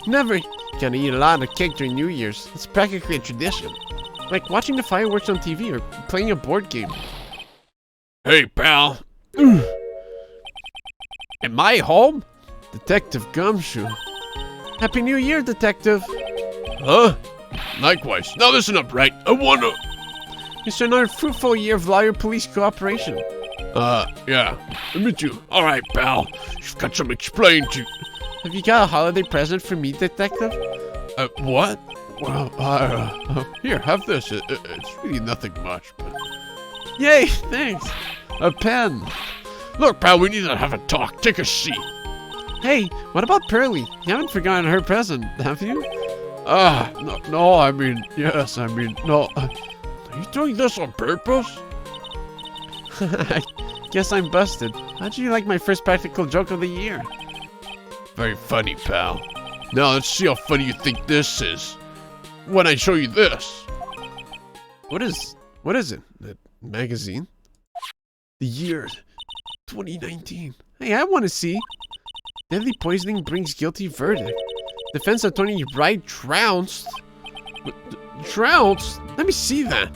Never gonna eat a lot of cake during New Year's. It's practically a tradition. Like watching the fireworks on TV or playing a board game. Hey, pal. Am I home? Detective Gumshoe. Happy New Year, Detective. Huh? Likewise. Now listen up, Wright. I wanna... It's another fruitful year of lawyer police cooperation. Yeah. I meet you. Alright, pal. You've got some explain to... Have you got a holiday present for me, Detective? What? Well, here, have this. It's really nothing much, but... Yay, thanks. A pen. Look, pal, we need to have a talk. Take a seat. Hey, what about Pearlie? You haven't forgotten her present, have you? No, I mean, yes, I mean, no. Are you doing this on purpose? I guess I'm busted. How'd you like my first practical joke of the year? Very funny, pal. Now let's see how funny you think this is. When I show you this. What is it? A magazine? The year 2019. Hey, I want to see. Deadly poisoning brings guilty verdict. Defense attorney Wright trounced. Trounced? Let me see that.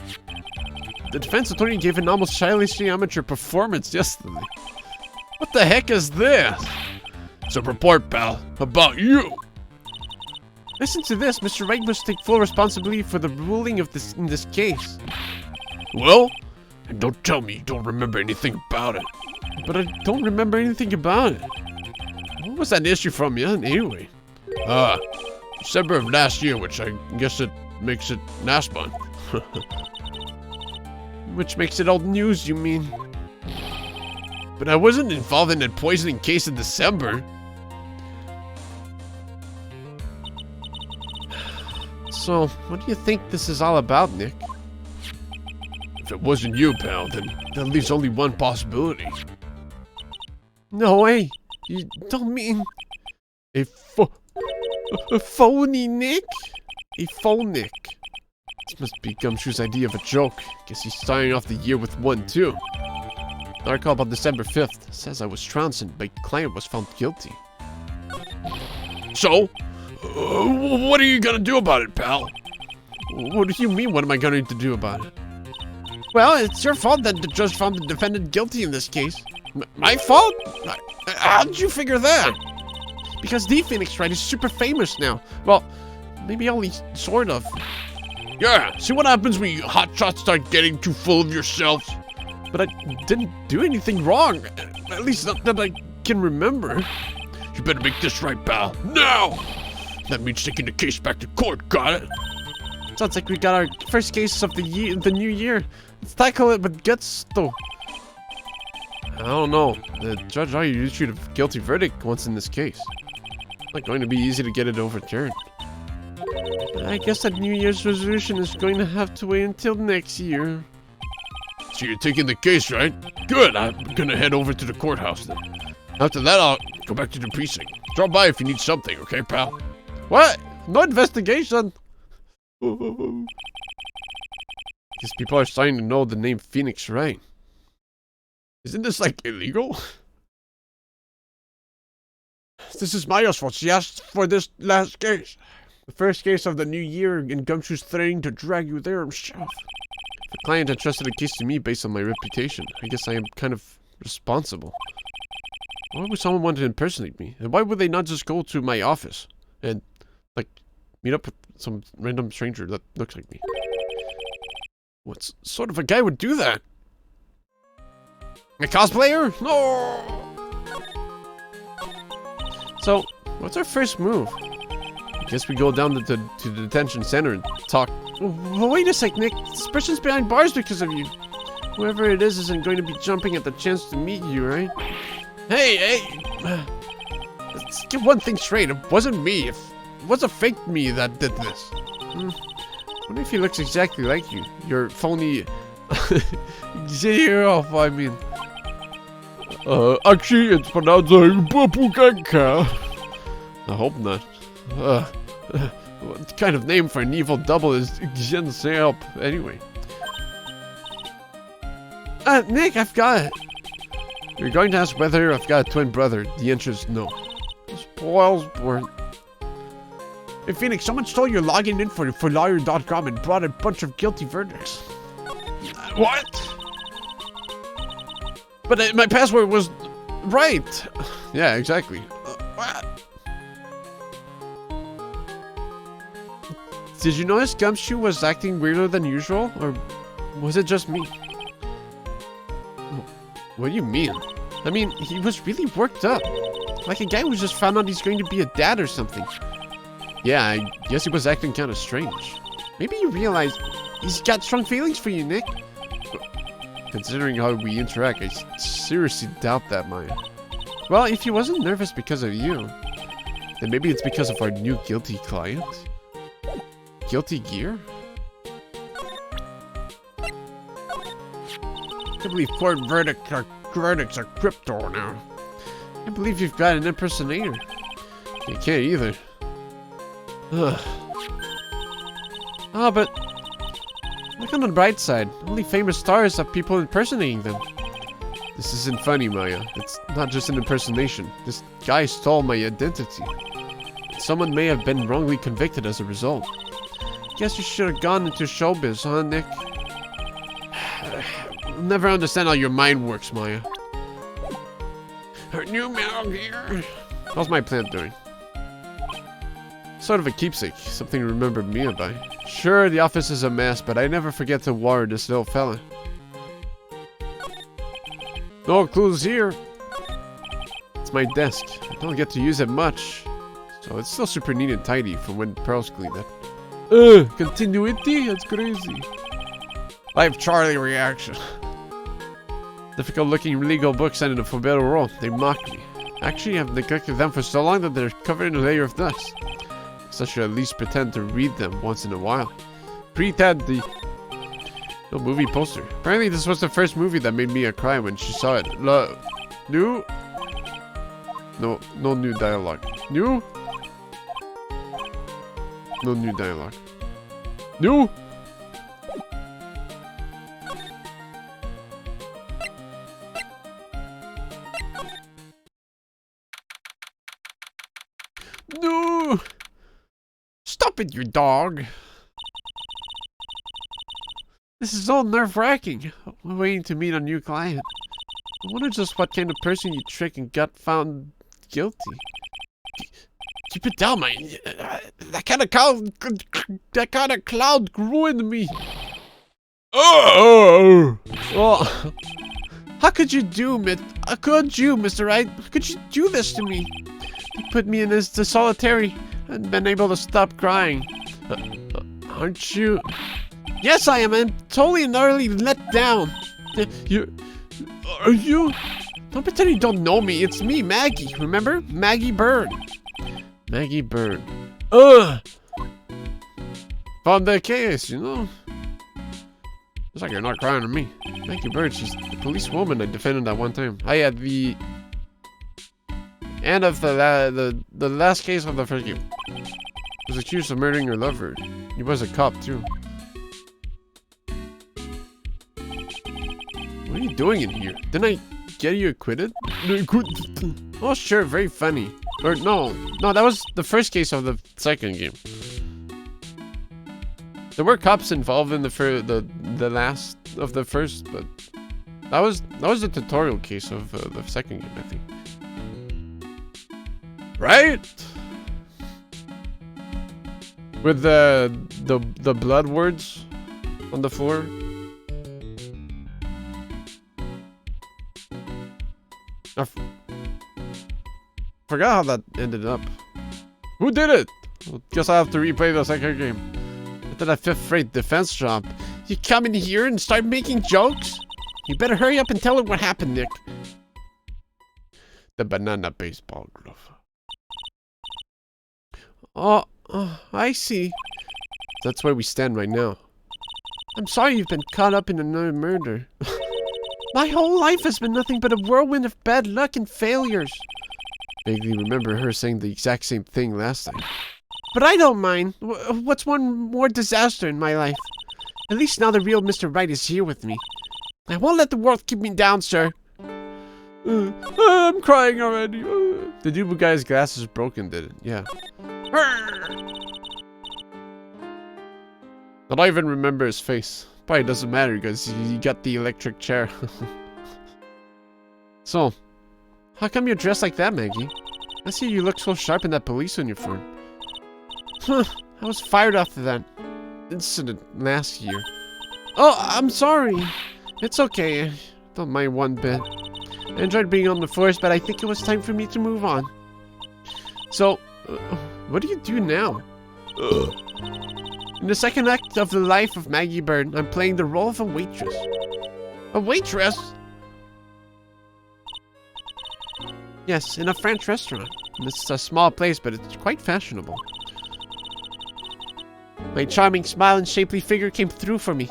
The defense attorney gave an almost childishly amateur performance yesterday. What the heck is this? It's a report, pal, about you. Listen to this. Mr. Wright must take full responsibility for the ruling of in this case. Well, and don't tell me you don't remember anything about it. But I don't remember anything about it. What was that issue from you, anyway? December of last year, which I guess it makes it last month. Which makes it old news, you mean? But I wasn't involved in that poisoning case in December. So, what do you think this is all about, Nick? If it wasn't you, pal, then that leaves only one possibility. No way! You don't mean... A phony Nick? A phone Nick. This must be Gumshoe's idea of a joke. Guess he's starting off the year with one, too. The article about December 5th says I was trounced and my client was found guilty. So? What are you gonna do about it, pal? What do you mean, what am I going to do about it? Well, it's your fault that the judge found the defendant guilty in this case. My fault? How did you figure that? Because the Phoenix Wright is super famous now. Well, maybe only sort of. Yeah, see what happens when you hotshots start getting too full of yourselves? But I didn't do anything wrong. At least not that I can remember. You better make this right, pal. Now! That means taking the case back to court, got it? Sounds like we got our first case of the new year. Let's tackle it with guts, though. I don't know. The judge already issued a guilty verdict once in this case. It's not going to be easy to get it overturned. I guess that New Year's resolution is going to have to wait until next year. So you're taking the case, right? Good, I'm gonna head over to the courthouse then. After that, I'll go back to the precinct. Drop by if you need something, okay, pal? What? No investigation? Guess people are starting to know the name Phoenix Wright. Isn't this, like, illegal? This is Maya's fault. She asked for this last case. The first case of the new year, and Gumshoe's threatening to drag you there himself. The client entrusted a case to me based on my reputation. I guess I am kind of responsible. Why would someone want to impersonate me? And why would they not just go to my office and, like, meet up with some random stranger that looks like me? What sort of a guy would do that? A cosplayer? No! So, what's our first move? I guess we go down to the detention center and talk. Well, wait a sec, Nick. This person's behind bars because of you. Whoever it is isn't going to be jumping at the chance to meet you, right? Hey! Let's get one thing straight. It wasn't me. It was a fake me that did this. What if he looks exactly like you? Your phony... Zero, I mean... Actually, it's pronounced Bupukanka. I hope not. What kind of name for an evil double is Genselp anyway? Nick, I've got it. You're going to ask whether I've got a twin brother. The answer is no. Spoils weren't. Hey, Phoenix, someone stole your login info for lawyer.com and brought a bunch of guilty verdicts. What? But my password was right. Yeah, exactly. What? Did you notice Gumshoe was acting weirder than usual? Or was it just me? What do you mean? I mean, he was really worked up. Like a guy who just found out he's going to be a dad or something. Yeah, I guess he was acting kind of strange. Maybe you realize he's got strong feelings for you, Nick. Considering how we interact, I seriously doubt that, Maya. Well, if he wasn't nervous because of you, then maybe it's because of our new guilty client? Guilty Gear? I can't believe court verdicts are crypto now. I can't believe you've got an impersonator. You can't either. Ugh. Oh, but look on the bright side. Only famous stars have people impersonating them. This isn't funny, Maya. It's not just an impersonation. This guy stole my identity. Someone may have been wrongly convicted as a result. Guess you should have gone into showbiz, huh, Nick? I'll never understand how your mind works, Maya. Her new Metal Gear. How's my plant doing? Sort of a keepsake, something to remember Mia by. Sure, the office is a mess, but I never forget to water this little fella. No clues here. It's my desk. I don't get to use it much, so it's still super neat and tidy from when Pearls cleaned it. Continuity? That's crazy. Live Charlie reaction. Difficult looking legal books and in a forbidden world. They mock me. Actually, I've neglected them for so long that they're covered in a layer of dust. So I should at least pretend to read them once in a while. Pretend the... No movie poster. Apparently this was the first movie that made Mia cry when she saw it. New? No new dialogue. New? No new dialogue. New? No! Stop it, you dog! This is all nerve-wracking. I'm waiting to meet a new client. I wonder just what kind of person you tricked and got found guilty. Keep it down, man. That kind of cloud grew into me. Oh! Oh! How could you do, Mr. Wright? How could you do this to me? You put me in this solitary and been able to stop crying. Aren't you? Yes, I am. I'm totally and utterly let down. Are you? Don't pretend you don't know me. It's me, Maggie. Remember? Maggie Bird. Maggie Bird. Ugh! Found the case, you know? It's like you're not crying to me. Maggie Bird, she's the policewoman I defended at one time. I had the end of the last case of the first game. Was accused of murdering her lover. He was a cop, too. What are you doing in here? Didn't I get you acquitted? Oh, sure, very funny. Or no, that was the first case of the second game. There were cops involved in the last of the first, but that was the tutorial case of the second game, I think. Right? With the blood words on the floor. I forgot how that ended up. Who did it? Well, guess I have to replay the second game. After that fifth-rate defense job, you come in here and start making jokes? You better hurry up and tell her what happened, Nick. The banana baseball glove. Oh, I see. That's where we stand right now. I'm sorry you've been caught up in another murder. My whole life has been nothing but a whirlwind of bad luck and failures. Vaguely remember her saying the exact same thing last time. But I don't mind. What's one more disaster in my life? At least now the real Mr. Wright is here with me. I won't let the world keep me down, sir. I'm crying already. The dude with guy's glasses broken, did it? Yeah. I don't even remember his face. Probably doesn't matter because he got the electric chair. So, how come you're dressed like that, Maggie? I see you look so sharp in that police uniform. Huh, I was fired after that incident last year. Oh, I'm sorry. It's okay. Don't mind one bit. I enjoyed being on the force, but I think it was time for me to move on. So, what do you do now? In the second act of the life of Maggie Bird, I'm playing the role of a waitress. A waitress? Yes, in a French restaurant. It's a small place, but it's quite fashionable. My charming smile and shapely figure came through for me.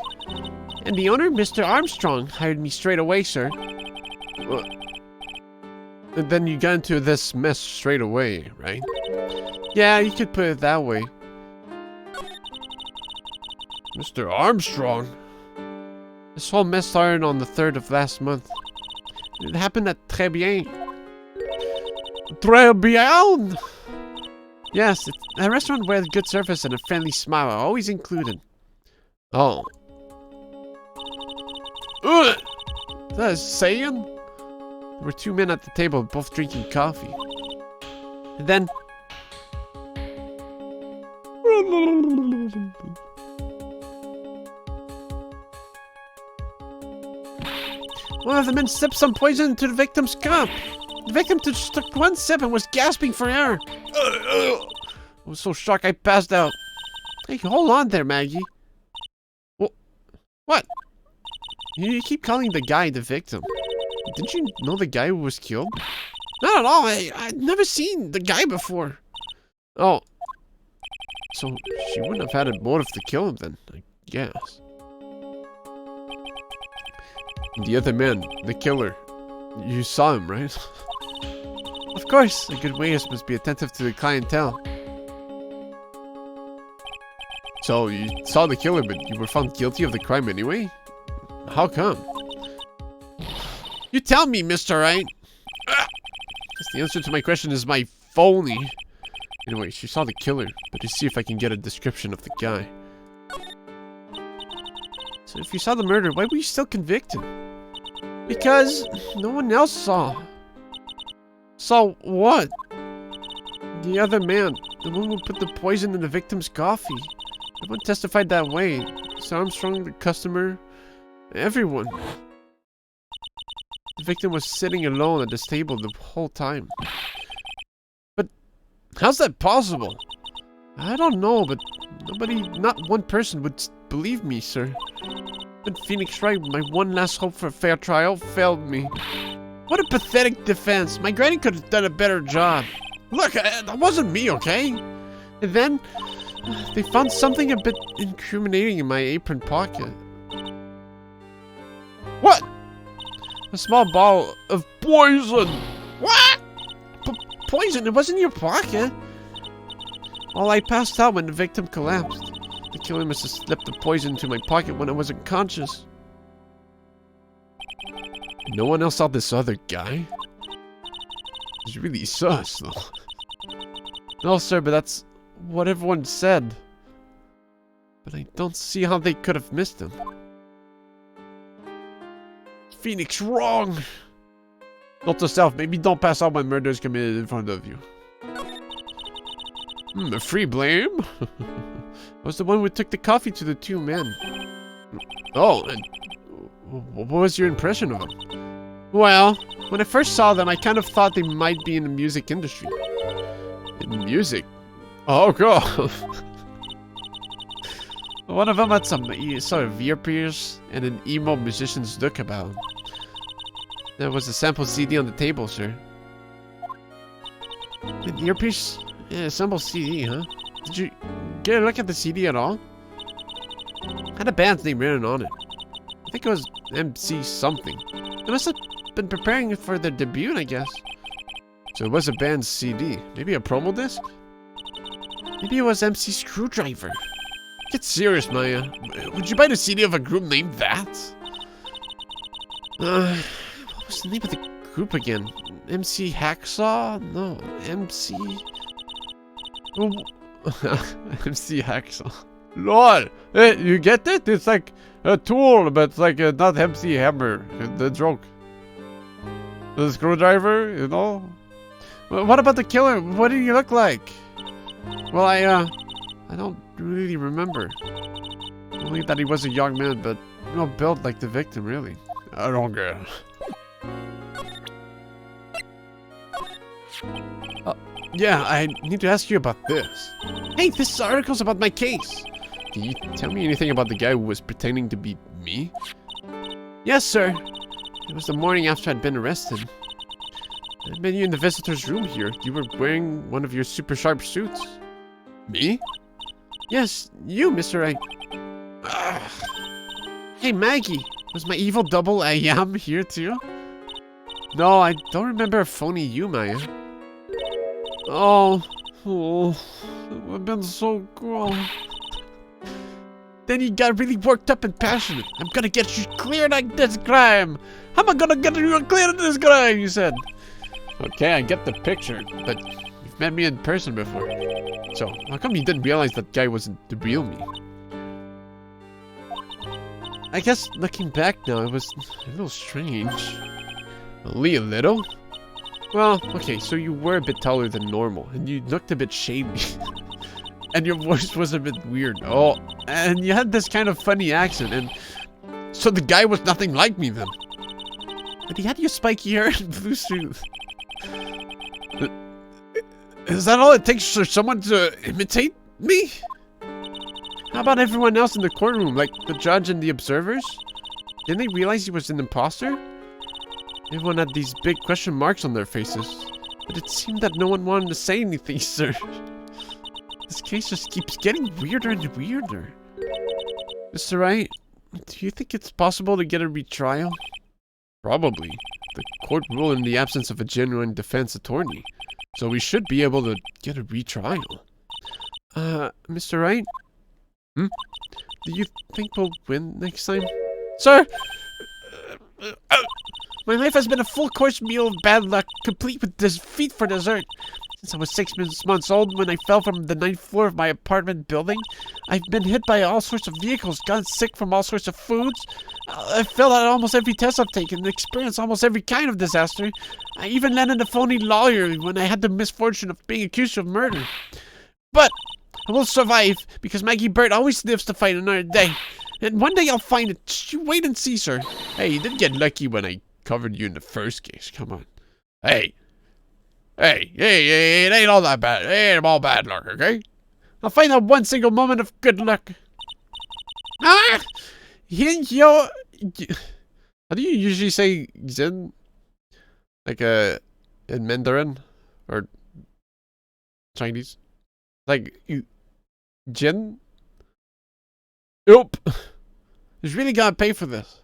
And the owner, Mr. Armstrong, hired me straight away, sir. And then you got into this mess straight away, right? Yeah, you could put it that way. Mr. Armstrong? This whole mess started on the 3rd of last month. It happened at Tribulations. Tribulations! Yes, it's a restaurant where good service and a friendly smile are always included. Oh. Ugh! Is that a saying? There were 2 men at the table, both drinking coffee. And then... one of the men sipped some poison into the victim's cup. The victim just took 1 sip and was gasping for air. I was so shocked I passed out. Hey, hold on there, Maggie. What? You keep calling the guy the victim. Didn't you know the guy who was killed? Not at all. I'd never seen the guy before. Oh. So she wouldn't have had a motive to kill him then, I guess. The other man, the killer. You saw him, right? Of course. A good waitress must be attentive to the clientele. So you saw the killer, but you were found guilty of the crime anyway? How come? You tell me, Mr. Wright. Guess the answer to my question is my phony. Anyway, she saw the killer, but to see if I can get a description of the guy. So if you saw the murder, why were you still convicted? Because no one else saw. Saw what? The other man, the one who put the poison in the victim's coffee. Everyone testified that way. So Armstrong, the customer, everyone. The victim was sitting alone at this table the whole time. But how's that possible? I don't know, but nobody, not one person would believe me, sir. But Phoenix Wright, my one last hope for a fair trial, failed me. What a pathetic defense. My granny could have done a better job. Look, that wasn't me, okay? And then, they found something a bit incriminating in my apron pocket. What? A small bottle of poison. What? Poison? It wasn't in your pocket. Well, I passed out when the victim collapsed. The killer must have slipped the poison into my pocket when I wasn't conscious. No one else saw this other guy? He's really sus, though. No, sir, but that's what everyone said. But I don't see how they could have missed him. Phoenix, wrong! Note to self, maybe don't pass out when murder is committed in front of you. A free blame? I was the one who took the coffee to the 2 men. Oh, and what was your impression of them? Well, when I first saw them, I kind of thought they might be in the music industry. In music? Oh, God. One of them had some sort of earpiece and an emo musician's look about him. There was a sample CD on the table, sir. An earpiece? Yeah, sample CD, huh? Did you get a look at the CD at all? Had a band's name written on it. I think it was MC something. They must have been preparing for their debut, I guess. So it was a band's CD. Maybe a promo disc? Maybe it was MC Screwdriver. Get serious, Maya. Would you buy the CD of a group named that? What was the name of the group again? MC Hacksaw? No, MC... Oh, MC Hacksaw. LOL! Hey, you get it? It's like a tool, but it's like not MC Hammer. The joke. The screwdriver, you know? What about the killer? What did he look like? Well, I don't really remember. Only that he was a young man, but no built like the victim, really. I don't get it. Yeah, I need to ask you about this. Hey, this article's about my case. Can you tell me anything about the guy who was pretending to be me? Yes, sir. It was the morning after I'd been arrested. I met you in the visitor's room here. You were wearing one of your super sharp suits. Me? Yes, you, Mr. Wright. Hey, Maggie. Was my evil double I am here too? No, I don't remember a phony you, Maya. Oh, I've been so cool. Then he got really worked up and passionate. I'm gonna get you cleared of this crime. How am I gonna get you cleared of this crime, you said. Okay, I get the picture, but you've met me in person before. So, how come you didn't realize that guy wasn't the real me? I guess looking back now, it was a little strange. Only a little? Well, okay, so you were a bit taller than normal, and you looked a bit shady. And your voice was a bit weird. Oh, and you had this kind of funny accent, and so the guy was nothing like me then. But he had your spiky hair and blue suit. Is that all it takes for someone to imitate me? How about everyone else in the courtroom, like the judge and the observers? Didn't they realize he was an imposter? Everyone had these big question marks on their faces, but it seemed that no one wanted to say anything, sir. This case just keeps getting weirder and weirder. Mr. Wright, do you think it's possible to get a retrial? Probably. The court ruled in the absence of a genuine defense attorney, so we should be able to get a retrial. Mr. Wright? Do you think we'll win next time? Sir! My life has been a full-course meal of bad luck, complete with defeat for dessert. Since I was 6 months old when I fell from the 9th floor of my apartment building, I've been hit by all sorts of vehicles, gotten sick from all sorts of foods. I've failed at almost every test I've taken and experienced almost every kind of disaster. I even landed a phony lawyer when I had the misfortune of being accused of murder. But I will survive, because Maggie Bird always lives to fight another day. And one day I'll find it. Just you wait and see, sir. Hey, you didn't get lucky when I covered you in the first case. Come on. Hey, it ain't all that bad. It ain't all bad luck, okay? I'll find out one single moment of good luck. Ah! Yo. How do you usually say Zen? Like, in Mandarin? Or Chinese? Like, Jin? Nope. He's really gotta pay for this.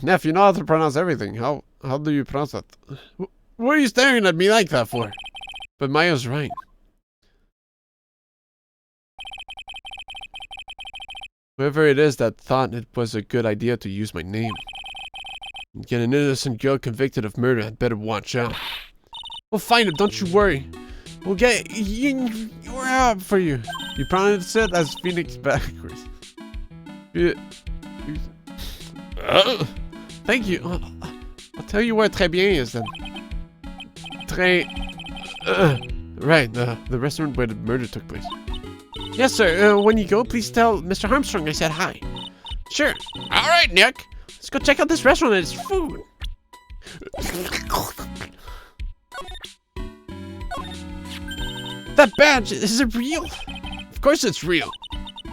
Neff, you know how to pronounce everything. How do you pronounce that? What are you staring at me like that for? But Maya's right. Whoever it is that thought it was a good idea to use my name. Get an innocent girl convicted of murder, I'd better watch out. We'll find him, don't you worry. We'll get we're out for you. You pronounce it as Phoenix backwards. Thank you. I'll tell you where très bien is then. Right, the restaurant where the murder took place. Yes, sir. When you go, please tell Mr. Armstrong I said hi. Sure. All right, Nick. Let's go check out this restaurant and its food. That badge, is it real? Of course it's real.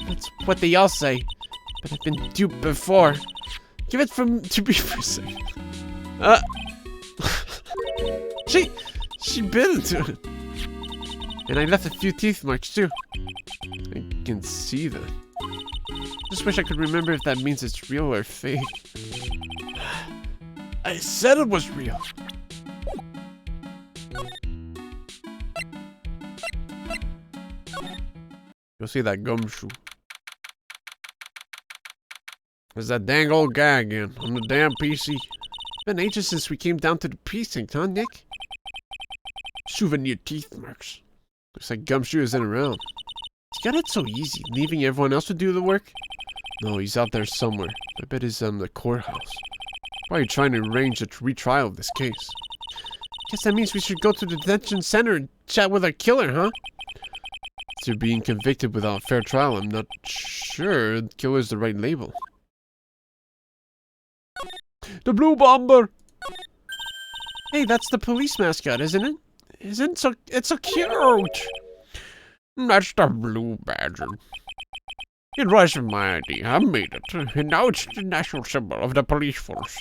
That's what they all say. But I've been duped before. Give it to me for a second. She bit into it. And I left a few teeth marks too. I can see that. Just wish I could remember if that means it's real or fake. I said it was real. Go see that gumshoe. There's that dang old guy again on the damn PC. Been ages since we came down to the precinct, huh, Nick? Souvenir teeth marks. Looks like Gumshoe isn't around. He's got it so easy, leaving everyone else to do the work. No, he's out there somewhere. I bet he's in the courthouse. Why are you trying to arrange a retrial of this case? Guess that means we should go to the detention center and chat with our killer, huh? After being convicted without a fair trial, I'm not sure the killer's the right label. The Blue Bomber! Hey, that's the police mascot, isn't it? It's so cute! That's the Blue Badger. It wasn't my idea. I made it. And now it's the national symbol of the police force.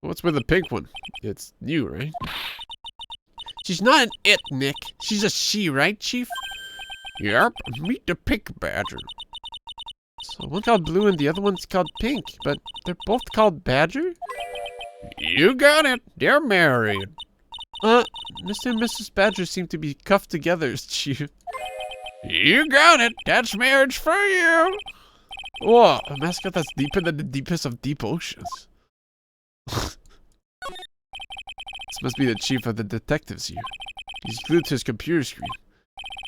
What's with the pink one? It's you, right? She's not an it, Nick. She's a she, right, Chief? Yep, meet the pink badger. So one called Blue and the other one's called Pink, but they're both called Badger? You got it. They're married. Mr. and Mrs. Badger seem to be cuffed together, Chief. You got it. That's marriage for you. Whoa, a mascot that's deeper than the deepest of deep oceans. This must be the chief of the detectives here. He's glued to his computer screen.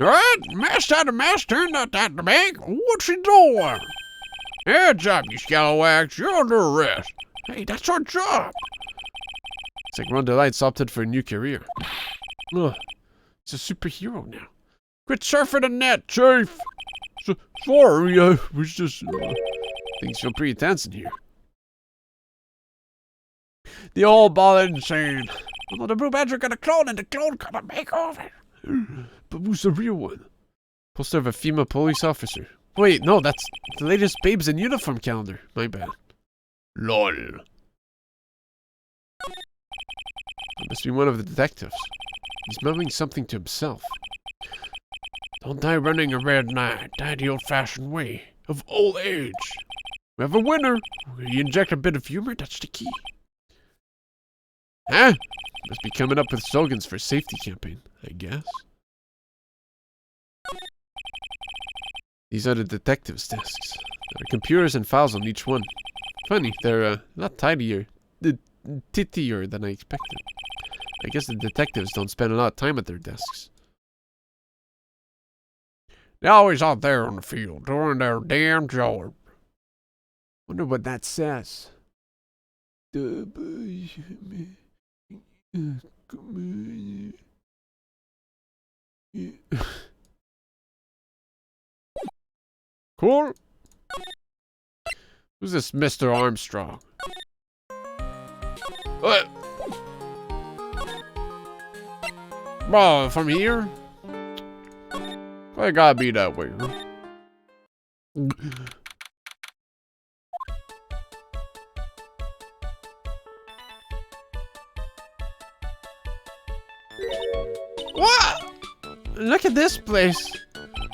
Alright, mask out of mask, turned out at the bank. What you doing? Heads up, you scalawags. You're under arrest. Hey, that's our job. It's like Ron DeLight's opted for a new career. Oh, he's a superhero now. Quit surfing the net, Chief. Sorry, I was just... Things feel pretty tense in here. The old ball insane. Although the Blue Badger got a clone and the clone got a makeover. But who's the real one? Poster of a female police officer. Wait, no, that's the latest Babes in Uniform calendar. My bad. LOL. It must be one of the detectives. He's mumbling something to himself. Don't die running a red knight. Die the old-fashioned way of old age. We have a winner. You inject a bit of humor, that's the key. Huh? Must be coming up with slogans for safety campaign, I guess. These are the detectives' desks. There are computers and files on each one. Funny, they're a lot tidier, tittier than I expected. I guess the detectives don't spend a lot of time at their desks. They're always out there on the field, doing their damn job. Wonder what that says. Cool. Who's this Mr. Armstrong? What? Well, from here? I gotta be that way, huh? What? Look at this place.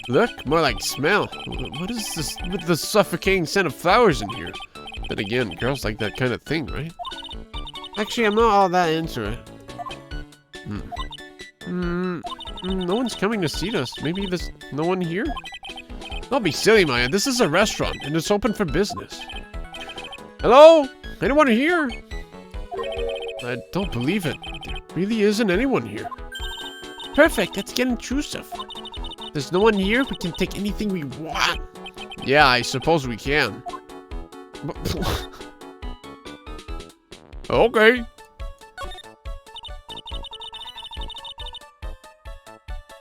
Look, more like smell. What is this with the suffocating scent of flowers in here? Then again, girls like that kind of thing, right? Actually, I'm not all that into it. No one's coming to see us. Maybe there's no one here? Don't be silly, Maya. This is a restaurant, and it's open for business. Hello? Anyone here? I don't believe it. There really isn't anyone here. Perfect. Let's get intrusive. There's no one here. We can take anything we want. Yeah, I suppose we can. Okay.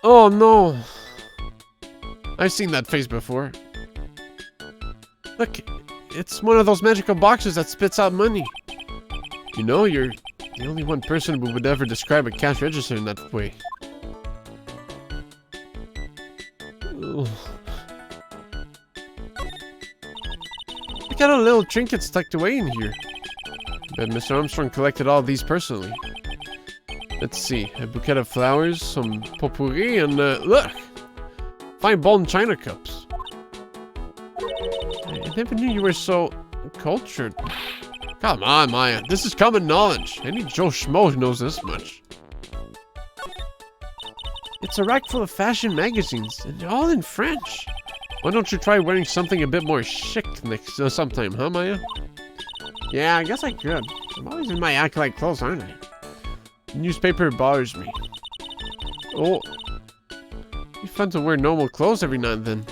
Oh no. I've seen that face before. Look, it's one of those magical boxes that spits out money. You know, you're the only one person who would ever describe a cash register in that way. Ugh. Look at all the little trinkets tucked away in here. Bet Mr. Armstrong collected all these personally. Let's see, a bouquet of flowers, some potpourri, and look! Fine bowl and china cups. I never knew you were so cultured. Come on, Maya, this is common knowledge. Any Joe Schmo knows this much. It's a rack full of fashion magazines, and they're all in French. Why don't you try wearing something a bit more chic next sometime, huh, Maya? Yeah, I guess I could. I'm always in my acolyte clothes, aren't I? Newspaper bothers me. Oh. It'd be fun to wear normal clothes every now and then.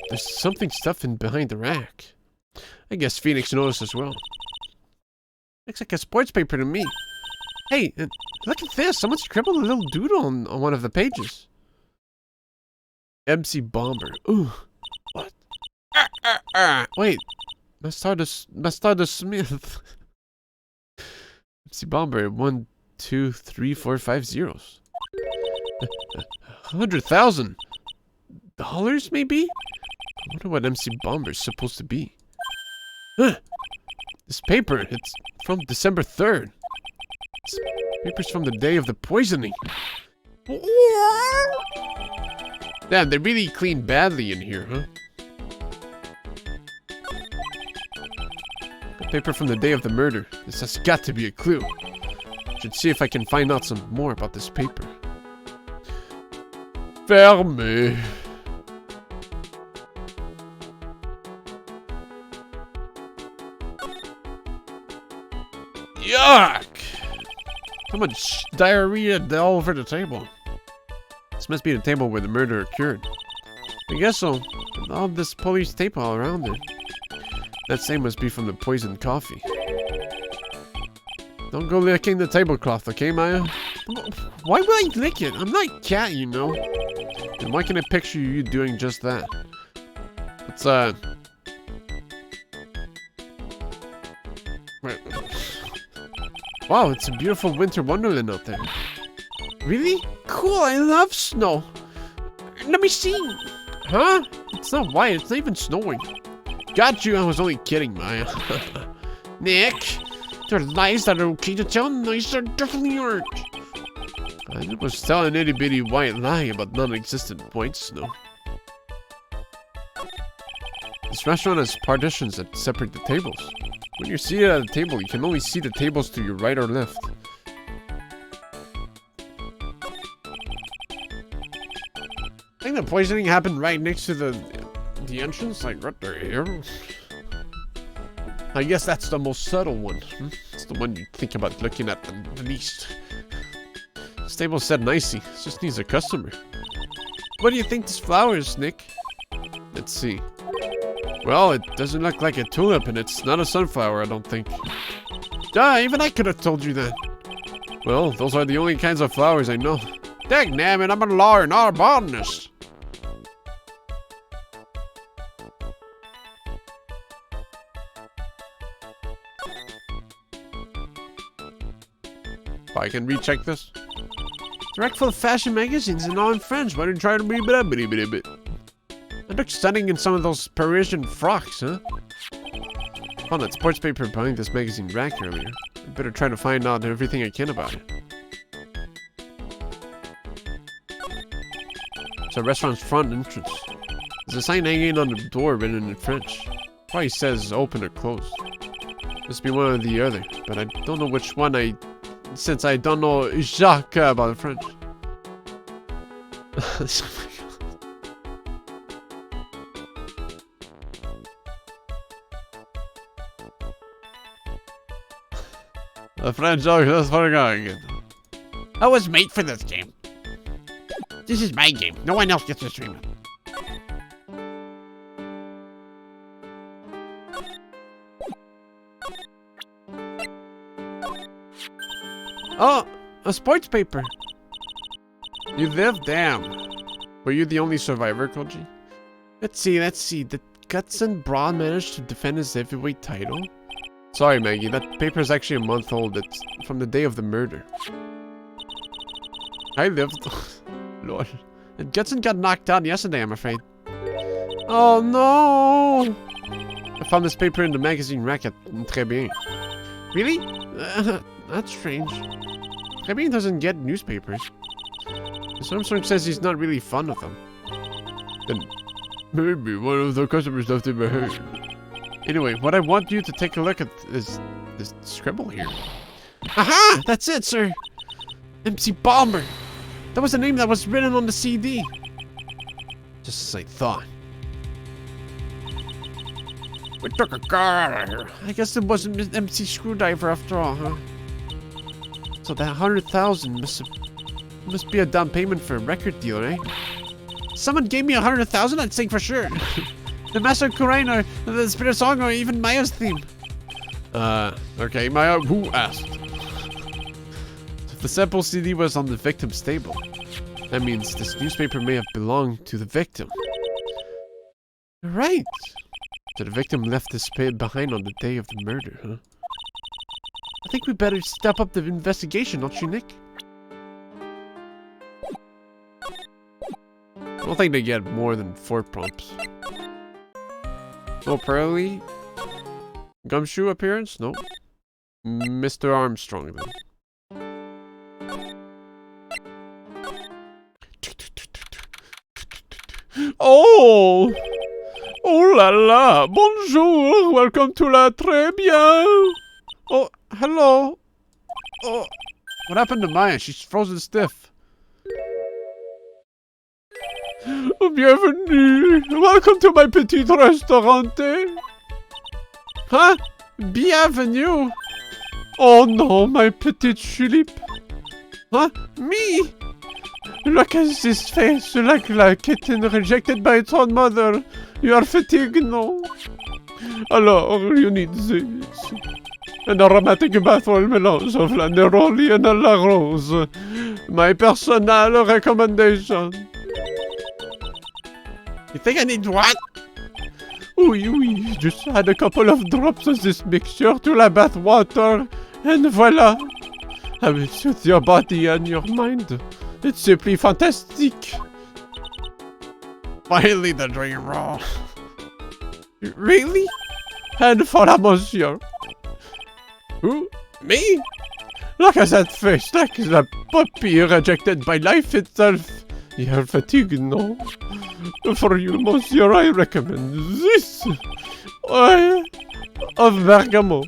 There's something stuffed in behind the rack. I guess Phoenix noticed as well. Looks like a sports paper to me. Hey, look at this. Someone scribbled a little doodle on one of the pages. MC Bomber. Ooh. What? Wait. Mastarda Smith. MC Bomber. 1, 2, 3, 4, 5 zeros. 100,000 dollars, maybe? I wonder what MC Bomber is supposed to be. This paper, it's from December 3rd. This paper's from the day of the poisoning. Damn, they really clean badly in here, huh? A paper from the day of the murder. This has got to be a clue. Should see if I can find out some more about this paper. Fermé. Yuck! How much diarrhea all over the table? This must be the table where the murder occurred. I guess so. And all this police tape all around it. That same must be from the poisoned coffee. Don't go licking the tablecloth, okay, Maya? Why would I lick it? I'm not a cat, you know. And why can I picture you doing just that? It's, Wait. Wow, it's a beautiful winter wonderland out there. Really? Cool, I love snow. Let me see. Huh? It's not white, it's not even snowing. Got you, I was only kidding, Maya. Nick, there are lies that are okay to tell, and lies that definitely aren't. I was telling an itty-bitty white lie about non-existent white snow. This restaurant has partitions that separate the tables. When you're seated at a table, you can only see the tables to your right or left. I think the poisoning happened right next to the entrance, like right there. I guess that's the most subtle one. It's the one you think about looking at the least. This table said nicely. It just needs a customer. What do you think this flower is, Nick? Let's see. Well, it doesn't look like a tulip, and it's not a sunflower, I don't think. Duh, even I could have told you that. Well, those are the only kinds of flowers I know. Dagnabbit, I'm a lawyer, not a botanist. I can recheck this. Direct full of fashion magazines and all in French. Why don't you try to be bit? I look stunning in some of those Parisian frocks, huh? Found that sports paper behind this magazine rack earlier. I better try to find out everything I can about it. It's a restaurant's front entrance. There's a sign hanging on the door written in French. Probably says open or closed. Must be one or the other, but I don't know which one since I don't know Jacques about French. The French joke, that's for going. I was made for this game. This is my game. No one else gets to stream it. Oh, a sports paper. You lived, damn. Were you the only survivor, Koji? Let's see. Did Gutson Braun manage to defend his heavyweight title? Sorry, Maggie, that paper is actually a month old. It's from the day of the murder. I lived. Lord. And Gutson got knocked out yesterday, I'm afraid. Oh, no. I found this paper in the magazine rack at Très Bien. Really? That's strange. Très Bien doesn't get newspapers. Armstrong says he's not really fond of them. Then maybe one of the customers left him a hurt. Anyway, what I want you to take a look at is this scribble here. Aha! That's it, sir! MC Bomber! That was the name that was written on the CD. Just as I thought. We took a car out of here. I guess it wasn't an MC screwdriver after all, huh? So that 100,000 must be a down payment for a record deal, right? Someone gave me 100,000, I'd sing for sure. The Master Kurain or the Spirit Song or even Maya's theme. Okay, Maya, who asked? If the sample CD was on the victim's table, that means this newspaper may have belonged to the victim. Right. So the victim left this behind on the day of the murder, huh? I think we better step up the investigation, don't you, Nick? I don't think they get more than 4 prompts. No Pearly? Gumshoe appearance? No. Mr. Armstrong, then. Oh! Oh la la! Bonjour! Welcome to La Très Bien! Oh, hello! Oh, what happened to Maya? She's frozen stiff. Bienvenue! Welcome to my petit restaurante! Huh? Bienvenue! Oh no, my petite tulipe! Huh? Me? Look at this face, like a kitten rejected by its own mother. You are fatigued, no? Alors, you need this. An aromatic bathroll mélange of la neroli and la rose. My personal recommendation. You think I need what? Oui, oui, just add a couple of drops of this mixture to la bath water, and voila. How it suits your body and your mind. It's simply fantastic. Finally, the drink raw. Really? And for a monsieur. Who? Me? Look at that face, like a puppy rejected by life itself. You're fatigued, no? For you, monsieur, I recommend this. Of bergamot.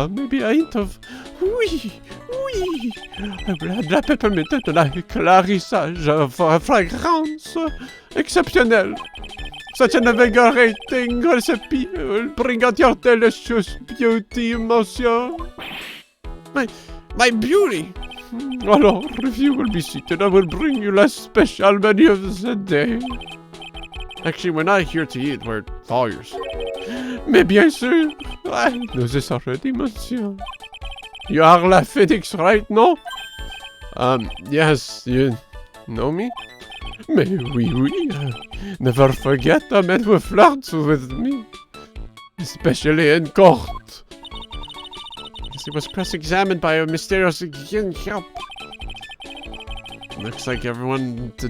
Maybe a hint of... Oui, oui. De la peppermint, de la clarissage, fragrance exceptionnelle. Such an invigorating recipe will bring out your delicious beauty, monsieur. My beauty. Alors, if you will be seated, I will bring you the special menu of the day. Actually, we're not here to eat, we're lawyers. Mais bien sûr, I know this already, monsieur. You are La Phoenix, right, no? Yes, you know me? Mais oui, oui. Never forget a man who flirts with me. Especially in court. He was cross-examined by a mysterious help. Looks like everyone to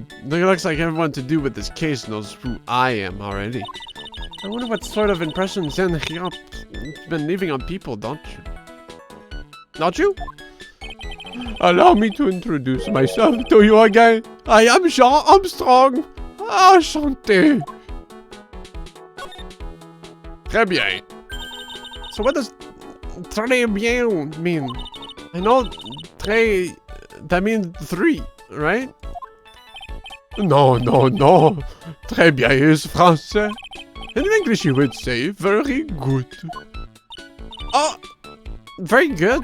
do with this case knows who I am already. I wonder what sort of impression Zen Hyop's been leaving on people, don't you? Not you? Allow me to introduce myself to you again. I am Jean Armstrong. Enchanté. Très bien. So what does très bien mean? I know très, that means 3, right? No. Très bien is français. In English you would say very good. Oh, very good.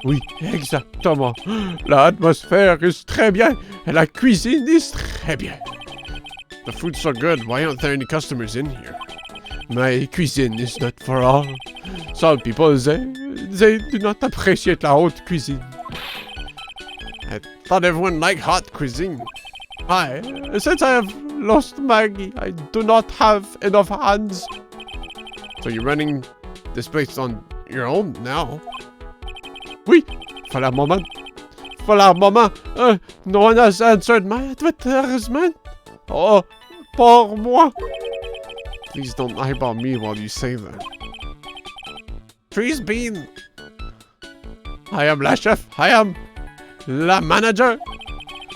Oui, exactement. L'atmosphère is très bien, and la cuisine is très bien. The food's so good, why aren't there any customers in here? My cuisine is not for all. Some people, they do not appreciate la haute cuisine. I thought everyone liked hot cuisine. Since I have lost Maggie, I do not have enough hands. So you're running this place on your own now? Oui, for a moment. No one has answered my advertisement. Oh, pour moi. Please don't eyeball me while you say that. Trees bean. I am la chef. I am la manager.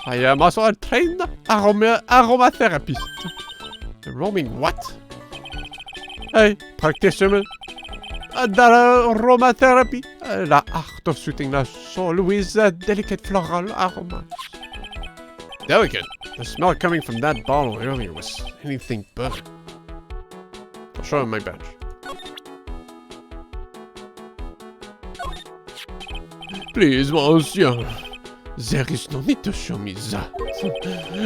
I am also a trained aromatherapist. Roaming what? Hey, practitioner. Aromatherapy. The art of soothing the soul with delicate floral aromas. delicate. The smell coming from that bottle earlier was anything but. I'll show him my badge. Please, monsieur. There is no need to show me that.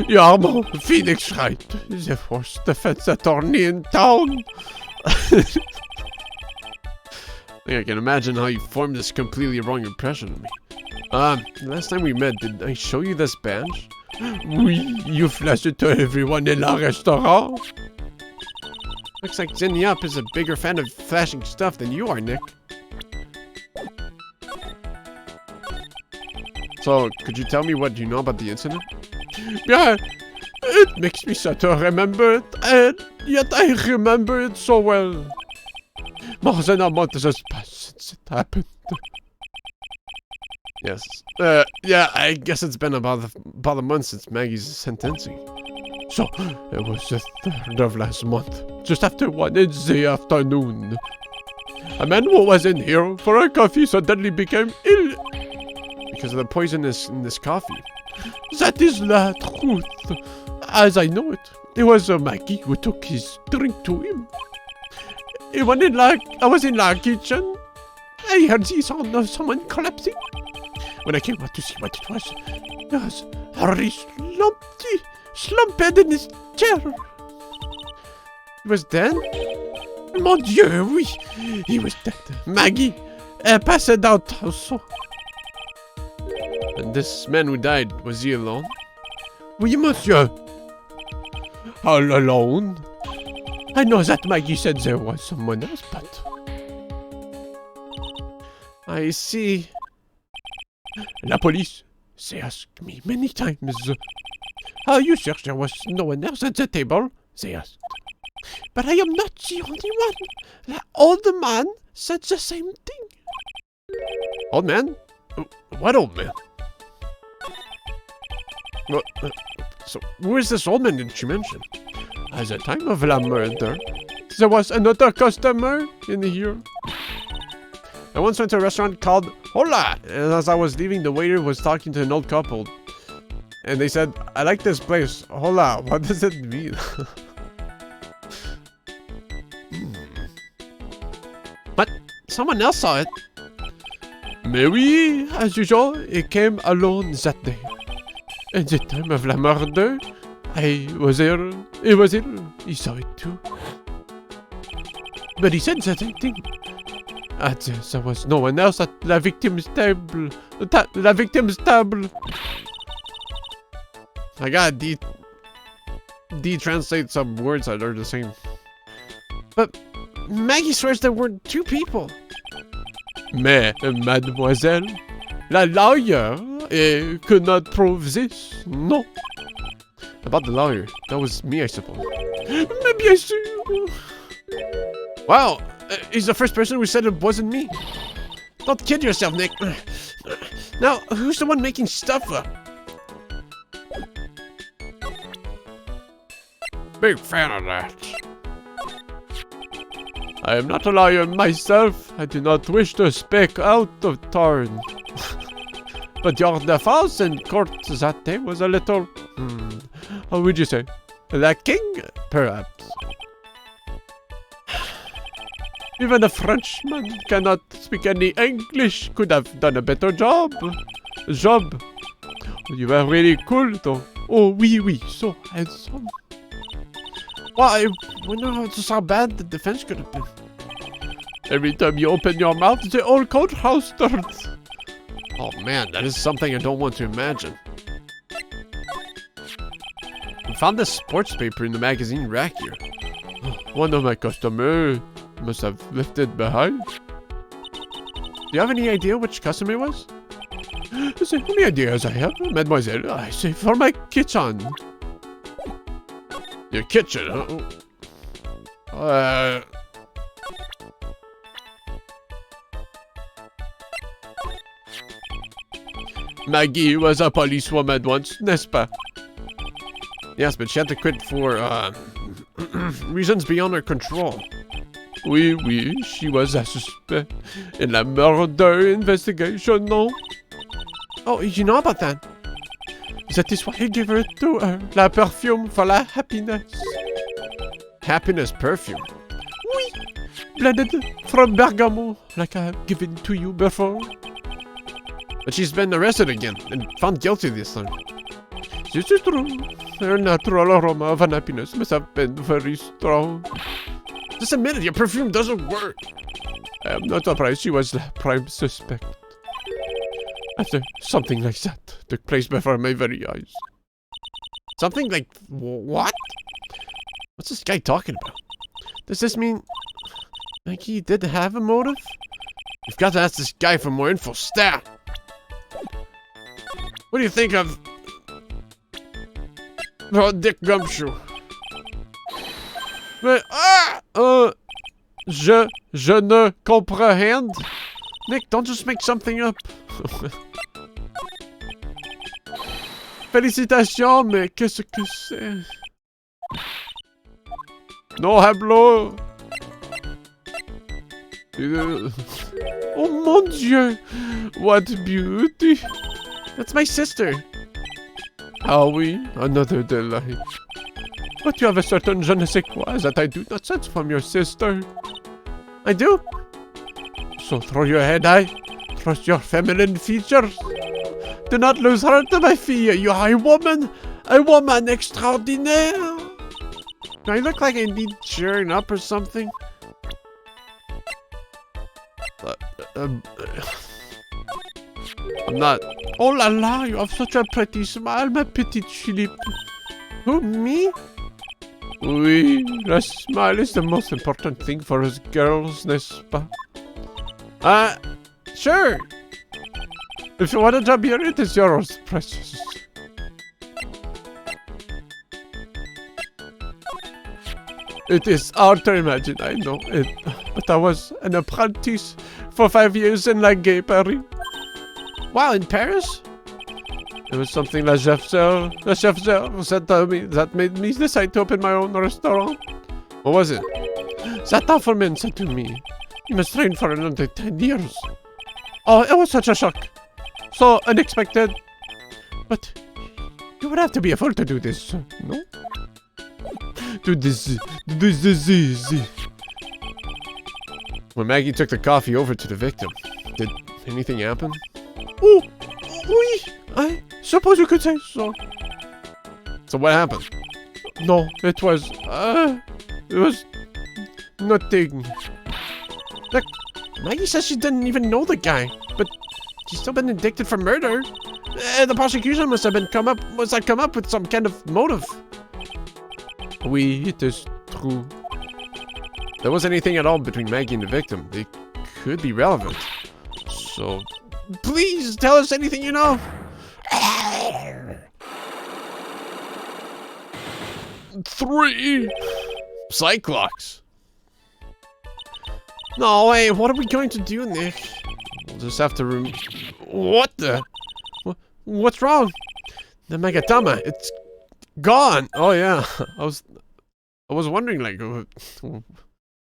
You are more Phoenix Wright, the worst defense attorney in town. I think I can imagine how you formed this completely wrong impression of me. Last time we met, did I show you this badge? Oui, you flashed it to everyone in la restaurant. Looks like Zinni Up is a bigger fan of flashing stuff than you are, Nick. So, could you tell me what you know about the incident? Yeah, it makes me sad to remember it, and yet I remember it so well. More than a month has passed since it happened. Yes. Yeah, I guess it's been about a month since Maggie's sentencing. So, it was the 3rd of last month, just after Wednesday afternoon. A man who was in here for a coffee suddenly became ill. Because of the poison in this coffee. That is the truth. As I know it, it was Maggie who took his drink to him. I was in the kitchen. I heard the sound of someone collapsing. When I came out to see what it was, there was Harry slumped in his chair. He was dead? Mon Dieu, oui. He was dead. Maggie passed out also. And this man who died, was he alone? Oui, monsieur. All alone? I know that Maggie said there was someone else, but... I see. La police, they asked me many times. Are you sure there was no one else at the table? They asked. But I am not the only one. The old man said the same thing. Old man? What old man? Well, so, who is this old man that you mentioned? At the time of the murder, there was another customer in here. I once went to a restaurant called Hola, and as I was leaving, the waiter was talking to an old couple. And they said, I like this place. Hola, what does it mean? But someone else saw it. Maybe, as usual, he came alone that day. At the time of the murder, I was there. He was here. He saw it too. But he said the same thing. There was no one else at the victim's table. The victim's table. I gotta de-translate some words that are the same. But Maggie swears there were 2 people. Mais, mademoiselle, la lawyer could not prove this, no. About the lawyer, that was me, I suppose. Mais bien sûr. Wow, he's the first person who said it wasn't me. Don't kid yourself, Nick. Now, who's the one making stuff up? Big fan of that. I am not a lawyer myself. I do not wish to speak out of turn. But your defense in court that day was a little... how would you say? Lacking, perhaps. Even a Frenchman cannot speak any English could have done a better job. You were really cool though. Oh, oui, so handsome. Well, I wonder just how bad the defense could have been. Every time you open your mouth, the whole courthouse starts. Oh man, that is something I don't want to imagine. I found this sports paper in the magazine rack here. One of my customers must have left it behind. Do you have any idea which customer it was? The only ideas I have, mademoiselle, I say for my kitchen. Your kitchen, huh? Maggie was a policewoman once, n'est-ce pas? Yes, but she had to quit for, reasons beyond her control. Oui, she was a suspect in a murder investigation, no? Oh, you know about that? That is why I gave it to her. La perfume for la happiness. Happiness perfume. Oui. Blended from Bergamo, like I have given to you before. But she's been arrested again and found guilty this time. This is true. Her natural aroma of unhappiness must have been very strong. Just admit it, your perfume doesn't work. I am not surprised she was the prime suspect. After something like that took place before my very eyes. Something like what? What's this guy talking about? Does this mean Maggie did have a motive? You've got to ask this guy for more info. Stat! What do you think of Dick Gumshoe? Mais, je ne comprehend. Nick, don't just make something up. Félicitations, mais qu'est-ce que c'est? No hablo. Oh mon Dieu! What beauty! That's my sister. Ah oui, another delight. But you have a certain je ne sais quoi that I do not sense from your sister. I do? So throw your head high. Trust your feminine features. Do not lose heart, my fille. You are a woman extraordinaire. Do I look like I need cheering up or something? I'm not. Oh la la, you have such a pretty smile, ma petite Philippe. Who, me? Oui, la smile is the most important thing for us girls, n'est-ce pas? Sure. If you want a job here, it is yours, precious. It is hard to imagine, I know it. But I was an apprentice for 5 years in La Gay Paris. Wow, in Paris? It was something the chef said to me that made me decide to open my own restaurant. What was it? That Offerman said to me, you must train for another 10 years. Oh, it was such a shock. So unexpected. But you would have to be a fool to do this, no? Do this. When Maggie took the coffee over to the victim, did anything happen? Oh, oui, I suppose you could say so. So what happened? No, it was nothing. Look, Maggie says she didn't even know the guy, but she's still been indicted for murder. The prosecution must have come up with some kind of motive. Oui, it is true. If there wasn't anything at all between Maggie and the victim, they could be relevant. So, please tell us anything you know. 3 Cyclops. No way, what are we going to do, Nick? We'll just have to What the? What's wrong? The Megatama, it's gone. Oh yeah, I was wondering, like,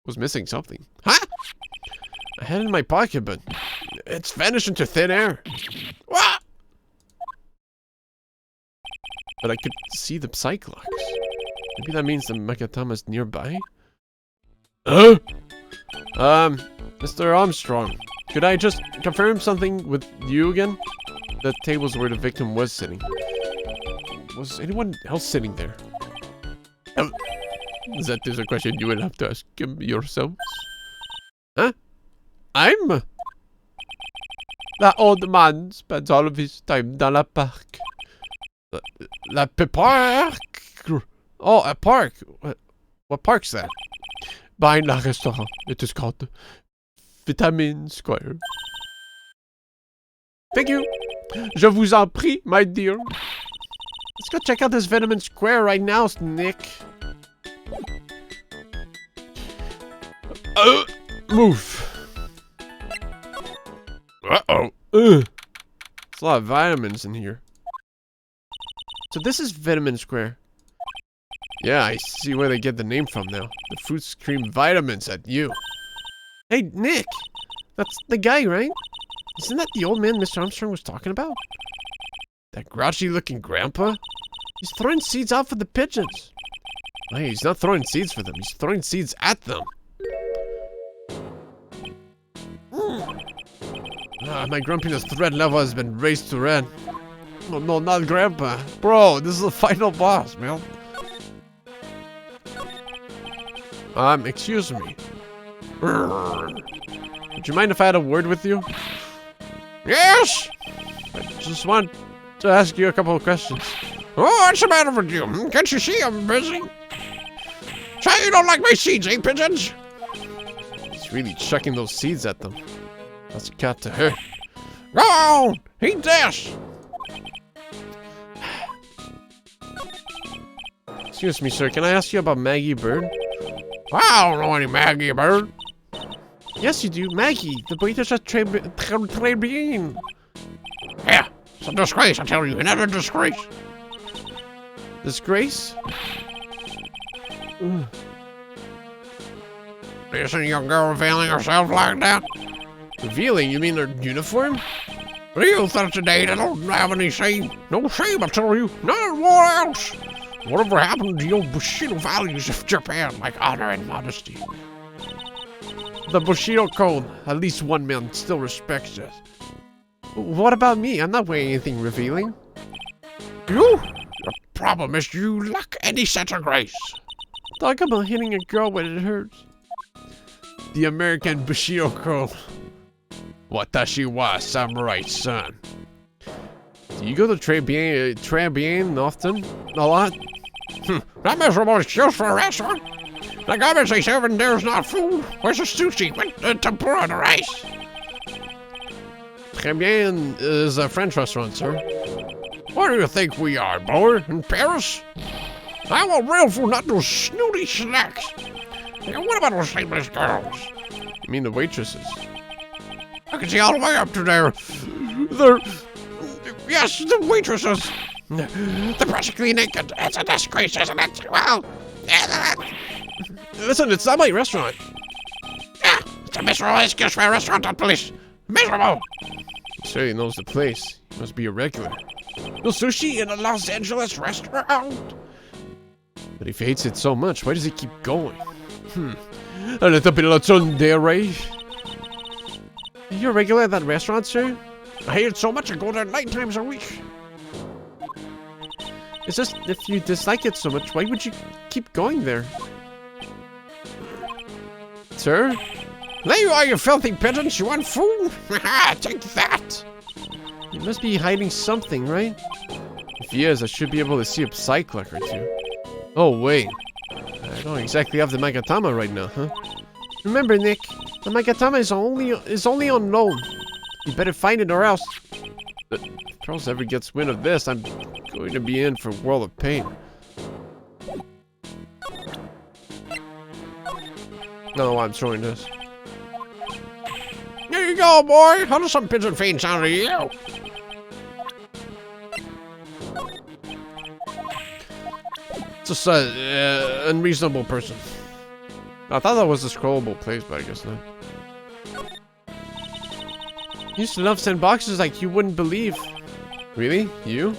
was missing something. Huh? I had it in my pocket, but it's vanished into thin air. Ah! But I could see the Cyclops. Maybe that means the Megatama's nearby? Mr. Armstrong, could I just confirm something with you again? The table's where the victim was sitting. Was anyone else sitting there? That is a question you will have to ask him yourself. Huh? I'm? That old man spends all of his time dans la parc. La park? Oh, a park. What park's that? Behind la restaurant. It is called Vitamin Square. Thank you. Je vous en prie, my dear. Let's go check out this Vitamin Square right now, Nick. Move. Uh-oh. There's a lot of vitamins in here. So this is Vitamin Square. Yeah, I see where they get the name from now. The fruit scream vitamins at you. Hey, Nick! That's the guy, right? Isn't that the old man Mr. Armstrong was talking about? That grouchy-looking grandpa? He's throwing seeds out for the pigeons. Hey, he's not throwing seeds for them. He's throwing seeds at them. My grumpiness threat level has been raised to red. Oh, no, not Grandpa. Bro, this is the final boss, man. Excuse me. Would you mind if I had a word with you? Yes! I just want to ask you a couple of questions. Oh, what's the matter with you? Can't you see I'm busy? Say you don't like my seeds, eh, pigeons? He's really chucking those seeds at them. That's got to hurt. Go on! Eat this! Excuse me, sir. Can I ask you about Maggie Bird? I don't know any Maggie Bird. Yes, you do. Maggie, the waitress at Tribulations. Yeah, it's a disgrace, I tell you. Another disgrace. Disgrace? You see a young girl revealing herself like that? Revealing? You mean her uniform? You thought today they don't have any shame. No shame, I tell you. None more else. Whatever happened to your Bushido values of Japan, like honor and modesty? The Bushido Code. At least one man still respects it. What about me? I'm not wearing anything revealing. You? The problem is you lack any sense of grace. Talk about hitting a girl when it hurts. The American Bushido Code. Watashi wa samurai's son. Do you go to Tribulations often? A lot? That miserable excuse for a restaurant. Like obviously serving there's not food. Where's the sushi with the tempura and the rice? Tribulations is a French restaurant, sir. What do you think we are, boy? In Paris? I want real food, not those snooty snacks. And what about those shameless girls? You mean the waitresses? I can see all the way up to there. Yes, the waitresses. They're practically naked. It's a disgrace, isn't it? Well, listen, it's not my restaurant. Yeah, it's a miserable excuse for a restaurant on police. Miserable. Sure, he knows the place. He must be a regular. No sushi in a Los Angeles restaurant? But if he hates it so much, why does he keep going? A little bit of tsundere. Are you a regular at that restaurant, sir? I hate it so much I go there 9 times a week. It's just, if you dislike it so much, why would you keep going there? Sir? There you are, you filthy pigeons. You want food? Haha, take that. He must be hiding something, right? If he is, I should be able to see a psych-luck or two. Oh, wait. I don't exactly have the Magatama right now, huh? Remember, Nick, the Magatama is only on loan. You better find it or else. But if Charles ever gets wind of this, I'm going to be in for a world of pain. No, I'm throwing this. There you go, boy. How does some pigeon feed sound to you? Just a unreasonable person. I thought that was a scrollable place, but I guess not. You used to love sandboxes like you wouldn't believe. Really? You?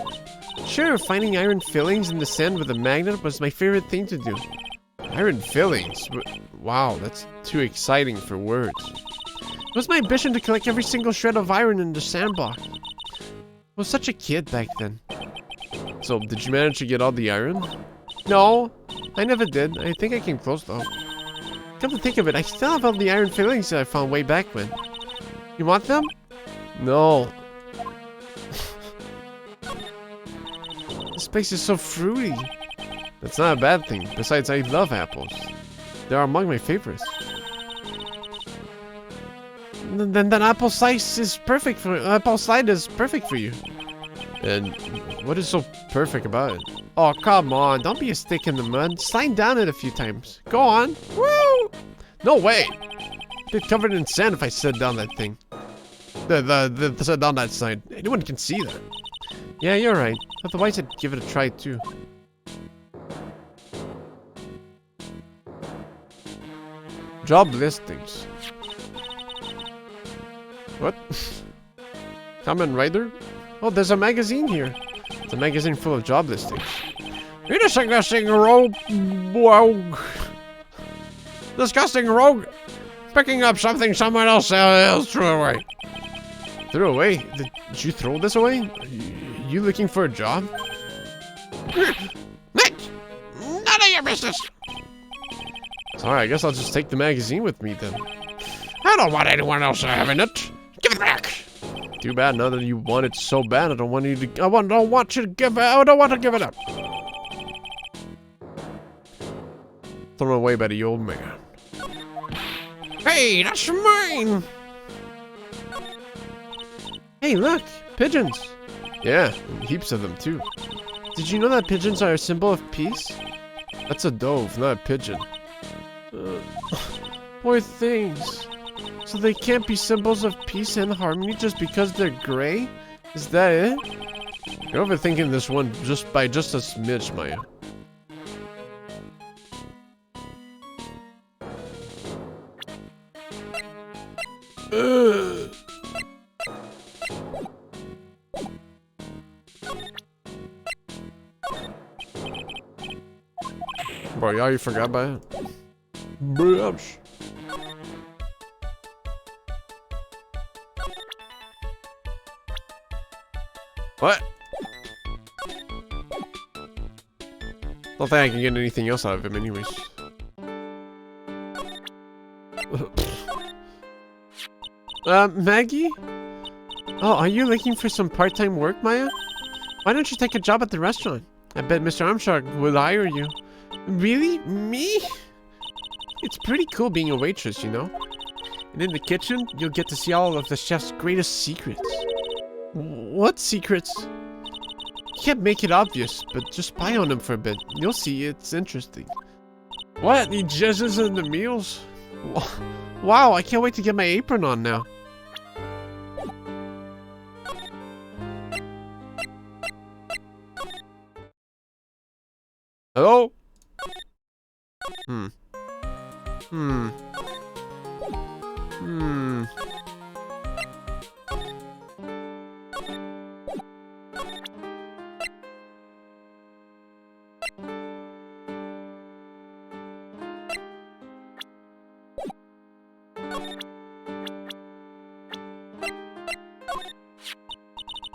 Sure, finding iron fillings in the sand with a magnet was my favorite thing to do. Iron fillings? Wow, that's too exciting for words. It was my ambition to collect every single shred of iron in the sandbox. I was such a kid back then. So, did you manage to get all the iron? No, I never did. I think I came close though. Come to think of it, I still have all the iron fillings that I found way back when. You want them? No. This place is so fruity. That's not a bad thing. Besides, I love apples. They're among my favorites. Then apple slice is perfect for apple slide is perfect for you. And what is so perfect about it? Oh, come on. Don't be a stick in the mud. Slide down it a few times. Go on. Woo! No way. I'd be covered in sand if I slid down that thing. Slid down that side. Anyone can see that. Yeah, you're right. Otherwise, I'd give it a try too. Job listings. What? Kamen Rider? Oh, there's a magazine here. It's a magazine full of job listings. You disgusting rogue. Whoa. Disgusting rogue. Picking up something someone else threw away. Threw away? Did you throw this away? You looking for a job? Nick! None of your business! Sorry, I guess I'll just take the magazine with me then. I don't want anyone else having it. Give it back. Too bad. Now that you want it so bad, I don't want you to. I don't want you to give it. I don't want to give it up. Thrown away by the old man. Hey, that's mine. Hey, look, pigeons. Yeah, heaps of them too. Did you know that pigeons are a symbol of peace? That's a dove, not a pigeon. Poor things. So they can't be symbols of peace and harmony just because they're gray? Is that it? You're overthinking this one by just a smidge, Maya. Bro, y'all, you forgot about it? Bitch. What? Don't think I can get anything else out of him anyways. Maggie? Oh, are you looking for some part-time work, Maya? Why don't you take a job at the restaurant? I bet Mr. Armstrong will hire you. Really? Me? It's pretty cool being a waitress, you know? And in the kitchen, you'll get to see all of the chef's greatest secrets. What secrets? You can't make it obvious, but just spy on him for a bit. You'll see, it's interesting. What? He jizzes in the meals? Wow, I can't wait to get my apron on now. Hello?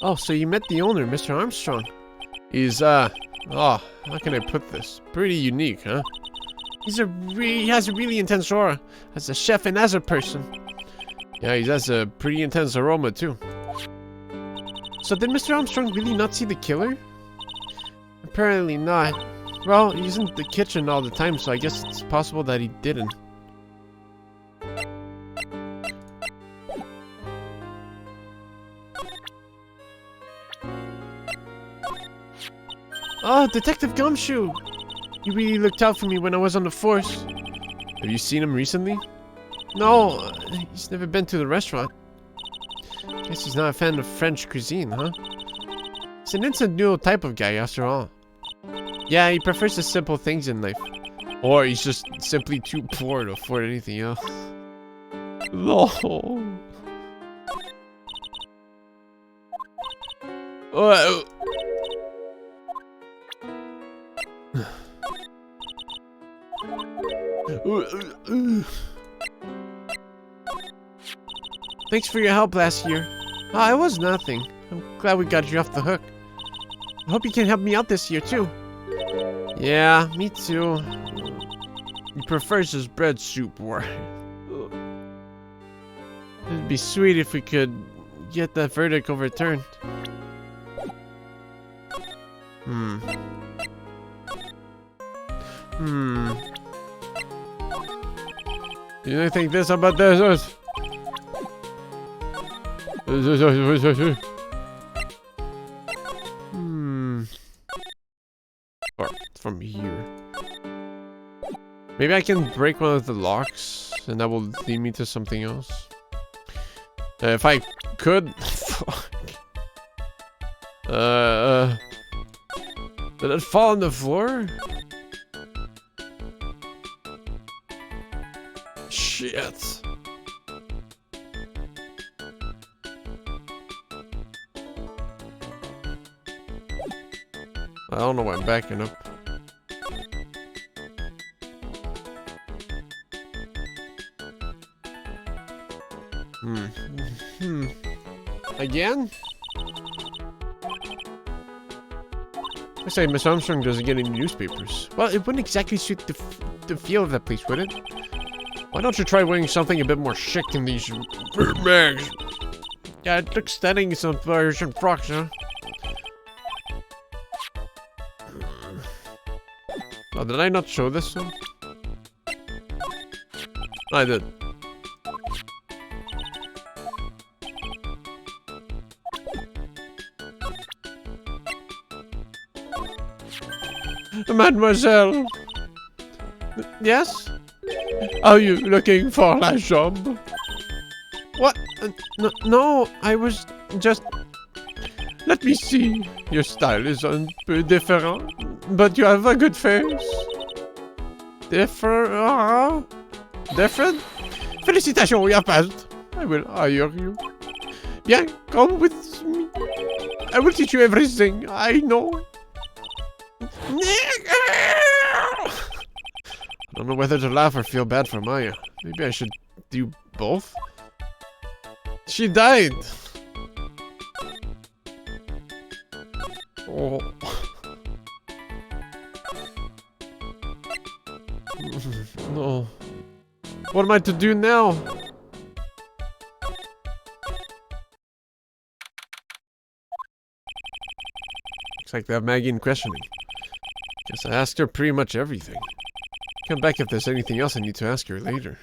Oh, so you met the owner, Mr. Armstrong. He's, oh, how can I put this? Pretty unique, huh? He has a really intense aura, as a chef and as a person. Yeah, he has a pretty intense aroma, too. So did Mr. Armstrong really not see the killer? Apparently not. Well, he's in the kitchen all the time, so I guess it's possible that he didn't. Oh, Detective Gumshoe! He really looked out for me when I was on the force. Have you seen him recently? No, he's never been to the restaurant. Guess he's not a fan of French cuisine, huh? He's an instant noodle type of guy, after all. Yeah, he prefers the simple things in life. Or he's just simply too poor to afford anything else. No. Thanks for your help last year. Oh, it was nothing. I'm glad we got you off the hook. I hope you can help me out this year, too. Yeah, me too. He prefers his bread soup, right? It'd be sweet if we could get that verdict overturned. You think this about this? Or from here. Maybe I can break one of the locks, and that will lead me to something else. If I could. Fuck. Did it fall on the floor? Shit. I don't know why I'm backing up. Again? I say Miss Armstrong doesn't get any newspapers. Well, it wouldn't exactly suit the feel of that place, would it? Why don't you try wearing something a bit more chic than these mags? Yeah, it looks stunning, some Persian frocks, huh? Oh, did I not show this one? I did. Mademoiselle. Yes? Are you looking for a job? What? No, I was just... Let me see. Your style is un peu different, but you have a good face. Different? Félicitations, you have passed. I will hire you. Bien, come with me. I will teach you everything I know. I don't know whether to laugh or feel bad for Maya. Maybe I should do both? She died! Oh. No. What am I to do now? Looks like they have Maggie in questioning. Guess I asked her pretty much everything. Come back if there's anything else I need to ask her later.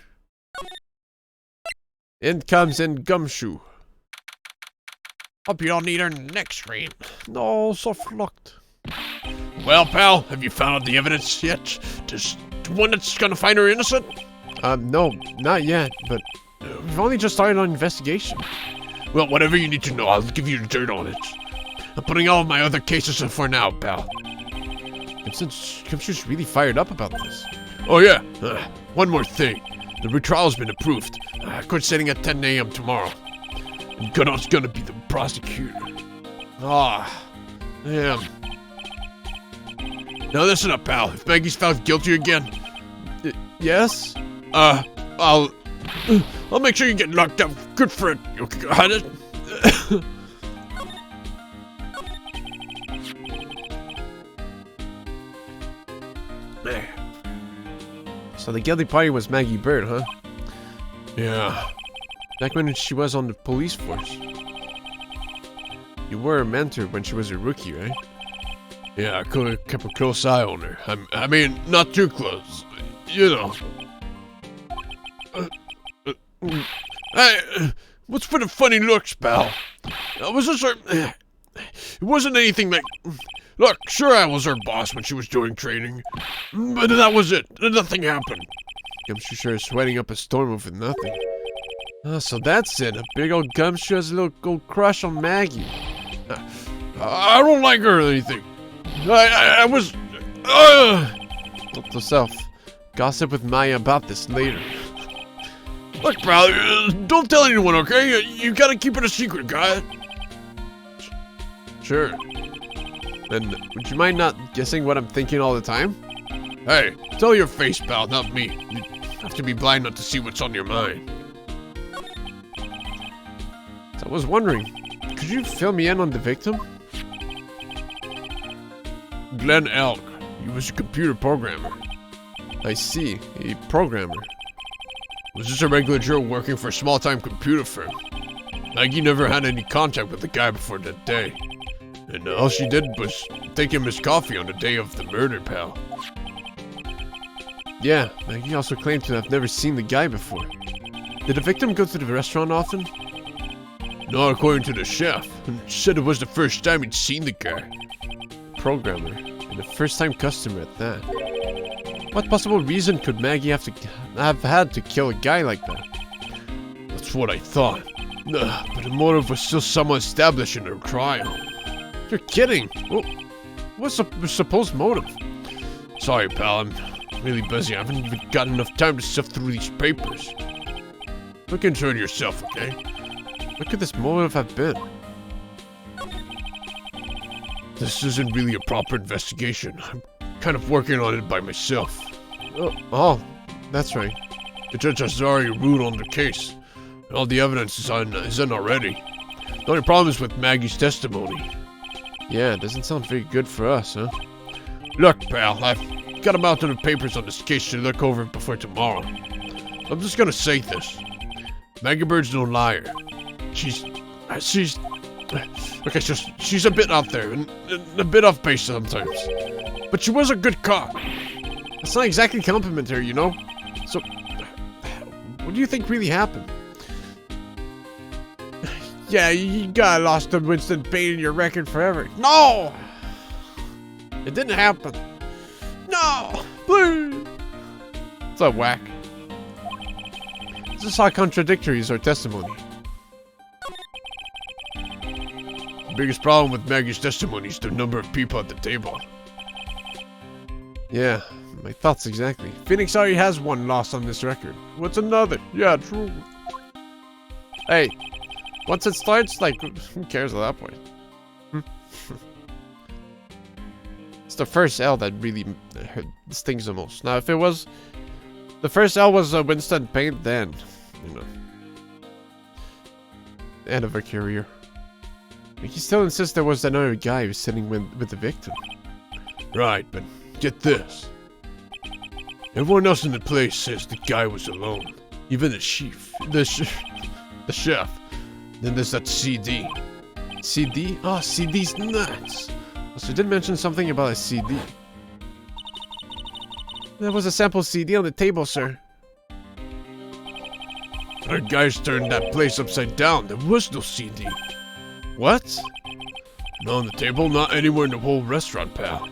In comes in Gumshoe. Hope you don't need her next stream. No, so flocked. Well, pal, have you found the evidence yet? Just one that's gonna find her innocent? No, not yet, but we've only just started on investigation. Well, whatever you need to know, I'll give you the dirt on it. I'm putting all of my other cases in for now, pal. Gumshoe's really fired up about this. Oh yeah, one more thing. The retrial's been approved. Court sitting at 10 a.m. tomorrow. And Goodall's gonna be the prosecutor. Ah, damn. Now listen up, pal. If Maggie's found guilty again... Yes? I'll make sure you get locked up. Good for it. You got it? So the guilty party was Maggie Bird, huh? Yeah. Back when she was on the police force. You were her mentor when she was a rookie, right? Yeah, I could have kept a close eye on her. I mean, not too close. You know. Hey, what's for the funny looks, pal? Was this her... It wasn't anything like... Look, sure I was her boss when she was doing training. But that was it. Nothing happened. Gumshoe sure is sweating up a storm over nothing. So that's it. A big old Gumshoe has a little old crush on Maggie. I don't like her or anything. I was... Note to self. Gossip with Maya about this later. Look, pal, don't tell anyone, okay? You gotta keep it a secret, guy. Sure. Then, would you mind not guessing what I'm thinking all the time? Hey, tell your face, pal, not me. You have to be blind not to see what's on your mind. So I was wondering, could you fill me in on the victim? Glenn Elk. He was a computer programmer. I see, a programmer. Was just a regular Joe working for a small-time computer firm. Maggie never had any contact with the guy before that day. And all she did was take him his coffee on the day of the murder, pal. Yeah, Maggie also claimed to have never seen the guy before. Did the victim go to the restaurant often? Not according to the chef. Said it was the first time he'd seen the guy. Programmer, and a first-time customer at that. What possible reason could Maggie have had to kill a guy like that? That's what I thought. But the motive was still somewhat established in her trial. You're kidding! What's the supposed motive? Sorry, pal, I'm really busy. I haven't even got enough time to sift through these papers. Look into it yourself, okay? What could this motive have been? This isn't really a proper investigation. I'm kind of working on it by myself. Oh, that's right. The judge has already ruled on the case. And all the evidence is in already. The only problem is with Maggie's testimony. Yeah, it doesn't sound very good for us, huh? Look, pal, I've got a mountain of papers on this case to look over before tomorrow. I'm just gonna say this. Maggie Bird's no liar. She's a bit out there and a bit off base sometimes. But she was a good cop. It's not exactly complimentary, you know? So, what do you think really happened? Yeah, you got lost to Winston Payne in your record forever. No! It didn't happen. No! Please! What's up, Whack? This is how contradictory is our testimony. The biggest problem with Maggie's testimony is the number of people at the table. Yeah, my thoughts exactly. Phoenix already has one loss on this record. What's another? Yeah, true. Hey, once it starts, like, who cares at that point? It's the first L that really stings the most. Now, if it was... The first L was Winston Payne, then, you know... End of her career. But he still insists there was another guy who was sitting with the victim. Right, but get this. Everyone else in the place says the guy was alone. Even the chief. The chef. Then there's that CD. CD? Oh, CD's nuts. So you did mention something about a CD. There was a sample CD on the table, sir. Our guys turned that place upside down. There was no CD. What? Not on the table, not anywhere in the whole restaurant, pal.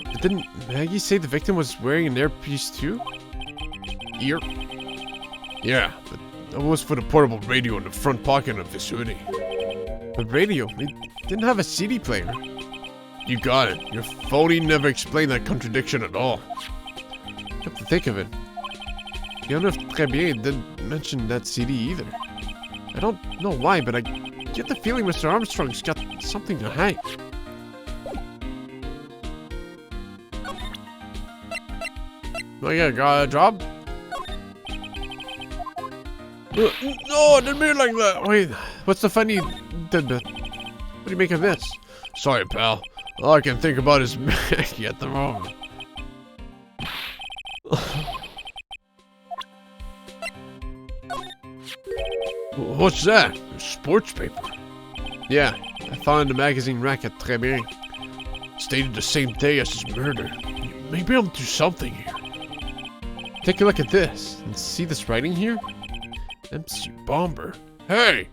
But didn't Maggie say the victim was wearing an earpiece too? Ear? Yeah, but that was for the portable radio in the front pocket of his hoodie. The radio? It didn't have a CD player. You got it. Your phony never explained that contradiction at all. Come to think of it, Tribulations didn't mention that CD either. I don't know why, but I get the feeling Mr. Armstrong's got something to hide. Oh yeah, got a job? No, I didn't mean it like that. Wait, what's the funny tidbit? What do you make of this? Sorry, pal. All I can think about is Maggie at the moment. What's that? A sports paper? Yeah, I found the magazine rack at Tribulations. Stated the same day as his murder. Maybe I'm to something here. Take a look at this. And see this writing here? MC Bomber. Hey!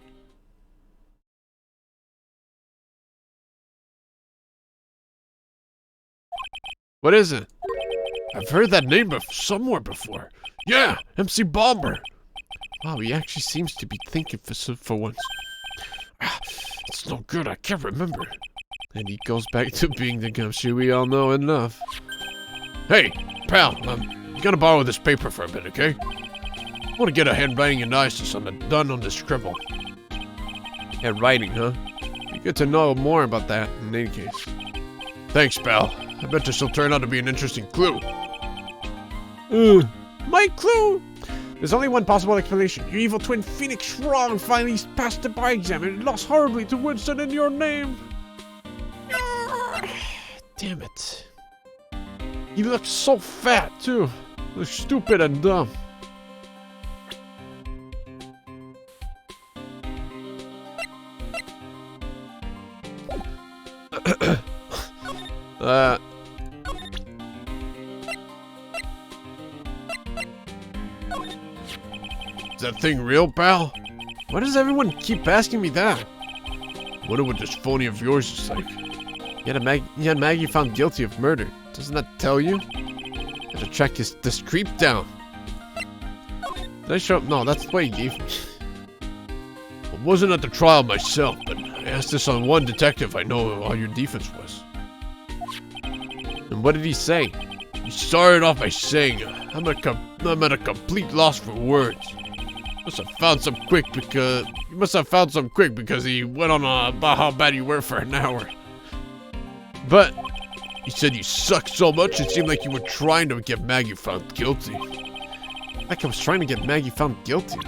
What is it? I've heard that name somewhere before. Yeah, MC Bomber. Wow, he actually seems to be thinking for once. It's no good, I can't remember. And he goes back to being the gumshoe we all know and love. Hey, pal, I'm gonna borrow this paper for a bit, okay? I want to get a handwriting analysis done on this scribble. Handwriting, huh? Be good to know more about that in any case. Thanks, pal. I bet this will turn out to be an interesting clue. My clue! There's only one possible explanation. Your evil twin Phoenix Wrong finally passed the bar exam and lost horribly to Winston in your name. Damn it. He looks so fat, too. Looks stupid and dumb. Is that thing real, pal? Why does everyone keep asking me that? Wonder what this phony of yours is like. You had Maggie found guilty of murder. Doesn't that tell you? Had to track this creep down. Did I show up? No, that's what he gave me. I wasn't at the trial myself, but I asked this on one detective I know all your defense was. And what did he say? He started off by saying, I'm at a complete loss for words. He must have found some quick because he went on about how bad you were for an hour. But you said you suck so much, it seemed like you were trying to get Maggie found guilty. Like I was trying to get Maggie found guilty.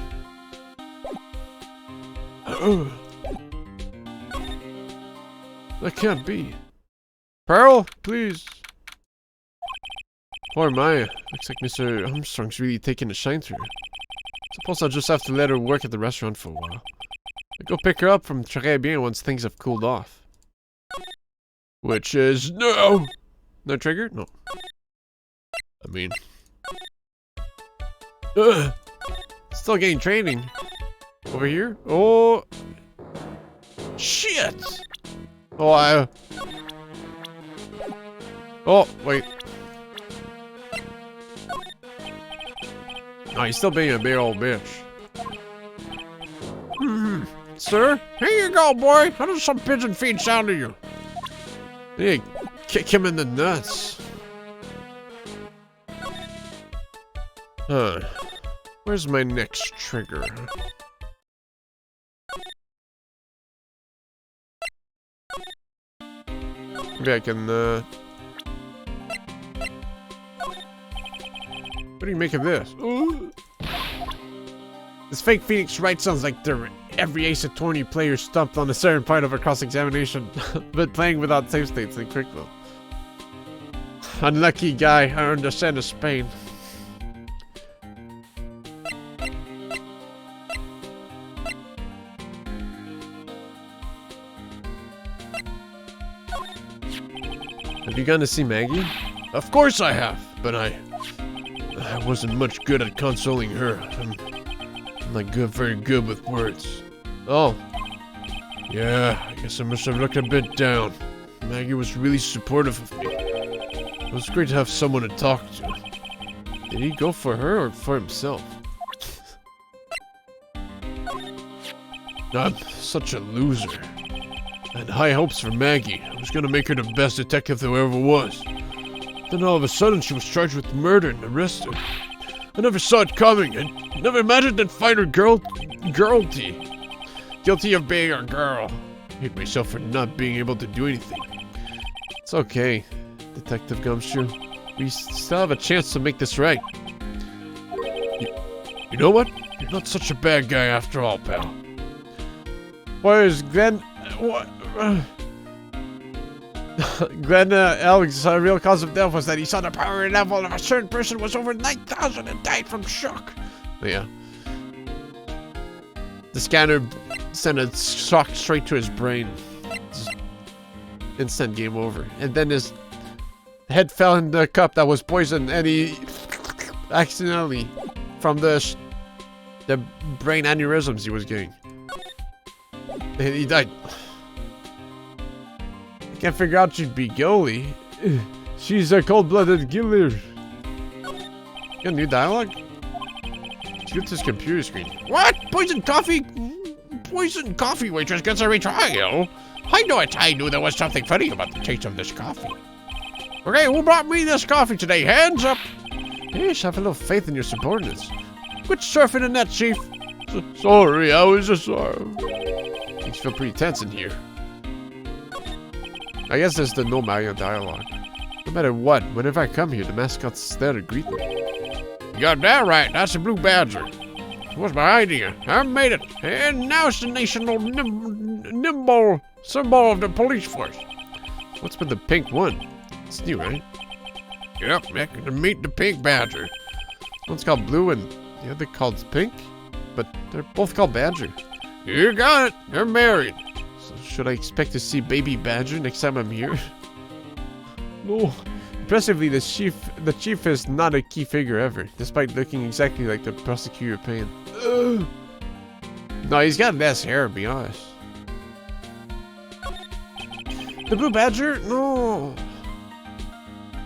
That can't be. Pearl, please. Poor Maya. Looks like Mr. Armstrong's really taking a shine to her. Suppose I'll just have to let her work at the restaurant for a while. I'll go pick her up from Tribulations once things have cooled off. Which is no! No trigger? No. I mean... Still getting training. Over here? Oh! Shit! Oh, oh, wait. Oh, he's still being a big old bitch. Sir? Here you go, boy. How does some pigeon feed sound to you? Hey, kick him in the nuts. Huh. Where's my next trigger? Maybe I can, What do you make of this? Ooh. This fake Phoenix Wright sounds like every Ace Attorney player stumped on a certain part of a cross-examination, but playing without save states and quick load. Unlucky guy, I understand his pain. Have you gone to see Maggie? Of course I have, but I wasn't much good at consoling her. I'm not very good with words. Oh. Yeah, I guess I must have looked a bit down. Maggie was really supportive of me. It was great to have someone to talk to. Did he go for her or for himself? I'm such a loser. I had high hopes for Maggie. I was gonna make her the best detective there ever was. Then all of a sudden she was charged with murder and arrested. I never saw it coming. I never imagined I'd find her guilty of being a girl. I hate myself for not being able to do anything. It's okay, Detective Gumshoe. We still have a chance to make this right. You know what? You're not such a bad guy after all, pal. Where is Glenn? What? Glenn Elg's real cause of death was that he saw the power level of a certain person was over 9,000 and died from shock. Yeah. The scanner sent a shock straight to his brain. Just instant game over. And then his head fell in the cup that was poisoned, and he accidentally, from the brain aneurysms he was getting, and he died. I can't figure out she'd be Gully. She's a cold-blooded killer. Got new dialogue? Let's this computer screen. What? Poison coffee? Poison coffee waitress gets a retrial? I knew there was something funny about the taste of this coffee. Okay, who brought me this coffee today? Hands up! Yes, have a little faith in your subordinates. Quit surfing the net, Chief. Sorry, I was just things feel pretty tense in here. I guess there's the no Mario dialogue. No matter what, whenever I come here, the mascot's there to greet me. You got that right, that's a blue badger. It was my idea. I made it. And now it's the national nimble symbol of the police force. What's with the pink one? It's new, right? Yep, to meet the pink badger. One's called blue and the other called pink, but they're both called badger. You got it. They're married. So should I expect to see baby badger next time I'm here? No. Impressively, the chief is not a key figure ever, despite looking exactly like the prosecutor paying. Ugh. No, he's got less hair, to be honest. The blue badger? No.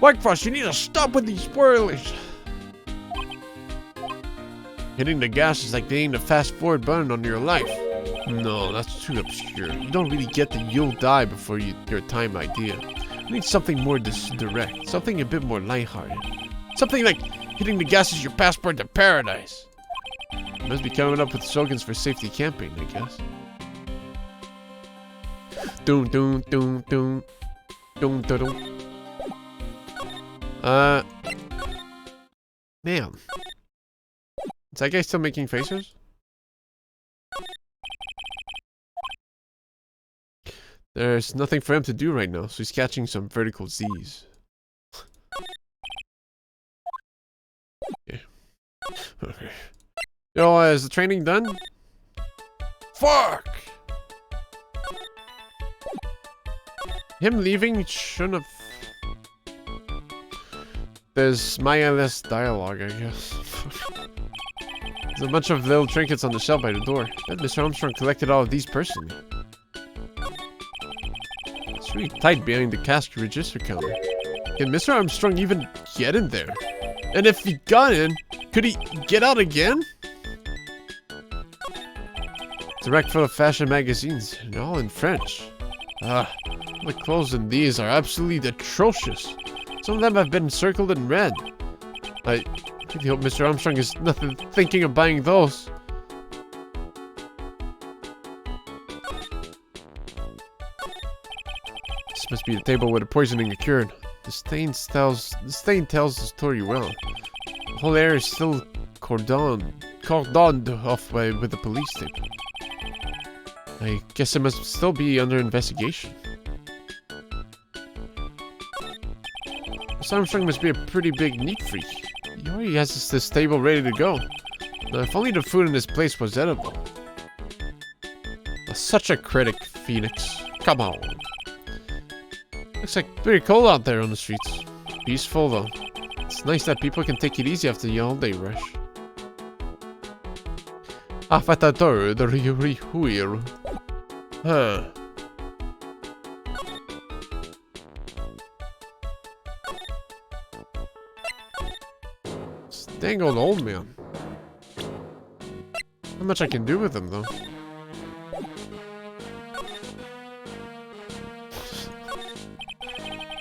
Whitefrost, you need to stop with these spoilers. Hitting the gas is like hitting the fast forward button on your life. No, that's too obscure. You don't really get the you'll die before your time idea. You need something more direct, something a bit more lighthearted. Something like hitting the gas is your passport to paradise. You must be coming up with slogans for safety camping, I guess. Doom, doom, doom, doom. Dun, dun, dun. Man. Is that guy still making faces? There's nothing for him to do right now, so he's catching some vertical Z's. Okay. Okay. Yo, is the training done? Fuck! Him leaving shouldn't have... There's Maya-less dialogue, I guess. There's a bunch of little trinkets on the shelf by the door. Bet Mr. Armstrong collected all of these personally. It's really tight behind the cask register counter. Can Mr. Armstrong even get in there? And if he got in, could he get out again? It's a rack full of fashion magazines, and all in French. Ah, the clothes in these are absolutely atrocious. Some of them have been circled in red. I really hope Mr. Armstrong is nothing thinking of buying those. This must be the table where the poisoning occurred. The stain tells the story well. The whole area is still cordoned off with the police tape. I guess it must still be under investigation. Mr. Armstrong must be a pretty big neat freak. He already has this table ready to go. Now, if only the food in this place was edible. Such a critic, Phoenix. Come on. Looks like pretty cold out there on the streets. Peaceful though. It's nice that people can take it easy after the all-day rush. Afatator the Rihuir. Huh. This dang old man. Not much I can do with him though.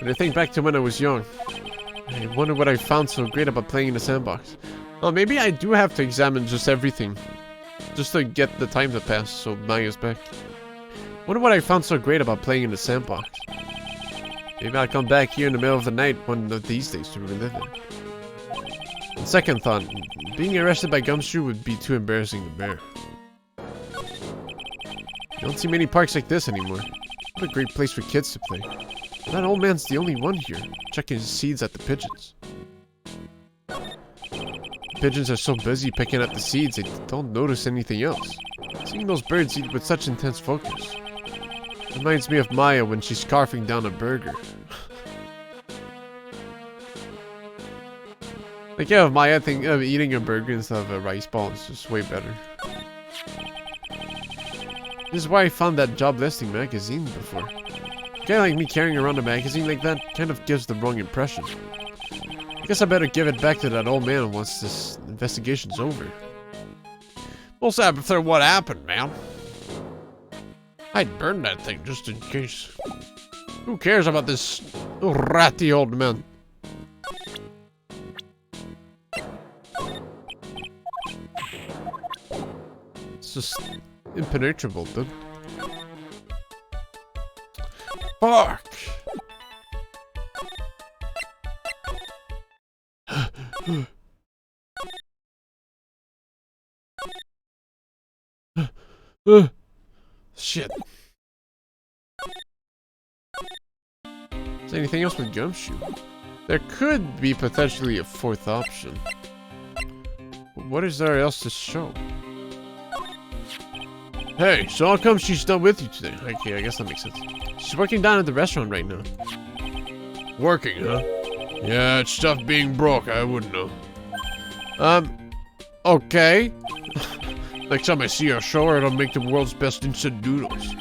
When I think back to when I was young, I wonder what I found so great about playing in the sandbox. Well, maybe I do have to examine just everything, just to get the time to pass so Maya's back. Wonder what I found so great about playing in the sandbox. Maybe I'll come back here in the middle of the night one of these days to relive it. On second thought, being arrested by GAUNSTREAM would be too embarrassing to bear. You don't see many parks like this anymore. What a great place for kids to play. That old man's the only one here, checking his seeds at the pigeons. Pigeons are so busy picking at the seeds, they don't notice anything else. Seeing those birds eat with such intense focus reminds me of Maya when she's scarfing down a burger. Like, yeah, Maya think of eating a burger instead of a rice ball is just way better. This is why I found that job listing magazine before. A guy like me carrying around a magazine like that kind of gives the wrong impression. I guess I better give it back to that old man once this investigation's over. What's up after what happened, man? I'd burn that thing just in case. Who cares about this ratty old man? It's just impenetrable, dude. Fuck! Shit. Is there anything else with Gumshoe? There could be potentially a fourth option. But what is there else to show? Hey, so how come she's not with you today? Okay, I guess that makes sense. She's working down at the restaurant right now. Working, huh? Yeah, it's tough being broke, I wouldn't know. Okay. Next time I see her, show her how to make the world's best instant noodles.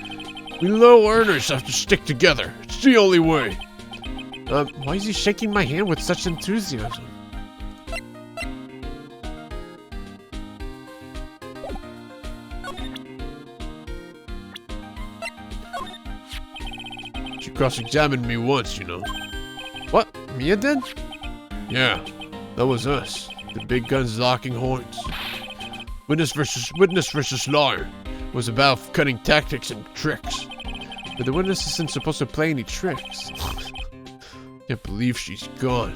We low earners have to stick together. It's the only way. Why is he shaking my hand with such enthusiasm? She cross-examined me once, you know. What? Mia did? Yeah, that was us. The big guns locking horns. Witness versus lawyer was about cutting tactics and tricks. But the witness isn't supposed to play any tricks. Can't believe she's gone.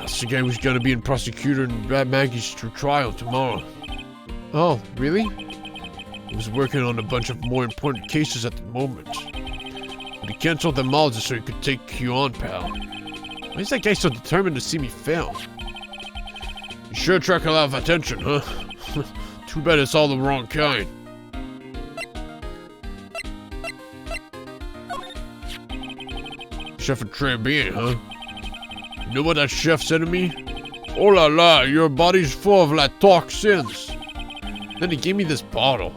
That's the guy who's gonna be in prosecutor in Bad Maggie's trial tomorrow. Oh, really? He was working on a bunch of more important cases at the moment. But he canceled them all just so he could take you on, pal. Why is that guy so determined to see me fail? You sure attract a lot of attention, huh? Too bad it's all the wrong kind. Chef of Tribulations, huh? You know what that chef said to me? Oh la la, your body's full of like toxins. Then he gave me this bottle.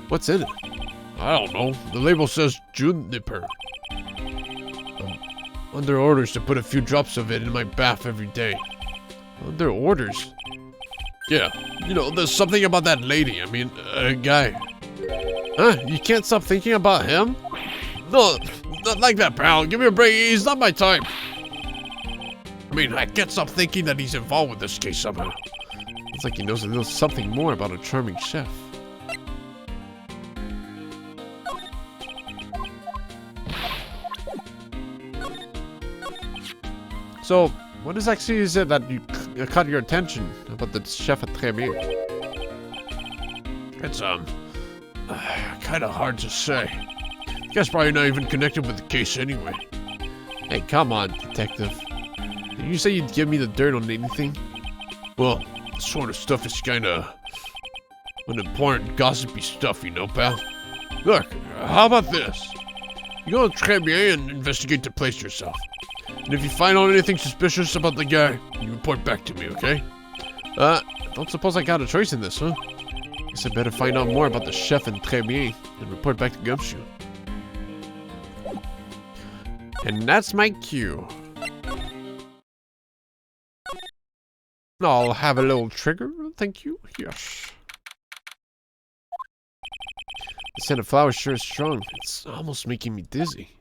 What's in it? I don't know. The label says juniper. I'm under orders to put a few drops of it in my bath every day. Under orders? Yeah, you know, there's something about that lady. I mean, guy. Huh? You can't stop thinking about him? No, not like that, pal. Give me a break. He's not my type. I mean, I can't stop thinking that he's involved with this case somehow. It's like he knows a little something more about a charming chef. So, what exactly is it that you caught your attention about the chef at Tribulations? It's, kind of hard to say. Guess probably not even connected with the case anyway. Hey, come on, detective. Did you say you'd give me the dirt on anything? Well, this sort of stuff is kinda unimportant, gossipy stuff, you know, pal. Look, how about this? You go to Tribulations and investigate the place yourself. And if you find out anything suspicious about the guy, you report back to me, okay? Don't suppose I got a choice in this, huh? Guess I better find out more about the chef in Tribulations and report back to GAUNSTREAM. And that's my cue. I'll have a little trigger, thank you. Yes. The scent of flowers sure is strong. It's almost making me dizzy.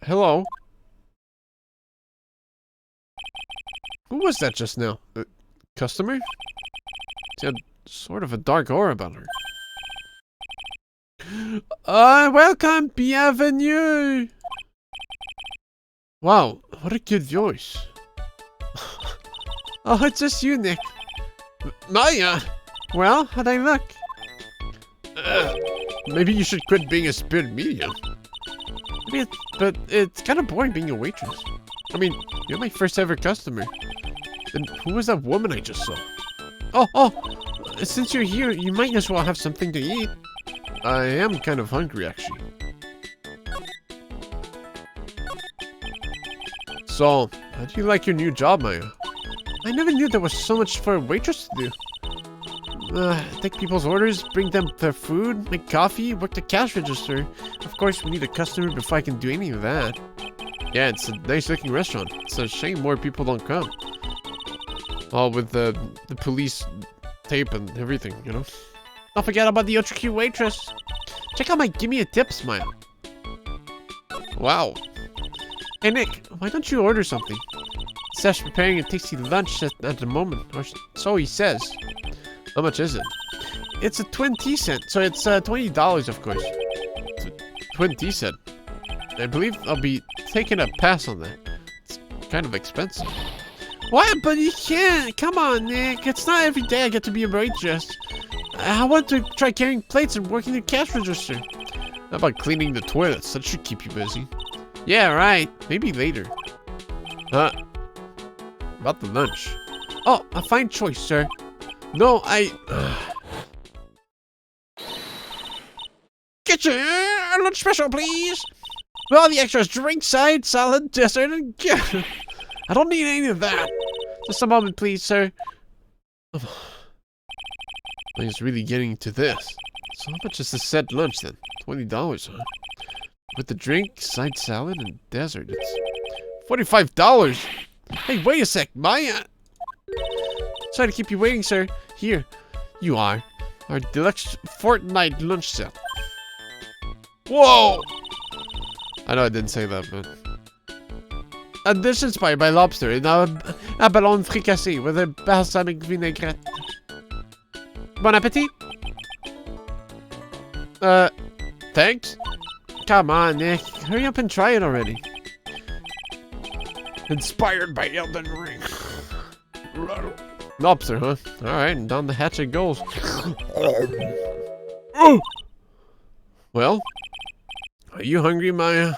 Hello? Who was that just now? Customer? She had sort of a dark aura about her. Welcome, bienvenue! Wow, what a good voice. Oh, it's just you, Nick. Maya! Well, how'd I look? Maybe you should quit being a spirit medium. But it's kind of boring being a waitress. I mean, you're my first ever customer. And who was that woman I just saw? Oh, since you're here, you might as well have something to eat. I am kind of hungry, actually. So, how do you like your new job, Maya? I never knew there was so much for a waitress to do. Take people's orders, bring them their food, make coffee, work the cash register. Of course, we need a customer before I can do any of that. Yeah, it's a nice-looking restaurant. It's a shame more people don't come. All with the police tape and everything, you know? Don't forget about the ultra cute waitress. Check out my give me a tip smile. Wow. Hey Nick, why don't you order something? Seth's preparing a tasty lunch at the moment, or so he says. How much is it? It's a 20 cent, so it's $20 of course. 20 cent. I believe I'll be taking a pass on that. It's kind of expensive. What? But you can't. Come on, Nick. It's not every day I get to be a waitress. I want to try carrying plates and working the cash register. How about cleaning the toilets? That should keep you busy. Yeah, right. Maybe later. About the lunch. Oh, a fine choice, sir. No, Get your lunch special, please. With all the extras, drink, side, salad, dessert, and I don't need any of that. Just a moment, please, sir. It's really getting to this. So how much is the set lunch then? $20, huh? With the drink, side salad, and dessert, it's $45. Hey, wait a sec, Maya. Sorry to keep you waiting, sir. Here, you are. Our deluxe fortnight lunch set. Whoa! I know I didn't say that, but... A dish inspired by lobster in a ballon fricassé with a balsamic vinaigrette. Bon appetit! Thanks? Come on, Nick. Hurry up and try it already. Inspired by Elden Ring. Lobster, huh? Alright, and down the hatch it goes. Well? Are you hungry, Maya?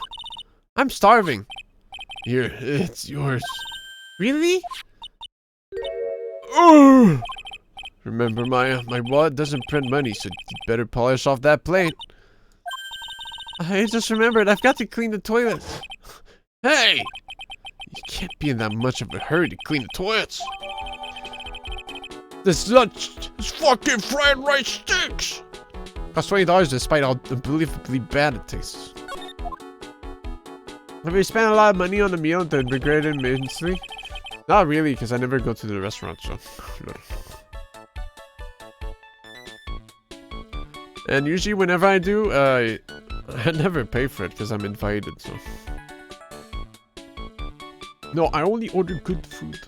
I'm starving. Here, it's yours. Really? Remember, Maya, my wallet doesn't print money, so you better polish off that plate. I just remembered, I've got to clean the toilets. Hey! You can't be in that much of a hurry to clean the toilets. This fucking fried rice stinks! Cost $20 despite how unbelievably bad it tastes. Have you spent a lot of money on the meal and then regret it immensely? Not really, because I never go to the restaurant, so... And usually whenever I do, I never pay for it because I'm invited, so... No, I only order good food.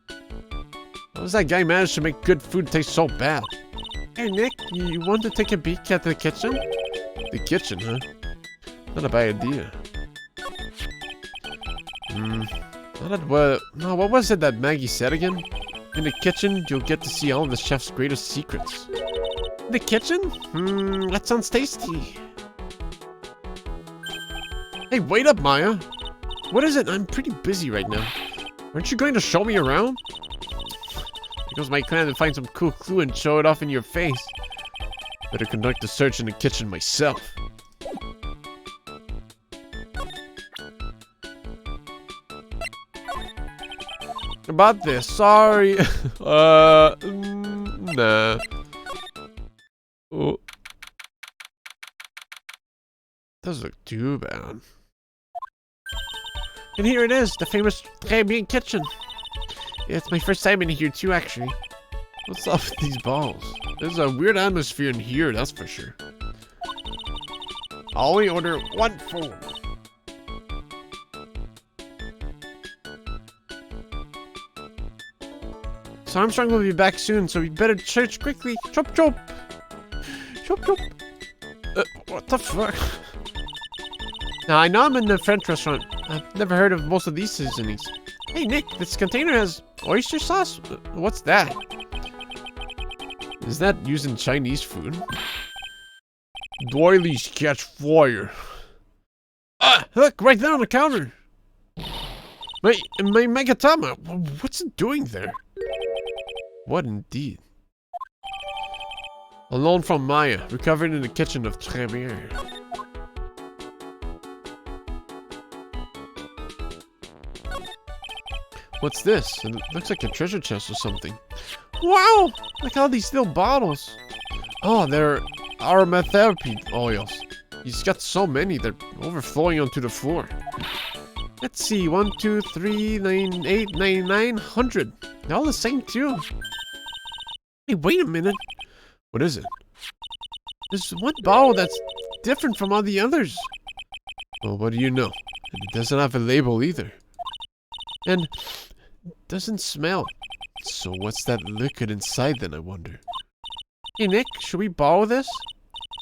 How does that guy manage to make good food taste so bad? Hey Nick, you want to take a peek at the kitchen? The kitchen, huh? Not a bad idea. What was it that Maggie said again? In the kitchen, you'll get to see all of the chef's greatest secrets. In the kitchen? That sounds tasty. Hey, wait up, Maya. What is it? I'm pretty busy right now. Aren't you going to show me around? It was my plan to find some cool clue and show it off in your face. Better conduct a search in the kitchen myself. About this, sorry. Nah. Oh. Doesn't look too bad. And here it is, the famous Tribulations kitchen. Yeah, it's my first time in here too, actually. What's up with these balls? There's a weird atmosphere in here, that's for sure. I'll only order one food. So Armstrong will be back soon, so we better search quickly. Chop chop! Chop chop! What the fuck? Now, I know I'm in a French restaurant. I've never heard of most of these seasonings. Hey, Nick, this container has oyster sauce? What's that? Is that used in Chinese food? Doilies catch fire. Ah, look, right there on the counter. My Megatama, what's it doing there? What indeed? A loan from Maya, recovered in the kitchen of Tribulations. What's this? It looks like a treasure chest or something. Wow! Look at all these little bottles. Oh, they're aromatherapy oils. He's got so many, they're overflowing onto the floor. Let's see, 1, 2, 3, 9, 8, 9, 900. They're all the same too. Hey, wait a minute. What is it? There's one bottle that's different from all the others. Well, what do you know? And it doesn't have a label either. And it doesn't smell. So what's that liquid inside then, I wonder? Hey Nick, should we borrow this?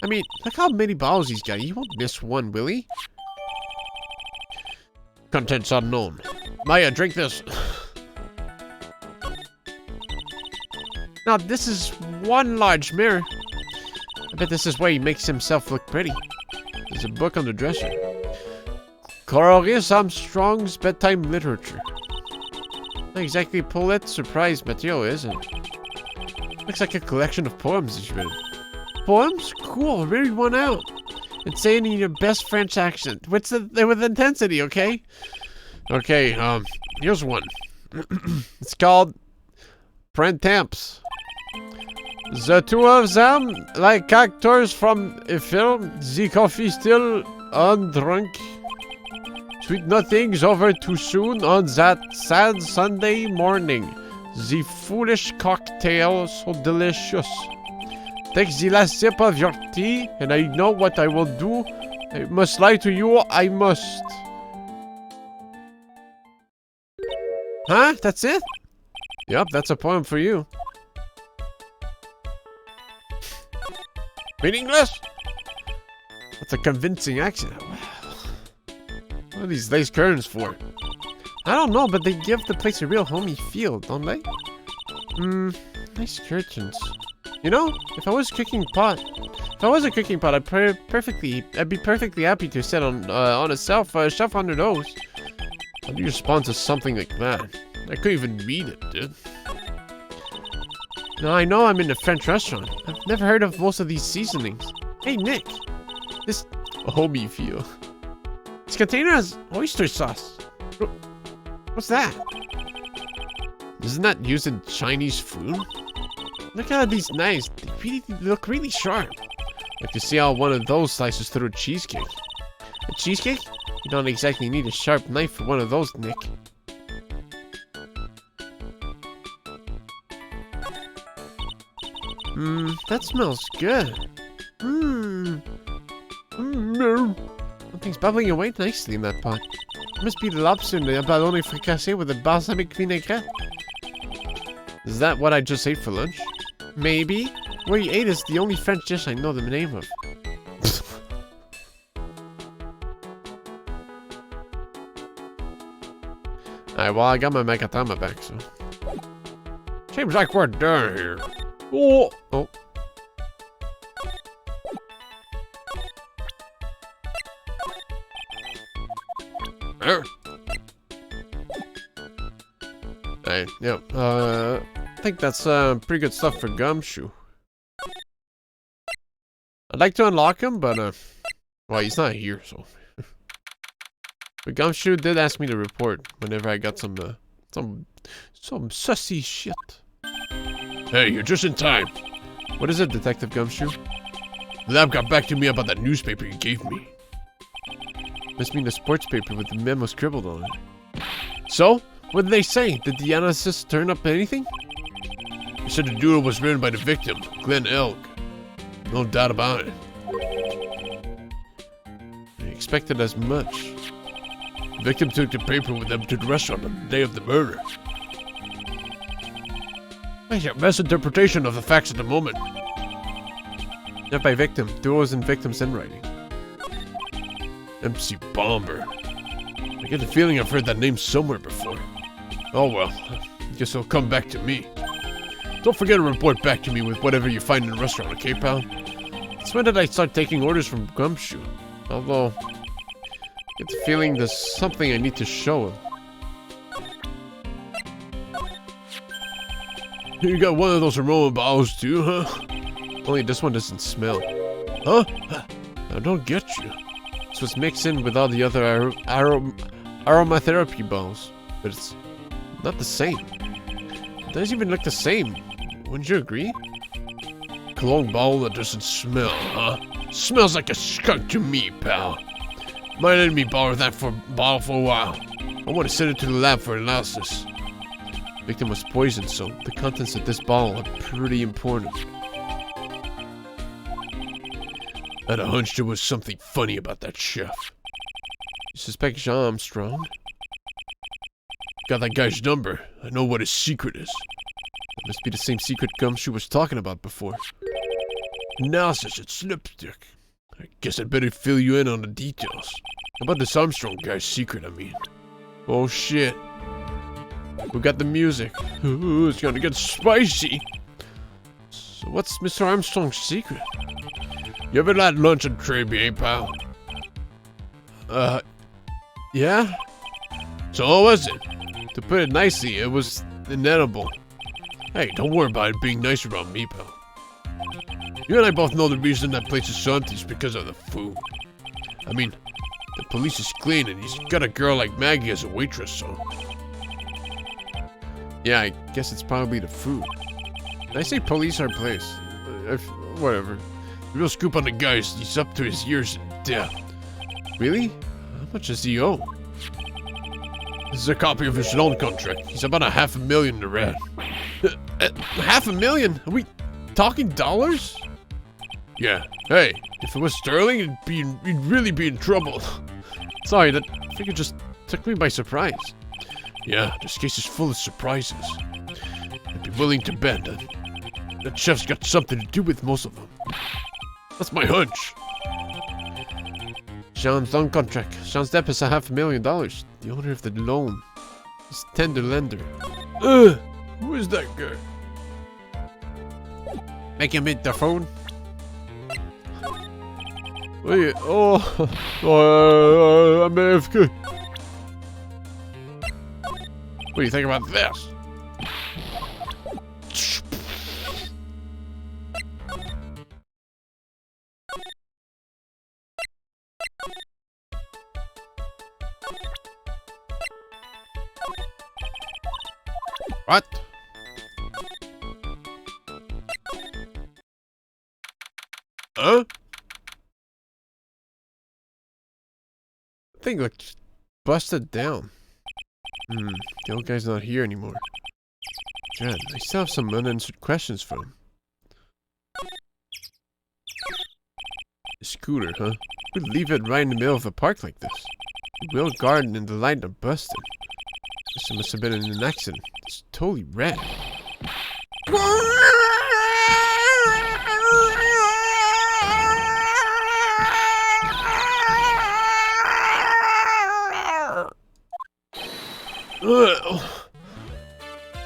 I mean, look how many bottles he's got. He won't miss one, will he? Contents unknown. Maya, drink this. Now this is one large mirror. I bet this is where he makes himself look pretty. There's a book on the dresser. Clarice Armstrong's Bedtime Literature. Not exactly Pulitzer Prize material, is it? Looks like a collection of poems he's written. Poems? Cool, read one out. And say it in your best French accent. With intensity, okay? Okay, here's one. It's called Printemps. The two of them, like actors from a film, the coffee still undrunk. Sweet nothing's over too soon on that sad Sunday morning. The foolish cocktail so delicious. Take the last sip of your tea, and I know what I will do. I must lie to you, I must. Huh? That's it? Yep, that's a poem for you. Meaningless? That's a convincing accent. What are these lace curtains for? I don't know, but they give the place a real homey feel, don't they? Nice curtains. You know, if I was a cooking pot, I'd be perfectly happy to sit on a shelf under those. How do you respond to something like that? I couldn't even read it, dude. Now I know I'm in a French restaurant. I've never heard of most of these seasonings. Hey Nick, this homey feel. This container has oyster sauce. What's that? Isn't that used in Chinese food? Look at these knives. They look really sharp. Like to see how one of those slices through a cheesecake. A cheesecake? You don't exactly need a sharp knife for one of those, Nick. That smells good. Something's bubbling away nicely in that pot. It must be the lobster in the abalone fricassé with the balsamic vinaigrette. Is that what I just ate for lunch? Maybe. What you ate is the only French dish I know the name of. Alright, well, I got my Megatama back, so. Seems like we're done here. Oh! Oh. There. Alright, yeah. I think that's pretty good stuff for Gumshoe. I'd like to unlock him, but well, he's not here, so. But Gumshoe did ask me to report whenever I got some sussy shit. Hey, you're just in time. What is it, Detective Gumshoe? The lab got back to me about that newspaper you gave me. Must mean the sports paper with the memo scribbled on it. So? What did they say? Did the analysis turn up anything? They said the doodle was written by the victim, Glenn Elk. No doubt about it. I expected as much. The victim took the paper with them to the restaurant on the day of the murder. That's a misinterpretation of the facts at the moment. Not by victim. Duos and victims in writing. MC Bomber. I get the feeling I've heard that name somewhere before. Oh well, guess it'll come back to me. Don't forget to report back to me with whatever you find in the restaurant, okay, pal? Since when did I start taking orders from Gumshoe? Although, I get the feeling there's something I need to show him. You got one of those aroma bottles too, huh? Only this one doesn't smell. Huh? I don't get you. This was mixed in with all the other aromatherapy bottles, but it's not the same. It doesn't even look the same. Wouldn't you agree? Cologne bottle that doesn't smell, huh? Smells like a skunk to me, pal. Might let me borrow that bottle for a while. I want to send it to the lab for analysis. The victim was poisoned, so the contents of this bottle are pretty important. I had a hunch there was something funny about that chef. You suspect Jean Armstrong? Got that guy's number. I know what his secret is. It must be the same secret Gumshoe was talking about before. Analysis at Slipstick. I guess I'd better fill you in on the details. About this Armstrong guy's secret, I mean. Oh shit. We got the music. Ooh, it's gonna get spicy. So what's Mr. Armstrong's secret? You ever had lunch at Tribulations, pal? Yeah? So what was it? To put it nicely, it was inedible. Hey, don't worry about it being nice around me, pal. You and I both know the reason that place is haunted is because of the food. I mean, the police is clean and he's got a girl like Maggie as a waitress, so... Yeah, I guess it's probably the food. Did I say police our place? Whatever. The real scoop on the guy is he's up to his ears in debt. Really? How much does he owe? This is a copy of his loan contract. He's about $500,000 to red. $500,000? Are we talking dollars? Yeah. Hey, if it was sterling, you'd really be in trouble. Sorry, that figure just took me by surprise. Yeah, this case is full of surprises. I'd be willing to bet that chef's got something to do with most of them. That's my hunch. Sean's loan contract. Sean's debt is $500,000. The owner of the loan is tender lender. Who is that guy? Make him hit the phone. Wait, I'm AFK. What do you think about this? What? Huh? Thing looks busted down. The old guy's not here anymore. Jen, I still have some unanswered questions for him. A scooter, huh? Who'd leave it right in the middle of a park like this? The wheel garden and the light are busted. This must have been in an accident. It's totally red.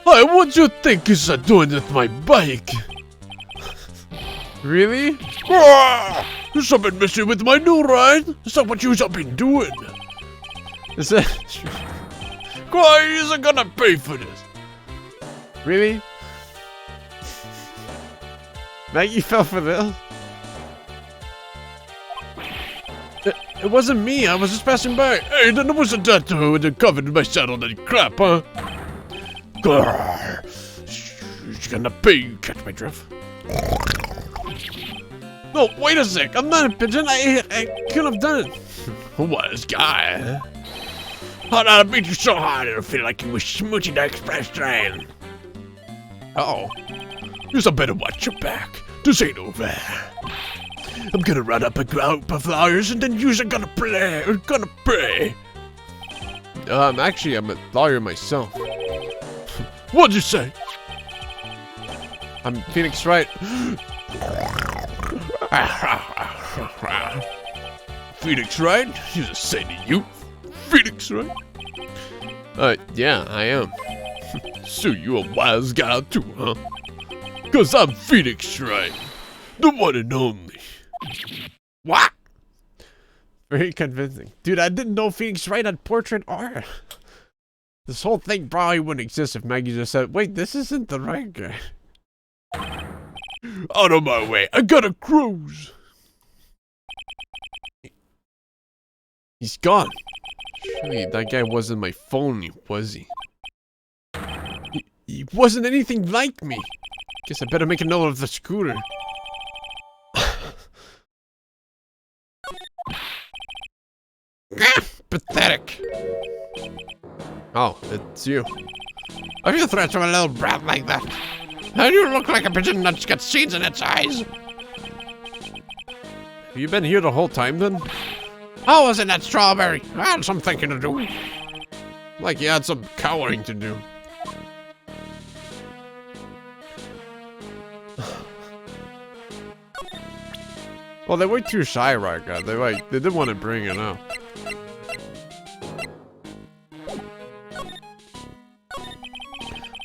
Hey, what do you think is doing with my bike? Really? You something messing with my new ride? Is that what you've been doing? Is that Why isn't gonna pay for this? really? Maggie fell for this? It wasn't me, I was just passing by. Hey, then it wasn't that that covered my saddle that crap, huh? She's gonna pay, you catch my drift? No, wait a sec. I'm not a pigeon. I could have done it. Wise guy. How did I beat you so hard it'll feel like you were smooching the express train? Uh-oh. You better watch your back. This ain't over. I'm gonna run up a group of lawyers and then you're gonna pay. Actually, I'm a lawyer myself. What'd you say? I'm Phoenix Wright. Phoenix Wright? You just say to you, Phoenix Wright? Yeah, I am. So you a wise guy too, huh? Cause I'm Phoenix Wright, the one and only. What? Very convincing. Dude, I didn't know Phoenix Wright had portrait art. This whole thing probably wouldn't exist if Maggie just said, wait, this isn't the right guy. Out of my way, I gotta cruise. He's gone. Surely that guy wasn't my phone, was he? He wasn't anything like me. Guess I better make a note of the scooter. Pathetic. Oh, it's you. Are you threats from a little brat like that? How do you look like a pigeon that's got seeds in its eyes? Have you been here the whole time then? How was it that strawberry? I had some thinking to do. Like you had some cowering to do. Well, they were too shy right now. They didn't want to bring it up.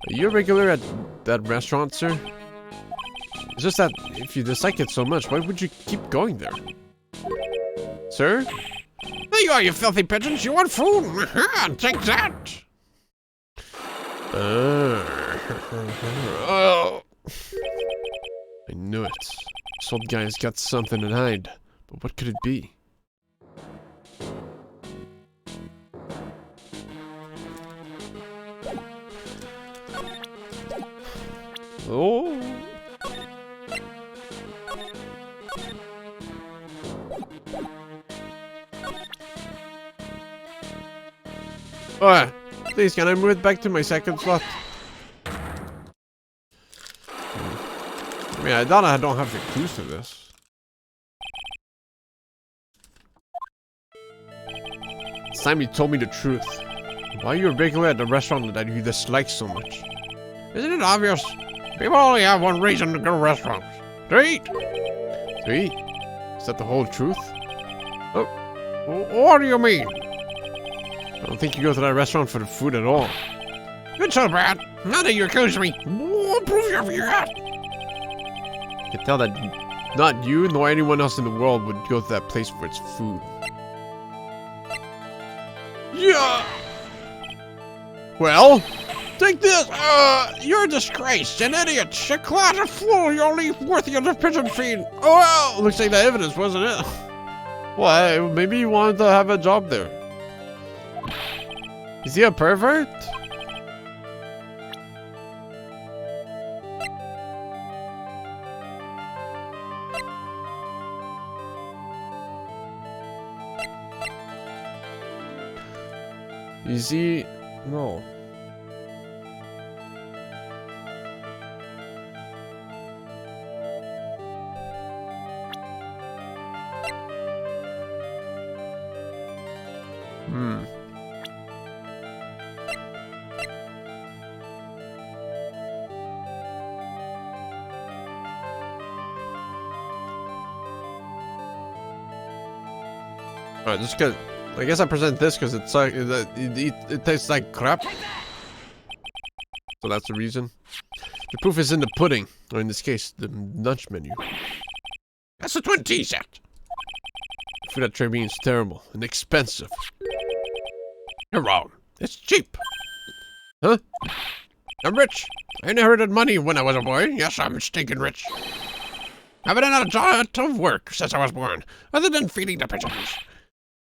Are you a regular at that restaurant, sir? It's just that if you dislike it so much, why would you keep going there? Sir? There you are, you filthy pigeons. You want food? Take that. Oh. I knew it. This old guy's got something to hide. But what could it be? Oh. Alright. Please, can I move it back to my second slot? I mean, I don't have the clues to this. It's time you told me the truth. Why are you regularly at the restaurant that you dislike so much? Isn't it obvious? People only have one reason to go to restaurants. To eat! To eat? Is that the whole truth? Oh, what do you mean? I don't think you go to that restaurant for the food at all. Good so bad. Now that you accuse me, what proof have you got? I can tell that not you nor anyone else in the world would go to that place for its food. Yeah! Well, take this! You're a disgrace, an idiot, a closet fool, you're only worthy of the pigeon feed. Oh well, looks like the evidence, wasn't it? Why, maybe you wanted to have a job there. Is he a pervert? Is he? No. Alright, just cause I guess I present this because it's like it tastes like crap. So that's the reason. The proof is in the pudding, or in this case, the lunch menu. That's a twin tea set. Food at Tribune is terrible and expensive. You're wrong. It's cheap. Huh? I'm rich. I inherited money when I was a boy. Yes, I'm stinking rich. I've been out of work since I was born, other than feeding the pigeons.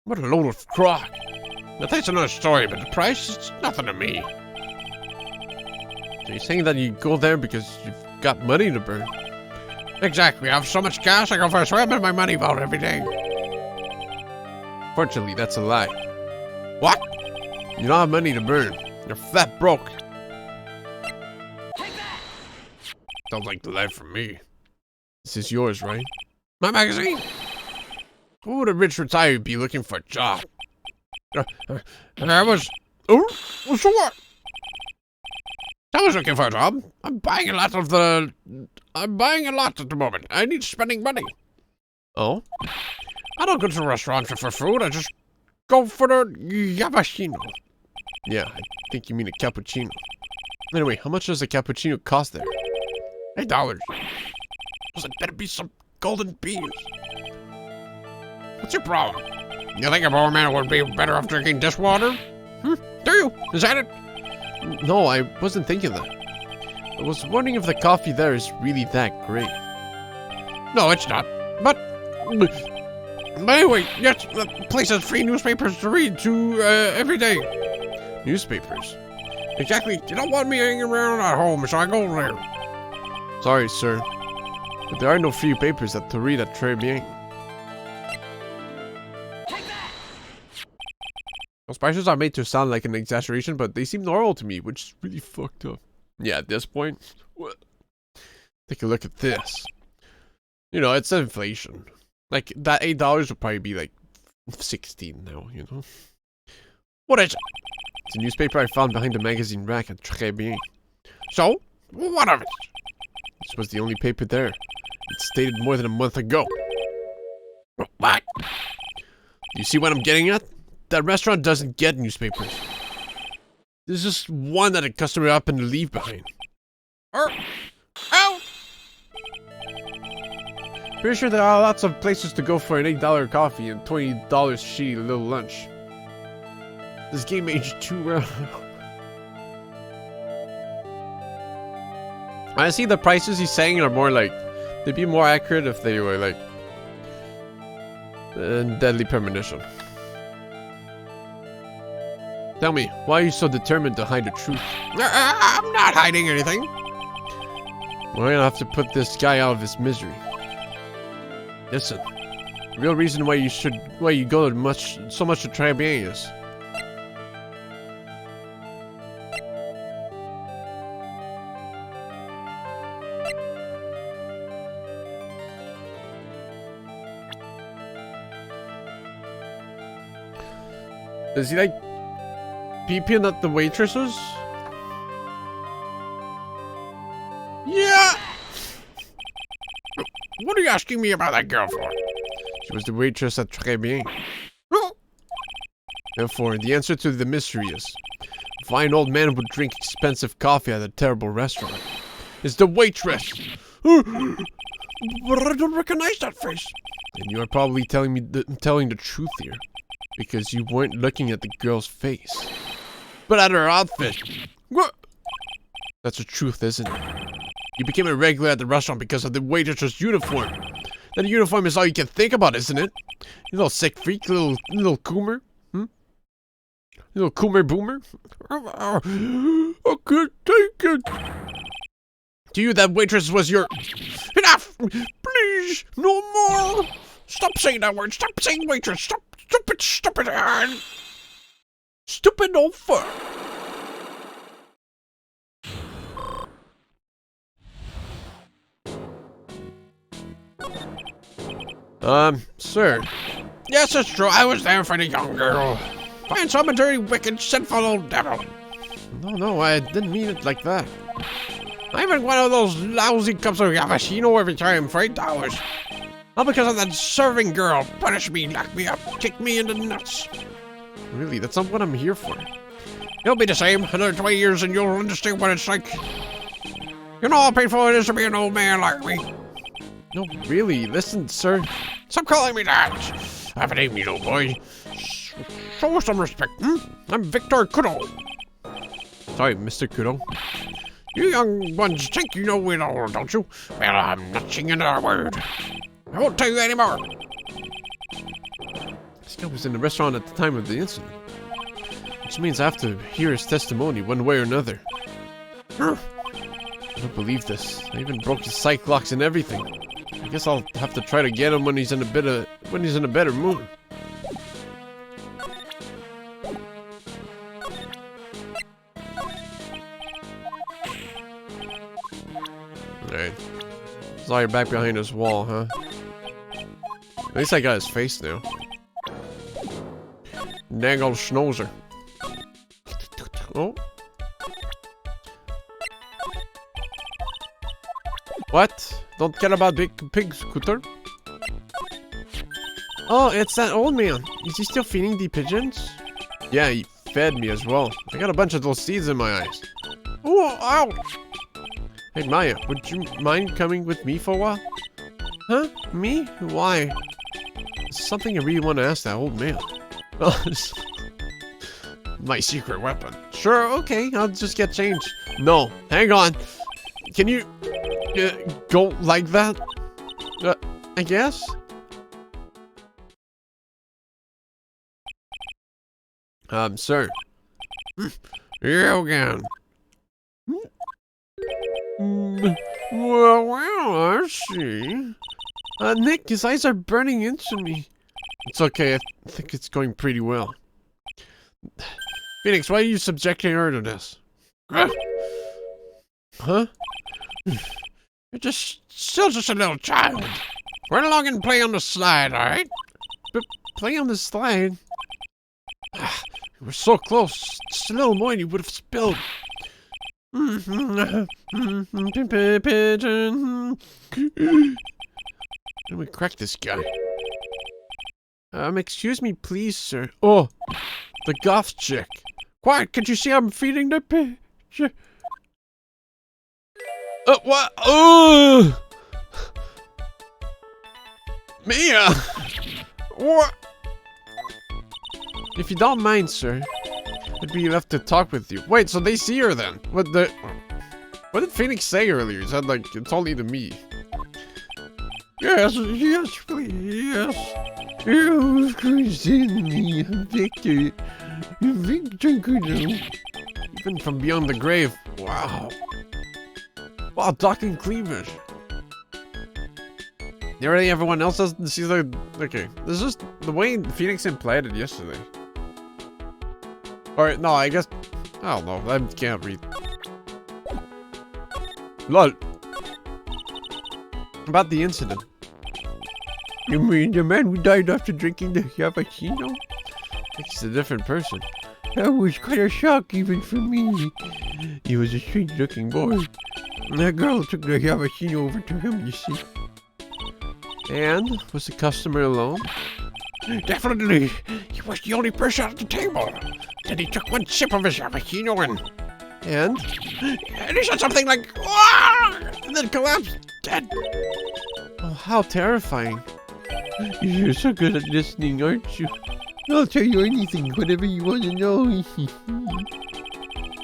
What a load of crock. Now that's another story, but the price is nothing to me. So you're saying that you go there because you've got money to burn? Exactly. I have so much cash, I go for a swim in my money vault every day. Fortunately, that's a lie. What? You don't have money to burn. You're flat broke. Sounds like the life for me. This is yours, right? My magazine? Who would a rich retiree be looking for a job? I was... Oh? So what? I was looking for a job. I'm buying a lot at the moment. I need spending money. Oh? I don't go to restaurants for food. I just go for the cappuccino. Yeah, I think you mean a cappuccino. Anyway, how much does a cappuccino cost there? $8. Does it better be some golden beans? What's your problem? You think a poor man would be better off drinking dishwater? Do you? Is that it? No, I wasn't thinking that. I was wondering if the coffee there is really that great. No, it's not. But anyway, yes, the place has free newspapers to read every day. Newspapers? Exactly. You don't want me hanging around at home, so I go there. Sorry, sir. But there are no free papers to read at Tribune. Those prices are made to sound like an exaggeration, but they seem normal to me, which is really fucked up. Yeah, at this point, what? Take a look at this. You know, it's inflation. Like, that $8 would probably be like 16 now, you know? What is it? It's a newspaper I found behind the magazine rack at Tribune. So, what of it? This was the only paper there. It's dated more than a month ago. What? You see what I'm getting at? That restaurant doesn't get newspapers. There's just one that a customer happened to leave behind. Ow! Pretty sure there are lots of places to go for an $8 coffee and $20 shitty little lunch. This game aged too well. I see the prices he's saying are more like... They'd be more accurate if they were like... Deadly premonition. Tell me, why are you so determined to hide the truth? I'm not hiding anything. We're gonna have to put this guy out of his misery. Listen, the real reason why you go so much to Tribune is... Does he like... peeping at the waitresses? Yeah! What are you asking me about that girl for? She was the waitress at Tribulations. Therefore, the answer to the mystery is, a fine old man would drink expensive coffee at a terrible restaurant. It's the waitress! But I don't recognize that face. And you are probably telling the truth here, because you weren't looking at the girl's face, but at her outfit. What? That's the truth, isn't it? You became a regular at the restaurant because of the waitress's uniform. That uniform is all you can think about, isn't it? You little sick freak, little coomer. Little coomer boomer. I can't take it. To you, that waitress was your... Enough! Please, no more! Stop saying that word. Stop saying waitress. Stop it. Stupid old fuck. Sir. Yes, it's true. I was there for the young girl. Find some dirty, wicked, sinful old devil. No, I didn't mean it like that. I haven't one of those lousy cups of cappuccino every time for $8. All because of that serving girl. Punish me, lock me up, kick me in the nuts. Really, that's not what I'm here for. You'll be the same. Another 20 years and you'll understand what it's like. You know how painful it is to be an old man like me. No, really, listen, sir. Stop calling me that. I have a name, you know, boy. Show some respect, I'm Victor Kudo. Sorry, Mr. Kudo. You young ones think you know it all, don't you? Well, I'm not saying another word. I won't tell you anymore. This guy was in the restaurant at the time of the incident. Which means I have to hear his testimony one way or another. I don't believe this. I even broke his psych locks and everything. I guess I'll have to try to get him when he's in a better mood. Alright. So you're back behind this wall, huh? At least I got his face now. Dangle schnauzer. Oh. What? Don't care about big pig scooter? Oh, it's that old man. Is he still feeding the pigeons? Yeah, he fed me as well. I got a bunch of those seeds in my eyes. Oh, ouch! Hey, Maya, would you mind coming with me for a while? Huh? Me? Why? There's something I really want to ask that old man. My secret weapon. Sure, okay, I'll just get changed. No, hang on. Can you go like that? I guess? Sir. You again. Well, I see. Nick, his eyes are burning into me. It's okay, I think it's going pretty well. Phoenix, why are you subjecting her to this? Huh? You're still just a little child. Run along and play on the slide, alright? But play on the slide? We're so close. Just a little more and you would have spilled. Pigeon. Let me crack this guy. Excuse me, please, sir. Oh, the goth chick. Quiet, can't you see I'm feeding the pigeon? What? Oh! Mia! What? If you don't mind, sir, I'd be left to talk with you. Wait, so they see her then? What did Phoenix say earlier? He said, like, it's only to me. Yes, please, yes. You crazy, Victor. Victor Kudo. Even from beyond the grave. Wow. Wow, docking cleavage. Nearly everyone else doesn't see the... Okay, this is just the way Phoenix implied it yesterday. Or, no, I guess... I don't know, I can't read. LOL. About the incident. You mean the man who died after drinking the cappuccino? He's a different person. That was quite a shock even for me. He was a strange-looking boy. That girl took the Yamashino over to him, you see. And was the customer alone? Definitely. He was the only person at the table. Then he took one sip of his Yamashino And and he said something like, "Wah!" and then collapsed dead. oh, how terrifying. You're so good at listening, aren't you? I'll tell you anything, whatever you want to know.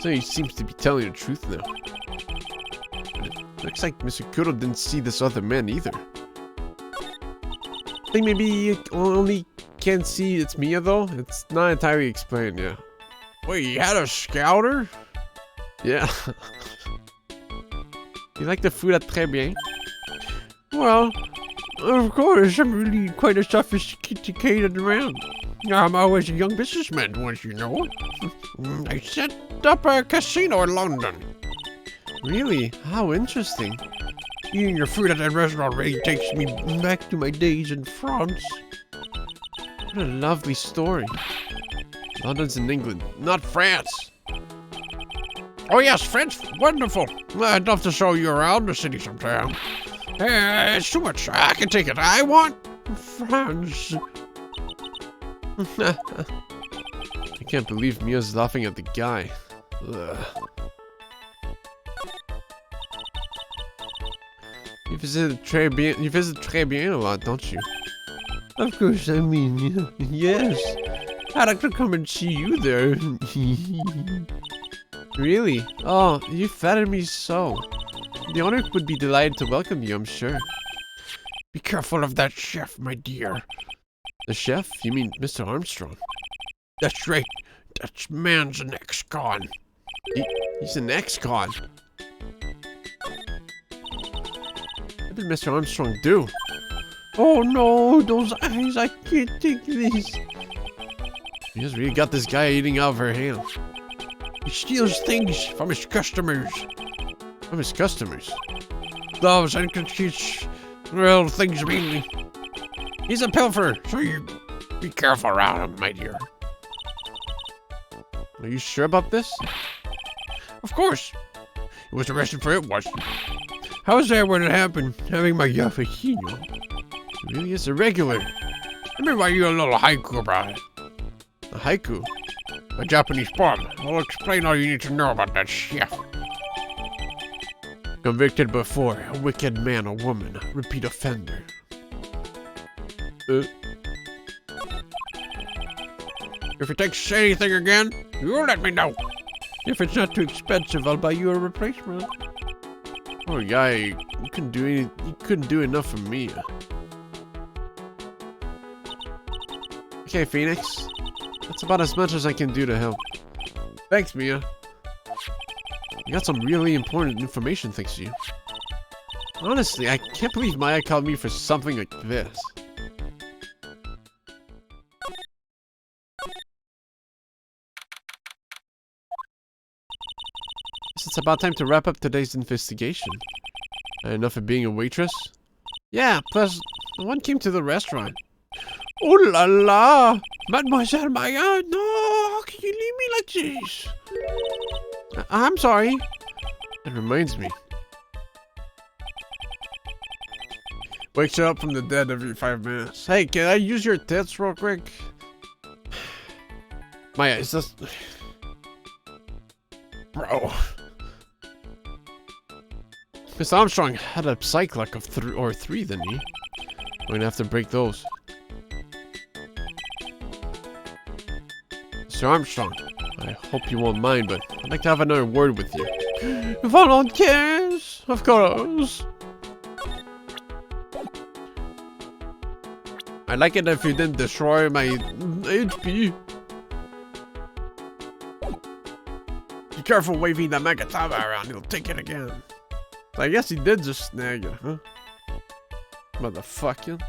So he seems to be telling the truth now. Looks like Mr. Kuro didn't see this other man either. I think maybe you only can't see it's Mia though. It's not entirely explained, yeah. Wait, you had a scouter? Yeah. You like the food at Très Bien? Well, of course, I'm really quite a sophisticated man. I'm always a young businessman, once you know. I set up a casino in London. Really? How interesting. Eating your food at that restaurant really takes me back to my days in France. What a lovely story. London's in England, not France. Oh yes, France, wonderful. I'd love to show you around the city sometime. It's too much. I can take it. I want France. I can't believe Mia's laughing at the guy. Ugh. You visit Très Bien a lot, don't you? Of course, I mean, yes. I'd like to come and see you there. Really? Oh, you flatter me so. The owner would be delighted to welcome you, I'm sure. Be careful of that chef, my dear. The chef? You mean Mr. Armstrong? That's right. That man's an ex-con. He's an ex-con. What did Mr. Armstrong do? Oh no, those eyes, I can't take this. He has really got this guy eating out of her hand. He steals things from his customers. From his customers? Gloves, handkerchiefs, well, things mainly. He's a pilferer, so you be careful around him, my dear. Are you sure about this? Of course. He was arrested for it once. How was that when it happened, having my Yafashino? He really is a regular. Let me write you a little haiku about it. A haiku? A Japanese poem. I'll explain all you need to know about that chef. Convicted before, a wicked man or woman, repeat offender. If he takes anything again, you let me know. If it's not too expensive, I'll buy you a replacement. Poor guy, you couldn't do enough for me. Okay, Phoenix. That's about as much as I can do to help. Thanks, Mia. I got some really important information thanks to you. Honestly, I can't believe Maya called me for something like this. Guess it's about time to wrap up today's investigation. Enough of being a waitress? Yeah, plus, no one came to the restaurant. Oh la la! Mademoiselle Maya, no! How can you leave me like this? I'm sorry. That reminds me. Wakes you up from the dead every 5 minutes. Hey, can I use your tits real quick? Maya, is this... Bro. Miss Armstrong had a psych luck of 3, didn't he? We're gonna have to break those. Mr. Armstrong, I hope you won't mind, but I'd like to have another word with you. Volunteers? Of course. I'd like it if you didn't destroy my HP. Be careful waving that Magatama around, he'll take it again. I guess he did just snag it, huh? Motherfucker.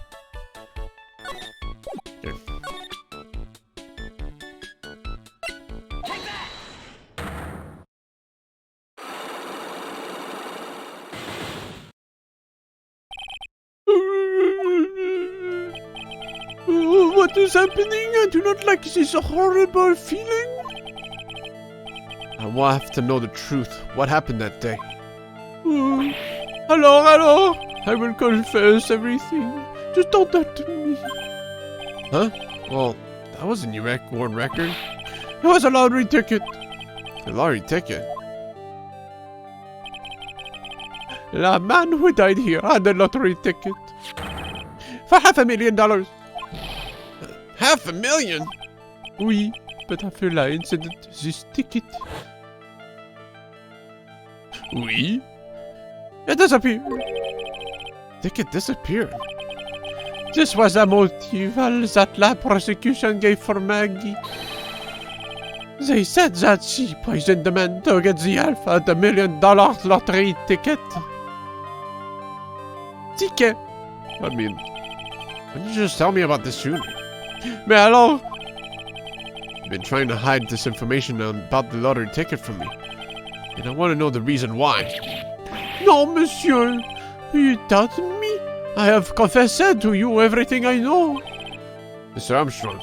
Okay. What is happening? I do not like this horrible feeling. I will have to know the truth. What happened that day? Alors, I will confess everything. Just don't talk to me. Huh? Well, that wasn't your world record. It was a lottery ticket. A lottery ticket? The man who died here had a lottery ticket. For $500,000. $500,000? Oui, but after the incident, this ticket. Oui? It disappeared. Ticket disappeared? This was the motive that the prosecution gave for Maggie. They said that she poisoned the man to get the half of the $1 million lottery ticket. Ticket. I mean, why didn't you just tell me about this sooner? Mais alors? You've been trying to hide this information about the lottery ticket from me. And I want to know the reason why. No, monsieur. You doubt me? I have confessed to you everything I know. Mr. Armstrong.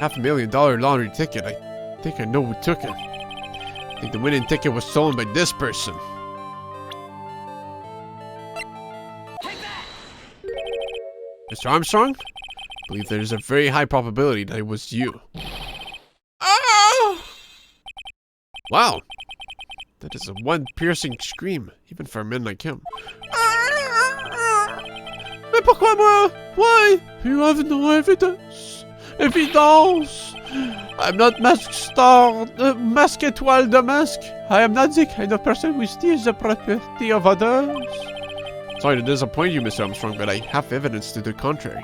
$500,000 lottery ticket. I think I know who took it. I think the winning ticket was stolen by this person. Mr. Armstrong? I believe there's a very high probability that it was you. Ah! Wow. That is a one piercing scream, even for a man like him. Mais pourquoi moi? Why? You have no evidence. Evidence! I'm not Mask Star, Mask Étoile de Mask. I am not the kind of person who steals the property of others. Sorry to disappoint you, Mr. Armstrong, but I have evidence to the contrary.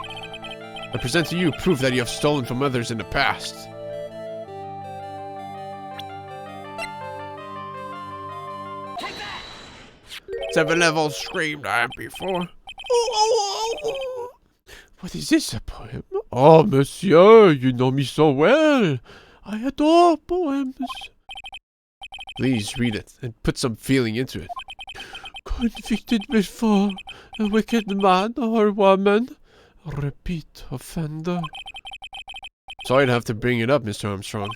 I present to you proof that you have stolen from others in the past. Seven-level screamed I am before. What is this, a poem? Oh, monsieur, you know me so well. I adore poems. Please read it and put some feeling into it. Convicted before a wicked man or woman. Repeat offender. Sorry to have to bring it up, Mr. Armstrong.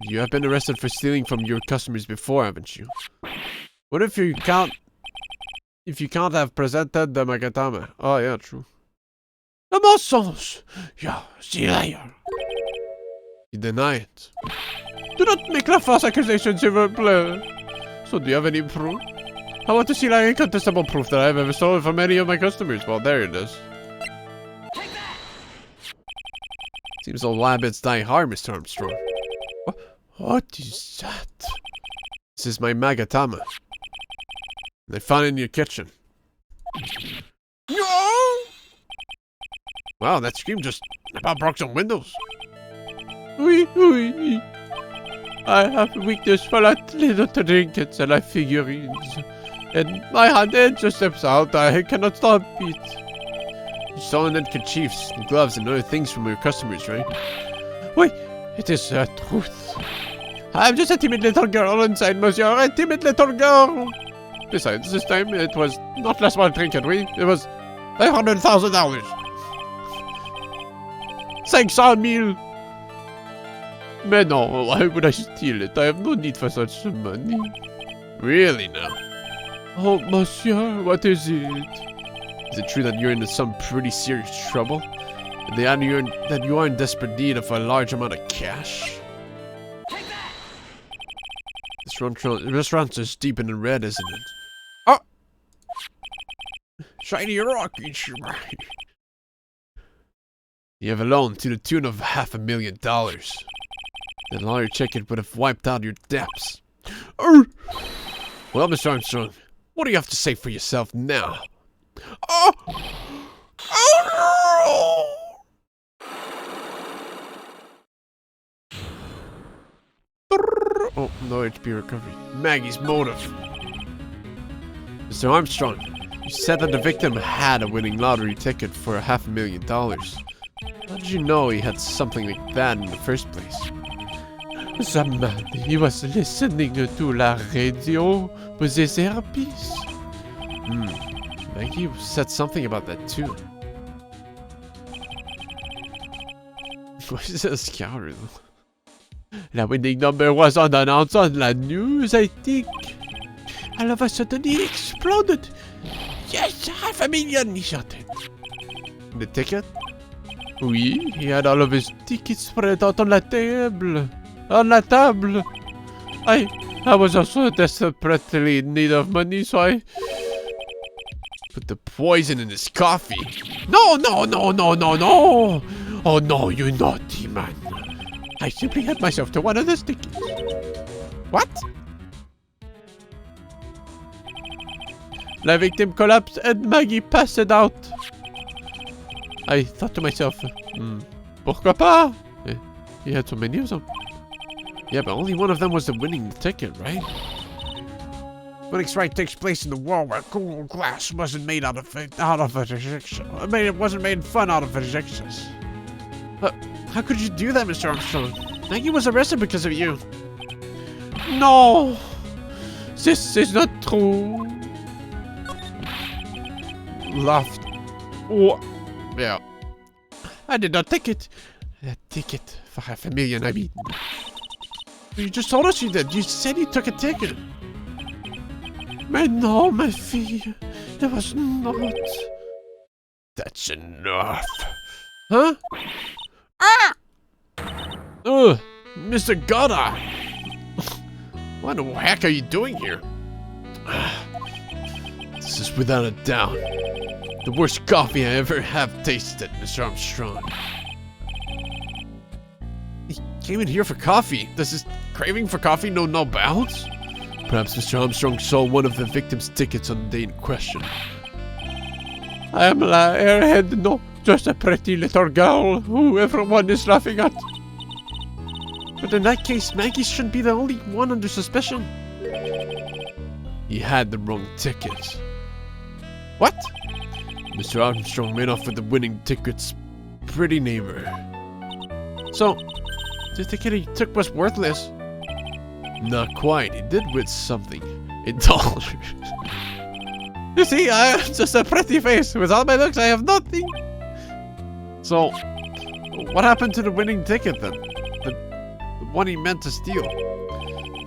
You have been arrested for stealing from your customers before, haven't you? What if you can't have presented the Magatama? Oh yeah, true. Le mensonge! Yeah, the liar. You deny it. Do not make la false accusation, s'il vous plaît. So do you have any proof? I want to see like incontestable proof that I've ever stolen from any of my customers. Well, there it is. Seems all rabbits die hard, Mr. Armstrong. What is that? This is my Magatama. I found it in your kitchen. No! Wow, that scream just about broke some windows. Oui, oui. I have a weakness for little trinkets and figurines. And my hand just steps out. I cannot stop it. You stolen handkerchiefs, gloves, and other things from your customers, right? Wait, it is the truth. I'm just a timid little girl inside, monsieur. A timid little girl. Besides, this time it was not a small trinket, oui? It was $500,000. 500,000. Mais non, why would I steal it? I have no need for such money. Really now? Oh, monsieur, what is it? Is it true that you're in some pretty serious trouble? That you are in desperate need of a large amount of cash? This restaurant is deep in the red, isn't it? Oh! Shiny rocky. You have a loan to the tune of $500,000. The lawyer ticket would have wiped out your debts. Well, Mr. Armstrong, what do you have to say for yourself now? Oh! Oh Oh, no HP recovery. Maggie's motive. Mr. Armstrong, you said that the victim had a winning lottery ticket for $500,000. How did you know he had something like that in the first place? The man, he was listening to la radio with his earpiece. Maggie said something about that too. Why is that a scoundrel? The winning number was unannounced on the news, I think. All of a sudden, he exploded. Yes, 500,000, he shouted. The ticket? Oui, he had all of his tickets spread out on la table. On la table. I was also desperately in need of money, so I put the poison in his coffee. No, no, no, no, no, no! Oh no, you naughty man. I simply helped myself to one of the tickets. What? The victim collapsed and Maggie passed it out. I thought to myself, pourquoi pas? He had so many of them. Yeah, but only one of them was the winning ticket, right? Winning strike takes place in the world where cool glass wasn't made out of rejection. It wasn't made fun out of rejections. But how could you do that, Mr. Armstrong? Maggie was arrested because of you. No! This is not true. Laughed. Oh. Yeah. I did not take it. A ticket for 500,000, I mean. You just told us you did. You said you took a ticket. Mais non, ma fille. It was not. That's enough. Huh? Ah! Mr. Goddard. What the heck are you doing here? This is without a doubt the worst coffee I ever have tasted, Mr. Armstrong. He came in here for coffee. Does his craving for coffee know no bounds? Perhaps Mr. Armstrong saw one of the victim's tickets on the day in question. I am an airhead, no, just a pretty little girl who everyone is laughing at. But in that case, Maggie shouldn't be the only one under suspicion. He had the wrong ticket. What? Mr. Armstrong made off with the winning ticket's pretty neighbor. So, the ticket he took was worthless. Not quite. He did with something. $8. You see, I am just a pretty face. With all my looks, I have nothing. So, what happened to the winning ticket then? The one he meant to steal?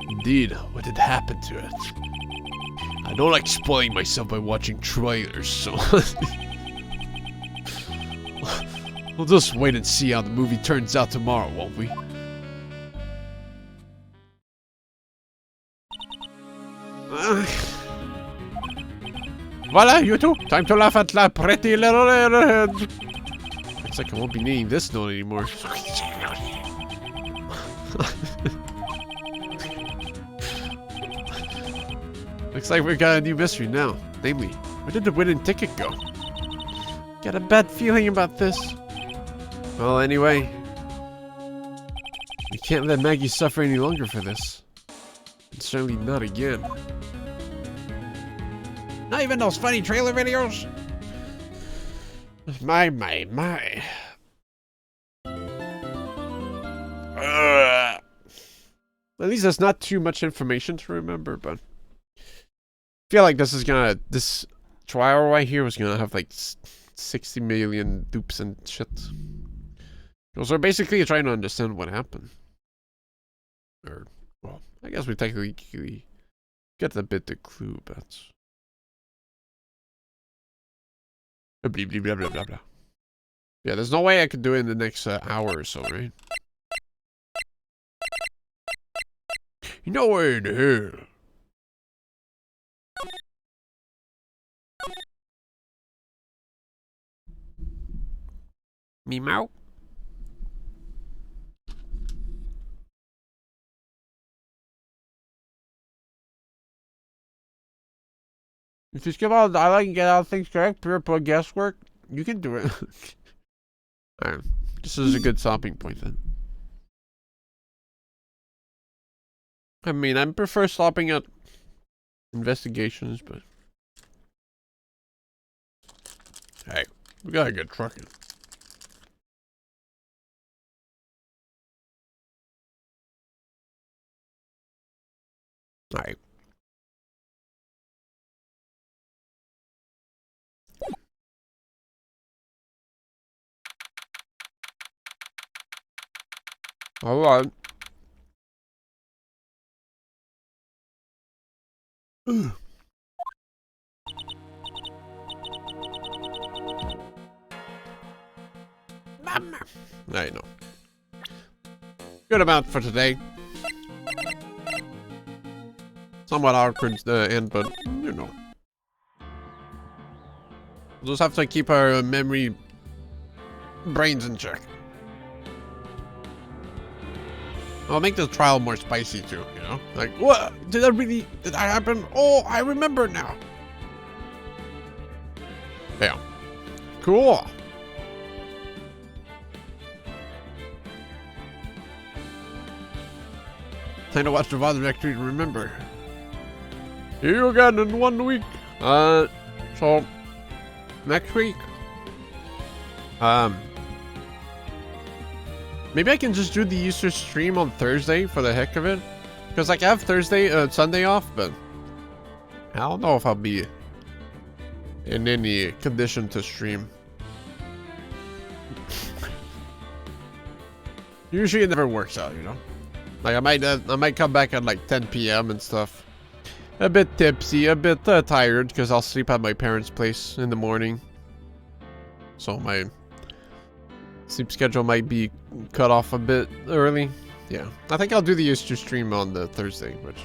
Indeed, what did happen to it? I don't like spoiling myself by watching trailers, so we'll just wait and see how the movie turns out tomorrow, won't we? Voila, you two! Time to laugh at la pretty little airhead! Looks like I won't be needing this note anymore. Looks like we've got a new mystery now. Namely, where did the winning ticket go? Got a bad feeling about this. Well, anyway, we can't let Maggie suffer any longer for this. And certainly not again. Not even those funny trailer videos? My. At least there's not too much information to remember, but I feel like this trial right here was gonna have like 60 million dupes and shit. So basically trying to understand what happened. Or, well, I guess we technically get a bit of clue, but blah, blah, blah, blah, blah, blah. Yeah, there's no way I could do it in the next hour or so, right? You know where in here? Meow. If you skip all the dialogue and get all things correct, pure guesswork, you can do it. Alright, this is a good stopping point then. I mean, I prefer stopping at investigations, but hey, we gotta get trucking. Alright. Alright. Mama. I know. Good amount for today. Somewhat awkward end, but you know. We'll just have to keep our memory brains in check. I'll make the trial more spicy too, you know? Like, what? Did that happen? Oh, I remember now. Yeah. Cool. Time to watch the VOD directory to remember. See you again in 1 week. So next week. Maybe I can just do the Easter stream on Thursday for the heck of it. Because like I have Sunday off, but I don't know if I'll be in any condition to stream. Usually it never works out, you know? Like I might come back at like 10 p.m. and stuff. A bit tipsy, a bit tired because I'll sleep at my parents' place in the morning. So my sleep schedule might be cut off a bit early. Yeah, I think I'll do the Easter stream on the Thursday, which...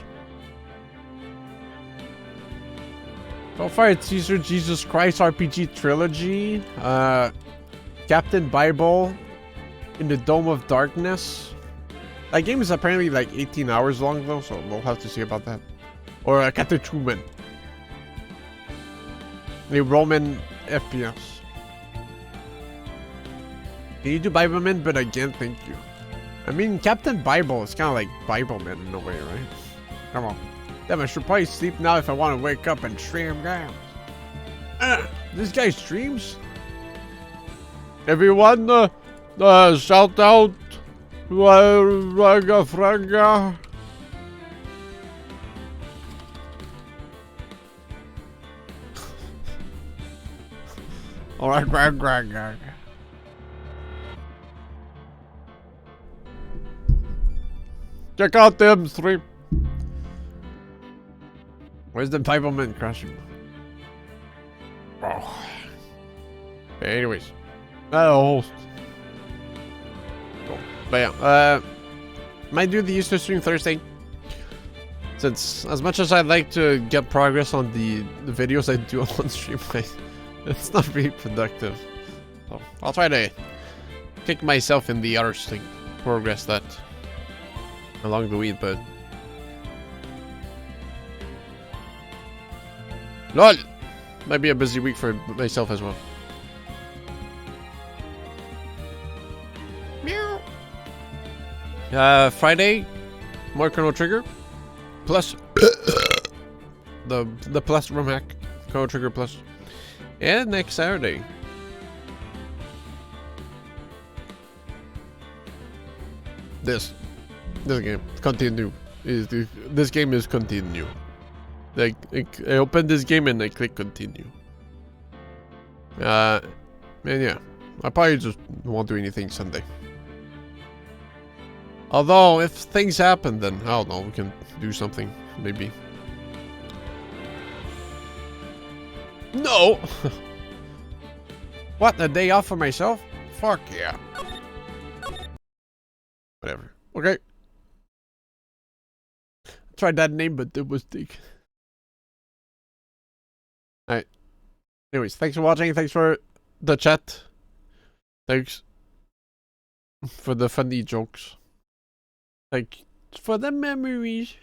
So far it's Caesar Jesus Christ RPG Trilogy, Captain Bible, In the Dome of Darkness. That game is apparently like 18 hours long though, so we'll have to see about that. Or Captain Truman. A Roman FPS. Can you do Bibleman? But again, thank you. I mean, Captain Bible is kind of like Bibleman in a way, right? Come on. Damn, I should probably sleep now if I want to wake up and stream games. This guy streams? Everyone, shout out. Raga Fraga. Alright, Greg. Check out them stream. Where's the Bibleman crashing? Oh. Anyways, host. Cool. But yeah, might do the Easter stream Thursday. Since as much as I'd like to get progress on the videos I do on stream, it's not really productive. So I'll try to kick myself in the arse to progress that along the way, but LOL! Might be a busy week for myself as well. Meow. Friday, more Chrono Trigger, plus the plus room hack, Chrono Trigger plus, and next Saturday. This game continue this game is continue. Like I opened this game and I click continue. And yeah, I probably just won't do anything Sunday. Although if things happen, then I don't know, we can do something maybe. No. What, a day off for myself? Fuck yeah. Whatever. Okay. Tried that name, but it was big. Alright. Anyways, thanks for watching. Thanks for the chat. Thanks for the funny jokes. Thanks for the memories.